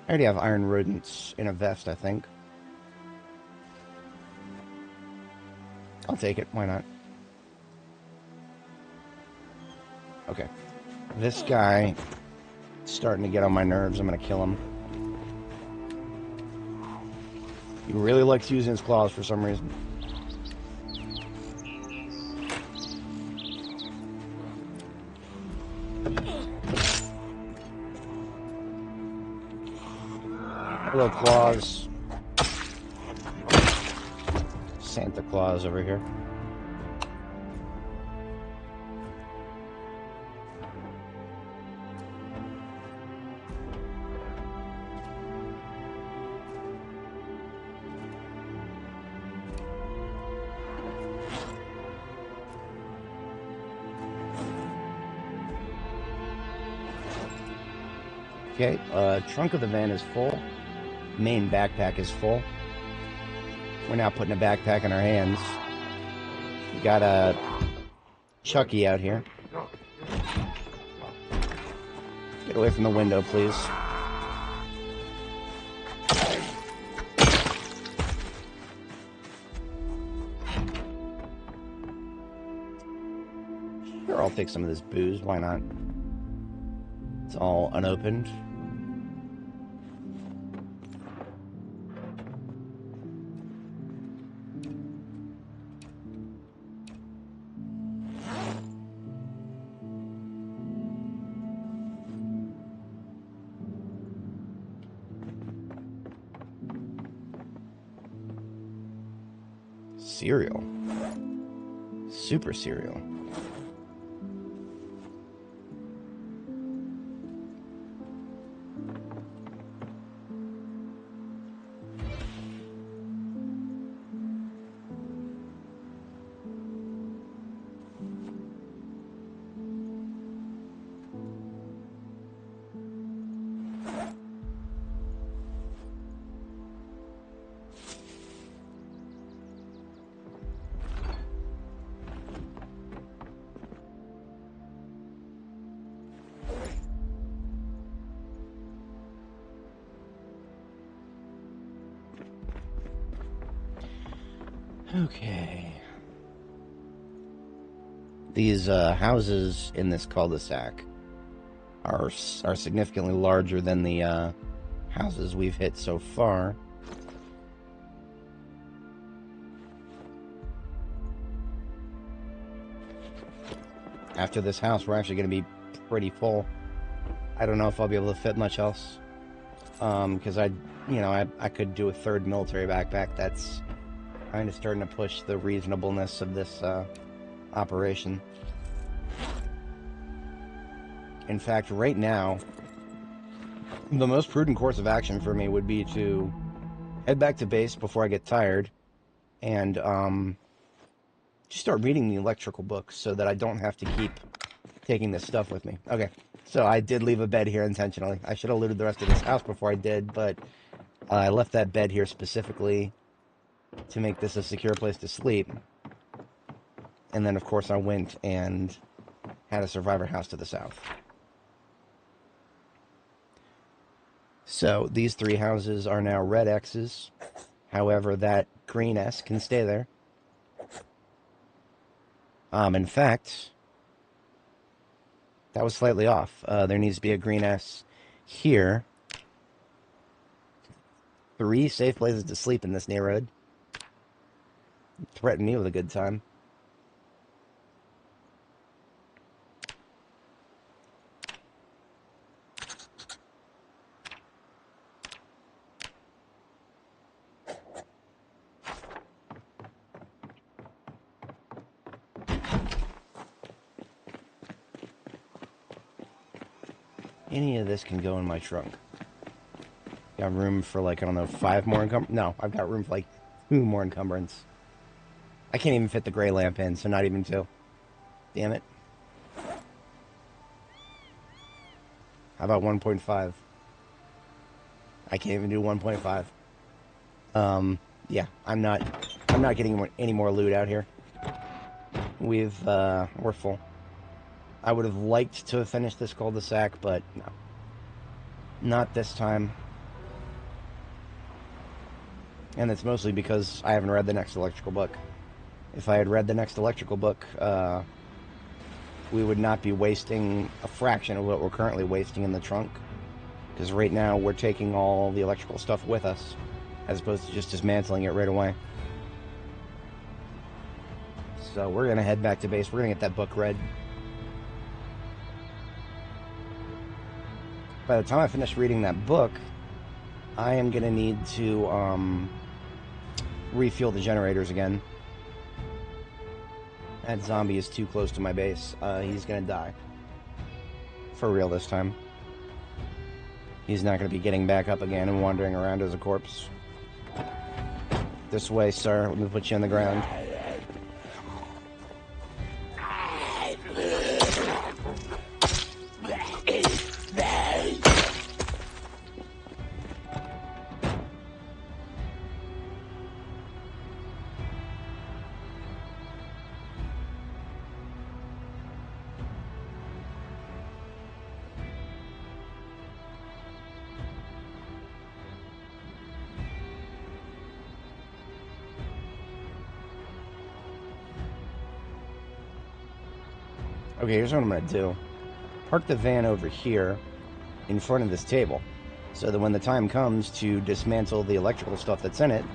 I already have iron rodents in a vest, I think. I'll take it. Why not? Okay. This guy is starting to get on my nerves. I'm going to kill him. He really likes using his claws for some reason. Hello, Claus. Santa Claus over here. Okay, trunk of the van is full. Main backpack is full. We're now putting a backpack in our hands. We got a Chucky out here. Get away from the window, please. Sure, I'll take some of this booze. Why not? It's all unopened. Cereal. Super cereal. Okay. These houses in this cul-de-sac are significantly larger than the houses we've hit so far. After this house, we're actually going to be pretty full. I don't know if I'll be able to fit much else. Because I could do a third military backpack. That's kind of starting to push the reasonableness of this operation. In fact, right now, the most prudent course of action for me would be to head back to base before I get tired and just start reading the electrical books so that I don't have to keep taking this stuff with me. Okay, so I did leave a bed here intentionally. I should have looted the rest of this house before I did, but I left that bed here specifically to make this a secure place to sleep. And then, of course, I went and had a survivor house to the south. So, these three houses are now red X's. However, that green S can stay there. In fact, that was slightly off. There needs to be a green S here. 3 safe places to sleep in this neighborhood. Threaten me with a good time. Any of this can go in my trunk. Got room for, like, I don't know, 5 more encumbrance? No, I've got room for, like, 2 more encumbrance. I can't even fit the gray lamp in, so not even 2. Damn it. How about 1.5? I can't even do 1.5. Yeah, I'm not getting any more loot out here. We're full. I would have liked to have finished this cul-de-sac, but no. Not this time. And it's mostly because I haven't read the next electrical book. if I had read the next electrical book, we would not be wasting a fraction of what we're currently wasting in the trunk. Because right now we're taking all the electrical stuff with us, as opposed to just dismantling it right away. So we're going to head back to base. We're going to get that book read. By the time I finish reading that book, I am going to need to refuel the generators again. That zombie is too close to my base. He's going to die. For real this time. He's not going to be getting back up again and wandering around as a corpse. This way, sir. Let me put you on the ground. Okay, here's what I'm going to do. Park the van over here in front of this table, so that when the time comes to dismantle the electrical stuff that's in it,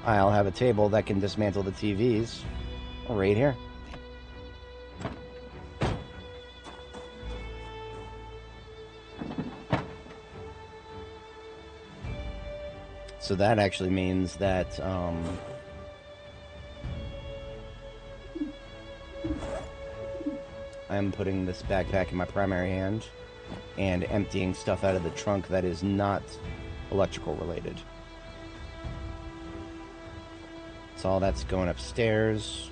I'll have a table that can dismantle the TVs right here. So that actually means that I'm putting this backpack in my primary hand and emptying stuff out of the trunk that is not electrical related. So all that's going upstairs.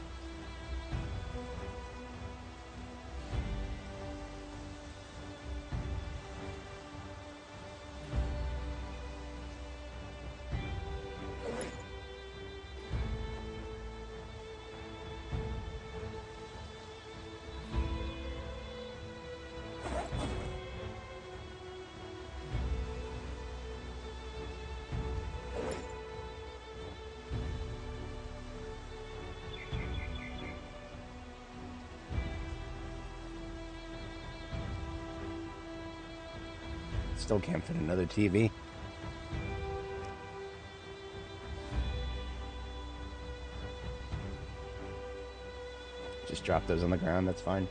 Still can't fit another TV. Just drop those on the ground, that's fine.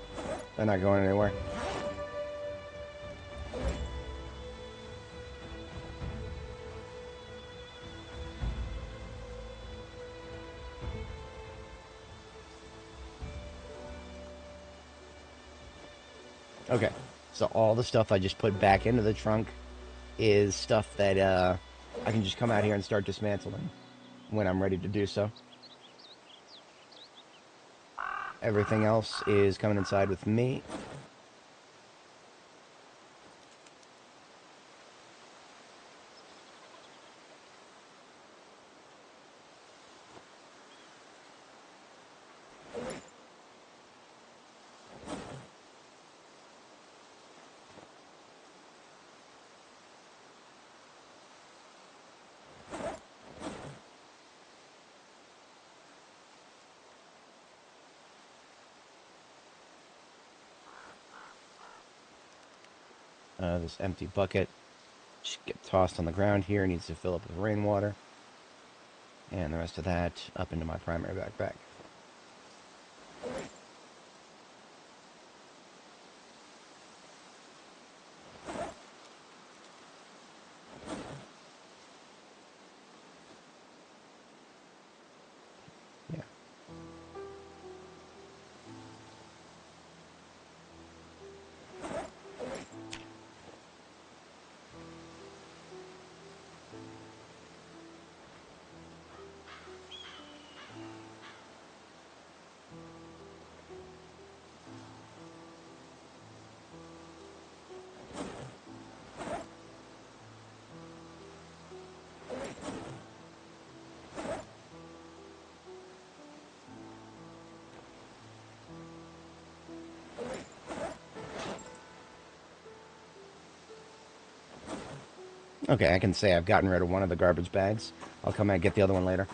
They're not going anywhere. Okay, so all the stuff I just put back into the trunk is stuff that I can just come out here and start dismantling when I'm ready to do so. Everything else is coming inside with me. This empty bucket just get tossed on the ground here. It needs to fill up with rainwater. And the rest of that up into my primary backpack. Yeah. Okay, I can say I've gotten rid of one of the garbage bags. I'll come and get the other one later.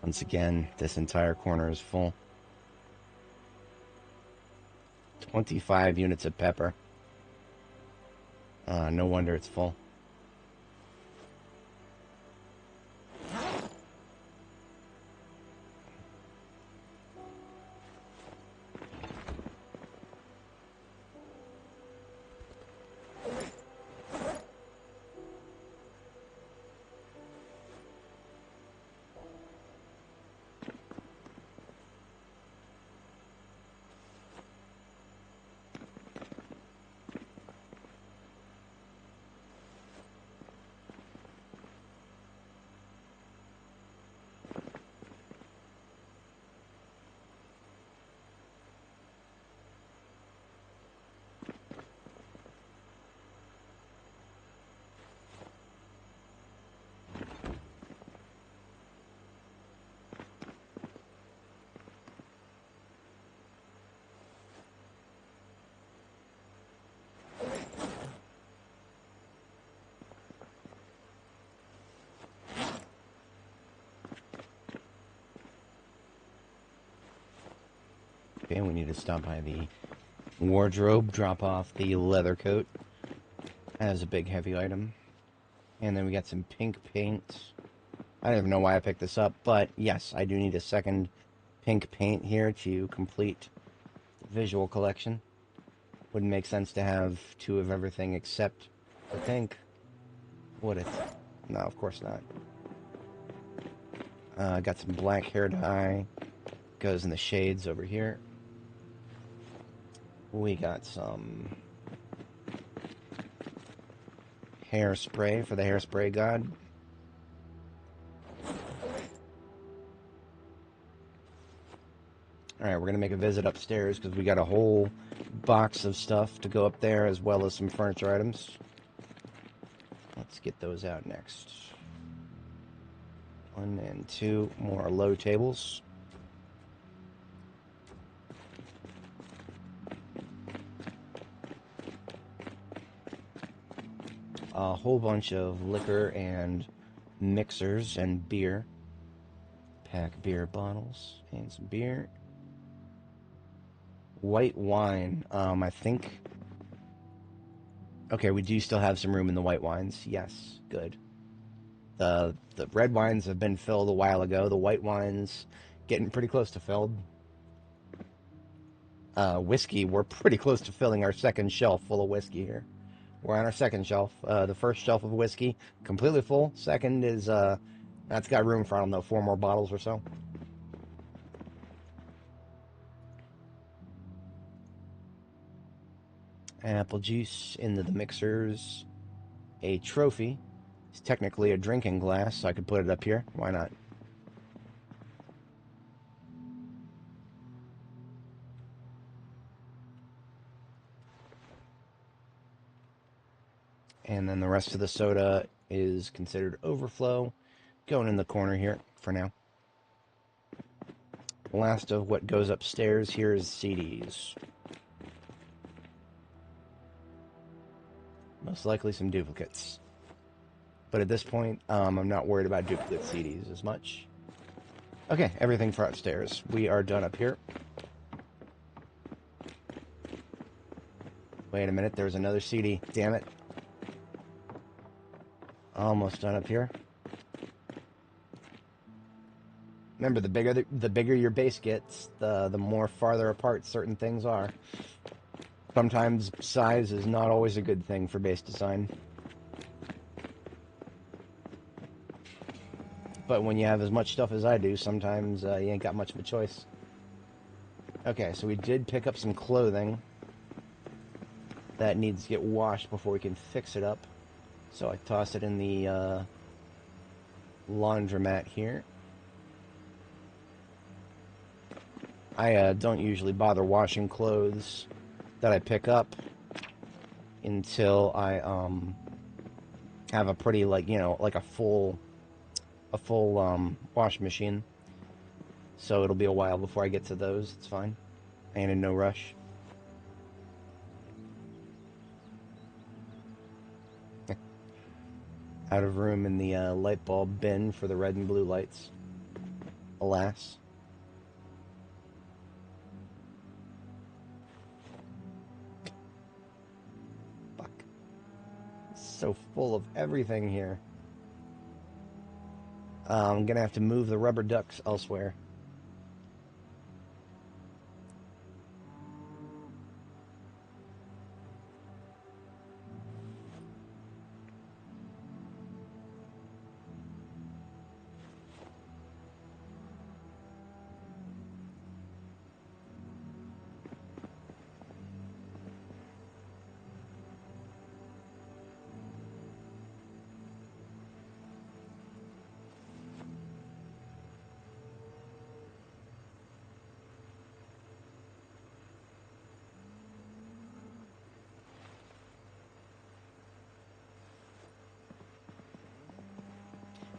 Once again, this entire corner is full. 25 units of pepper. No wonder it's full. Okay, we need to stop by the wardrobe, drop off the leather coat as a big heavy item. And then we got some pink paint. I don't even know why I picked this up, but yes, I do need a second pink paint here to complete the visual collection. Wouldn't make sense to have two of everything except the pink, would it? No, of course not. Got some black hair dye. Goes in the shades over here. We got some hairspray for the hairspray god. Alright, we're going to make a visit upstairs because we got a whole box of stuff to go up there as well as some furniture items. Let's get those out next. 1 and 2 more low tables. A whole bunch of liquor and mixers and beer. Pack beer bottles and some beer. White wine, I think. Okay, we do still have some room in the white wines. Yes, good. The red wines have been filled a while ago. The white wines getting pretty close to filled. Whiskey, we're pretty close to filling our second shelf full of whiskey here. We're on our second shelf. The first shelf of whiskey, completely full. Second is, that's got room for, I don't know, 4 more bottles or so. Apple juice into the mixers. A trophy. It's technically a drinking glass, so I could put it up here. Why not? And then the rest of the soda is considered overflow. Going in the corner here for now. Last of what goes upstairs here is CDs. Most likely some duplicates. But at this point, I'm not worried about duplicate CDs as much. Okay, everything for upstairs. We are done up here. Wait a minute, there's another CD. Damn it. Almost done up here. Remember, the bigger your base gets, the more farther apart certain things are. Sometimes size is not always a good thing for base design. But when you have as much stuff as I do, sometimes you ain't got much of a choice. Okay, so we did pick up some clothing that needs to get washed before we can fix it up. So I toss it in the laundromat here. I don't usually bother washing clothes that I pick up until I have a pretty, like, you know, like a full wash machine. So it'll be a while before I get to those. It's fine. I ain't in no rush. Out of room in the light bulb bin for the red and blue lights. Alas. Fuck. It's so full of everything here. I'm gonna have to move the rubber ducks elsewhere.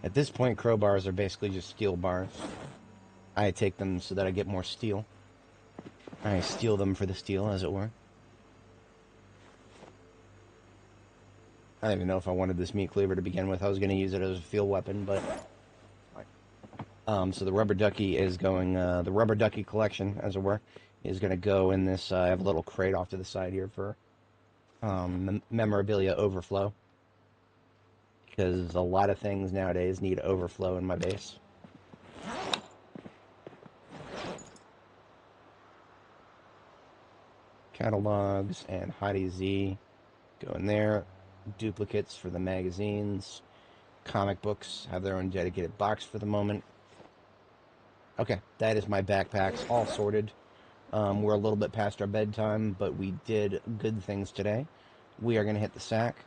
At this point, crowbars are basically just steel bars. I take them so that I get more steel. I steal them for the steel, as it were. I don't even know if I wanted this meat cleaver to begin with. I was going to use it as a field weapon, but... so the rubber ducky is going... the rubber ducky collection, as it were, is going to go in this... I have a little crate off to the side here for memorabilia overflow. Because a lot of things nowadays need overflow in my base. Catalogs and Heidi Z go in there. Duplicates for the magazines. Comic books have their own dedicated box for the moment. Okay, that is my backpacks all sorted. We're a little bit past our bedtime, but we did good things today. We are going to hit the sack.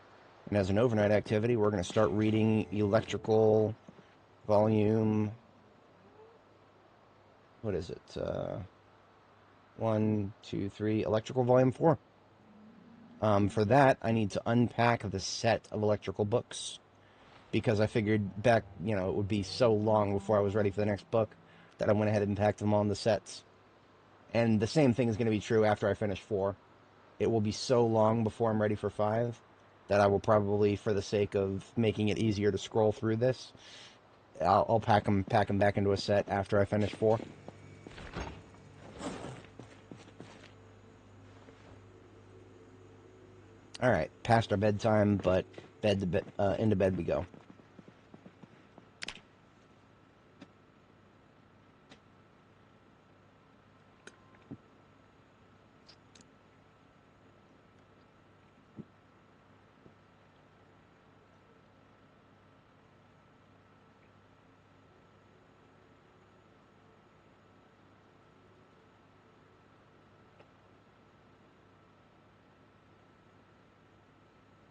And as an overnight activity, we're going to start reading electrical volume... What is it? 1, 2, 3, electrical volume 4. For that, I need to unpack the set of electrical books. Because I figured back, it would be so long before I was ready for the next book that I went ahead and packed them all in the sets. And the same thing is going to be true after I finish 4. It will be so long before I'm ready for 5 that I will probably, for the sake of making it easier to scroll through this, I'll pack them back into a set after I finish 4. All right, past our bedtime, but into bed we go.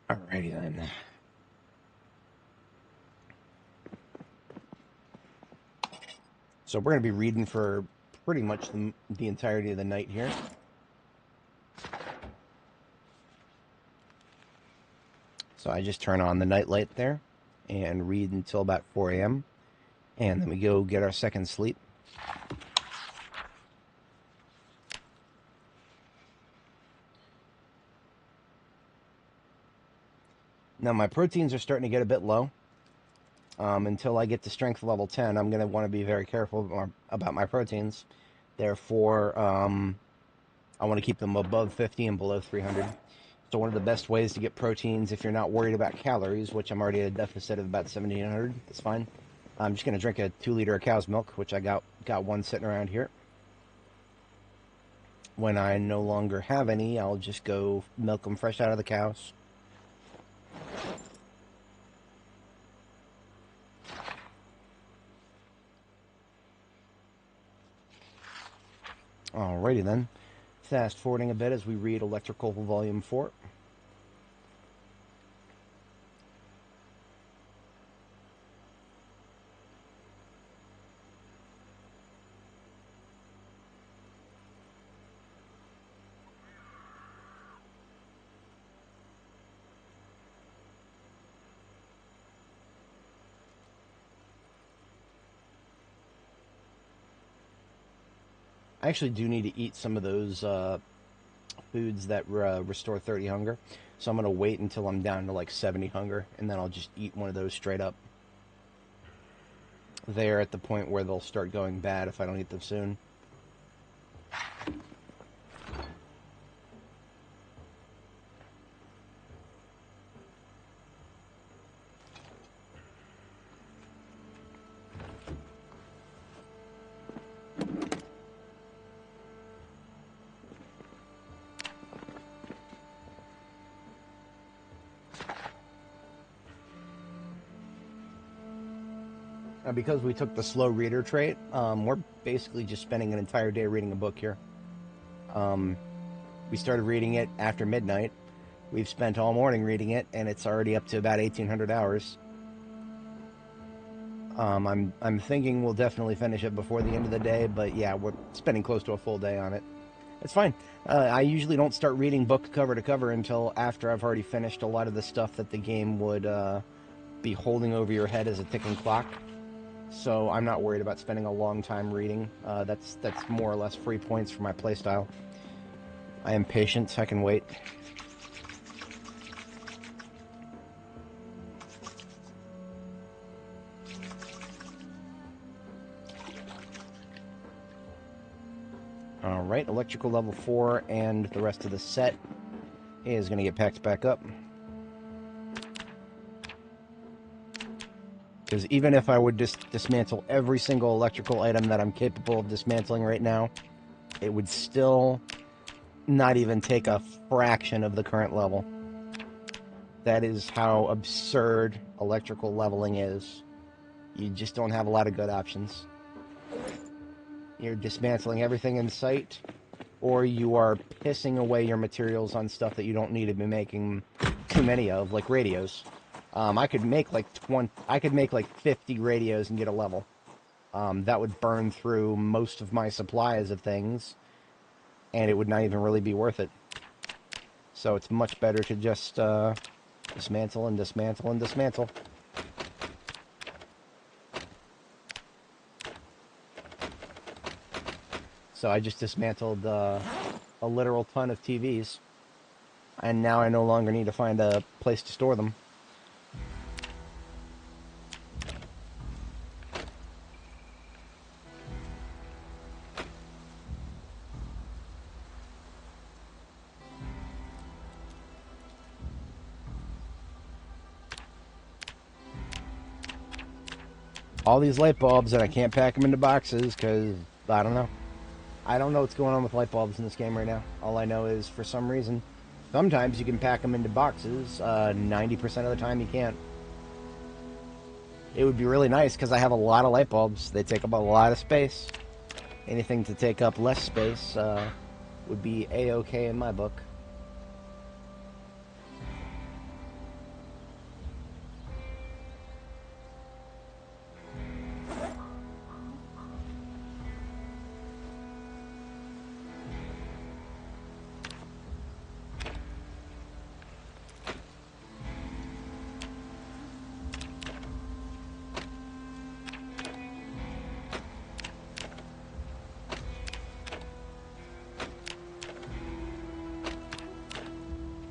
Alrighty then. So we're going to be reading for pretty much the entirety of the night here. So I just turn on the night light there and read until about 4 a.m. And then we go get our second sleep. Now my proteins are starting to get a bit low. Until I get to strength level 10, I'm going to want to be very careful about my proteins. Therefore, I want to keep them above 50 and below 300. So one of the best ways to get proteins, if you're not worried about calories, which I'm already at a deficit of about 1,700, that's fine. I'm just going to drink a 2-liter of cow's milk, which I got one sitting around here. When I no longer have any, I'll just go milk them fresh out of the cows. Alrighty then. Fast forwarding a bit as we read Electrical Volume 4. I actually do need to eat some of those foods that restore 30 hunger. So I'm going to wait until I'm down to like 70 hunger, and then I'll just eat one of those straight up. they're at the point where they'll start going bad if I don't eat them soon. Because we took the slow reader trait, we're basically just spending an entire day reading a book here. We started reading it after midnight. We've spent all morning reading it, and it's already up to about 1,800 hours. I'm thinking we'll definitely finish it before the end of the day, but yeah, we're spending close to a full day on it. It's fine. I usually don't start reading book cover to cover until after I've already finished a lot of the stuff that the game would be holding over your head as a ticking clock. So I'm not worried about spending a long time reading. That's more or less free points for my playstyle. I am patient, I can wait. Alright, electrical level 4 and the rest of the set is going to get packed back up. Because even if I would dismantle every single electrical item that I'm capable of dismantling right now, it would still not even take a fraction of the current level. That is how absurd electrical leveling is. You just don't have a lot of good options. You're dismantling everything in sight, or you are pissing away your materials on stuff that you don't need to be making too many of, like radios. I could make like 50 radios and get a level. That would burn through most of my supplies of things, and it would not even really be worth it. So it's much better to just dismantle and dismantle and dismantle. So I just dismantled a literal ton of TVs, and now I no longer need to find a place to store them. All these light bulbs, and I can't pack them into boxes because I don't know. I don't know what's going on with light bulbs in this game right now. All I know is, for some reason, sometimes you can pack them into boxes. 90% of the time you can't. It would be really nice because I have a lot of light bulbs. They take up a lot of space. Anything to take up less space would be A-okay in my book.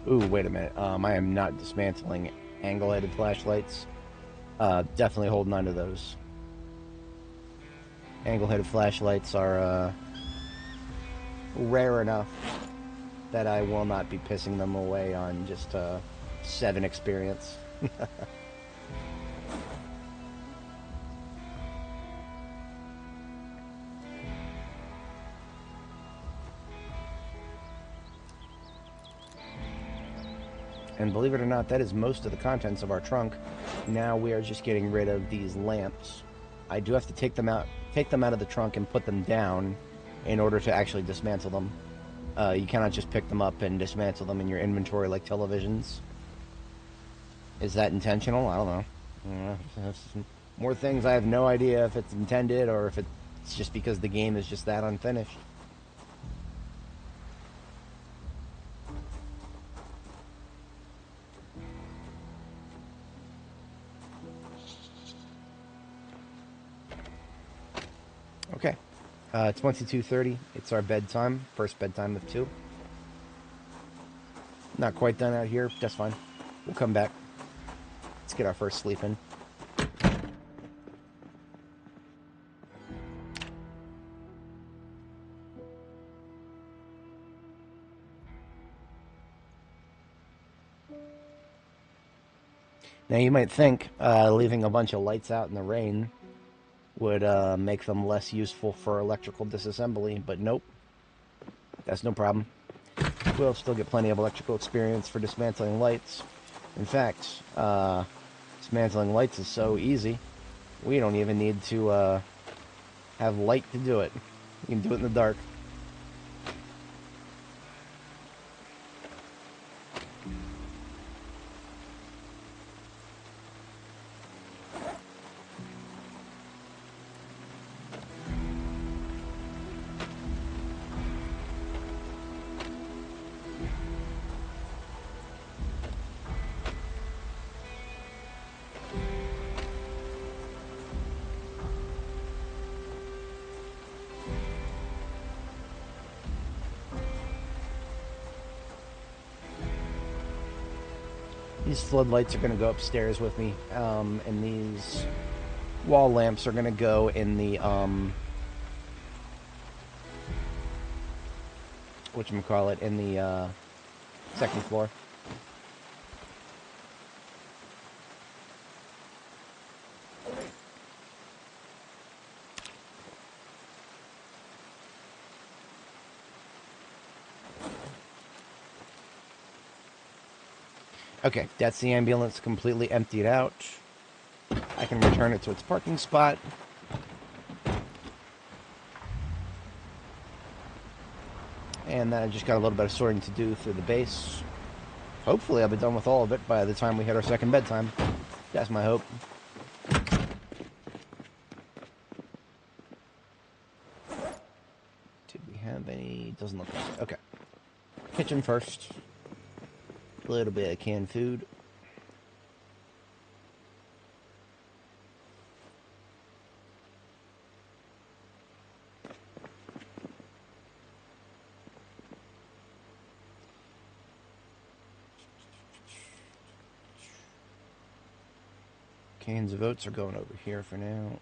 Ooh, wait a minute. I am not dismantling angle-headed flashlights. Definitely holding on to those. Angle-headed flashlights are rare enough that I will not be pissing them away on just 7 experience. And believe it or not, that is most of the contents of our trunk. Now we are just getting rid of these lamps. I do have to take them out of the trunk and put them down in order to actually dismantle them. You cannot just pick them up and dismantle them in your inventory like televisions. Is that intentional? I don't know. More things I have no idea if it's intended or if it's just because the game is just that unfinished. Okay, 22:30. It's our bedtime. First bedtime of 2. Not quite done out here. That's fine. We'll come back. Let's get our first sleep in. Now you might think leaving a bunch of lights out in the rain would make them less useful for electrical disassembly, but nope, that's no problem. We'll still get plenty of electrical experience for dismantling lights. In fact, dismantling lights is so easy, we don't even need to have light to do it. You can do it in the dark. These floodlights are going to go upstairs with me, and these wall lamps are going to go in the, whatchamacallit, in the, second floor. Okay, that's the ambulance completely emptied out. I can return it to its parking spot. And then I just got a little bit of sorting to do through the base. Hopefully I'll be done with all of it by the time we hit our second bedtime. That's my hope. Did we have any? Doesn't look like it. Okay. Kitchen first. A little bit of canned food. Cans of oats are going over here for now.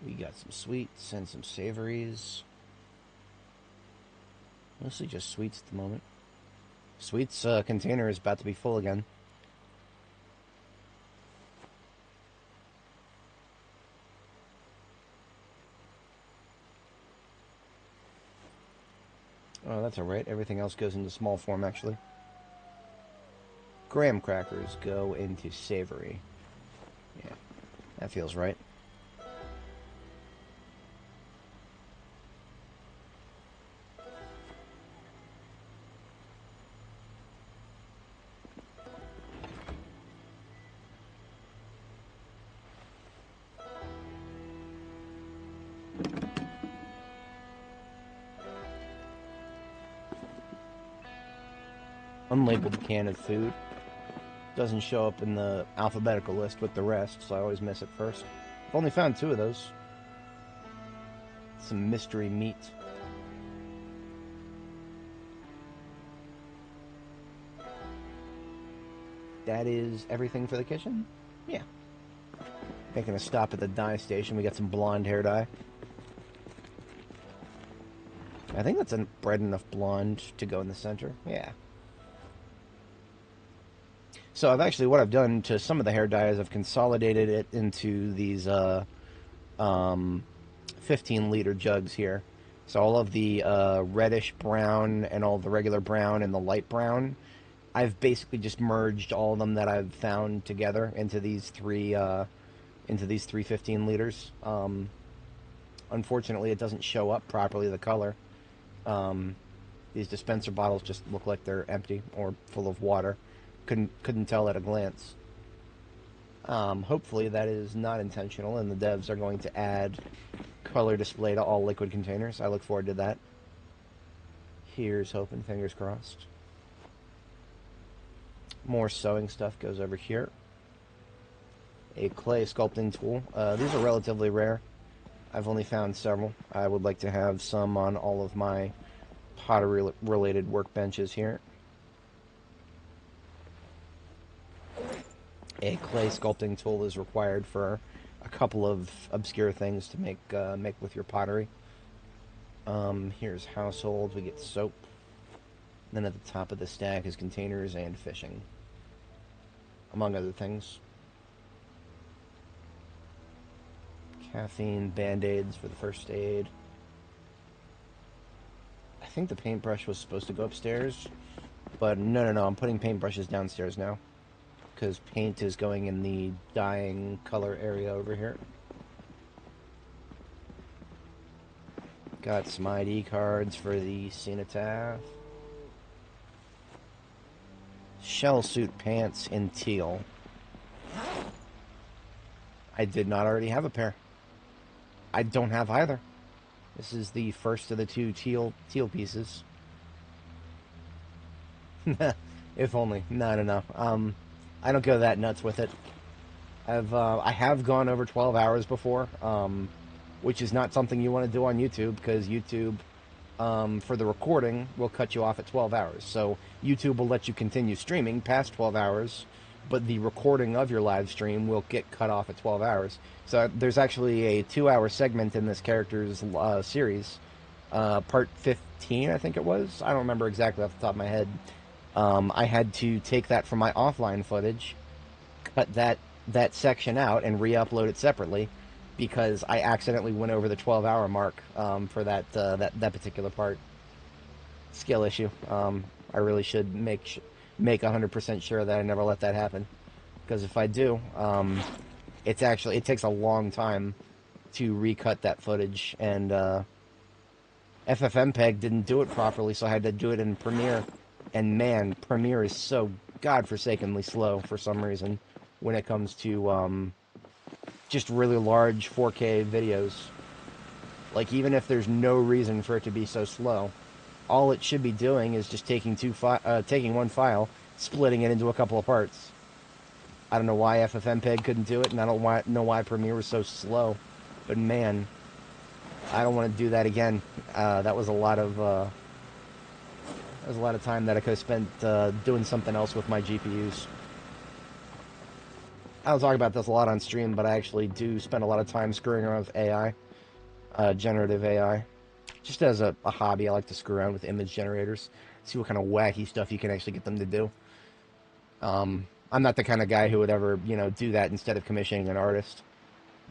We got some sweets and some savories. Mostly just sweets at the moment. Sweets container is about to be full again. Oh, that's alright. Everything else goes into small form, actually. Graham crackers go into savory. Yeah, that feels right. Unlabeled can of food. Doesn't show up in the alphabetical list with the rest, so I always miss it first. I've only found 2 of those. Some mystery meat. That is everything for the kitchen? Yeah. Making a stop at the dye station. We got some blonde hair dye. I think that's a bright enough blonde to go in the center. Yeah. So I've actually, what I've done to some of the hair dye is I've consolidated it into these 15-liter jugs here. So all of the reddish brown and all the regular brown and the light brown, I've basically just merged all of them that I've found together into these three 15 liters. Unfortunately, it doesn't show up properly, the color. These dispenser bottles just look like they're empty or full of water. Couldn't tell at a glance. Hopefully that is not intentional, and the devs are going to add color display to all liquid containers. I look forward to that. Here's hoping, fingers crossed. More sewing stuff goes over here. A clay sculpting tool. These are relatively rare. I've only found several. I would like to have some on all of my pottery-related workbenches here. A clay sculpting tool is required for a couple of obscure things to make with your pottery. Here's household. We get soap. Then at the top of the stack is containers and fishing, among other things. Caffeine, band-aids for the first aid. I think the paintbrush was supposed to go upstairs, but no, I'm putting paintbrushes downstairs now, because paint is going in the dyeing color area over here. Got some ID cards for the cenotaph. Shell suit pants in teal. I did not already have a pair. I don't have either. This is the first of the two teal pieces. If only. No. I don't go that nuts with it. I have gone over 12 hours before, which is not something you want to do on YouTube, because YouTube, for the recording, will cut you off at 12 hours. So YouTube will let you continue streaming past 12 hours, but the recording of your live stream will get cut off at 12 hours. So there's actually a 2-hour segment in this character's series, part 15, I think it was. I don't remember exactly off the top of my head. I had to take that from my offline footage, cut that section out, and re-upload it separately, because I accidentally went over the 12-hour mark for that particular part. Skill issue. I really should make 100% sure that I never let that happen, because if I do, it takes a long time to recut that footage, and FFmpeg didn't do it properly, so I had to do it in Premiere, and man, Premiere is so godforsakenly slow for some reason when it comes to just really large 4K videos. Like, even if there's no reason for it to be so slow, all it should be doing is just taking one file, splitting it into a couple of parts. I don't know why FFmpeg couldn't do it, and I don't know why Premiere was so slow. But man, I don't want to do that again. That was a lot of time that I could have spent doing something else with my GPUs. I don't talk about this a lot on stream, but I actually do spend a lot of time screwing around with AI, generative AI. Just as a hobby, I like to screw around with image generators, see what kind of wacky stuff you can actually get them to do. I'm not the kind of guy who would ever, do that instead of commissioning an artist.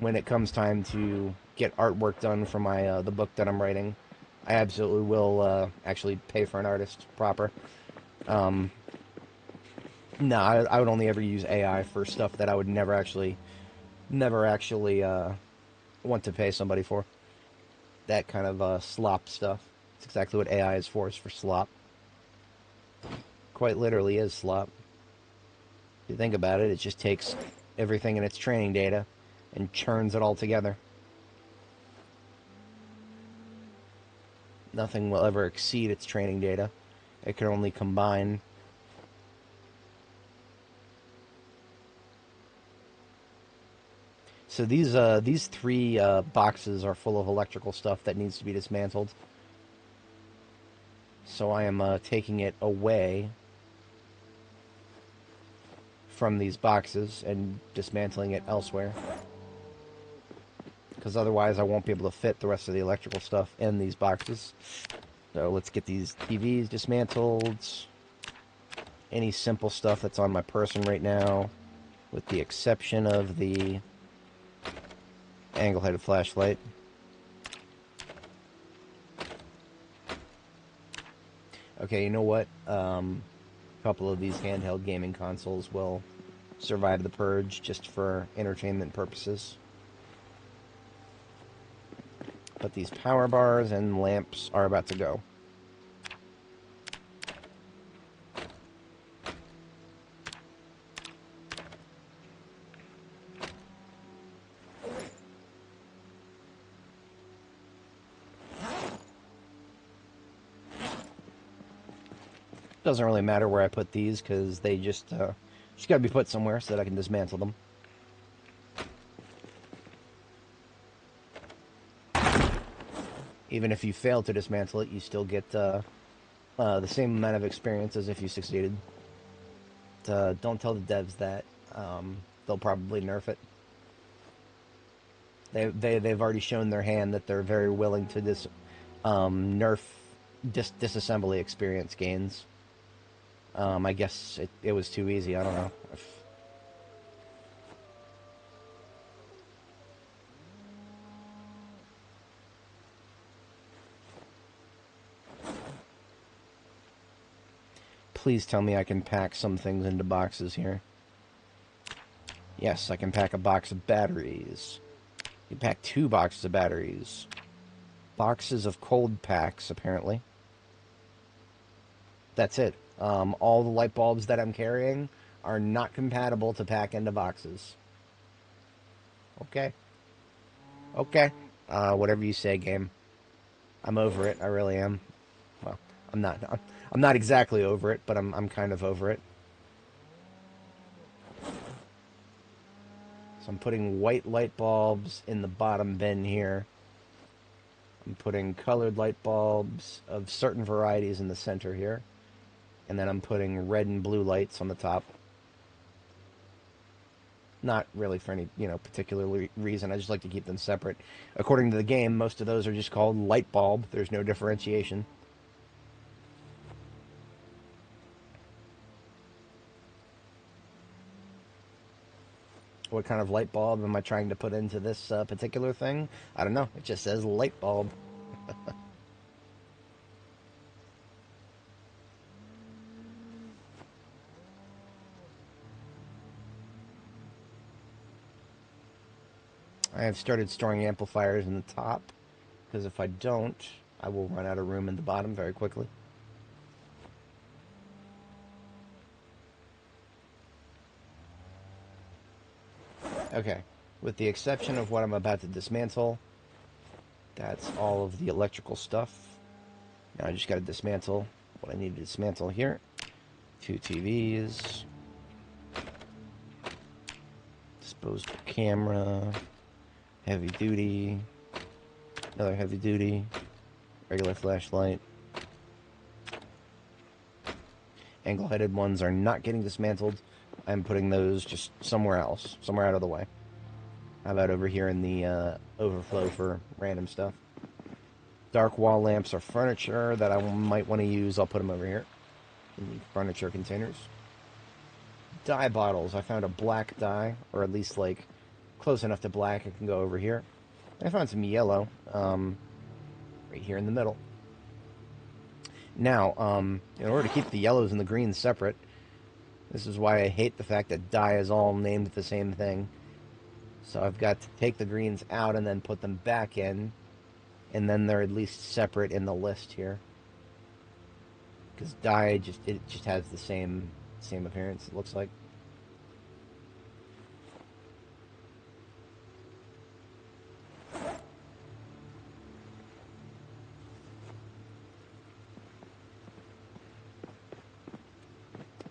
When it comes time to get artwork done for my the book that I'm writing, I absolutely will actually pay for an artist proper. No, I would only ever use AI for stuff that I would never actually want to pay somebody for. That kind of slop stuff. It's exactly what AI is for slop. Quite literally is slop. If you think about it, it just takes everything in its training data and churns it all together. Nothing will ever exceed its training data. It can only combine. So these three boxes are full of electrical stuff that needs to be dismantled. So I am taking it away from these boxes and dismantling it elsewhere, because otherwise I won't be able to fit the rest of the electrical stuff in these boxes. So let's get these TVs dismantled. Any simple stuff that's on my person right now, with the exception of the angle-headed flashlight. Okay, you know what? A couple of these handheld gaming consoles will survive the purge just for entertainment purposes. But these power bars and lamps are about to go. Doesn't really matter where I put these, because they just got to be put somewhere so that I can dismantle them. Even if you fail to dismantle it, you still get the same amount of experience as if you succeeded. Don't tell the devs that. They'll probably nerf it. They've already shown their hand that they're very willing to nerf disassembly experience gains. I guess it was too easy. I don't know. Please tell me I can pack some things into boxes here. Yes, I can pack a box of batteries. You pack 2 boxes of batteries. Boxes of cold packs, apparently. That's it. All the light bulbs that I'm carrying are not compatible to pack into boxes. Okay. Okay. Whatever you say, game. I'm over it. I really am. Well, I'm not. I'm not exactly over it, but I'm kind of over it. So I'm putting white light bulbs in the bottom bin here. I'm putting colored light bulbs of certain varieties in the center here. And then I'm putting red and blue lights on the top. Not really for any, particular reason. I just like to keep them separate. According to the game, most of those are just called light bulb. There's no differentiation. What kind of light bulb am I trying to put into this particular thing? I don't know. It just says light bulb. I have started storing amplifiers in the top, because if I don't, I will run out of room in the bottom very quickly. Okay, with the exception of what I'm about to dismantle, that's all of the electrical stuff. Now I just got to dismantle what I need to dismantle here. 2 TVs. Disposable camera. Heavy duty. Another heavy duty. Regular flashlight. Angle-headed ones are not getting dismantled. I'm putting those just somewhere else. Somewhere out of the way. How about over here in the overflow for random stuff? Dark wall lamps are furniture that I might want to use. I'll put them over here in the furniture containers. Dye bottles. I found a black dye, or at least like close enough to black. It can go over here. I found some yellow right here in the middle. Now, in order to keep the yellows and the greens separate, this is why I hate the fact that dye is all named the same thing. So I've got to take the greens out and then put them back in, and then they're at least separate in the list here. Because dye just has the same appearance, it looks like.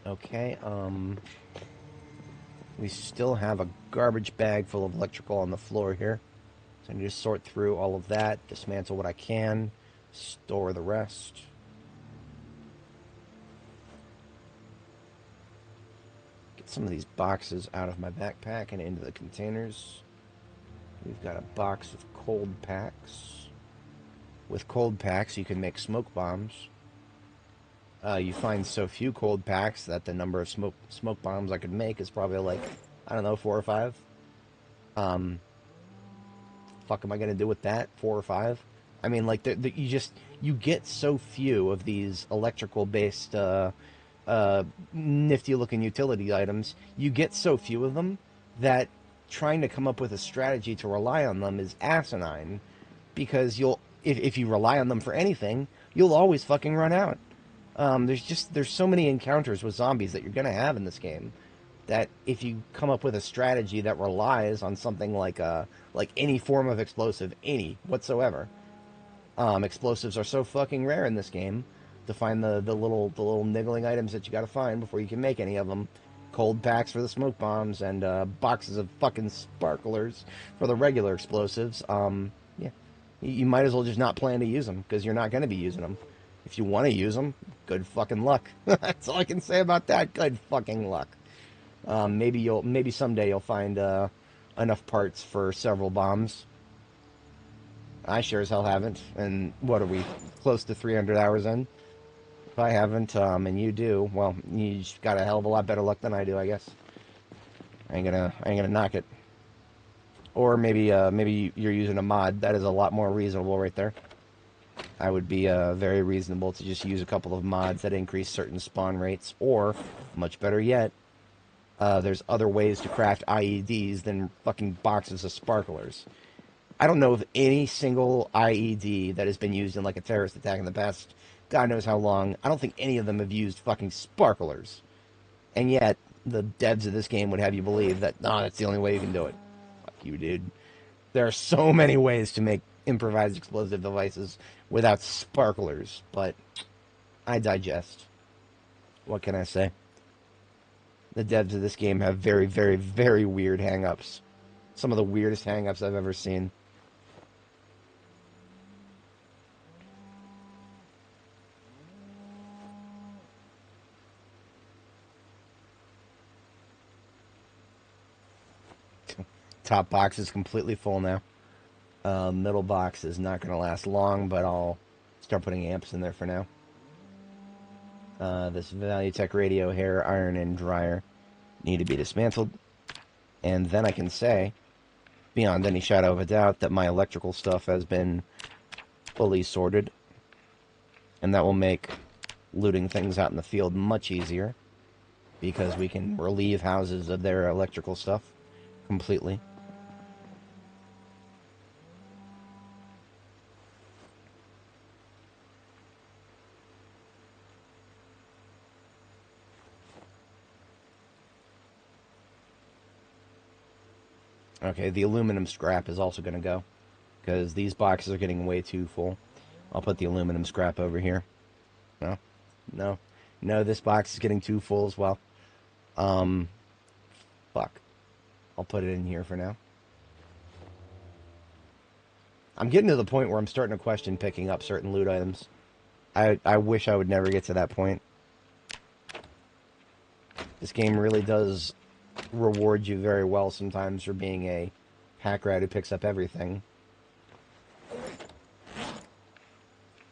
Okay, we still have a garbage bag full of electrical on the floor here. So I need to sort through all of that, dismantle what I can, store the rest. Get some of these boxes out of my backpack and into the containers. We've got a box of cold packs. With cold packs, you can make smoke bombs. You find so few cold packs that the number of smoke bombs I could make is probably like, I don't know, 4 or 5. Fuck am I gonna do with that? 4 or 5? I mean, like, you get so few of these electrical based nifty looking utility items. You get so few of them that trying to come up with a strategy to rely on them is asinine, because if you rely on them for anything, you'll always fucking run out. There's so many encounters with zombies that you're gonna have in this game, that if you come up with a strategy that relies on something like any form of explosive, any whatsoever, explosives are so fucking rare in this game to find the little niggling items that you gotta find before you can make any of them. Cold packs for the smoke bombs and boxes of fucking sparklers for the regular explosives. Yeah, you might as well just not plan to use them, because you're not gonna be using them. If you want to use them, good fucking luck. That's all I can say about that. Good fucking luck. Maybe someday you'll find enough parts for several bombs. I sure as hell haven't. And what are we, close to 300 hours in? If I haven't, and you do, well, you just got a hell of a lot better luck than I do, I guess. I ain't gonna knock it. Or maybe you're using a mod. That is a lot more reasonable right there. I would be very reasonable to just use a couple of mods that increase certain spawn rates. Or, much better yet, there's other ways to craft IEDs than fucking boxes of sparklers. I don't know of any single IED that has been used in like a terrorist attack in the past God knows how long. I don't think any of them have used fucking sparklers. And yet, the devs of this game would have you believe that, no, that's the only way you can do it. Fuck you, dude. There are so many ways to make improvised explosive devices without sparklers, but I digest. What can I say? The devs of this game have very, very, very weird hang-ups. Some of the weirdest hang-ups I've ever seen. Top box is completely full now. Middle box is not going to last long, but I'll start putting amps in there for now. This Valuetech radio, hair, iron, and dryer need to be dismantled. And then I can say, beyond any shadow of a doubt, that my electrical stuff has been fully sorted. And that will make looting things out in the field much easier, because we can relieve houses of their electrical stuff completely. Okay, the aluminum scrap is also going to go, because these boxes are getting way too full. I'll put the aluminum scrap over here. No, no, no, this box is getting too full as well. Fuck. I'll put it in here for now. I'm getting to the point where I'm starting to question picking up certain loot items. I wish I would never get to that point. This game really does reward you very well sometimes for being a hack rat who picks up everything.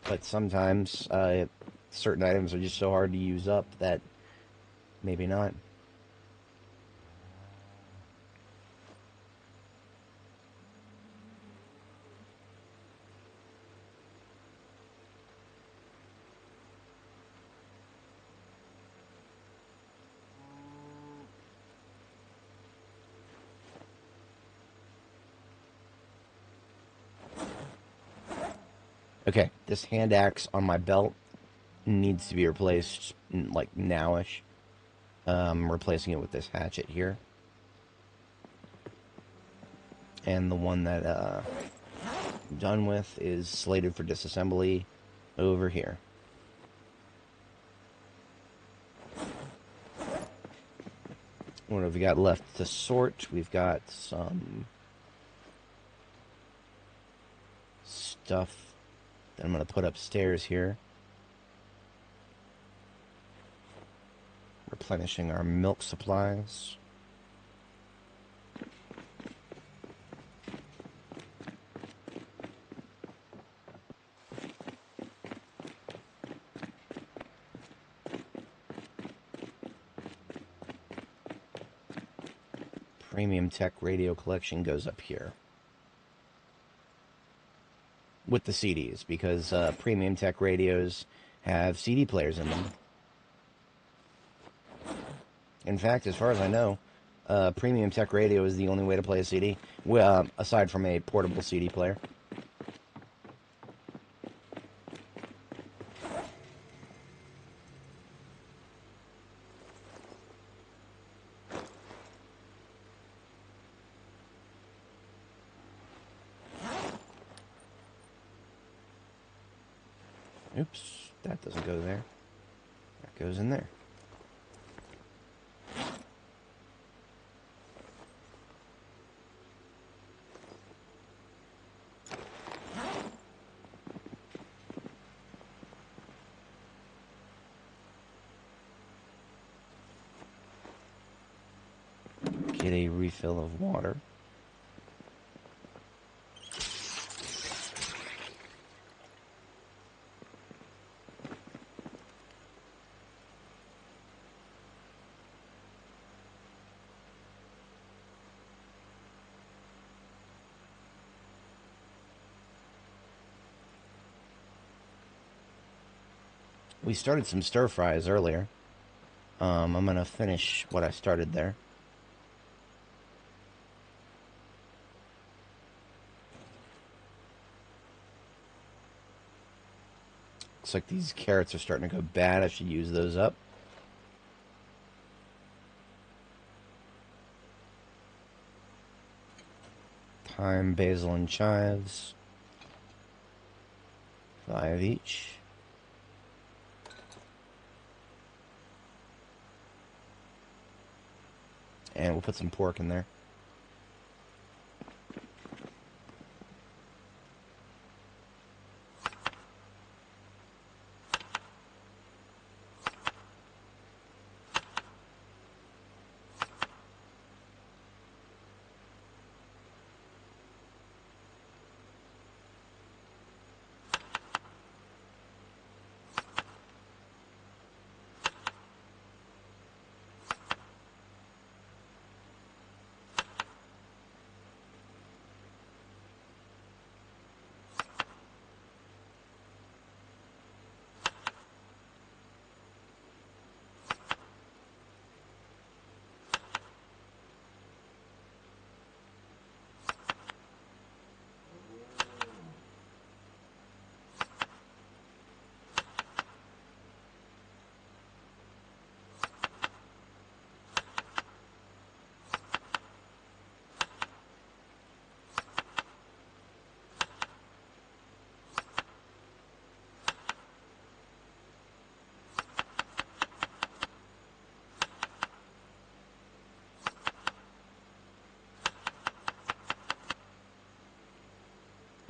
But sometimes certain items are just so hard to use up that maybe not. Okay, this hand axe on my belt needs to be replaced, like, nowish. I'm replacing it with this hatchet here. And the one that I'm done with is slated for disassembly over here. What have we got left to sort? We've got some stuff that I'm going to put upstairs here. Replenishing our milk supplies. Premium Tech radio collection goes up here. With the CDs, because Premium Tech radios have CD players in them. In fact, as far as I know, Premium Tech radio is the only way to play a CD, aside from a portable CD player. Oops, that doesn't go there. That goes in there. Get a refill of water. We started some stir fries earlier. I'm gonna finish what I started there. Looks like these carrots are starting to go bad. I should use those up. Thyme, basil, and chives. 5 each. And we'll put some pork in there.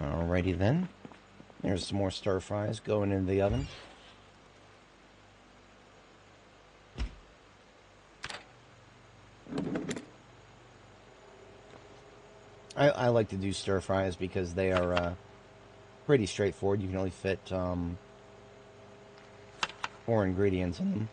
Alrighty then. There's some more stir fries going into the oven. I like to do stir fries because they are pretty straightforward. You can only fit 4 ingredients in them.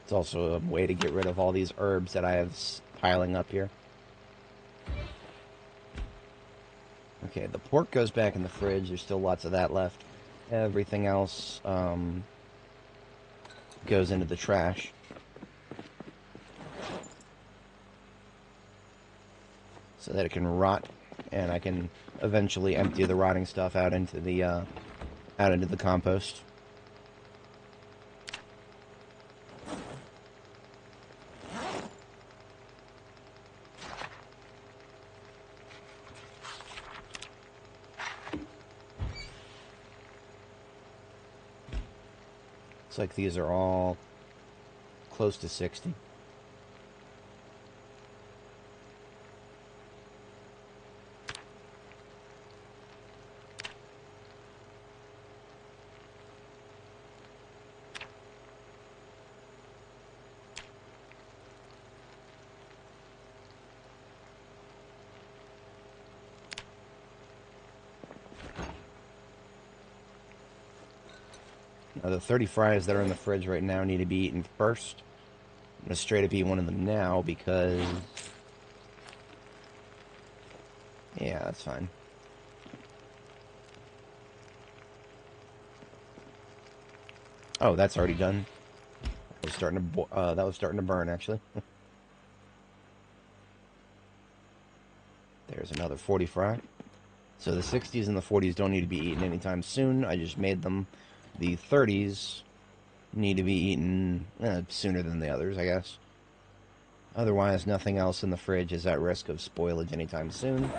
It's also a way to get rid of all these herbs that I have piling up here. Okay, the pork goes back in the fridge. There's still lots of that left. Everything else goes into the trash. So that it can rot, and I can eventually empty the rotting stuff out into the compost. Looks like these are all close to 60. Now, the 30 fries that are in the fridge right now need to be eaten first. I'm going to straight up eat one of them now because... yeah, that's fine. Oh, that's already done. That was starting to burn, actually. There's another 40 fry. So the 60s and the 40s don't need to be eaten anytime soon. I just made them. The 30s need to be eaten sooner than the others, I guess. Otherwise, nothing else in the fridge is at risk of spoilage anytime soon.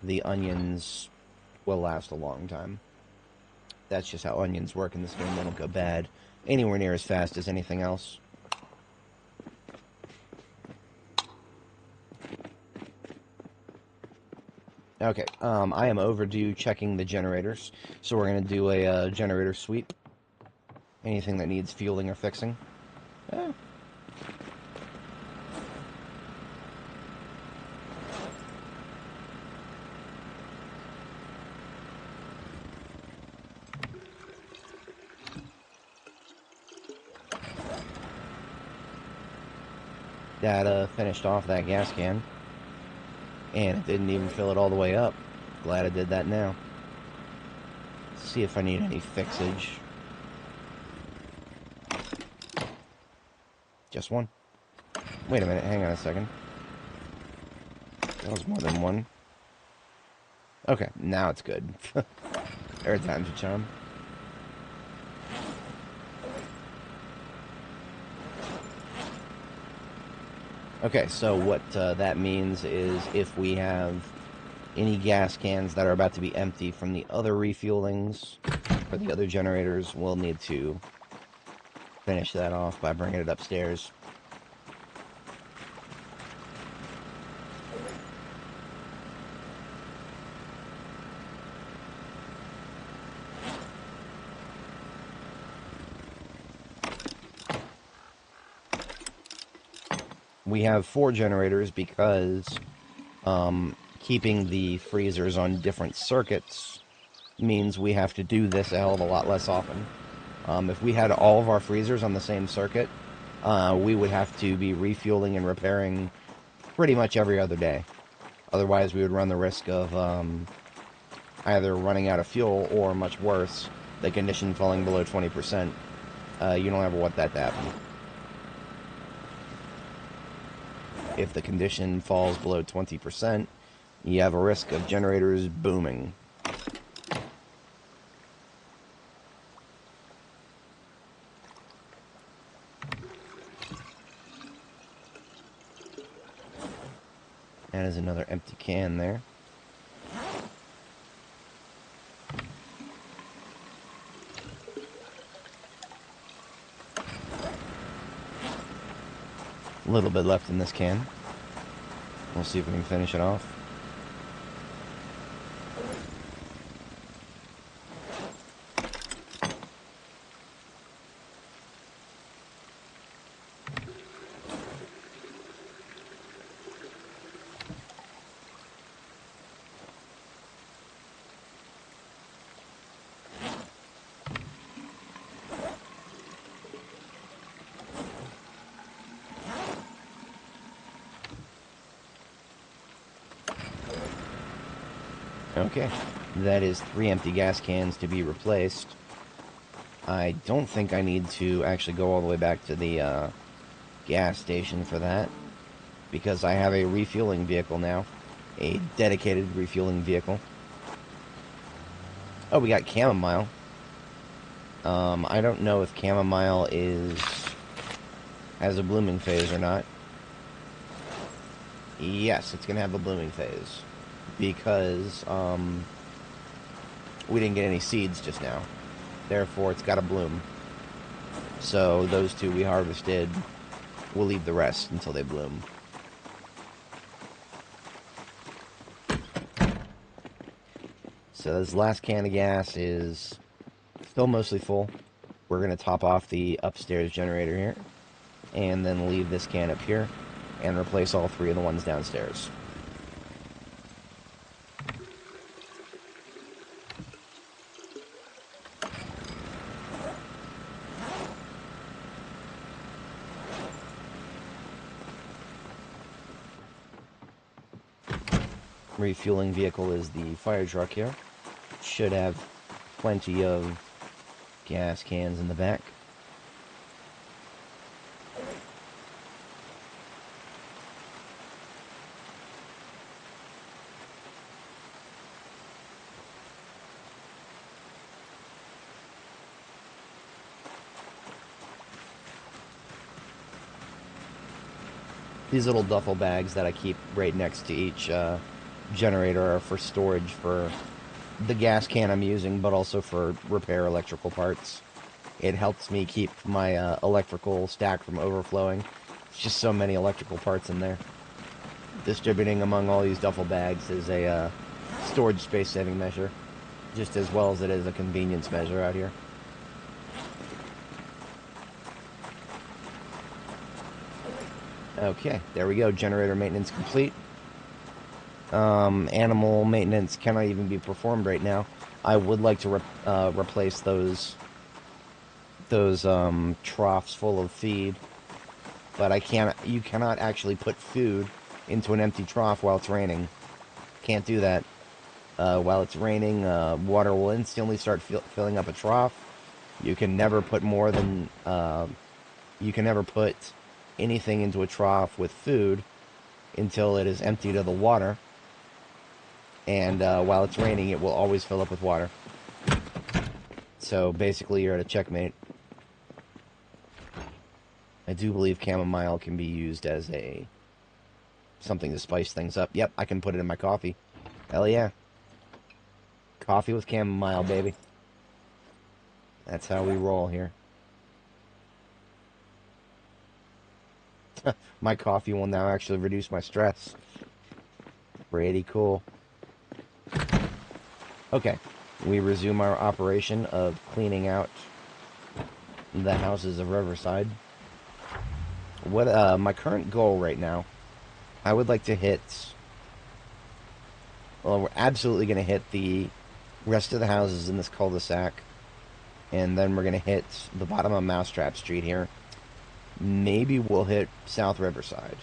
The onions will last a long time. That's just how onions work in this game. They don't go bad anywhere near as fast as anything else. Okay, I am overdue checking the generators, so we're going to do a generator sweep. Anything that needs fueling or fixing. That finished off that gas can. And it didn't even fill it all the way up. Glad I did that now. See if I need any fixage. Just one. Wait a minute, hang on a second. That was more than one. Okay, now it's good. Every time's a charm. Okay, so what that means is if we have any gas cans that are about to be empty from the other refuelings for the other generators, we'll need to finish that off by bringing it upstairs. We have 4 generators because keeping the freezers on different circuits means we have to do this a hell of a lot less often. If we had all of our freezers on the same circuit, we would have to be refueling and repairing pretty much every other day. Otherwise, we would run the risk of either running out of fuel or, much worse, the condition falling below 20%. You don't ever want that to happen. If the condition falls below 20%, you have a risk of generators booming. That is another empty can there. A little bit left in this can. We'll see if we can finish it off. Okay, that is 3 empty gas cans to be replaced. I don't think I need to actually go all the way back to the gas station for that, because I have a refueling vehicle now, a dedicated refueling vehicle. Oh, we got chamomile. I don't know if chamomile has a blooming phase or not. Yes, it's gonna have a blooming phase, because we didn't get any seeds just now. Therefore, it's got to bloom. So those 2 we harvested, we'll leave the rest until they bloom. So this last can of gas is still mostly full. We're going to top off the upstairs generator here, and then leave this can up here, and replace all 3 of the ones downstairs. Refueling vehicle is the fire truck here. Should have plenty of gas cans in the back. These little duffel bags that I keep right next to each generator are for storage for the gas can I'm using, but also for repair electrical parts. It helps me keep my electrical stack from overflowing. It's just so many electrical parts in there. Distributing among all these duffel bags is a storage space saving measure, just as well as it is a convenience measure out here. Okay, there we go. Generator maintenance complete. Animal maintenance cannot even be performed right now. I would like to replace those troughs full of feed but you cannot actually put food into an empty trough while it's raining. Can't do that. While it's raining, water will instantly start filling up a trough. You can never put more than, you can never put anything into a trough with food until it is emptied of the water. And while it's raining, it will always fill up with water. So basically, you're at a checkmate. I do believe chamomile can be used as something to spice things up. Yep, I can put it in my coffee. Hell yeah. Coffee with chamomile, baby. That's how we roll here. My coffee will now actually reduce my stress. Pretty cool. Okay, we resume our operation of cleaning out the houses of Riverside. What my current goal right now, I would like to hit, well, we're absolutely going to hit the rest of the houses in this cul-de-sac, and then we're going to hit the bottom of Mousetrap Street here. Maybe we'll hit South Riverside.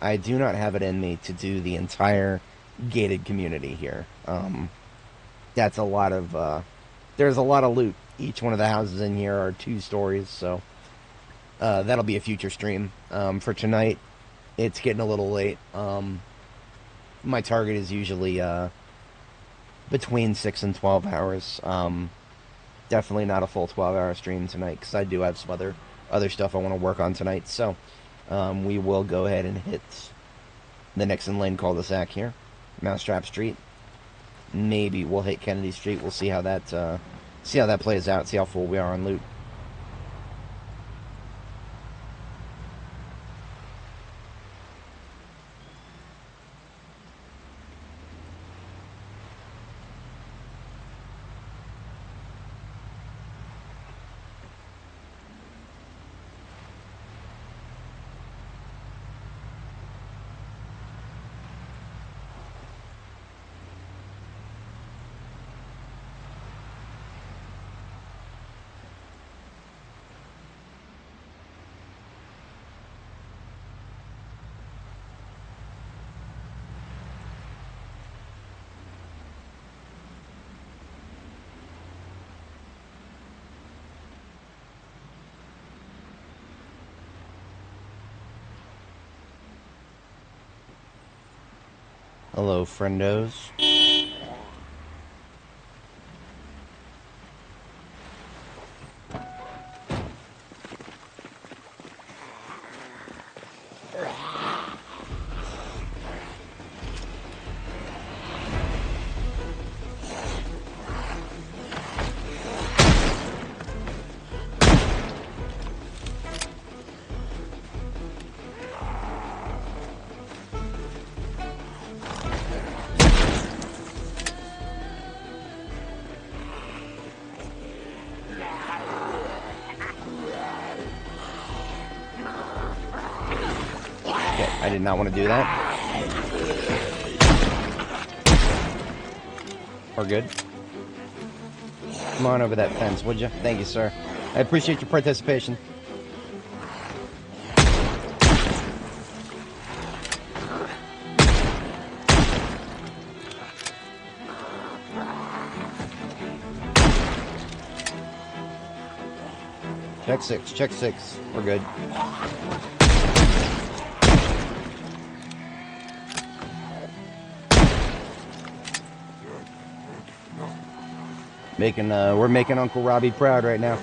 I do not have it in me to do the entire gated community here. That's a lot of, there's a lot of loot. Each one of the houses in here are 2 stories, so that'll be a future stream. For tonight, it's getting a little late. My target is usually between 6 and 12 hours. Definitely not a full 12-hour stream tonight, because I do have some other stuff I want to work on tonight. So we will go ahead and hit the Nixon Lane cul-de-sac here, Mousetrap Street. Maybe we'll hit Kennedy Street. We'll see how that plays out. See how full we are on loot. Hello, friendos. I did not want to do that. We're good. Come on over that fence, would you? Thank you, sir. I appreciate your participation. Check 6, check 6. We're good. We're making Uncle Robbie proud right now.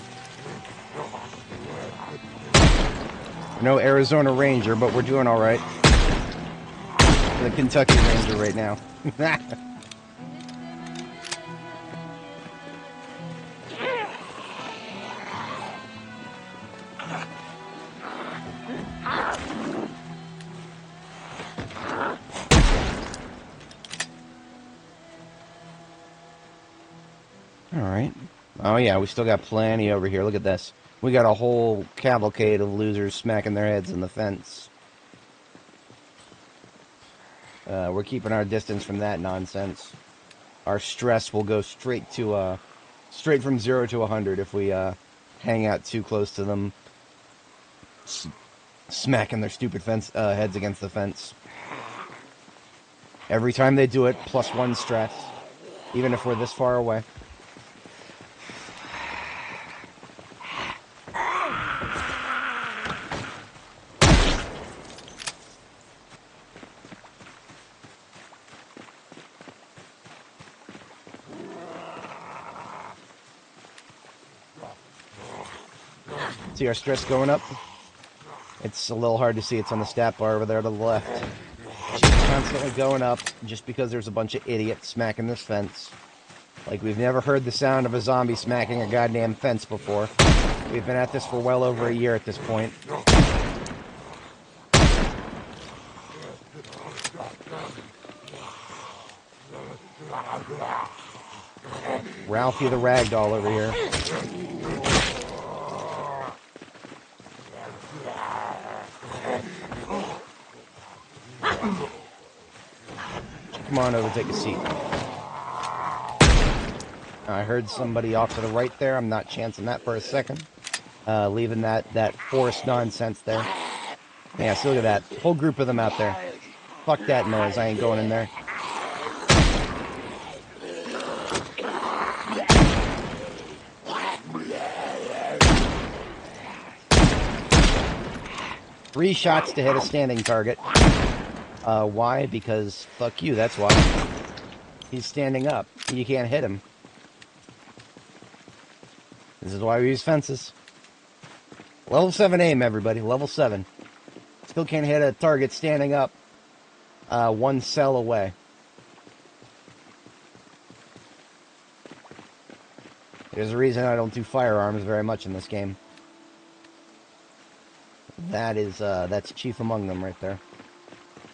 No Arizona Ranger, but we're doing all right. The Kentucky Ranger right now. Alright. Oh yeah, we still got plenty over here. Look at this. We got a whole cavalcade of losers smacking their heads in the fence. We're keeping our distance from that nonsense. Our stress will go straight from 0 to 100 if we hang out too close to them. Smacking their stupid fence heads against the fence. Every time they do it, +1 stress. Even if we're this far away. See our stress going up? It's a little hard to see. It's on the stat bar over there to the left. She's constantly going up just because there's a bunch of idiots smacking this fence. Like we've never heard the sound of a zombie smacking a goddamn fence before. We've been at this for well over a year at this point. Ralphie the Ragdoll over here. Come on over, take a seat. I heard somebody off to the right there. I'm not chancing that for a second. Leaving that forced nonsense there. Yeah, so look at that. Whole group of them out there. Fuck that noise. I ain't going in there. Three shots to hit a standing target. Why? Because fuck you, that's why. He's standing up. You can't hit him. This is why we use fences. Level 7 aim, everybody. Level 7. Still can't hit a target standing up 1 cell away. There's a reason I don't do firearms very much in this game. That's chief among them right there.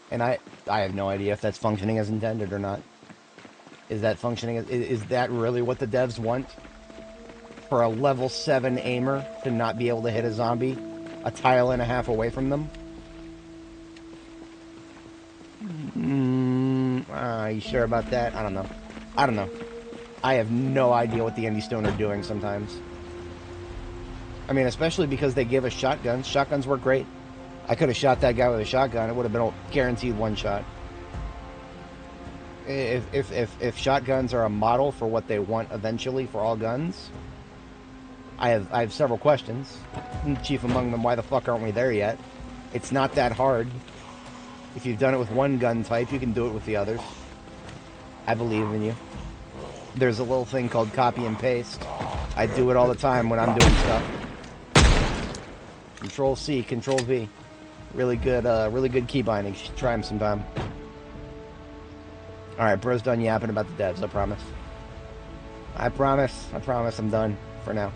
And I have no idea if that's functioning as intended or not. Is that functioning? Is that really what the devs want? For a level 7 aimer to not be able to hit a zombie a tile and a half away from them? Are you sure about that? I don't know. I don't know. I have no idea what the Indie Stone are doing sometimes. I mean, especially because they give us shotguns. Shotguns work great. I could have shot that guy with a shotgun. It would have been a guaranteed 1 shot. If shotguns are a model for what they want eventually for all guns, I have several questions. Chief among them, why the fuck aren't we there yet? It's not that hard. If you've done it with one gun type, you can do it with the others. I believe in you. There's a little thing called copy and paste. I do it all the time when I'm doing stuff. Control C, Control V. Really good key binding. You should try them sometime. Alright, bro's done yapping about the devs, I promise. I promise I'm done for now.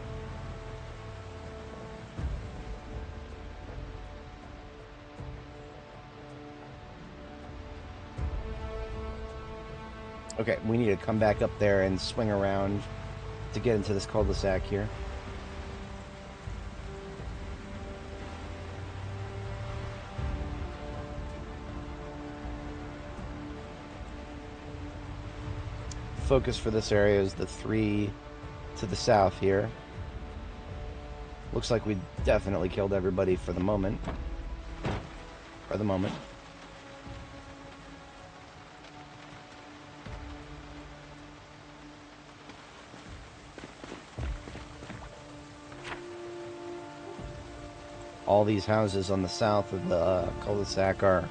Okay, we need to come back up there and swing around to get into this cul-de-sac here. Focus for this area is the 3 to the south here. Looks like we definitely killed everybody for the moment. For the moment. All these houses on the south of the cul-de-sac are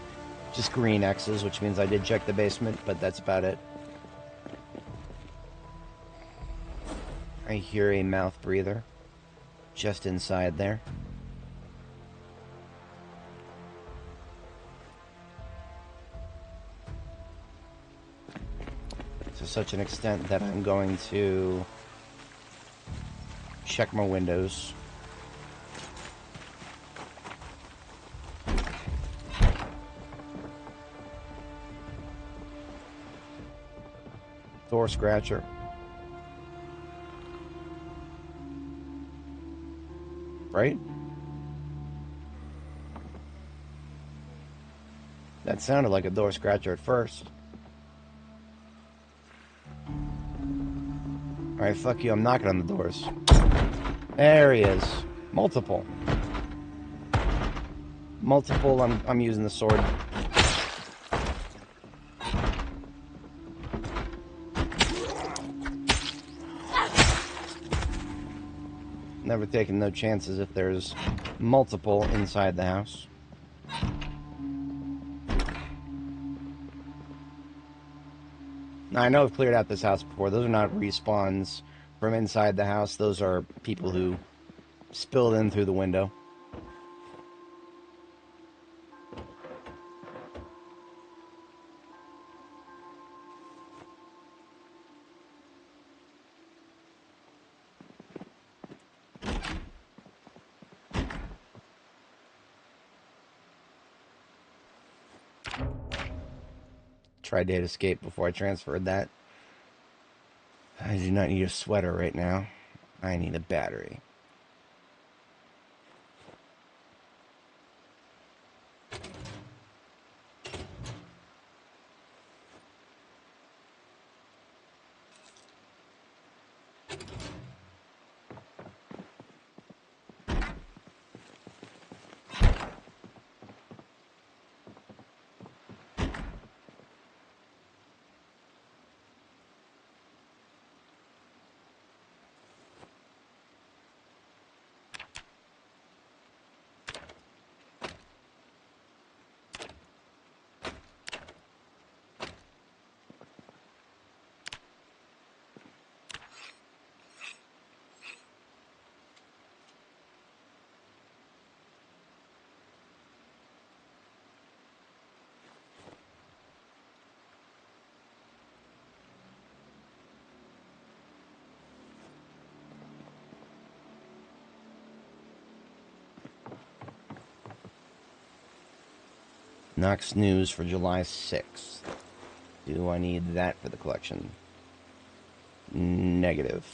just green X's, which means I did check the basement, but that's about it. I hear a mouth breather just inside there. To such an extent that I'm going to check my windows. Door scratcher. Right? That sounded like a door scratcher at first. Alright, fuck you, I'm knocking on the doors. There he is. Multiple. Multiple, I'm using the sword. Never taking no chances if there's multiple inside the house. Now, I know I've cleared out this house before. Those are not respawns from inside the house. Those are people who spilled in through the window. Tried to hit escape before I transferred that. I do not need a sweater right now. I need a battery. Knox News for July 6th. Do I need that for the collection? Negative.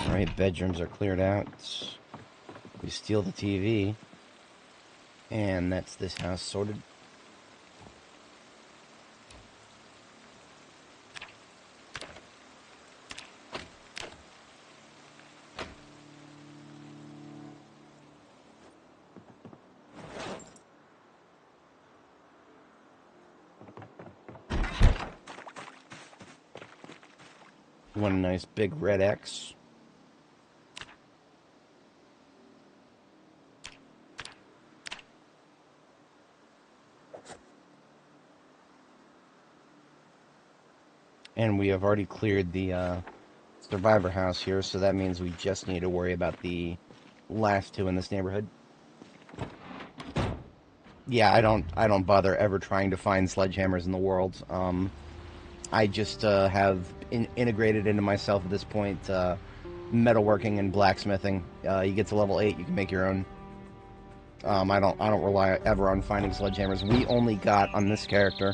Alright, bedrooms are cleared out. We steal the TV. And that's this house sorted. One nice big red X. And we have already cleared the survivor house here, so that means we just need to worry about the last two in this neighborhood. Yeah, I don't bother ever trying to find sledgehammers in the world. I just have integrated into myself at this point metalworking and blacksmithing. You get to level 8, you can make your own. I don't rely ever on finding sledgehammers. We only got on this character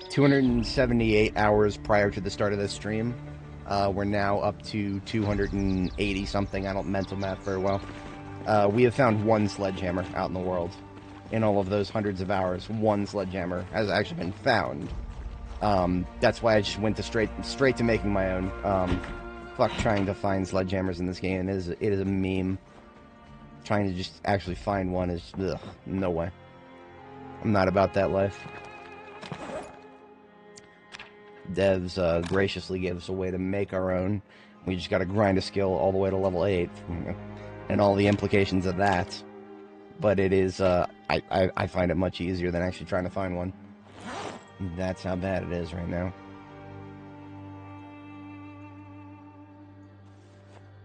278 hours prior to the start of this stream. We're now up to 280 something. I don't mental math very well. We have found one sledgehammer out in the world. In all of those hundreds of hours, one sledgehammer has actually been found. That's why I just went to straight to making my own. Fuck trying to find sledgehammers in this game. It is a meme. Trying to just actually find one is, ugh, no way. I'm not about that life. Devs graciously gave us a way to make our own. We just gotta grind a skill all the way to level 8. And all the implications of that. but it is, I find it much easier than actually trying to find one. That's how bad it is right now.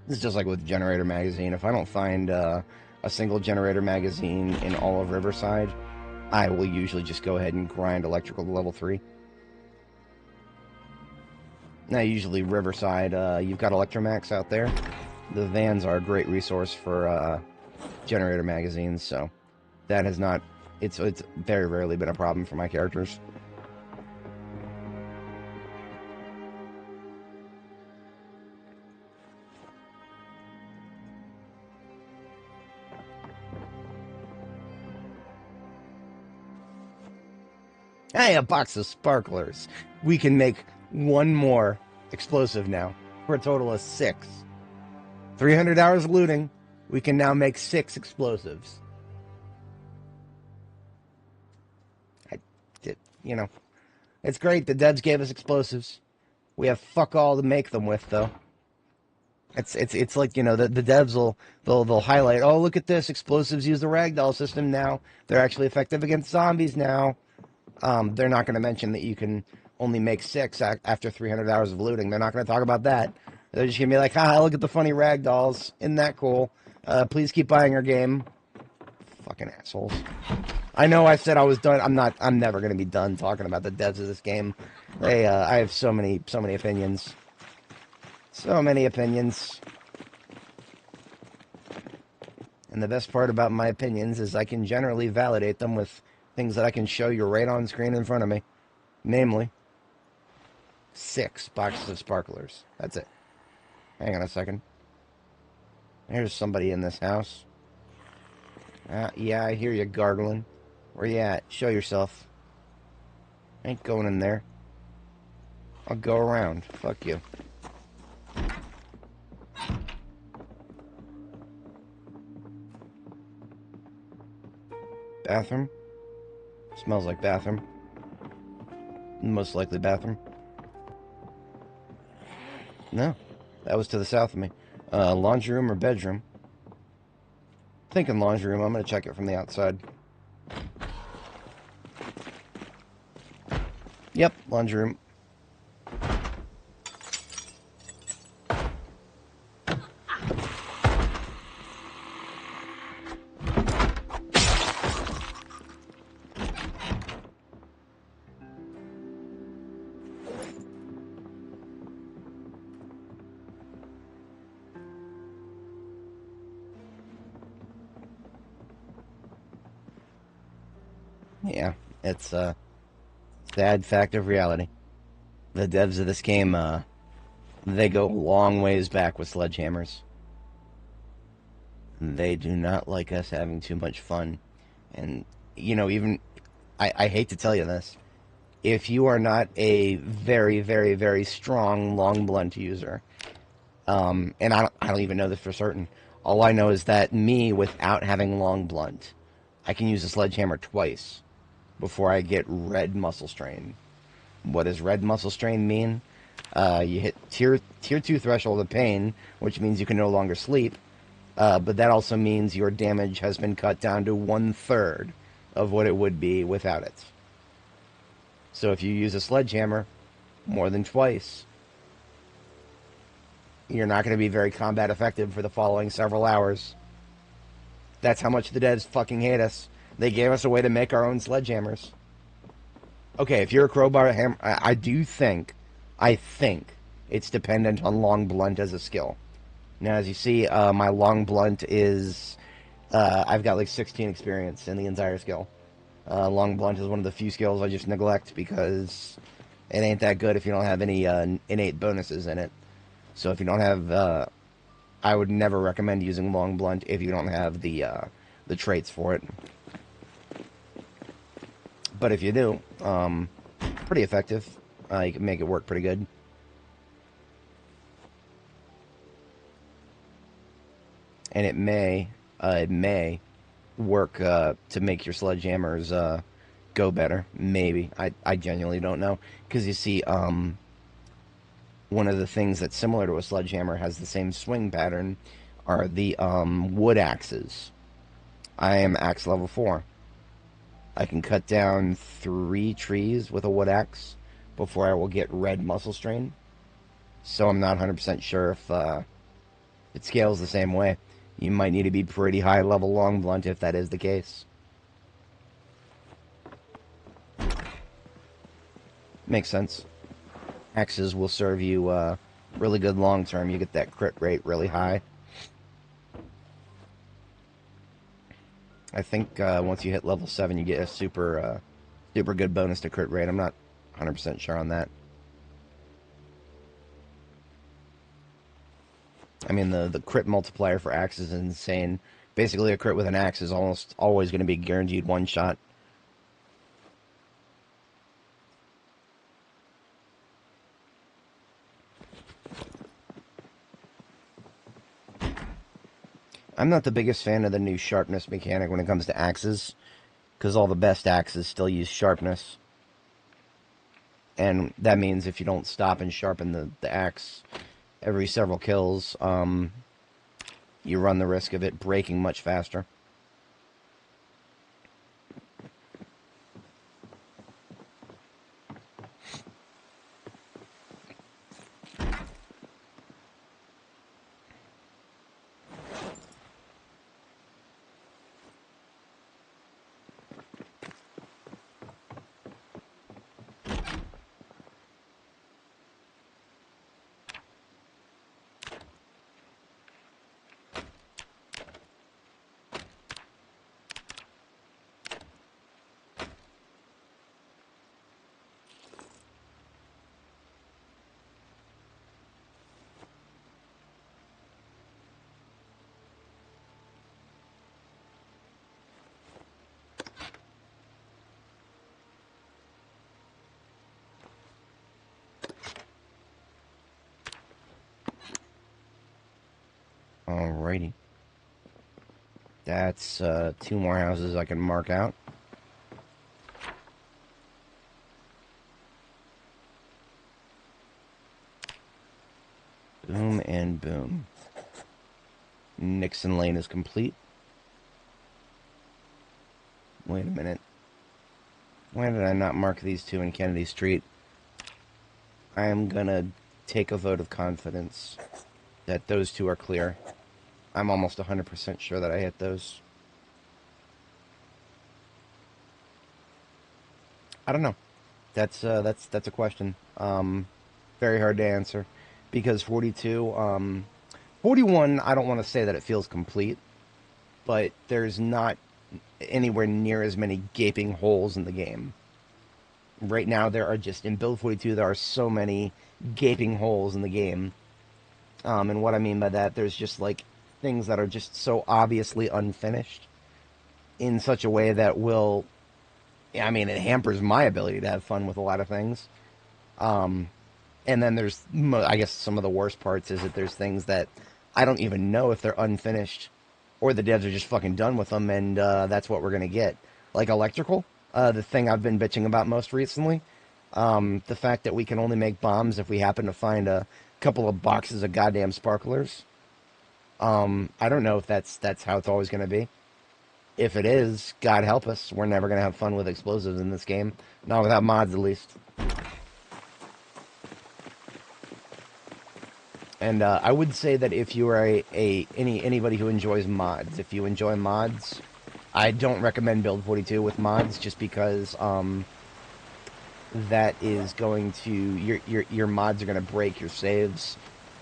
It's just like with Generator Magazine. If I don't find a single Generator Magazine in all of Riverside, I will usually just go ahead and grind electrical to level 3. Now, usually Riverside, you've got Electromax out there. The vans are a great resource for Generator Magazines, so that has not... It's very rarely been a problem for my characters. Hey, a box of sparklers. We can make one more explosive now for a total of 6. 300 hours of looting. We can now make 6 explosives. You know, it's great. The devs gave us explosives. We have fuck all to make them with, though. It's like, you know, the devs they'll highlight, oh, look at this, explosives use the ragdoll system now. They're actually effective against zombies now. They're not going to mention that you can only make 6 after 300 hours of looting. They're not going to talk about that. They're just going to be like, look at the funny ragdolls. Isn't that cool? Please keep buying our game. Fucking assholes. I know I said I was done. I'm never going to be done talking about the devs of this game. I have so many opinions. So many opinions. And the best part about my opinions is I can generally validate them with things that I can show you right on screen in front of me. Namely, 6 boxes of sparklers. That's it. Hang on a second. There's somebody in this house. Yeah, I hear you gargling. Where you at? Show yourself. Ain't going in there. I'll go around. Fuck you. Bathroom? Smells like bathroom. Most likely bathroom. No, that was to the south of me. Laundry room or bedroom? Thinking laundry room. I'm going to check it from the outside. Yep, laundry room. Yeah, it's a sad fact of reality. The devs of this game, they go a long ways back with sledgehammers. They do not like us having too much fun. And, you know, even, I hate to tell you this, if you are not a very, very, very strong long blunt user, and I don't even know this for certain, all I know is that me, without having long blunt, I can use a sledgehammer twice before I get red muscle strain. What does red muscle strain mean? You hit tier 2 threshold of pain, which means you can no longer sleep, but that also means your damage has been cut down to 1/3 of what it would be without it. So if you use a sledgehammer more than twice, you're not going to be very combat effective for the following several hours. That's how much the devs fucking hate us. They gave us a way to make our own sledgehammers. Okay, if you're a crowbar hammer, I think it's dependent on long blunt as a skill. Now, as you see, my long blunt is, I've got like 16 experience in the entire skill. Long blunt is one of the few skills I just neglect because it ain't that good if you don't have any innate bonuses in it. So if you don't have, I would never recommend using long blunt if you don't have the traits for it. But if you do, pretty effective. You can make it work pretty good. And it may work to make your sledgehammers go better. Maybe. I genuinely don't know. Because you see, one of the things that's similar to a sledgehammer has the same swing pattern are the wood axes. I am axe level 4. I can cut down 3 trees with a wood axe before I will get red muscle strain. So I'm not 100% sure if it scales the same way. You might need to be pretty high level long blunt if that is the case. Makes sense. Axes will serve you really good long term. You get that crit rate really high. I think once you hit level 7, you get a super good bonus to crit rate. I'm not 100% sure on that. I mean, the crit multiplier for axes is insane. Basically, a crit with an axe is almost always going to be guaranteed one shot. I'm not the biggest fan of the new sharpness mechanic when it comes to axes, because all the best axes still use sharpness. And that means if you don't stop and sharpen the axe every several kills, you run the risk of it breaking much faster. Alrighty. That's 2 more houses I can mark out. Boom and boom. Nixon Lane is complete. Wait a minute. Why did I not mark these 2 in Kennedy Street? I am gonna take a vote of confidence that those 2 are clear. I'm almost 100% sure that I hit those. I don't know. That's a question. Very hard to answer because 42, 41. I don't want to say that it feels complete, but there's not anywhere near as many gaping holes in the game. Right now, there are just in build 42. There are so many gaping holes in the game, and what I mean by that, there's just like things that are just so obviously unfinished in such a way that will, I mean, it hampers my ability to have fun with a lot of things. And then there's, I guess, some of the worst parts is that there's things that I don't even know if they're unfinished or the devs are just fucking done with them, and that's what we're going to get. Like electrical, the thing I've been bitching about most recently, the fact that we can only make bombs if we happen to find a couple of boxes of goddamn sparklers. I don't know if that's how it's always going to be. If it is, God help us, we're never going to have fun with explosives in this game. Not without mods, at least. And I would say that if you are anybody who enjoys mods, if you enjoy mods, I don't recommend Build 42 with mods just because that is going to your mods are going to break your saves.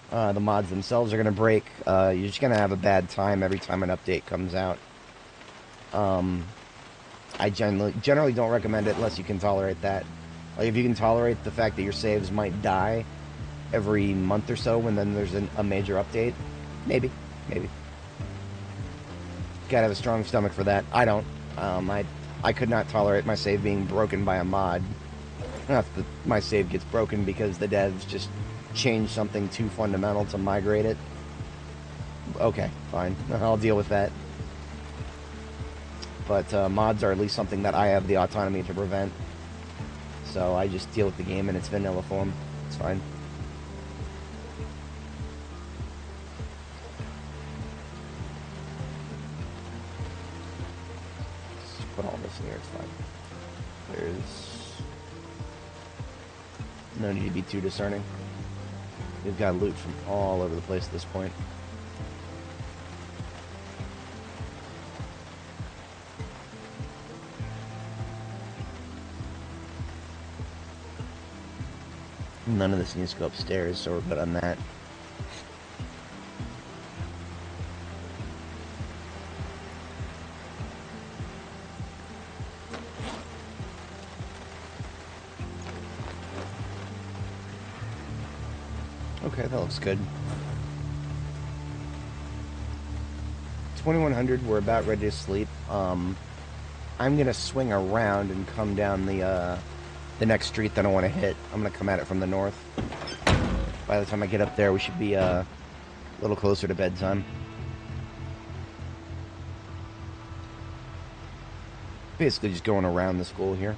The mods themselves are going to break. You're just going to have a bad time every time an update comes out. I generally don't recommend it unless you can tolerate that. Like if you can tolerate the fact that your saves might die every month or so when then there's a major update, maybe. Gotta have a strong stomach for that. I don't. I could not tolerate my save being broken by a mod. Not that my save gets broken because the devs just changed something too fundamental to migrate it. Okay, fine. I'll deal with that. But mods are at least something that I have the autonomy to prevent. So I just deal with the game in its vanilla form. It's fine. put all this in here, it's fine. There's no need to be too discerning. We've got loot from all over the place at this point. None of this needs to go upstairs, so we're good on that. Okay, that looks good. 2100, we're about ready to sleep. I'm gonna swing around and come down the next street that I want to hit. I'm gonna come at it from the north. By the time I get up there, we should be a little closer to bedtime. Basically just going around the school here.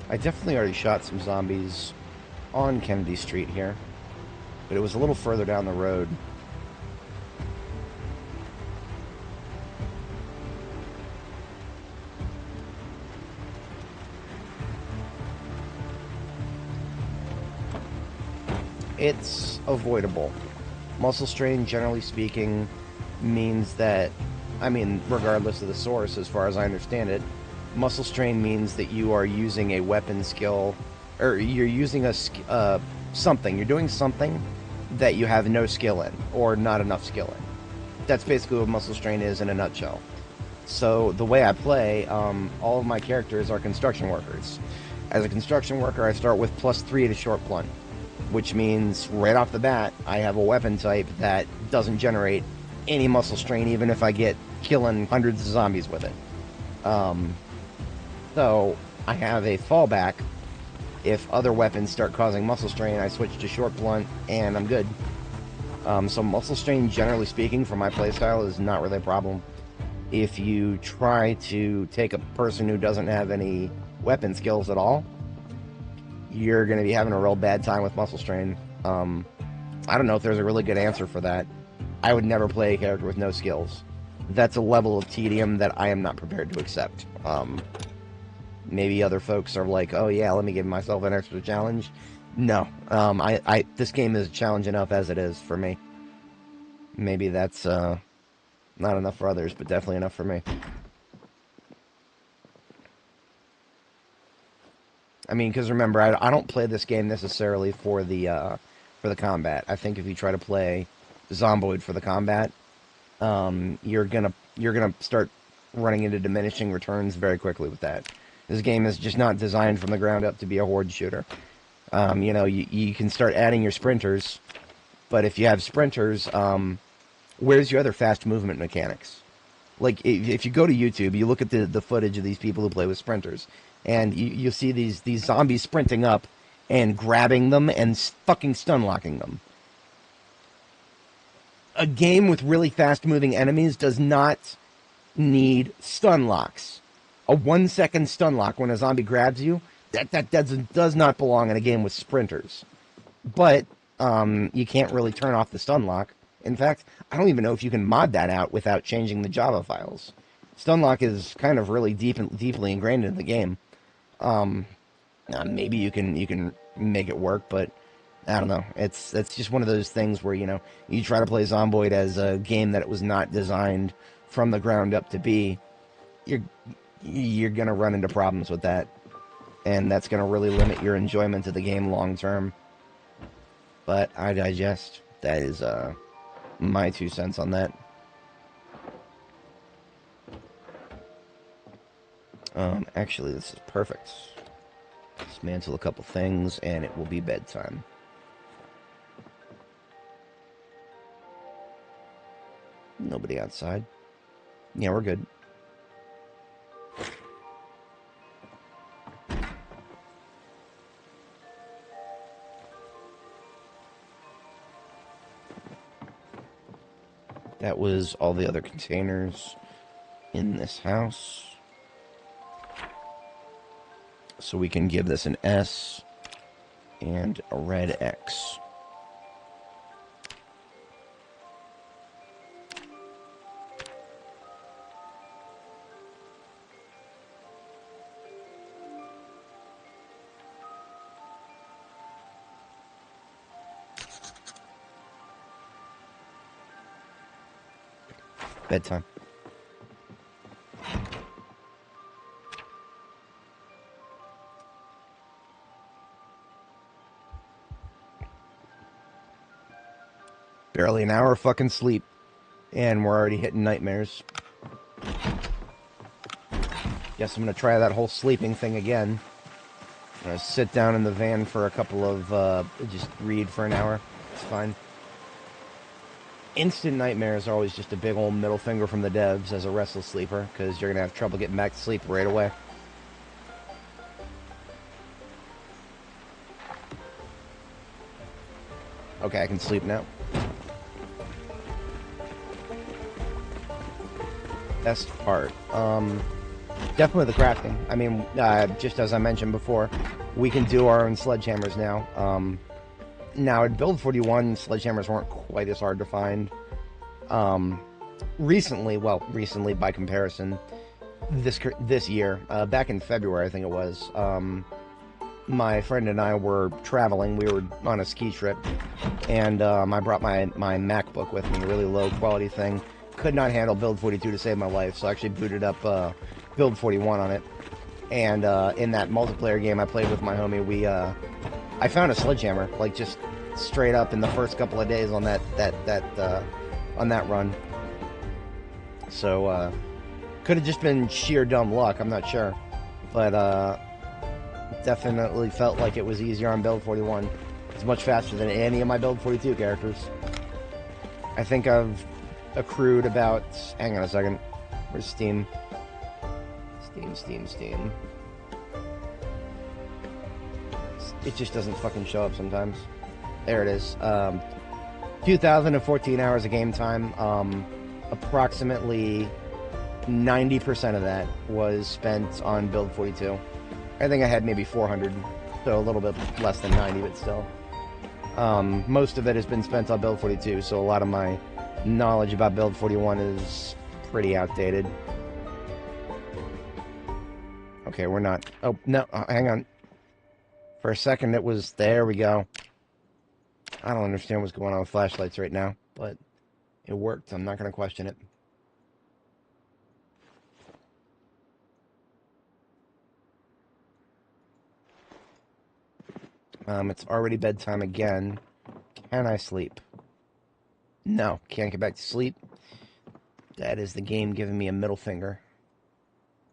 I definitely already shot some zombies on Kennedy Street here, but it was a little further down the road. It's avoidable. Muscle strain, generally speaking, means that, I mean, regardless of the source, as far as I understand it, muscle strain means that you are using a weapon skill, or you're using something. You're doing something that you have no skill in, or not enough skill in. That's basically what muscle strain is in a nutshell. So the way I play, all of my characters are construction workers. As a construction worker, I start with +3 to short blunt, which means right off the bat, I have a weapon type that doesn't generate any muscle strain, even if I get killing hundreds of zombies with it. So I have a fallback. If other weapons start causing muscle strain, I switch to short blunt, and I'm good. So muscle strain, generally speaking, for my playstyle, is not really a problem. If you try to take a person who doesn't have any weapon skills at all, you're going to be having a real bad time with muscle strain. I don't know if there's a really good answer for that. I would never play a character with no skills. That's a level of tedium that I am not prepared to accept. Maybe other folks are like, oh yeah, let me give myself an extra challenge. No, this game is a challenge enough as it is for me. Maybe that's not enough for others, but definitely enough for me. I mean, because remember, I don't play this game necessarily for the combat. I think if you try to play Zomboid for the combat, you're gonna start running into diminishing returns very quickly with that. This game is just not designed from the ground up to be a horde shooter. You know, you can start adding your sprinters, but if you have sprinters, where's your other fast movement mechanics? Like, if you go to YouTube, you look at the footage of these people who play with sprinters, and you see these zombies sprinting up and grabbing them and fucking stun locking them. A game with really fast-moving enemies does not need stun locks. A 1 second stun lock when a zombie grabs you, that does not belong in a game with sprinters. But you can't really turn off the stun lock. In fact, I don't even know if you can mod that out without changing the Java files. Stun lock is kind of really deeply ingrained in the game. Maybe you can make it work, but I don't know. It's just one of those things where, you know, you try to play Zomboid as a game that it was not designed from the ground up to be, you're going to run into problems with that. And that's going to really limit your enjoyment of the game long term. But I digest. That is my 2 cents on that. Actually, this is perfect. Dismantle a couple things, and it will be bedtime. Nobody outside. Yeah, we're good. That was all the other containers in this house. So we can give this an S and a red X. Bedtime. Barely an hour of fucking sleep, and we're already hitting nightmares. Guess I'm gonna try that whole sleeping thing again. I'm gonna sit down in the van for a couple of, just read for an hour. It's fine. Instant nightmares are always just a big old middle finger from the devs as a restless sleeper, because you're gonna have trouble getting back to sleep right away. Okay, I can sleep now. Best part. Definitely the crafting. I mean, just as I mentioned before, we can do our own sledgehammers now. Now, at Build 41, sledgehammers weren't quite as hard to find. Recently by comparison, this year, back in February, I think it was, my friend and I were traveling. We were on a ski trip, and I brought my MacBook with me, a really low quality thing. Could not handle Build 42 to save my life, so I actually booted up Build 41 on it. And in that multiplayer game I played with my homie, I found a sledgehammer, like just straight up in the first couple of days on that run. So could have just been sheer dumb luck, I'm not sure, but definitely felt like it was easier on Build 41. It's much faster than any of my Build 42 characters. I think I've accrued about, hang on a second, where's Steam? Steam. It just doesn't fucking show up sometimes. There it is. 2,014 hours of game time. Approximately 90% of that was spent on Build 42. I think I had maybe 400, so a little bit less than 90, but still. Most of it has been spent on Build 42, so a lot of my knowledge about Build 41 is pretty outdated. Okay, we're not... Oh, no, hang on. For a second, it was... There we go. I don't understand what's going on with flashlights right now, but it worked. I'm not going to question it. It's already bedtime again. Can I sleep? No, can't get back to sleep. That is the game giving me a middle finger.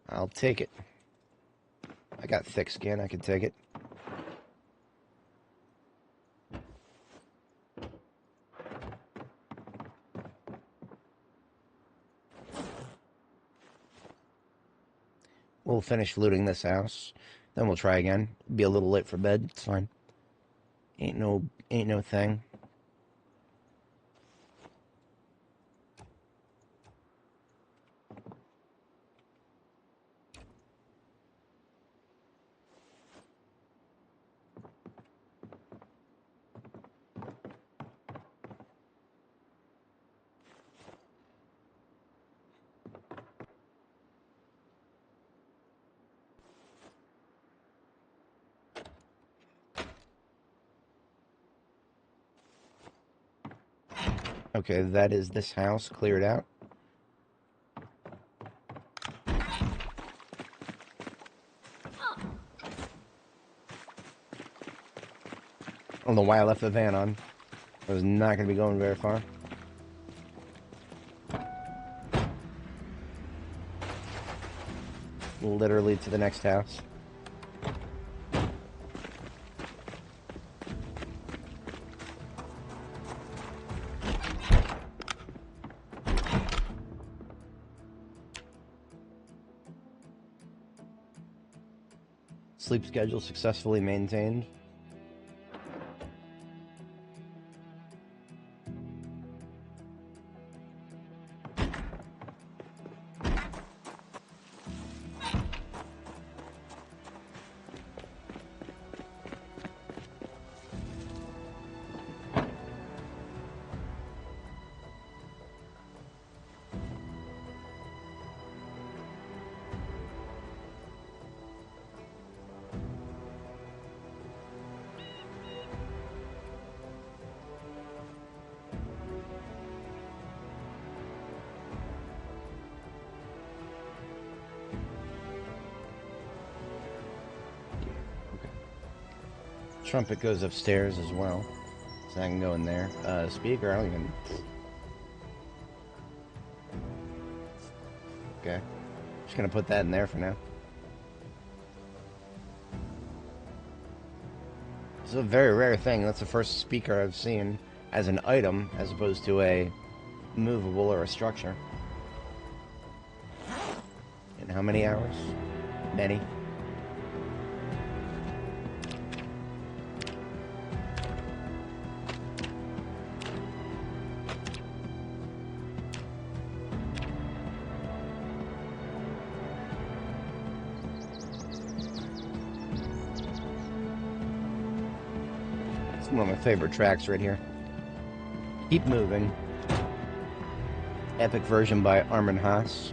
I'll take it. I got thick skin, I can take it. We'll finish looting this house, then we'll try again. Be a little late for bed, it's fine. Ain't no thing. Okay, that is this house cleared out. I don't know why I left the van on. I was not going to be going very far. Literally to the next house. Sleep schedule successfully maintained. Trumpet goes upstairs as well, so I can go in there. Speaker, I don't even... Okay. Just gonna put that in there for now. It's a very rare thing. That's the first speaker I've seen as an item, as opposed to a movable or a structure. In how many hours? Many. One of my favorite tracks right here. Keep Moving. Epic version by Armin Haas.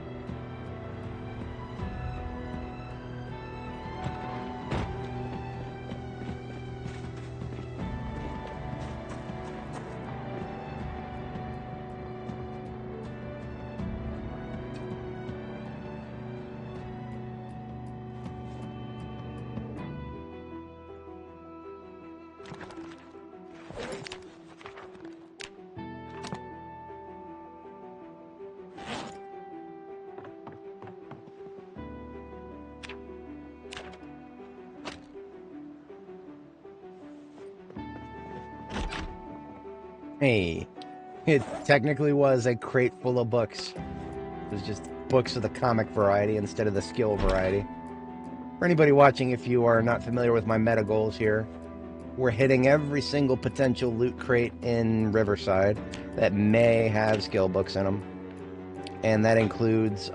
Hey, it technically was a crate full of books. It was just books of the comic variety instead of the skill variety. For anybody watching, if you are not familiar with my meta goals here, we're hitting every single potential loot crate in Riverside that may have skill books in them. And that includes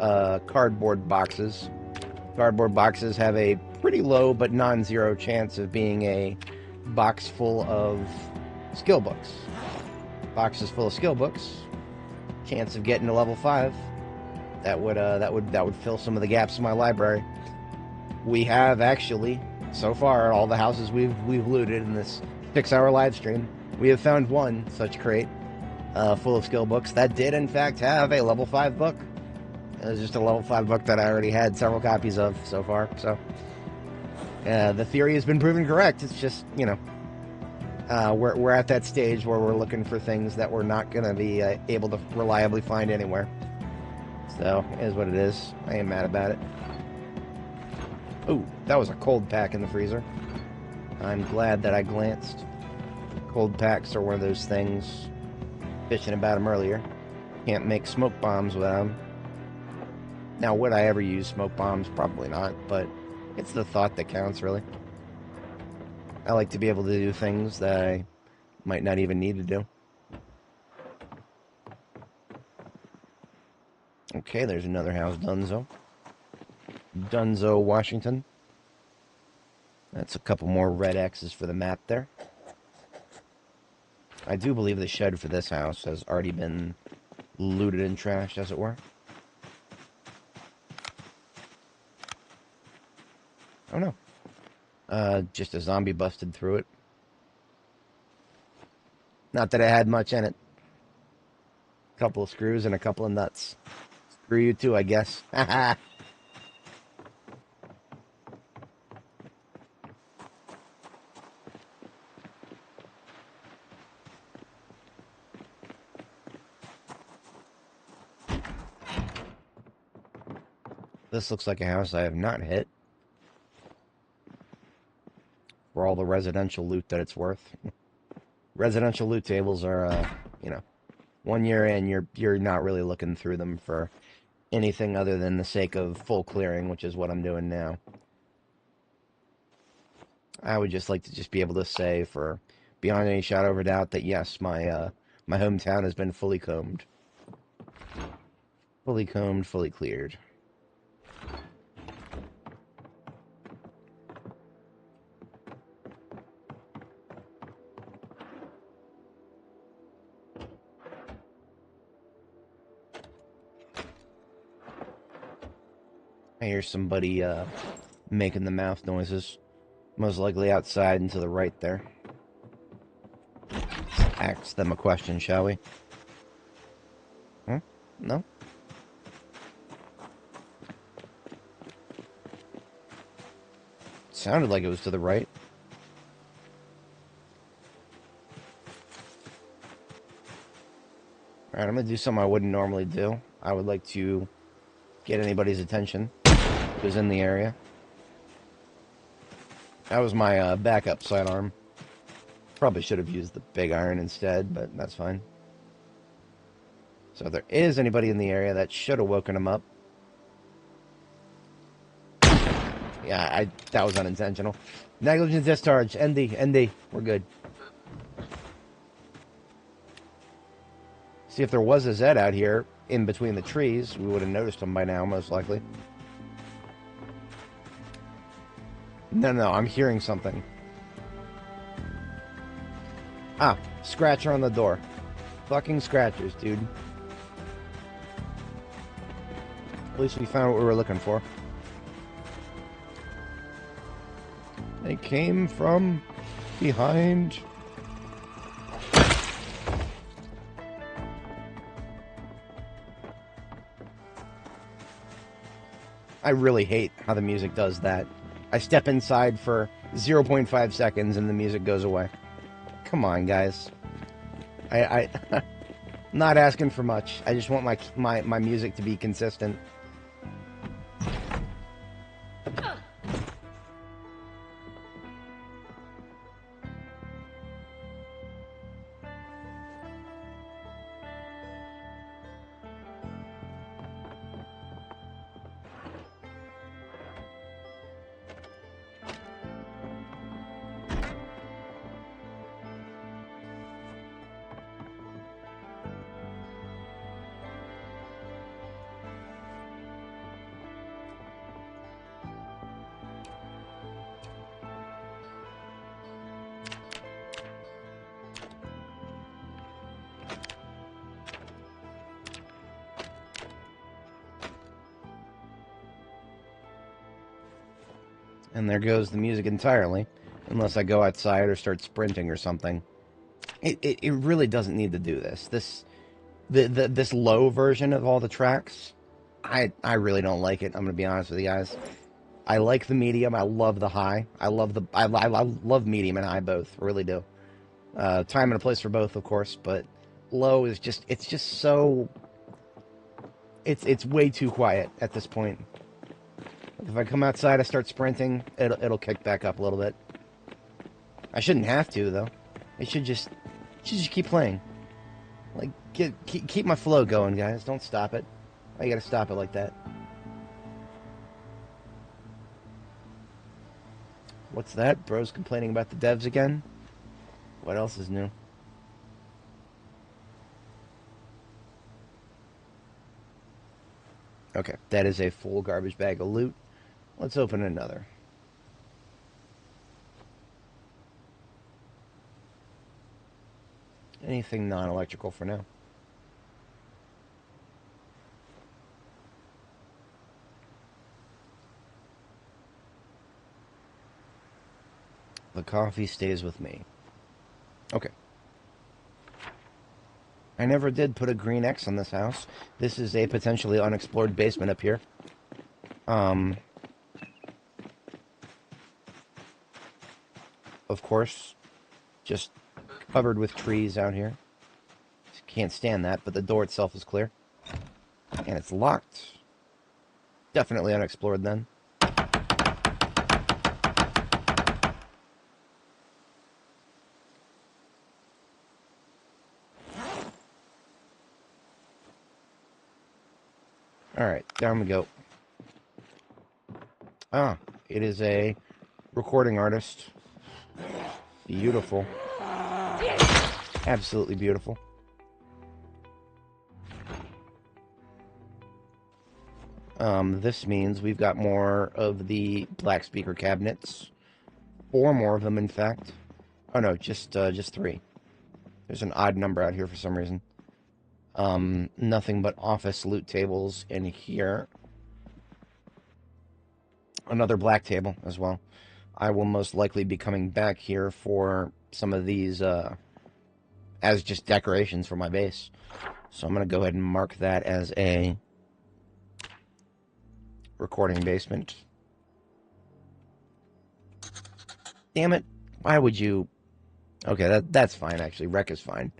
cardboard boxes. Cardboard boxes have a pretty low but non-zero chance of being a box full of skill books. Boxes full of skill books, chance of getting to level 5. That would fill some of the gaps in my library. We have actually, so far, all the houses we've looted in this 6-hour live stream, we have found one such crate full of skill books that did in fact have a level 5 book. It was just a level 5 book that I already had several copies of so far. So the theory has been proven correct. It's just, you know, we're at that stage where we're looking for things that we're not going to be able to reliably find anywhere. So, it is what it is. I ain't mad about it. Ooh, that was a cold pack in the freezer. I'm glad that I glanced. Cold packs are one of those things, bitching about them earlier. Can't make smoke bombs without them. Now, would I ever use smoke bombs? Probably not, but it's the thought that counts, really. I like to be able to do things that I might not even need to do. Okay, there's another house, Dunzo. Dunzo, Washington. That's a couple more red X's for the map there. I do believe the shed for this house has already been looted and trashed, as it were. Oh no. Just a zombie busted through it. Not that it had much in it. A couple of screws and a couple of nuts. Screw you too, I guess. Haha. This looks like a house I have not hit. For all the residential loot that it's worth. Residential loot tables are, you know, 1 year in, you're not really looking through them for anything other than the sake of full clearing, which is what I'm doing now. I would just like to just be able to say, for beyond any shadow of a doubt, that yes, my hometown has been fully combed, fully cleared. I hear somebody making the mouth noises, most likely outside and to the right there. Ask them a question, shall we? Huh? No? Sounded like it was to the right. Alright, I'm gonna do something I wouldn't normally do. I would like to get anybody's attention who's in the area. That was my backup sidearm. Probably should have used the big iron instead, but that's fine. So if there is anybody in the area, that should have woken him up. Yeah, that was unintentional. Negligent discharge. ND. We're good. See, if there was a Zed out here in between the trees, we would have noticed him by now, most likely. No, I'm hearing something. Ah, scratcher on the door. Fucking scratchers, dude. At least we found what we were looking for. They came from behind. I really hate how the music does that. I step inside for 0.5 seconds and the music goes away. Come on, guys. I not asking for much. I just want my music to be consistent. And there goes the music entirely, unless I go outside or start sprinting or something. It really doesn't need to do this. This low version of all the tracks, I really don't like it. I'm gonna be honest with you guys. I like the medium. I love the high. I love medium and high both. Really do. Time and a place for both, of course. But low is just so. It's way too quiet at this point. If I come outside, I start sprinting, it'll kick back up a little bit. I shouldn't have to, though. It should just keep playing. Like, keep my flow going, guys. Don't stop it. Why you gotta stop it like that? What's that? Bro's complaining about the devs again? What else is new? Okay, that is a full garbage bag of loot. Let's open another. Anything non-electrical for now. The coffee stays with me. Okay. I never did put a green X on this house. This is a potentially unexplored basement up here. Of course, just covered with trees out here. Can't stand that, but the door itself is clear. And it's locked. Definitely unexplored then. Alright, down we go. Ah, it is a recording artist Beautiful. Absolutely beautiful. This means we've got more of the black speaker cabinets. 4 more of them, in fact. Oh no, just 3. There's an odd number out here for some reason. Nothing but office loot tables in here. Another black table as well. I will most likely be coming back here for some of these as just decorations for my base. So I'm going to go ahead and mark that as a recording basement. Damn it. Why would you... Okay, that's fine, actually. Rec is fine.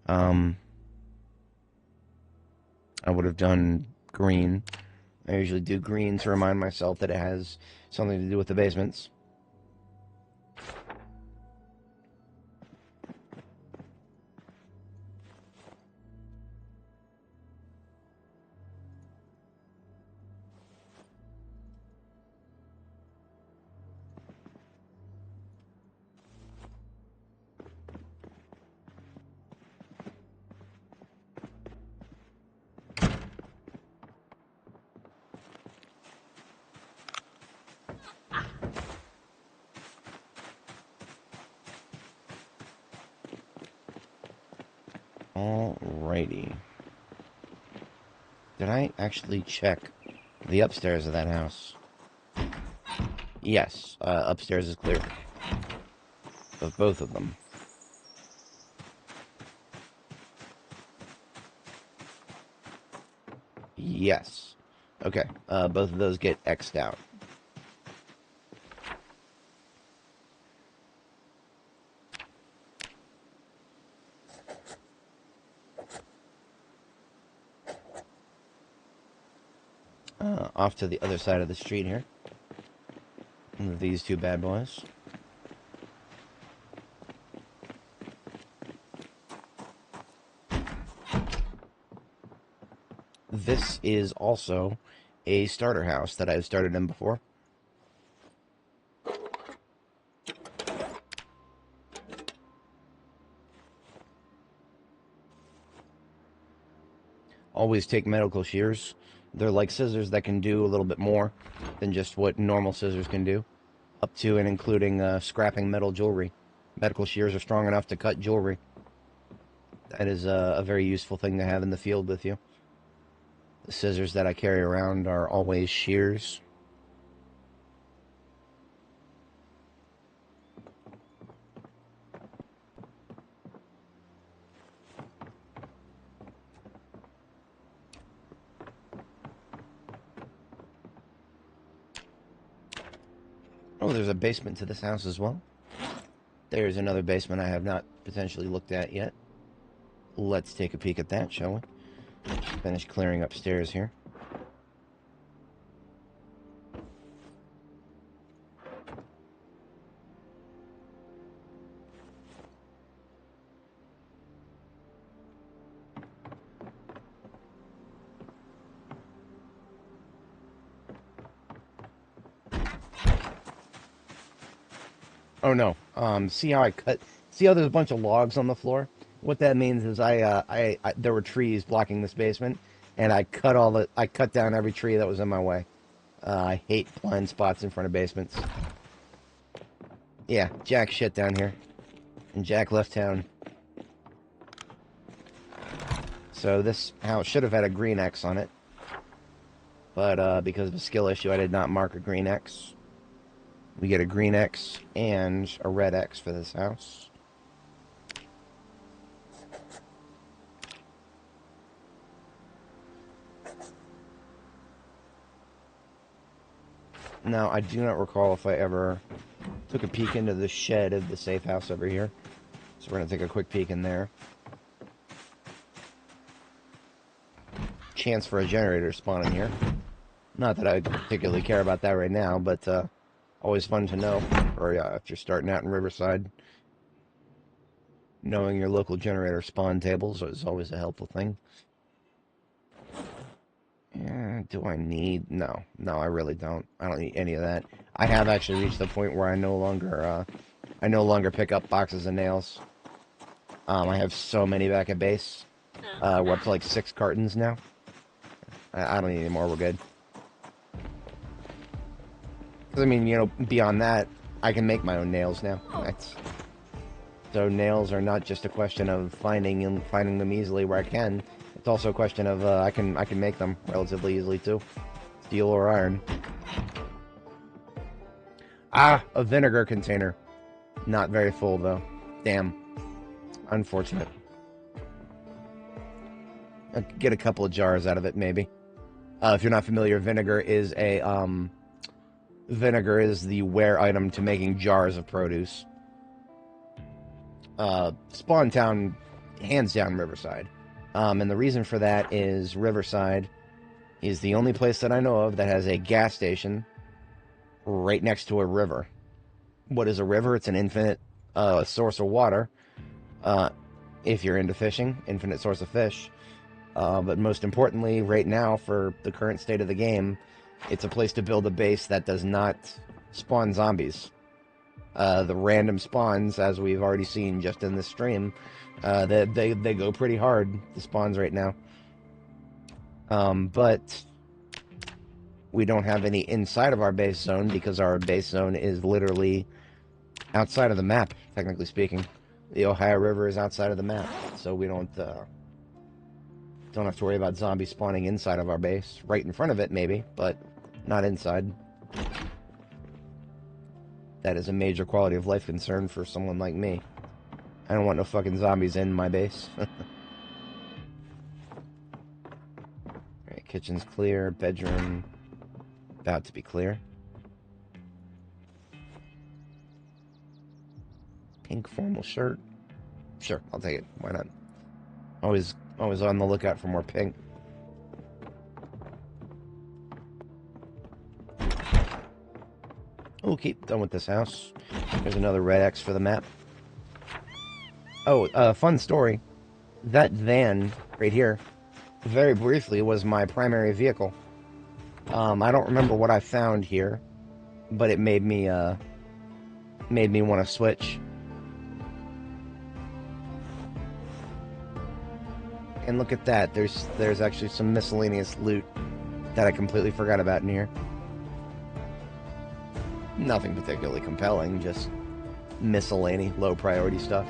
I would have done green. I usually do green to remind myself that it has something to do with the basements. Alrighty. Did I actually check the upstairs of that house? Yes, upstairs is clear. Of both of them. Yes. Okay, both of those get X'd out. Off to the other side of the street here. These 2 bad boys. This is also a starter house that I've started in before. Always take medical shears. They're like scissors that can do a little bit more than just what normal scissors can do. Up to and including scrapping metal jewelry. Medical shears are strong enough to cut jewelry. That is a very useful thing to have in the field with you. The scissors that I carry around are always shears. Oh, there's a basement to this house as well. There's another basement I have not potentially looked at yet. Let's take a peek at that, shall we? Finish clearing upstairs here. Oh no. See how I cut... See how there's a bunch of logs on the floor? What that means is there were trees blocking this basement, and I cut down every tree that was in my way. I hate blind spots in front of basements. Yeah, Jack shit down here. And Jack left town. So this house should have had a green X on it. But because of a skill issue, I did not mark a green X. We get a green X and a red X for this house. Now, I do not recall if I ever took a peek into the shed of the safe house over here. So we're going to take a quick peek in there. Chance for a generator spawn in here. Not that I particularly care about that right now, but always fun to know. Or if you're starting out in Riverside, knowing your local generator spawn tables is always a helpful thing. Do I need... No, I really don't. I don't need any of that. I have actually reached the point where I no longer I no longer pick up boxes of nails. I have so many back at base. We're up to like 6 cartons now. I don't need any more. We're good. Because, I mean, you know, beyond that, I can make my own nails now. So nails are not just a question of finding them easily where I can. It's also a question of I can make them relatively easily too. Steel or iron. Ah, a vinegar container. Not very full though. Damn. Unfortunate. I'll get a couple of jars out of it maybe. If you're not familiar, vinegar is the wear item to making jars of produce. Spawn town, hands down, Riverside. And the reason for that is Riverside is the only place that I know of that has a gas station right next to a river. What is a river? It's an infinite source of water. If you're into fishing, infinite source of fish. But most importantly, right now, for the current state of the game, it's a place to build a base that does not spawn zombies. The random spawns, as we've already seen just in this stream, they go pretty hard, the spawns right now. But we don't have any inside of our base zone because our base zone is literally outside of the map, technically speaking. The Ohio River is outside of the map, so we don't have to worry about zombies spawning inside of our base. Right in front of it, maybe, but not inside. That is a major quality of life concern for someone like me. I don't want no fucking zombies in my base. Alright, kitchen's clear. Bedroom about to be clear. Pink formal shirt. Sure, I'll take it. Why not? Always on the lookout for more pink. Okay, done with this house. There's another red X for the map. Oh, fun story. That van right here, very briefly, was my primary vehicle. I don't remember what I found here, but it made me want to switch. And look at that. There's actually some miscellaneous loot that I completely forgot about in here. Nothing particularly compelling, just miscellaneous, low priority stuff.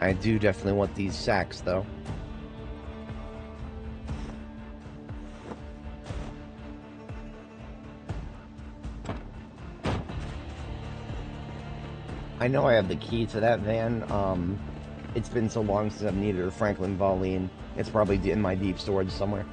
I do definitely want these sacks, though. I know I have the key to that van. It's been so long since I've needed a Franklin Voline. It's probably in my deep storage somewhere.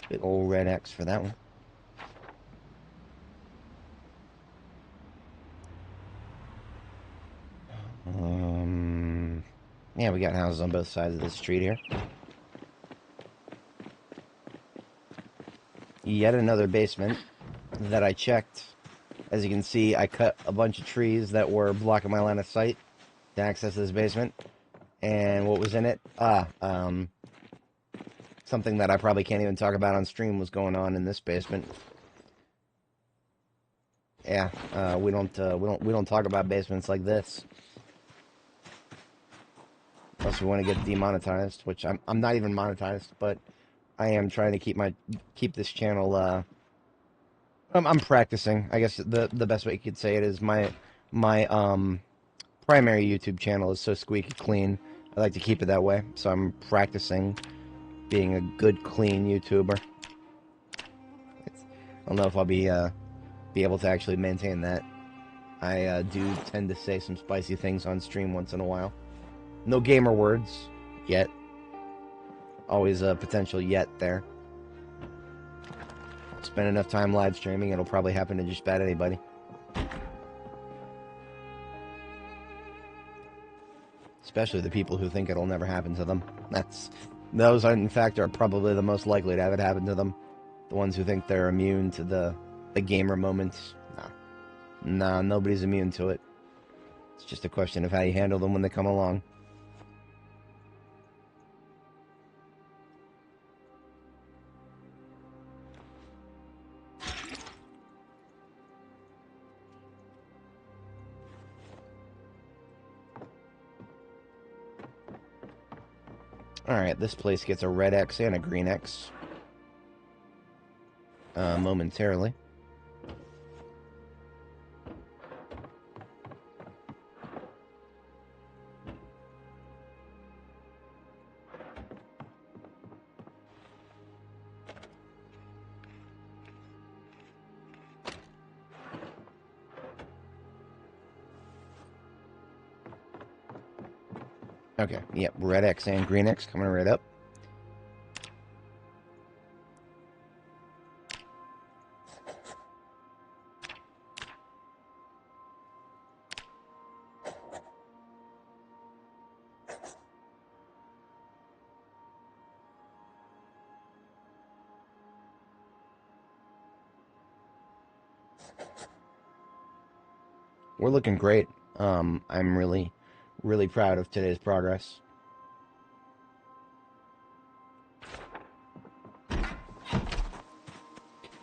Big old red X for that one. Yeah, we got houses on both sides of the street here. Yet another basement that I checked. As you can see, I cut a bunch of trees that were blocking my line of sight to access this basement. And what was in it? Something that I probably can't even talk about on stream was going on in this basement. Yeah, we don't talk about basements like this. Unless we want to get demonetized, which I'm not even monetized, but I am trying to keep this channel. I'm practicing. I guess the best way you could say it is my primary YouTube channel is so squeaky clean. I like to keep it that way, so I'm practicing being a good, clean YouTuber. I don't know if I'll be able to actually maintain that. I do tend to say some spicy things on stream once in a while. No gamer words yet. Always a potential yet there. Spend enough time live streaming, it'll probably happen to just about anybody. Especially the people who think it'll never happen to them. Those, in fact, are probably the most likely to have it happen to them. The ones who think they're immune to the gamer moments. Nah, nobody's immune to it. It's just a question of how you handle them when they come along. Alright, this place gets a red X and a green X. Momentarily. Okay, yep, red X and green X coming right up. We're looking great. I'm really proud of today's progress.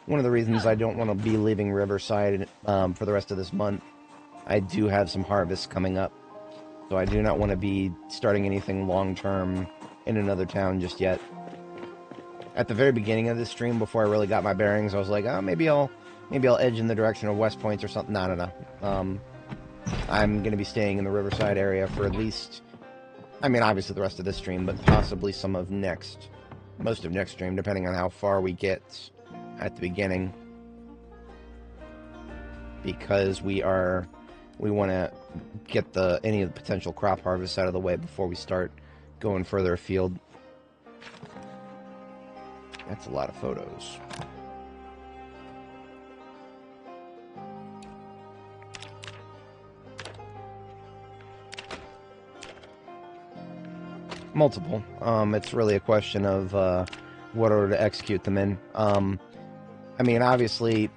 One of the reasons I don't want to be leaving Riverside for the rest of this month, I do have some harvests coming up. So I do not want to be starting anything long-term in another town just yet. At the very beginning of this stream, before I really got my bearings, I was like, oh, maybe I'll edge in the direction of West Point or something. No. I'm going to be staying in the Riverside area for at least, I mean, obviously the rest of this stream, but possibly most of next stream, depending on how far we get at the beginning. Because we want to get any of the potential crop harvests out of the way before we start going further afield. That's a lot of photos. Multiple. It's really a question of what order to execute them in. I mean, obviously,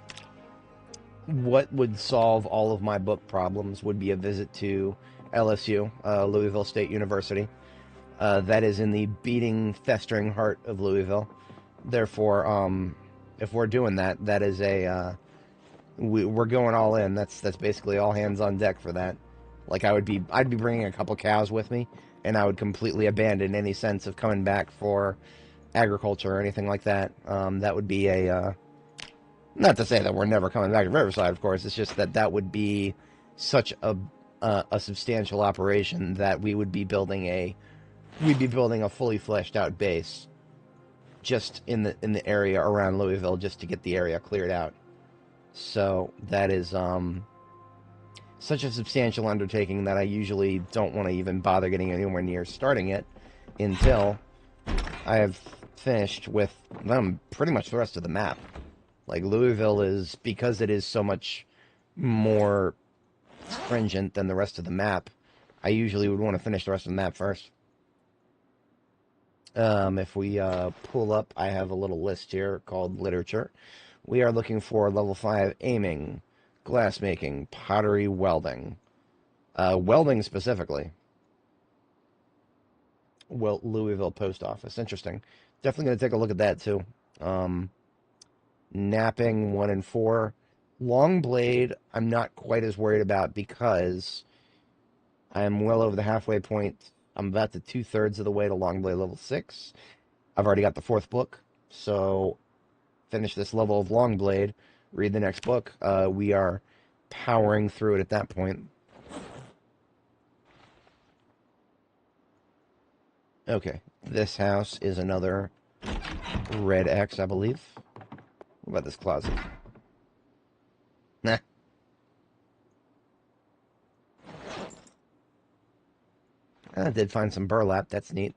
what would solve all of my book problems would be a visit to LSU, Louisville State University. That is in the beating, festering heart of Louisville. Therefore, if we're doing that, that is we're going all in. That's basically all hands on deck for that. Like I'd be bringing a couple cows with me, and I would completely abandon any sense of coming back for agriculture or anything like that. That would be not to say that we're never coming back to Riverside, of course. It's just that would be such a substantial operation that we would be building a fully fleshed out base just in the area around Louisville, just to get the area cleared out. So that is such a substantial undertaking that I usually don't want to even bother getting anywhere near starting it until I have finished with pretty much the rest of the map. Like, Louisville is, because it is so much more stringent than the rest of the map, I usually would want to finish the rest of the map first. If we pull up, I have a little list here called literature. We are looking for level 5 aiming, glassmaking, pottery, welding. Welding specifically. Well, Louisville Post Office. Interesting. Definitely going to take a look at that too. Napping 1 and 4. Long blade, I'm not quite as worried about because I am well over the halfway point. I'm about to 2/3 of the way to Longblade level 6. I've already got the 4th book, so finish this level of Longblade, read the next book. We are powering through it at that point. Okay, this house is another red X, I believe. What about this closet? Nah. I did find some burlap. That's neat.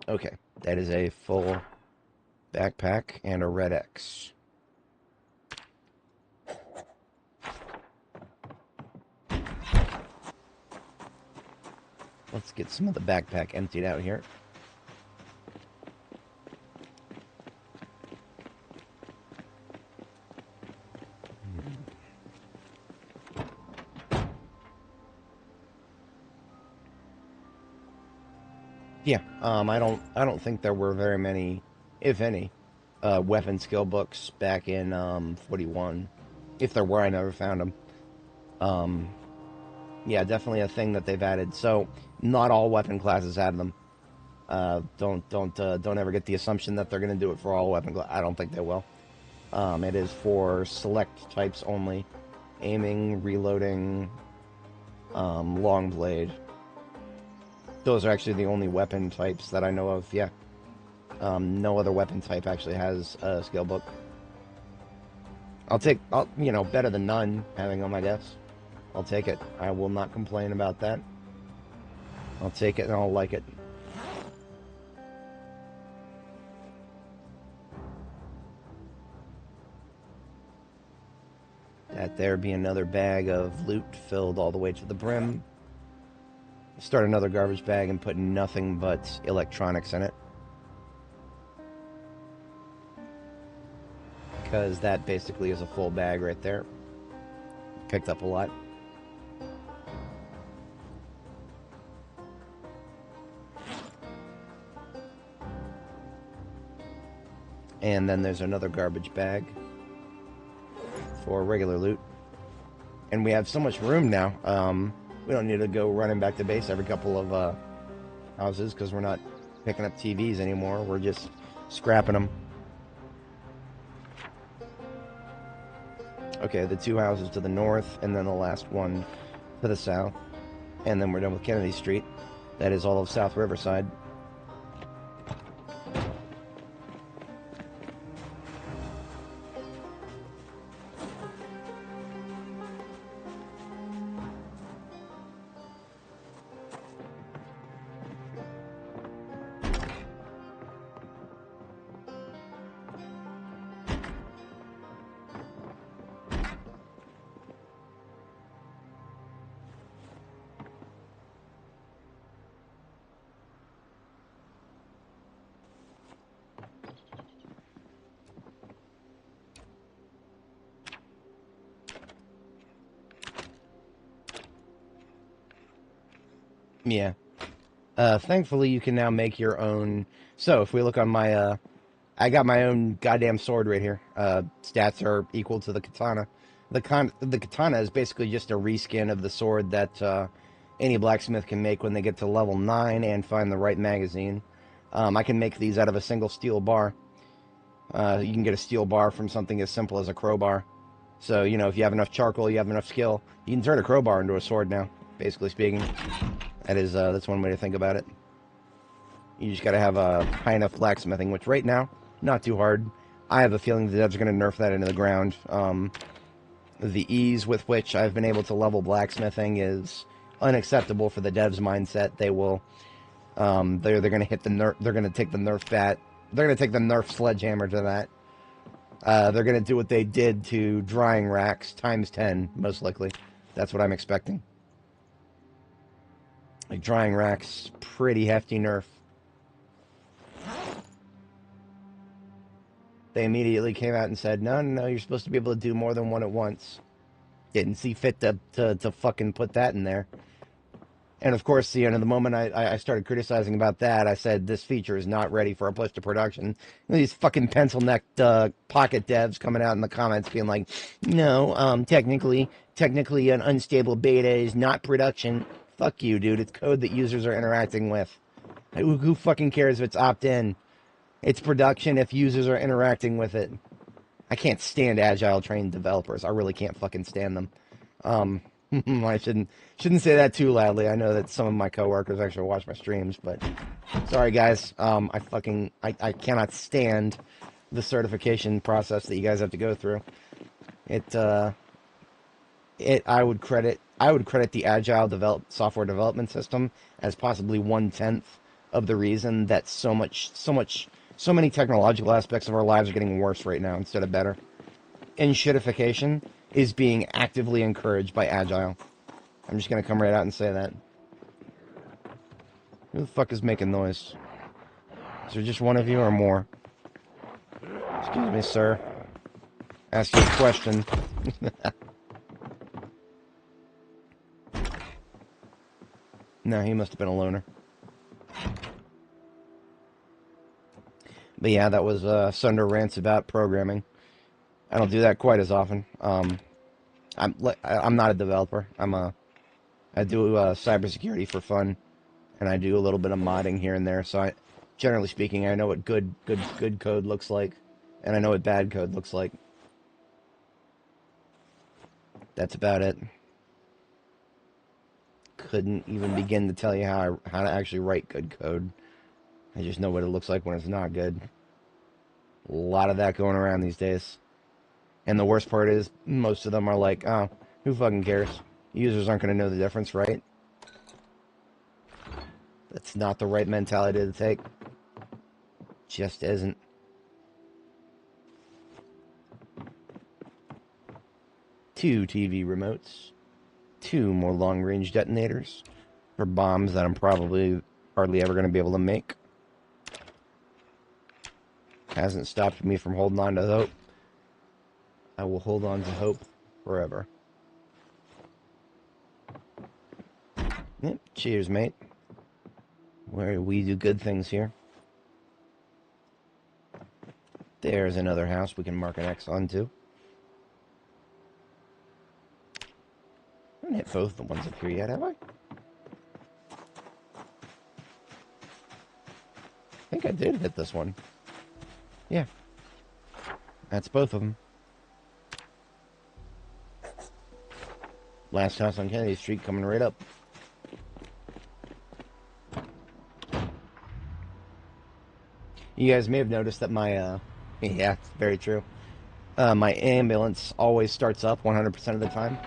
Okay, that is a full backpack and a red X. Let's get some of the backpack emptied out here. Yeah, I don't think there were very many, if any, weapon skill books back in 41. If there were, I never found them. Yeah, definitely a thing that they've added. So not all weapon classes had them. Don't ever get the assumption that they're going to do it for all weapon classes. I don't think they will. It is for select types only: aiming, reloading, long blade. Those are actually the only weapon types that I know of. Yeah. No other weapon type actually has a skill book. Better than none having them, I guess. I'll take it. I will not complain about that. I'll take it and I'll like it. That there be another bag of loot filled all the way to the brim. Start another garbage bag and put nothing but electronics in it. Because that basically is a full bag right there. Picked up a lot. And then there's another garbage bag for regular loot. And we have so much room now. We don't need to go running back to base every couple of houses because we're not picking up TVs anymore. We're just scrapping them. Okay, the two houses to the north, and then the last one to the south. And then we're done with Kennedy Street. That is all of South Riverside. Yeah. Thankfully, you can now make your own. So, if we look on my, I got my own goddamn sword right here. Stats are equal to the katana. The katana is basically just a reskin of the sword that any blacksmith can make when they get to level 9 and find the right magazine. I can make these out of a single steel bar. You can get a steel bar from something as simple as a crowbar. So, if you have enough charcoal, you have enough skill, you can turn a crowbar into a sword now, basically speaking. That's one way to think about it. You just gotta have a high enough blacksmithing, which right now, not too hard. I have a feeling the devs are gonna nerf that into the ground. The ease with which I've been able to level blacksmithing is unacceptable for the devs' mindset. They will, they're gonna hit the nerf. They're gonna take the nerf bat. They're gonna take the nerf sledgehammer to that. They're gonna do what they did to drying racks times 10, most likely. That's what I'm expecting. Like drying racks, pretty hefty nerf. They immediately came out and said, no, you're supposed to be able to do more than one at once. Didn't see fit to fucking put that in there. And of course, the moment I started criticizing about that, I said, this feature is not ready for a push to production. And these fucking pencil-necked pocket devs coming out in the comments being like, no, technically an unstable beta is not production. Fuck you, dude. It's code that users are interacting with. Who fucking cares if it's opt-in? It's production if users are interacting with it. I can't stand agile trained developers. I really can't fucking stand them. I shouldn't say that too loudly. I know that some of my coworkers actually watch my streams, but sorry guys. I cannot stand the certification process that you guys have to go through. I would credit I would credit the agile software development system as possibly 1/10 of the reason that so many technological aspects of our lives are getting worse right now instead of better. And shitification is being actively encouraged by agile. I'm just gonna come right out and say that. Who the fuck is making noise? Is there just one of you or more? Excuse me, sir. Ask you a question. No, he must have been a loner. But yeah, that was Sunder Rants about programming. I don't do that quite as often. I'm not a developer. I do cybersecurity for fun, and I do a little bit of modding here and there. So generally speaking, I know what good code looks like, and I know what bad code looks like. That's about it. Couldn't even begin to tell you how to actually write good code. I just know what it looks like when it's not good. A lot of that going around these days. And the worst part is, most of them are like, oh, who fucking cares? Users aren't going to know the difference, right? That's not the right mentality to take. Just isn't. Two TV remotes. Two more long-range detonators for bombs that I'm probably hardly ever going to be able to make. Hasn't stopped me from holding on to hope. I will hold on to hope forever. Yep, cheers, mate. Where we do good things here. There's another house we can mark an X onto. I haven't hit both the ones up here yet, have I? I think I did hit this one. Yeah. That's both of them. Last house on Kennedy Street coming right up. You guys may have noticed that my, yeah, it's very true. My ambulance always starts up 100% of the time.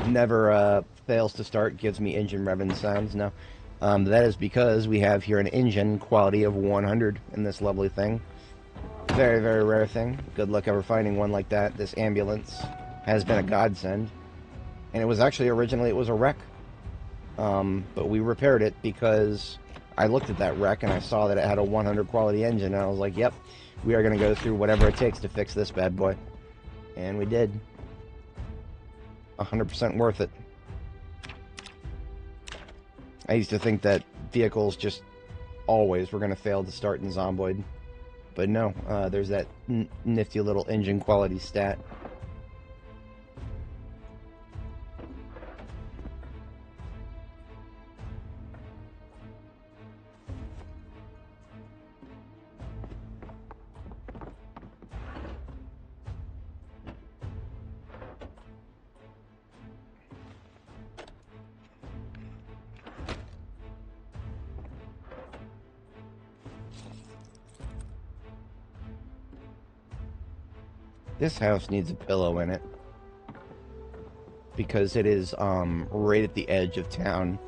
Never fails to start, gives me engine revving sounds. No, that is because we have here an engine quality of 100 in this lovely thing. Very, very rare thing. Good luck ever finding one like that. This ambulance has been a godsend. And it was actually, originally, it was a wreck. But we repaired it because I looked at that wreck and I saw that it had a 100 quality engine. And I was like, yep, we are going to go through whatever it takes to fix this bad boy. And we did. 100% worth it. I used to think that vehicles just always were going to fail to start in Zomboid. But no, there's that nifty little engine quality stat. This house needs a pillow in it because it is right at the edge of town.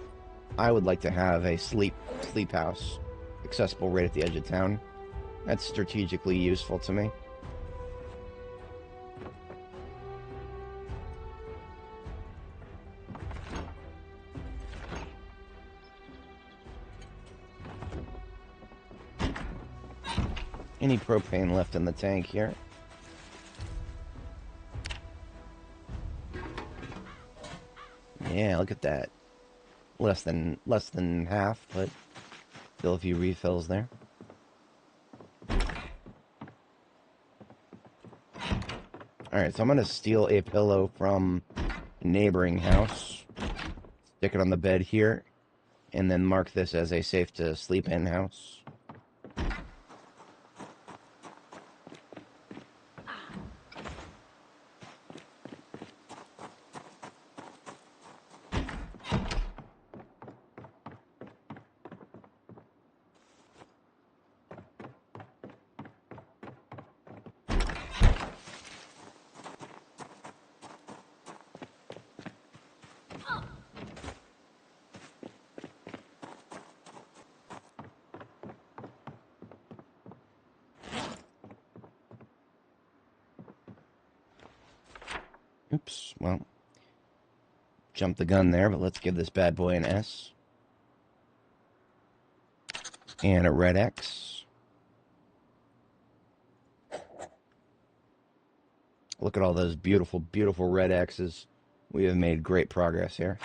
I would like to have a sleep house accessible right at the edge of town. That's strategically useful to me. Any propane left in the tank here? Yeah, look at that. Less than half, but still a few refills there. Alright, so I'm gonna steal a pillow from a neighboring house, stick it on the bed here, and then mark this as a safe to sleep in house. Oops, well, jumped the gun there, but let's give this bad boy an S. And a red X. Look at all those beautiful, beautiful red X's. We have made great progress here.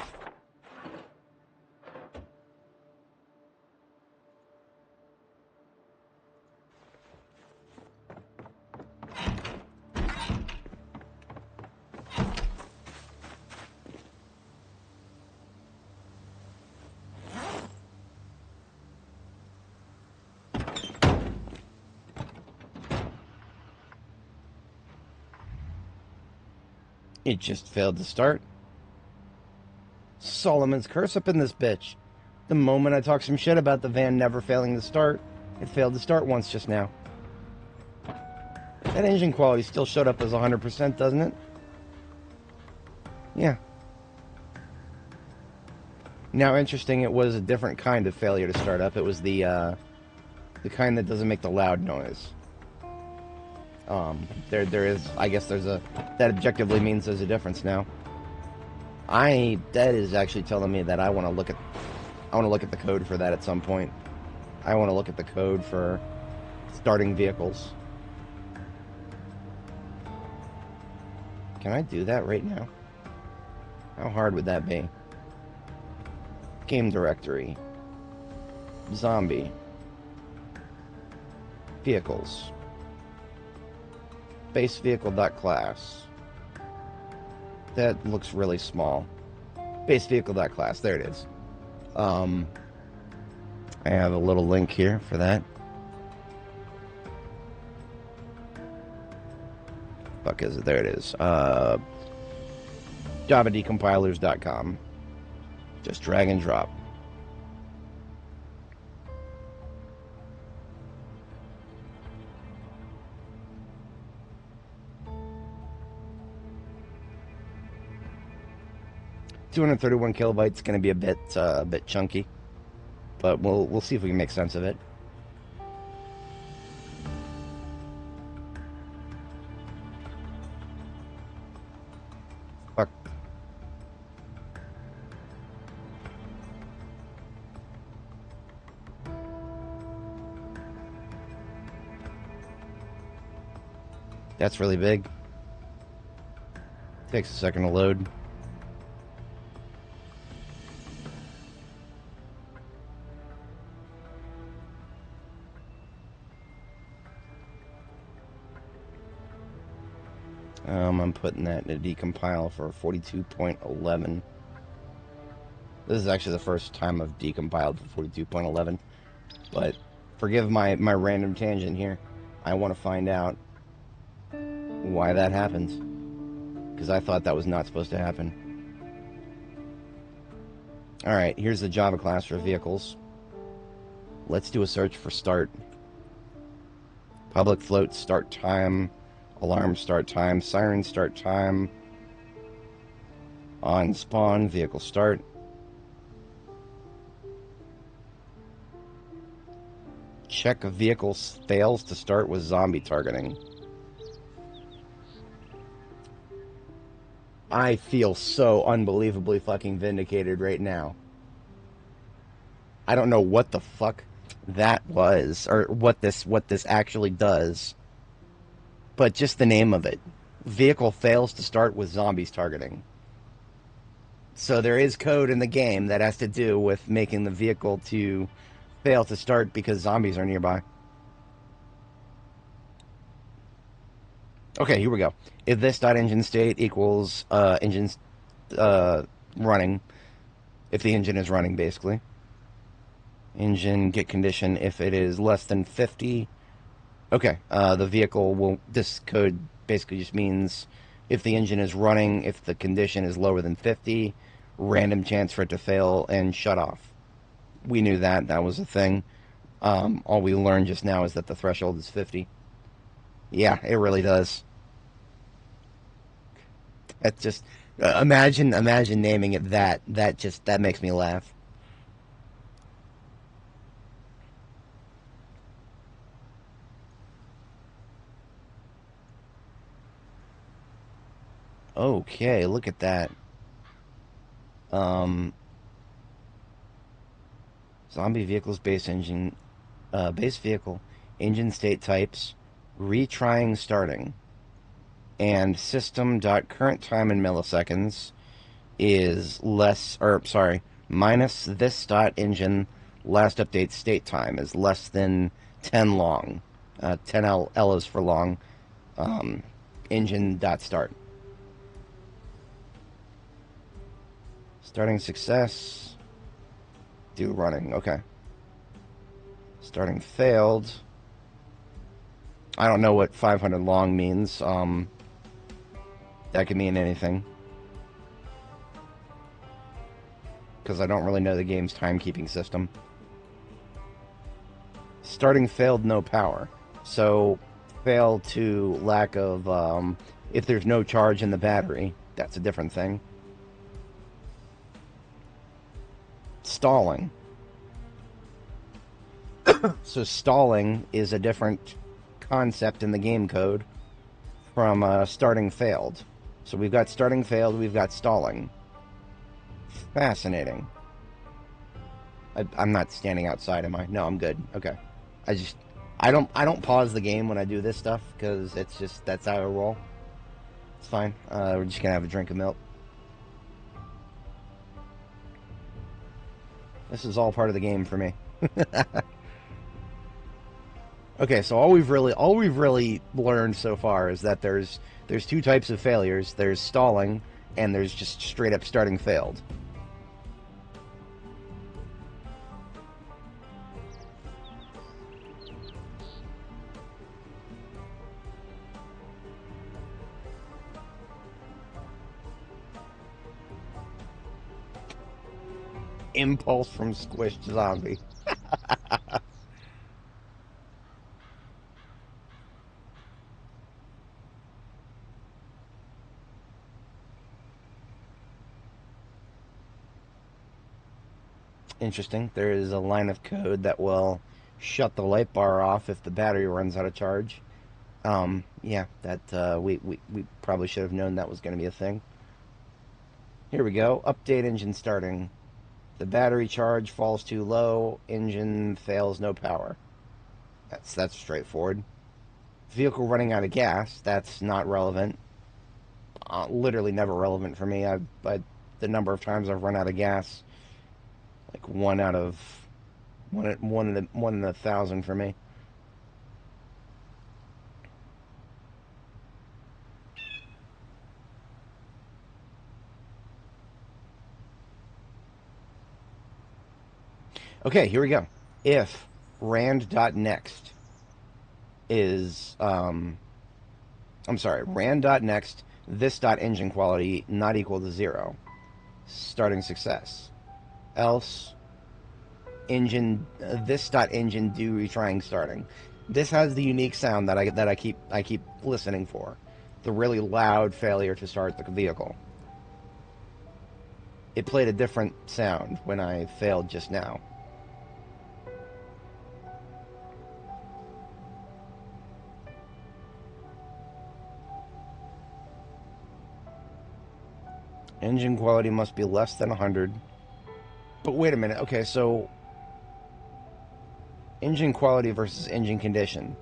It just failed to start. Solomon's curse up in this bitch. The moment I talk some shit about the van never failing to start, it failed to start once just now. That engine quality still showed up as 100%, doesn't it? Yeah. Now, interesting, it was a different kind of failure to start up. It was the kind that doesn't make the loud noise. There is, I guess there's a, that objectively means there's a difference now. That is actually telling me that I want to look at the code for that at some point. I want to look at the code for starting vehicles. Can I do that right now? How hard would that be? Game directory. Zombie. Vehicles. Base vehicle.class. That looks really small. Base vehicle.class. There it is. I have a little link here for that. Fuck is it? There it is. JavaDecompilers.com. Just drag and drop. $231 kilobytes, going to be a bit chunky, but we'll see if we can make sense of it. Fuck. That's really big. Takes a second to load. I'm putting that in a decompile for 42.11. This is actually the first time I've decompiled for 42.11. But forgive my random tangent here. I want to find out why that happens. Because I thought that was not supposed to happen. Alright, here's the Java class for vehicles. Let's do a search for start. Public float start time. Alarm start time. Siren start time. On spawn vehicle start. Check a vehicle fails to start with zombie targeting. I feel so unbelievably fucking vindicated right now. I don't know what the fuck that was, or what this actually does, but just the name of it. Vehicle fails to start with zombies targeting. So there is code in the game that has to do with making the vehicle to fail to start because zombies are nearby. Okay, here we go. If this.engine state equals engines running, if the engine is running, basically. Engine get condition if it is less than 50. Okay, the vehicle will, this code basically just means if the engine is running, if the condition is lower than 50, random chance for it to fail and shut off. We knew that. That was a thing. All we learned just now is that the threshold is 50. Yeah, it really does. That's just imagine naming it that. That makes me laugh. Okay, look at that. Um, zombie vehicles, base vehicle, engine state types, retrying starting, and system dot current time in milliseconds is less, or sorry, minus this dot engine last update state time is less than 10 long. 10 L is for long. Um, engine dot start. Starting success. Do running. Okay. Starting failed. I don't know what 500 long means. That could mean anything. Because I don't really know the game's timekeeping system. Starting failed, no power. So, failed to lack of, if there's no charge in the battery, that's a different thing. Stalling. So, stalling is a different concept in the game code from starting failed. So, we've got starting failed, we've got stalling. Fascinating. I'm not standing outside, am I? No, I'm good. Okay. I don't pause the game when I do this stuff because it's just that's how I roll. It's fine. We're just gonna have a drink of milk. This is all part of the game for me. Okay, so all we've really learned so far is that there's two types of failures. There's stalling and there's just straight up starting failed. Impulse from squished zombie. Interesting. There is a line of code that will shut the light bar off if the battery runs out of charge. Yeah, that we probably should have known that was going to be a thing. Here we go. Update engine starting. The battery charge falls too low. Engine fails, no power. That's straightforward. Vehicle running out of gas. That's not relevant. Literally never relevant for me. I the number of times I've run out of gas, like one in a thousand for me. Okay, here we go. If rand.next is I'm sorry, rand.next this dot engine quality not equal to 0, starting success. Else engine this dot engine do retrying starting. This has the unique sound that I keep listening for. The really loud failure to start the vehicle. It played a different sound when I failed just now. Engine quality must be less than 100. But wait a minute. Okay, so engine quality versus engine condition.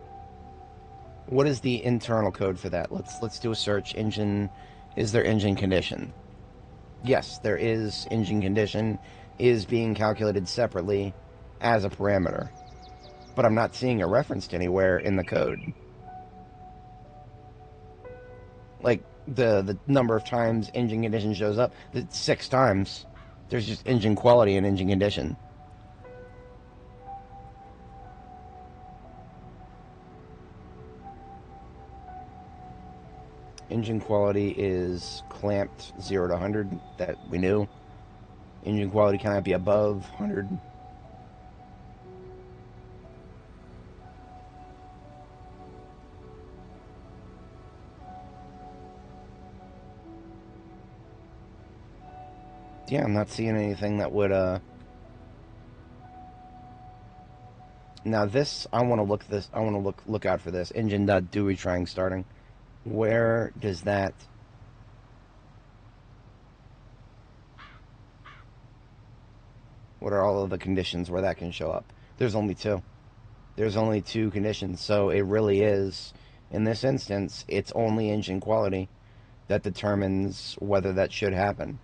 What is the internal code for that? Let's do a search. Is there engine condition? Yes, there is. Engine condition is being calculated separately as a parameter. But I'm not seeing a referenced anywhere in the code. Like the number of times engine condition shows up, it's 6 times. There's just engine quality and engine condition. Engine quality is clamped 0 to 100. That we knew. Engine quality cannot be above 100. Yeah, I'm not seeing anything that would now this I want to look out for this engine.do retrying starting. Where does that What are all of the conditions where that can show up? There's only two. There's only two conditions, so it really is, in this instance, it's only engine quality that determines whether that should happen.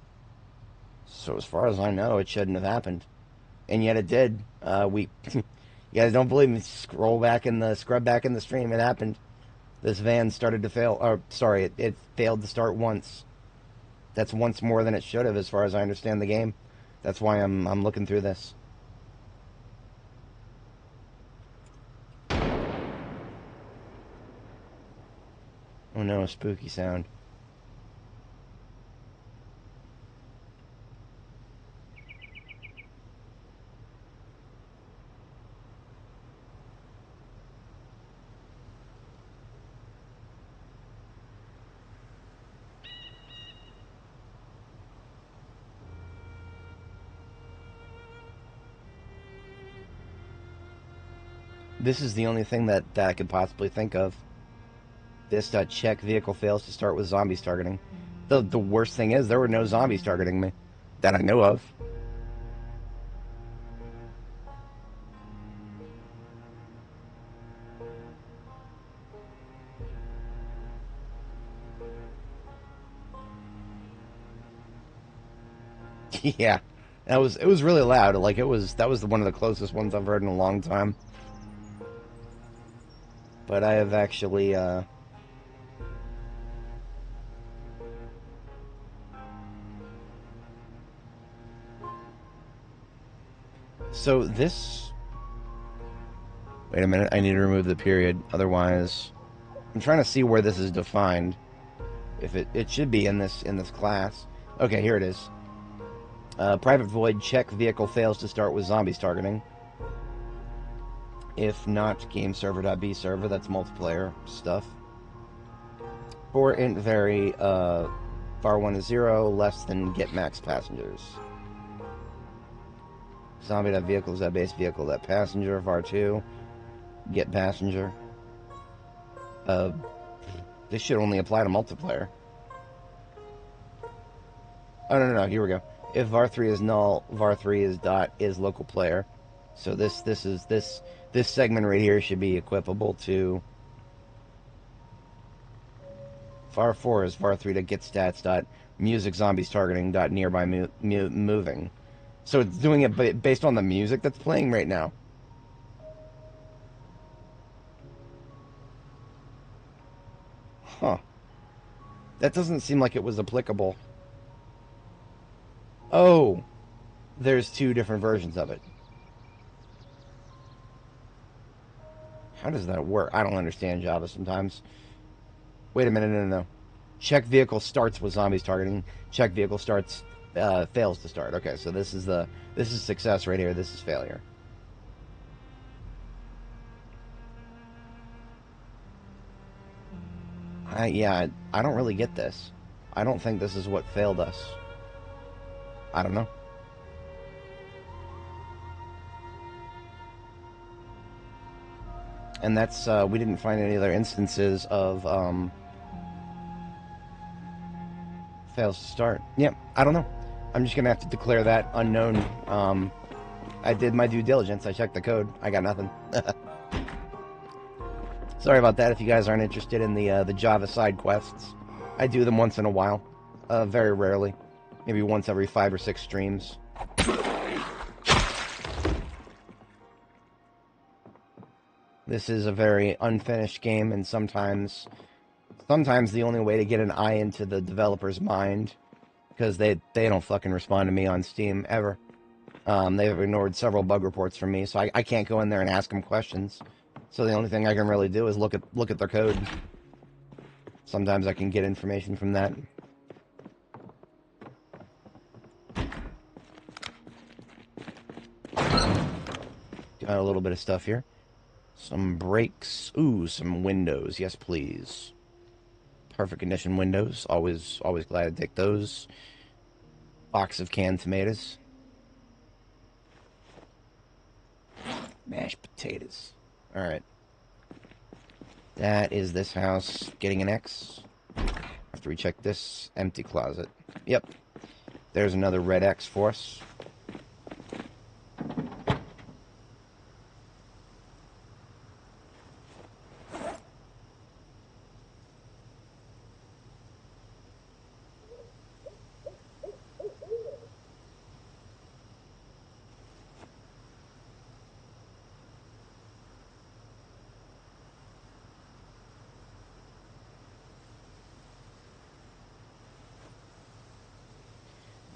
So as far as I know, it shouldn't have happened. And yet it did. You guys don't believe me, scrub back in the stream, it happened. This van started to fail, or sorry, it failed to start once. That's once more than it should have, as far as I understand the game. That's why I'm looking through this. Oh no, a spooky sound. This is the only thing that I could possibly think of. This check vehicle fails to start with zombies targeting. The worst thing is there were no zombies targeting me that I know of. Yeah, it was really loud. Like that was one of the closest ones I've heard in a long time. But I have actually so this. Wait a minute, I need to remove the period. Otherwise, I'm trying to see where this is defined. If it should be in this class. Okay, here it is. Private void check vehicle fails to start with zombies targeting. If not, game server.b server, that's multiplayer stuff. For int vary, var1 is 0, less than get max passengers. Zombie.vehicles.base vehicle.passenger, var2, get passenger. This should only apply to multiplayer. Oh, no, here we go. If var3 is null, var3 is dot is local player. So this segment right here should be equipable to var4 is var3 to get stats dot music zombies targeting dot nearby moving. So it's doing it based on the music that's playing right now. Huh. That doesn't seem like it was applicable. Oh, there's two different versions of it. How does that work? I don't understand Java sometimes. Wait a minute, no. Check vehicle starts with zombies targeting. Check vehicle starts fails to start. Okay, so this is success right here. This is failure. I don't really get this. I don't think this is what failed us. I don't know. And that's, we didn't find any other instances of, fails to start. Yep, I don't know. I'm just gonna have to declare that unknown. I did my due diligence. I checked the code. I got nothing. Sorry about that if you guys aren't interested in the Java side quests. I do them once in a while. Very rarely. Maybe once every 5 or 6 streams. This is a very unfinished game, and sometimes the only way to get an eye into the developer's mind, because they don't fucking respond to me on Steam, ever. They've ignored several bug reports from me, so I can't go in there and ask them questions. So the only thing I can really do is look at their code. Sometimes I can get information from that. Got a little bit of stuff here. Some brakes. Ooh, some windows. Yes, please. Perfect condition windows. Always glad to take those. Box of canned tomatoes. Mashed potatoes. Alright. That is this house getting an X. After we check this empty closet. Yep. There's another red X for us.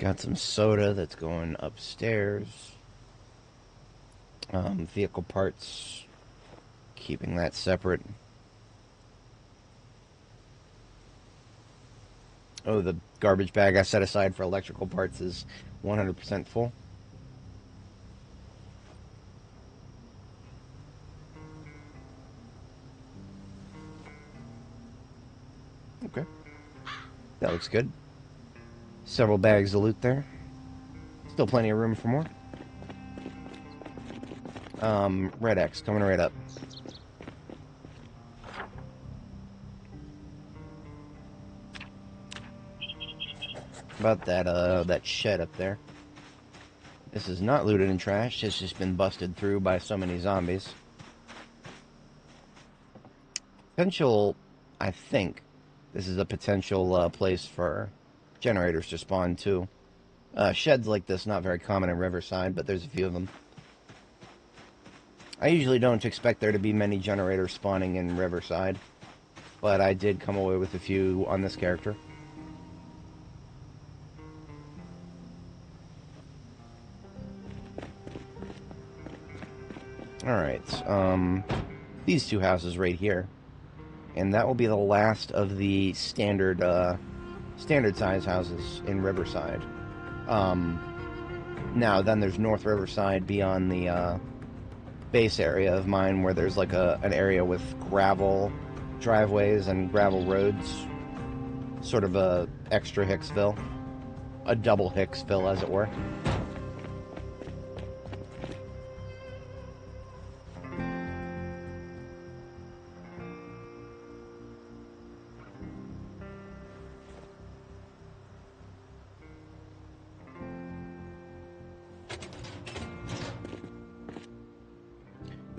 Got some soda that's going upstairs. Vehicle parts, keeping that separate. Oh, the garbage bag I set aside for electrical parts is 100% full. Okay. That looks good. Several bags of loot there. Still plenty of room for more. Red X coming right up. About that shed up there. This is not looted and trashed. It's just been busted through by so many zombies. Potential, I think, this is a potential place for generators to spawn too. Sheds like this, not very common in Riverside, but there's a few of them. I usually don't expect there to be many generators spawning in Riverside, but I did come away with a few on this character. Alright, these two houses right here. And that will be the last of the standard size houses in Riverside. Now, then there's North Riverside beyond the base area of mine, where there's like an area with gravel driveways and gravel roads. Sort of a extra Hicksville. A double Hicksville, as it were.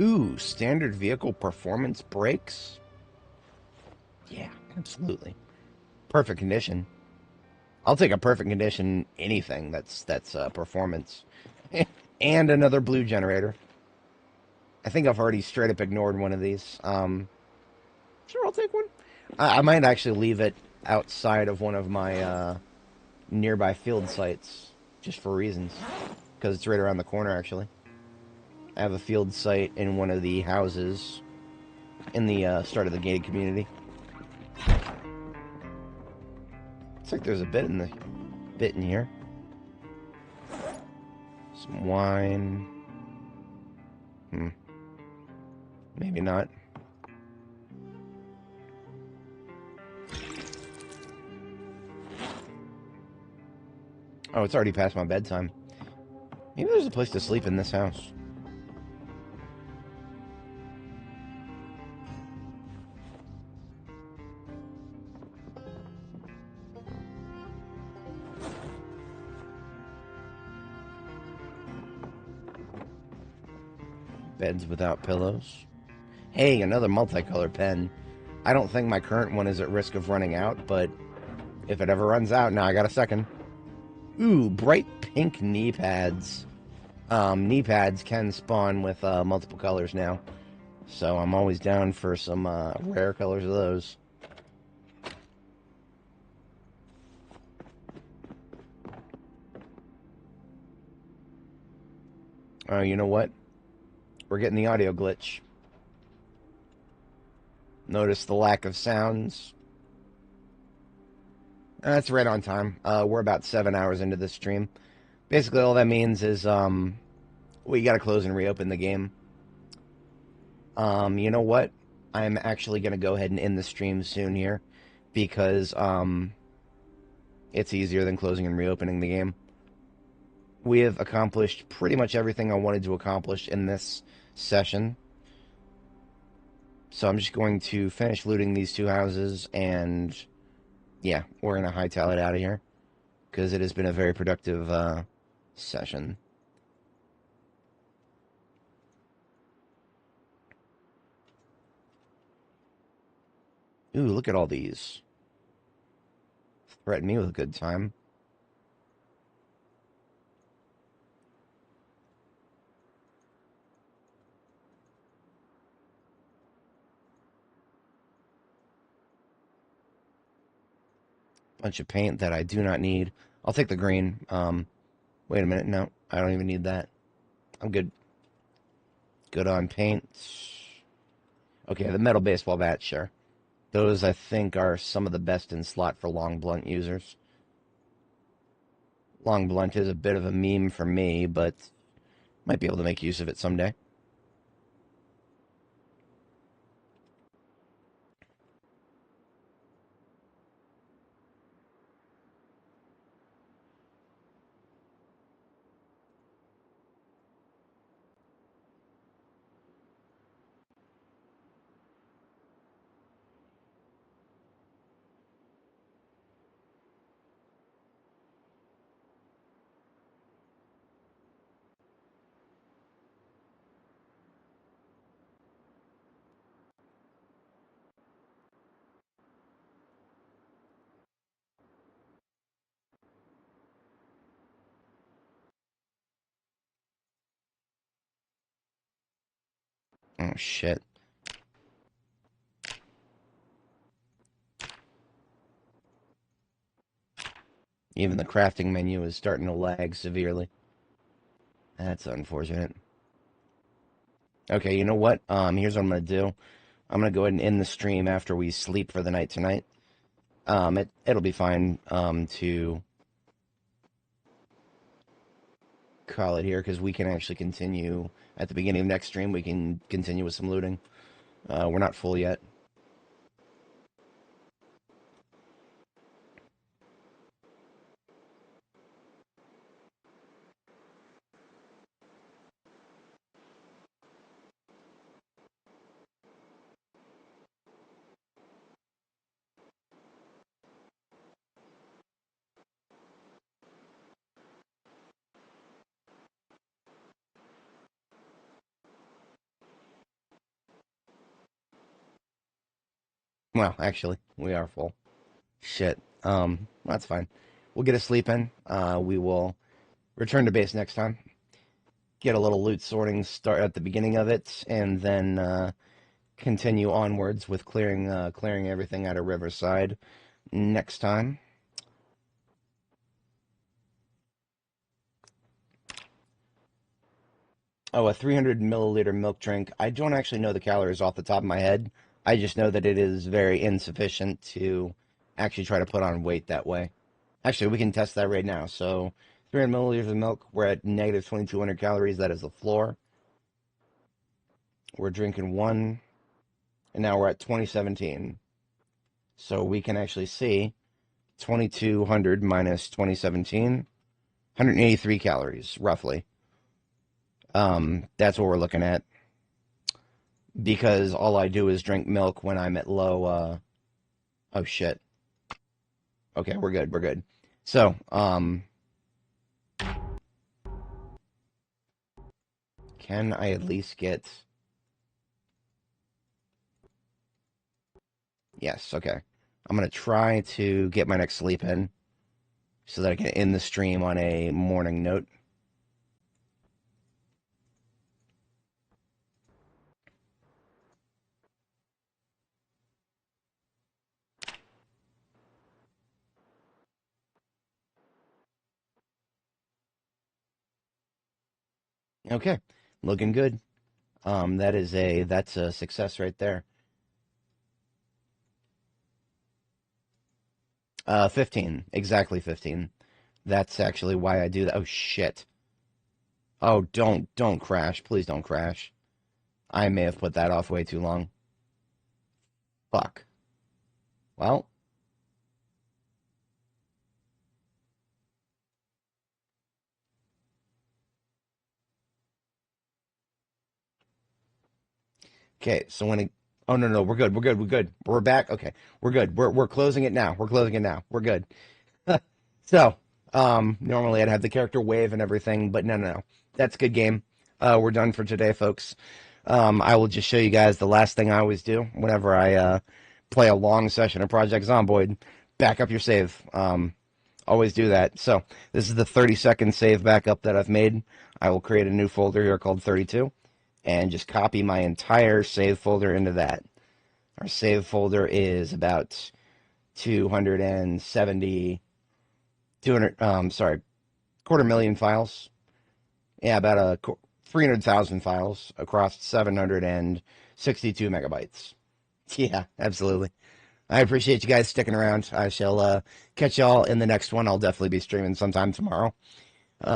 Ooh, standard vehicle performance brakes? Yeah, absolutely. Perfect condition. I'll take a perfect condition anything that's performance. And another blue generator. I think I've already straight up ignored one of these. Sure, I'll take one. I might actually leave it outside of one of my nearby field sites, just for reasons. Because it's right around the corner, actually. I have a field site in one of the houses in the start of the gated community. Looks like there's a bit in here. Some wine. Maybe not. Oh, it's already past my bedtime. Maybe there's a place to sleep in this house. Beds without pillows. Hey, another multicolored pen. I don't think my current one is at risk of running out, but if it ever runs out, now I got a second. Ooh, bright pink knee pads. Knee pads can spawn with multiple colors now. So I'm always down for some rare colors of those. Oh, you know what? We're getting the audio glitch. Notice the lack of sounds. That's right on time. We're about 7 hours into this stream. Basically, all that means is we gotta close and reopen the game. You know what? I'm actually gonna go ahead and end the stream soon here, because it's easier than closing and reopening the game. We have accomplished pretty much everything I wanted to accomplish in this session. So I'm just going to finish looting these two houses, and yeah, we're going to hightail it out of here, because it has been a very productive session. Ooh, look at all these. Threaten me with a good time. Bunch of paint that I do not need. I'll take the green. Wait a minute. No, I don't even need that. I'm good. Good on paint. Okay, the metal baseball bat, sure. Those, I think, are some of the best in slot for long blunt users. Long blunt is a bit of a meme for me, but might be able to make use of it someday. Oh, shit. Even the crafting menu is starting to lag severely. That's unfortunate. Okay, you know what? Here's what I'm going to do. I'm going to go ahead and end the stream after we sleep for the night tonight. It'll be fine to call it here because we can actually continue at the beginning of next stream. We can continue with some looting. We're not full yet. Well, actually, we are full. Shit. That's fine. We'll get a sleep in. We will return to base next time. Get a little loot sorting start at the beginning of it, and then continue onwards with clearing everything out of Riverside next time. Oh, a 300 milliliter milk drink. I don't actually know the calories off the top of my head. I just know that it is very insufficient to actually try to put on weight that way. Actually, we can test that right now. So, 300 milliliters of milk, we're at negative 2,200 calories. That is the floor. We're drinking one, and now we're at 2017. So we can actually see 2,200 minus 2017, 183 calories, roughly. That's what we're looking at. Because all I do is drink milk when I'm at low, oh shit. Okay, we're good, we're good. So, can I at least get... Yes, okay. I'm going to try to get my next sleep in so that I can end the stream on a morning note. Okay, looking good. That's a success right there. 15, exactly 15. That's actually why I do that. Oh shit. Oh, don't crash. Please don't crash. I may have put that off way too long. Fuck. Well, okay, so when it, oh no, we're good. We're good. We're good. We're back. Okay. We're good. We're closing it now. We're closing it now. We're good. So, normally I'd have the character wave and everything, but no. That's a good game. We're done for today, folks. I will just show you guys the last thing I always do whenever I play a long session of Project Zomboid. Back up your save. Always do that. So this is the 30-second save backup that I've made. I will create a new folder here called 32 and just copy my entire save folder into that. Our save folder is about 270 200, sorry, 250,000 files. Yeah, about 300,000 files across 762 megabytes. Yeah, absolutely. I appreciate you guys sticking around. I shall catch y'all in the next one. I'll definitely be streaming sometime tomorrow.